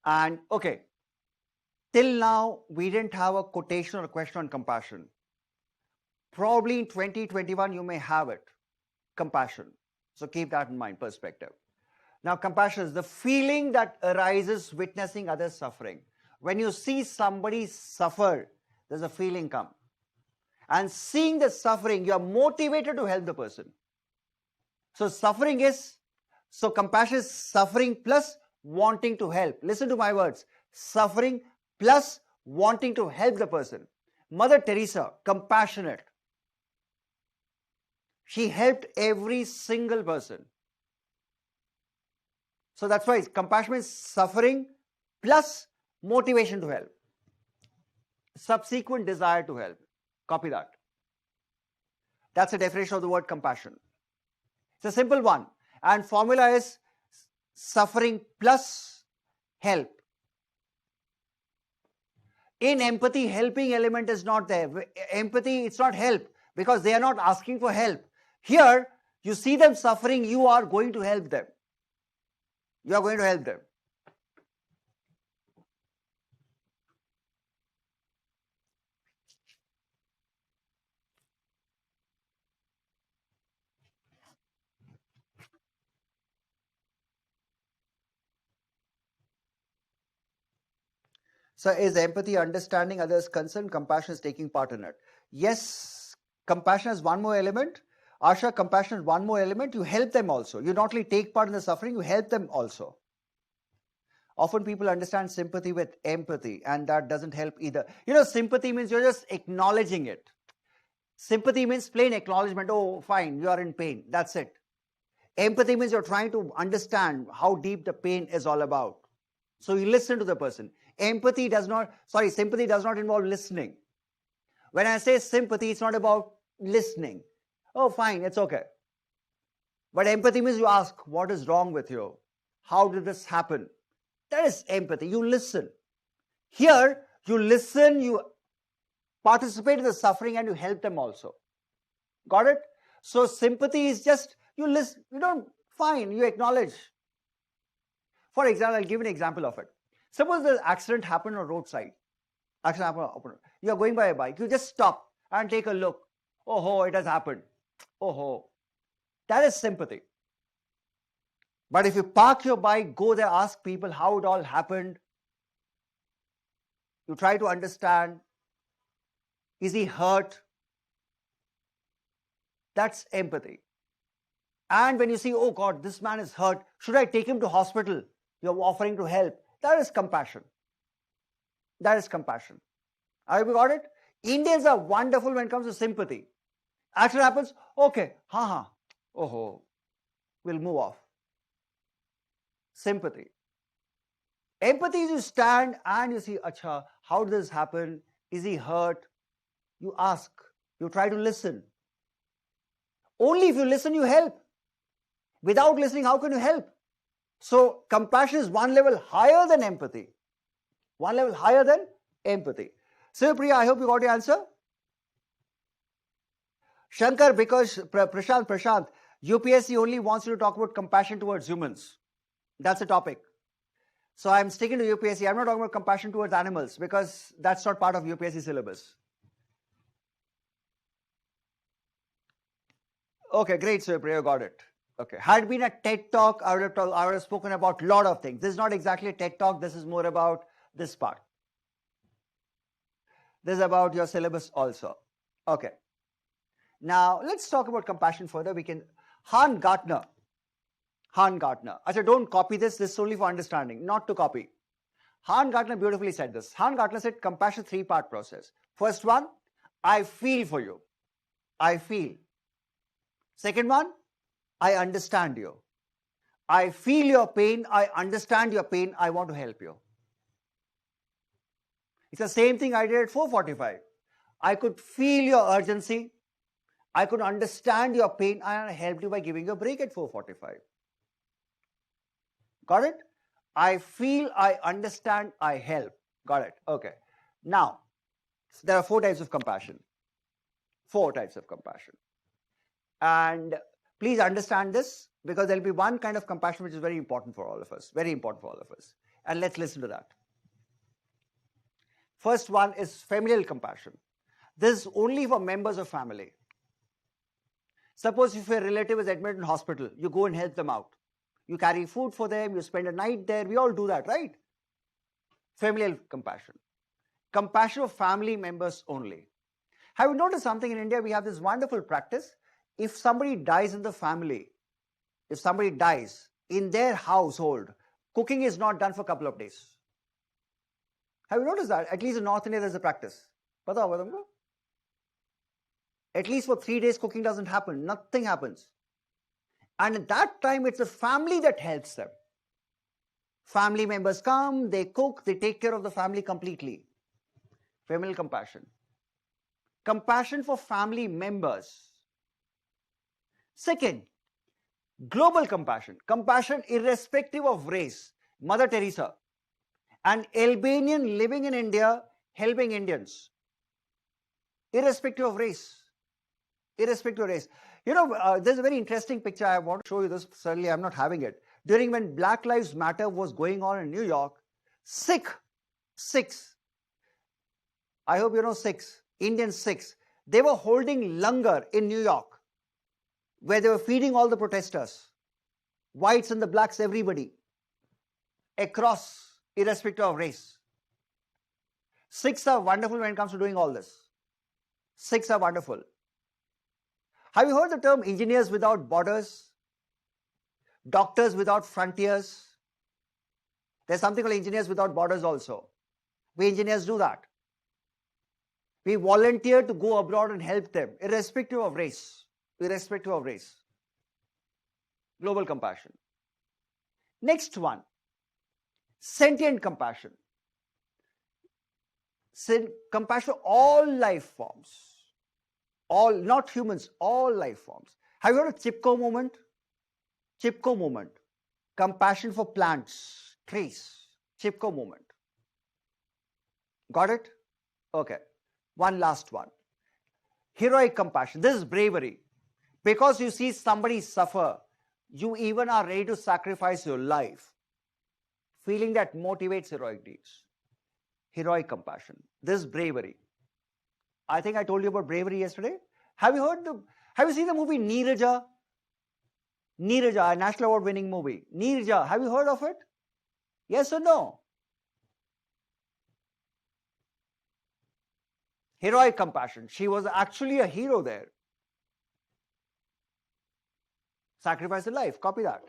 And okay, till now, we didn't have a quotation or a question on compassion. Probably in 2021, you may have it, compassion. So keep that in mind, perspective. Now, compassion is the feeling that arises witnessing others suffering. When you see somebody suffer, there's a feeling come. And seeing the suffering, you are motivated to help the person. So compassion is suffering plus wanting to help. Listen to my words. Suffering plus wanting to help the person. Mother Teresa, compassionate. She helped every single person. So that's why compassion is suffering plus motivation to help. Subsequent desire to help. Copy that. That's the definition of the word compassion. It's a simple one. And formula is suffering plus help. In empathy, helping element is not there. Empathy, it's not help because they are not asking for help. Here, you see them suffering, you are going to help them. You are going to help them. So is empathy understanding others' concern? Compassion is taking part in it. Yes, compassion is one more element. Asha, compassion is one more element. You help them also. You not only take part in the suffering, you help them also. Often people understand sympathy with empathy, and that doesn't help either. You know, sympathy means you're just acknowledging it. Sympathy means plain acknowledgement. Oh, fine, you are in pain. That's it. Empathy means you're trying to understand how deep the pain is all about. So you listen to the person. sympathy does not involve listening. When I say sympathy, it's not about listening. Oh, fine, it's okay. But empathy means you ask, what is wrong with you? How did this happen? That is empathy. You listen. Here, you listen, you participate in the suffering, and you help them also. Got it? So sympathy is just, you listen, you don't, fine, you acknowledge. For example, I'll give an example of it. Suppose the accident happened on roadside. You are going by a bike, you just stop and take a look. Oh, it has happened. Oh, that is sympathy. But if you park your bike, go there, ask people how it all happened. You try to understand. Is he hurt? That's empathy. And when you see, oh God, this man is hurt, should I take him to hospital? You're offering to help. That is compassion. That is compassion. Have you got it? Indians are wonderful when it comes to sympathy. Action happens, okay, we'll move off. Sympathy. Empathy is you stand and you see, acha, how did this happen? Is he hurt? You ask. You try to listen. Only if you listen, you help. Without listening, how can you help? So, compassion is one level higher than empathy. One level higher than empathy. So, Priya, I hope you got your answer. Shankar, because Prashant, UPSC only wants you to talk about compassion towards humans. That's the topic. So, I'm sticking to UPSC. I'm not talking about compassion towards animals because that's not part of UPSC syllabus. Okay, great, so Priya, got it. Okay, had it been a TED talk, I would have spoken about a lot of things. This is not exactly a TED talk. This is more about this part. This is about your syllabus also. Okay. Now, let's talk about compassion further. We can, Han Gartner. I said, don't copy this. This is only for understanding, not to copy. Han Gartner beautifully said this. Han Gartner said compassion is a three-part process. First one, I feel for you. I feel. Second one, I understand you. I feel your pain. I understand your pain. I want to help you. It's the same thing I did at 4:45. I could feel your urgency. I could understand your pain. I helped you by giving you a break at 4:45. Got it? I feel, I understand, I help. Got it? Okay. Now, there are 4 types of compassion. 4 types of compassion. And please understand this because there will be one kind of compassion which is very important for all of us. Very important for all of us. And let's listen to that. First one is familial compassion. This is only for members of family. Suppose if a relative is admitted in hospital, you go and help them out. You carry food for them, you spend a night there. We all do that, right? Familial compassion. Compassion of family members only. Have you noticed something in India? We have this wonderful practice. If somebody dies in the family, if somebody dies in their household, cooking is not done for a couple of days. Have you noticed that? At least in North India, there's a practice. Pata hoga tumko? At least for 3 days, cooking doesn't happen. Nothing happens. And at that time, it's the family that helps them. Family members come, they cook, they take care of the family completely. Familial compassion. Compassion for family members. Second, global compassion. Compassion irrespective of race. Mother Teresa. An Albanian living in India helping Indians. Irrespective of race. Irrespective of race. You know, there's a very interesting picture. I want to show you this. Certainly, I'm not having it. During when Black Lives Matter was going on in New York, Sikhs, I hope you know Sikhs, Indian Sikhs, they were holding langar in New York, where they were feeding all the protesters, whites and the blacks, everybody, across, irrespective of race. Sikhs are wonderful when it comes to doing all this. Sikhs are wonderful. Have you heard the term engineers without borders? Doctors without frontiers? There's something called engineers without borders also. We engineers do that. We volunteer to go abroad and help them, irrespective of race. Irrespective of race. Global compassion. Next one, sentient compassion. compassion for all life forms. All, not humans, all life forms. Have you heard of Chipko movement? Chipko movement. Compassion for plants, trees. Chipko movement. Got it? Okay. One last one. Heroic compassion. This is bravery. Because you see somebody suffer, you even are ready to sacrifice your life. Feeling that motivates heroic deeds. Heroic compassion. This is bravery. I think I told you about bravery yesterday. Have you seen the movie Neeraja? Neeraja, a national award winning movie. Neeraja, have you heard of it? Yes or no? Heroic compassion. She was actually a hero there. Sacrifice her life. Copy that.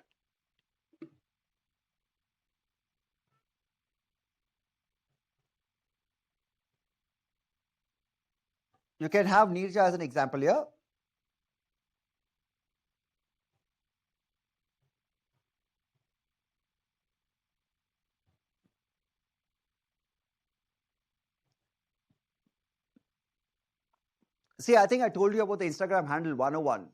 You can have Neeraja as an example here. See, I think I told you about the Instagram handle 101,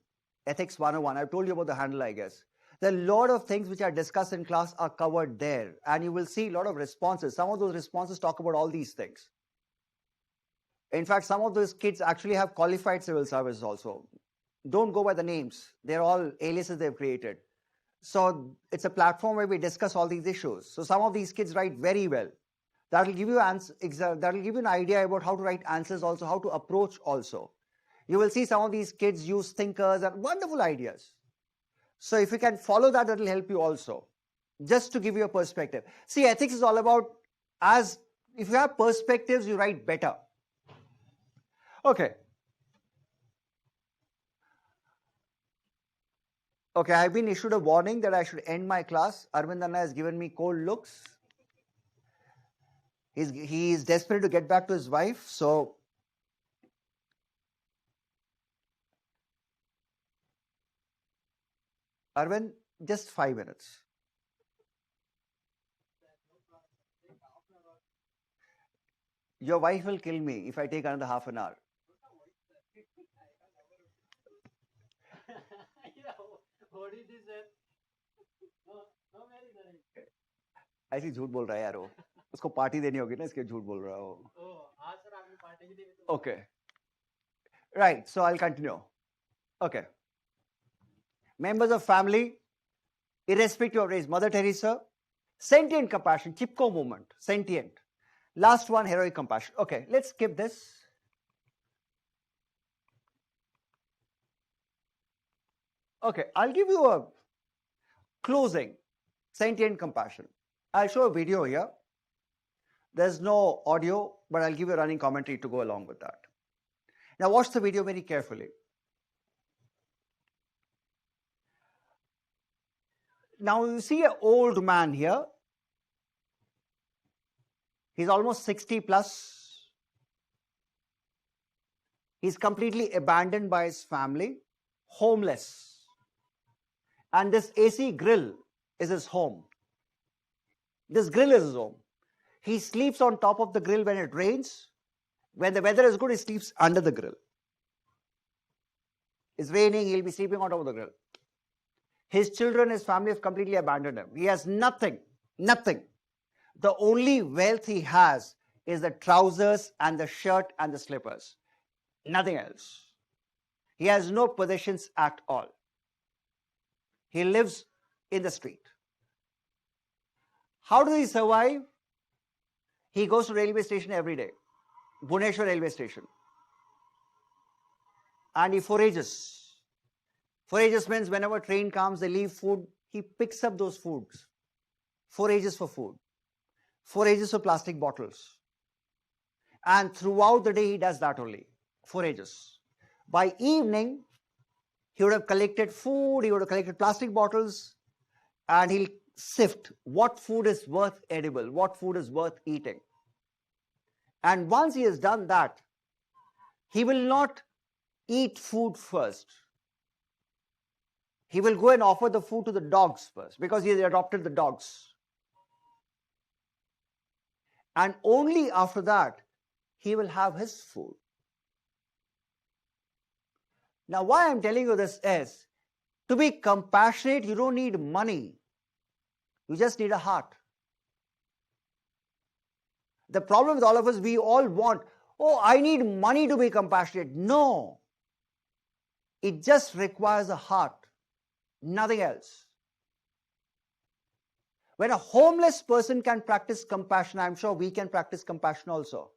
Ethics 101. I've told you about the handle, I guess. There are a lot of things which are discussed in class are covered there. And you will see a lot of responses. Some of those responses talk about all these things. In fact, some of those kids actually have qualified civil service also. Don't go by the names. They're all aliases they've created. So it's a platform where we discuss all these issues. So some of these kids write very well. That will give you an idea about how to write answers also, how to approach also. You will see some of these kids use thinkers and wonderful ideas. So if you can follow that, that will help you also. Just to give you a perspective. See, ethics is all about, if you have perspectives, you write better. Okay. Okay, I've been issued a warning that I should end my class. Arvind Anna has given me cold looks. He is desperate to get back to his wife, so Arvind, just 5 minutes. Your wife will kill me if I take another half an hour. ऐसी झूठ बोल रहा है यार वो उसको party देनी होगी ना इसके झूठ बोल रहा हो Okay, right, so I'll continue. Okay, members of family, irrespective of race, Mother Teresa, sentient compassion, Chipko movement, sentient. Last one, heroic compassion. Okay, let's skip this. Okay, I'll give you a closing, sentient compassion. I'll show a video here. There's no audio, but I'll give you a running commentary to go along with that. Now watch the video very carefully. Now you see an old man here. He's almost 60 plus. He's completely abandoned by his family, homeless. And this AC grill is his home. This grill is his home. He sleeps on top of the grill when it rains. When the weather is good, he sleeps under the grill. It's raining, he'll be sleeping on top of the grill. His children, his family have completely abandoned him. He has nothing, nothing. The only wealth he has is the trousers and the shirt and the slippers. Nothing else. He has no possessions at all. He lives in the street. How does he survive? He goes to railway station every day, Bhubaneswar railway station. And he forages. Forages means whenever train comes, they leave food, he picks up those foods. Forages for food. Forages for plastic bottles. And throughout the day, he does that only, forages. By evening, he would have collected food, he would have collected plastic bottles, and he'll sift what food is worth edible, what food is worth eating. And once he has done that, he will not eat food first. He will go and offer the food to the dogs first because he has adopted the dogs. And only after that, he will have his food. Now, why I'm telling you this is, to be compassionate, you don't need money. You just need a heart. The problem with all of us, we all want, oh, I need money to be compassionate. No. It just requires a heart, nothing else. When a homeless person can practice compassion, I'm sure we can practice compassion also.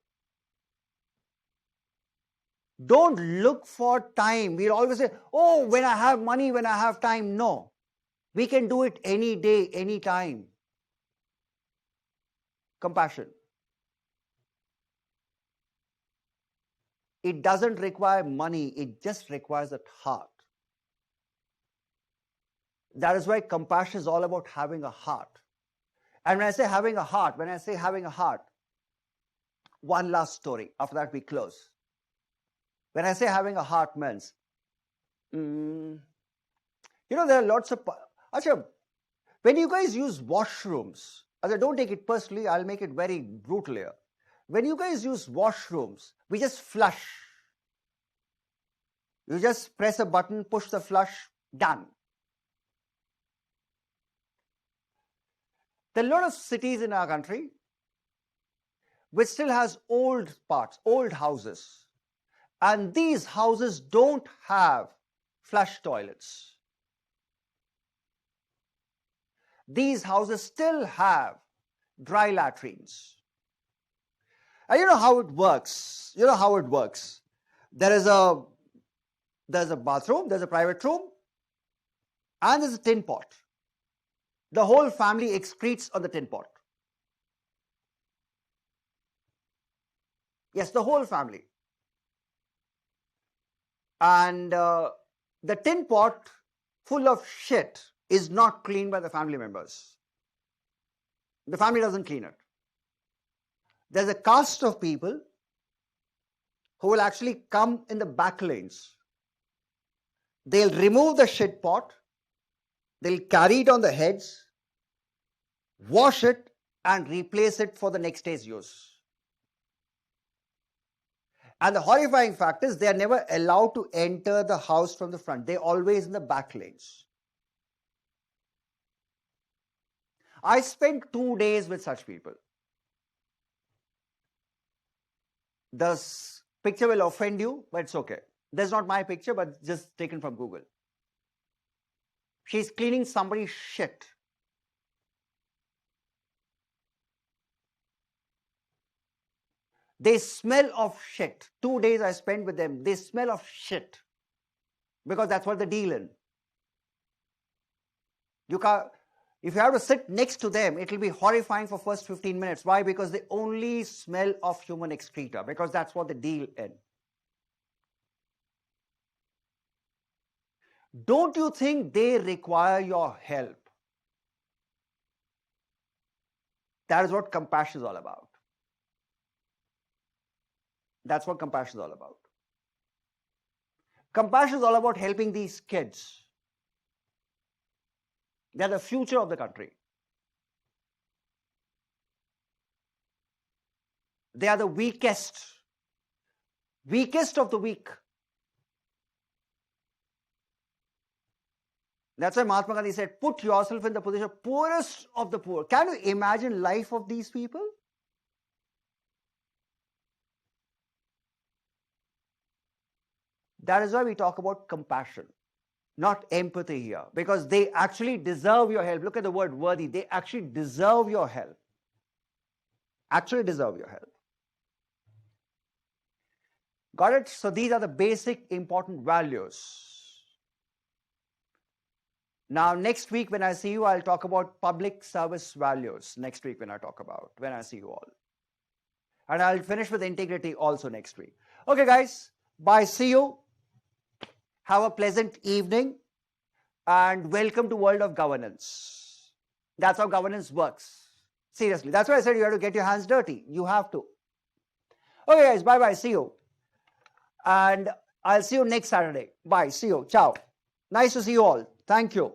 Don't look for time. We always say, oh, when I have money, when I have time. No. We can do it any day, any time. Compassion. It doesn't require money. It just requires a heart. That is why compassion is all about having a heart. And when I say having a heart, one last story. After that, we close. When I say having a heart means, there are lots of... Achha, when you guys use washrooms, don't take it personally, I'll make it very brutal here. When you guys use washrooms, we just flush. You just press a button, push the flush, done. There are a lot of cities in our country which still has old parts, old houses. And these houses don't have flush toilets. These houses still have dry latrines. And you know how it works. There's a bathroom, there's a private room, and there's a tin pot. The whole family excretes on the tin pot. Yes, the whole family. And the tin pot full of shit is not cleaned by the family members. The family doesn't clean it. There's a caste of people who will actually come in the back lanes. They'll remove the shit pot, they'll carry it on the heads, wash it, and replace it for the next day's use. And the horrifying fact is they are never allowed to enter the house from the front. They're always in the back lanes. I spent 2 days with such people. This picture will offend you, but it's okay. That's not my picture, but just taken from Google. She's cleaning somebody's shit. They smell of shit. 2 days I spent with them. They smell of shit. Because that's what the deal in. If you have to sit next to them, it will be horrifying for first 15 minutes. Why? Because they only smell of human excreta. Because that's what the deal in. Don't you think they require your help? That is what compassion is all about. That's what compassion is all about. Compassion is all about helping these kids. They're the future of the country. They are the weakest of the weak. That's why Mahatma Gandhi said, put yourself in the position of poorest of the poor. Can you imagine life of these people? That is why we talk about compassion, not empathy here, because they actually deserve your help. Look at the word worthy. They actually deserve your help. Actually deserve your help. Got it? So these are the basic important values. Now, next week when I see you, I'll talk about public service values. Next week when I see you all. And I'll finish with integrity also next week. Okay, guys. Bye. See you. Have a pleasant evening. And welcome to World of Governance. That's how governance works. Seriously. That's why I said you have to get your hands dirty. You have to. Okay, guys. Bye-bye. See you. And I'll see you next Saturday. Bye. See you. Ciao. Nice to see you all. Thank you.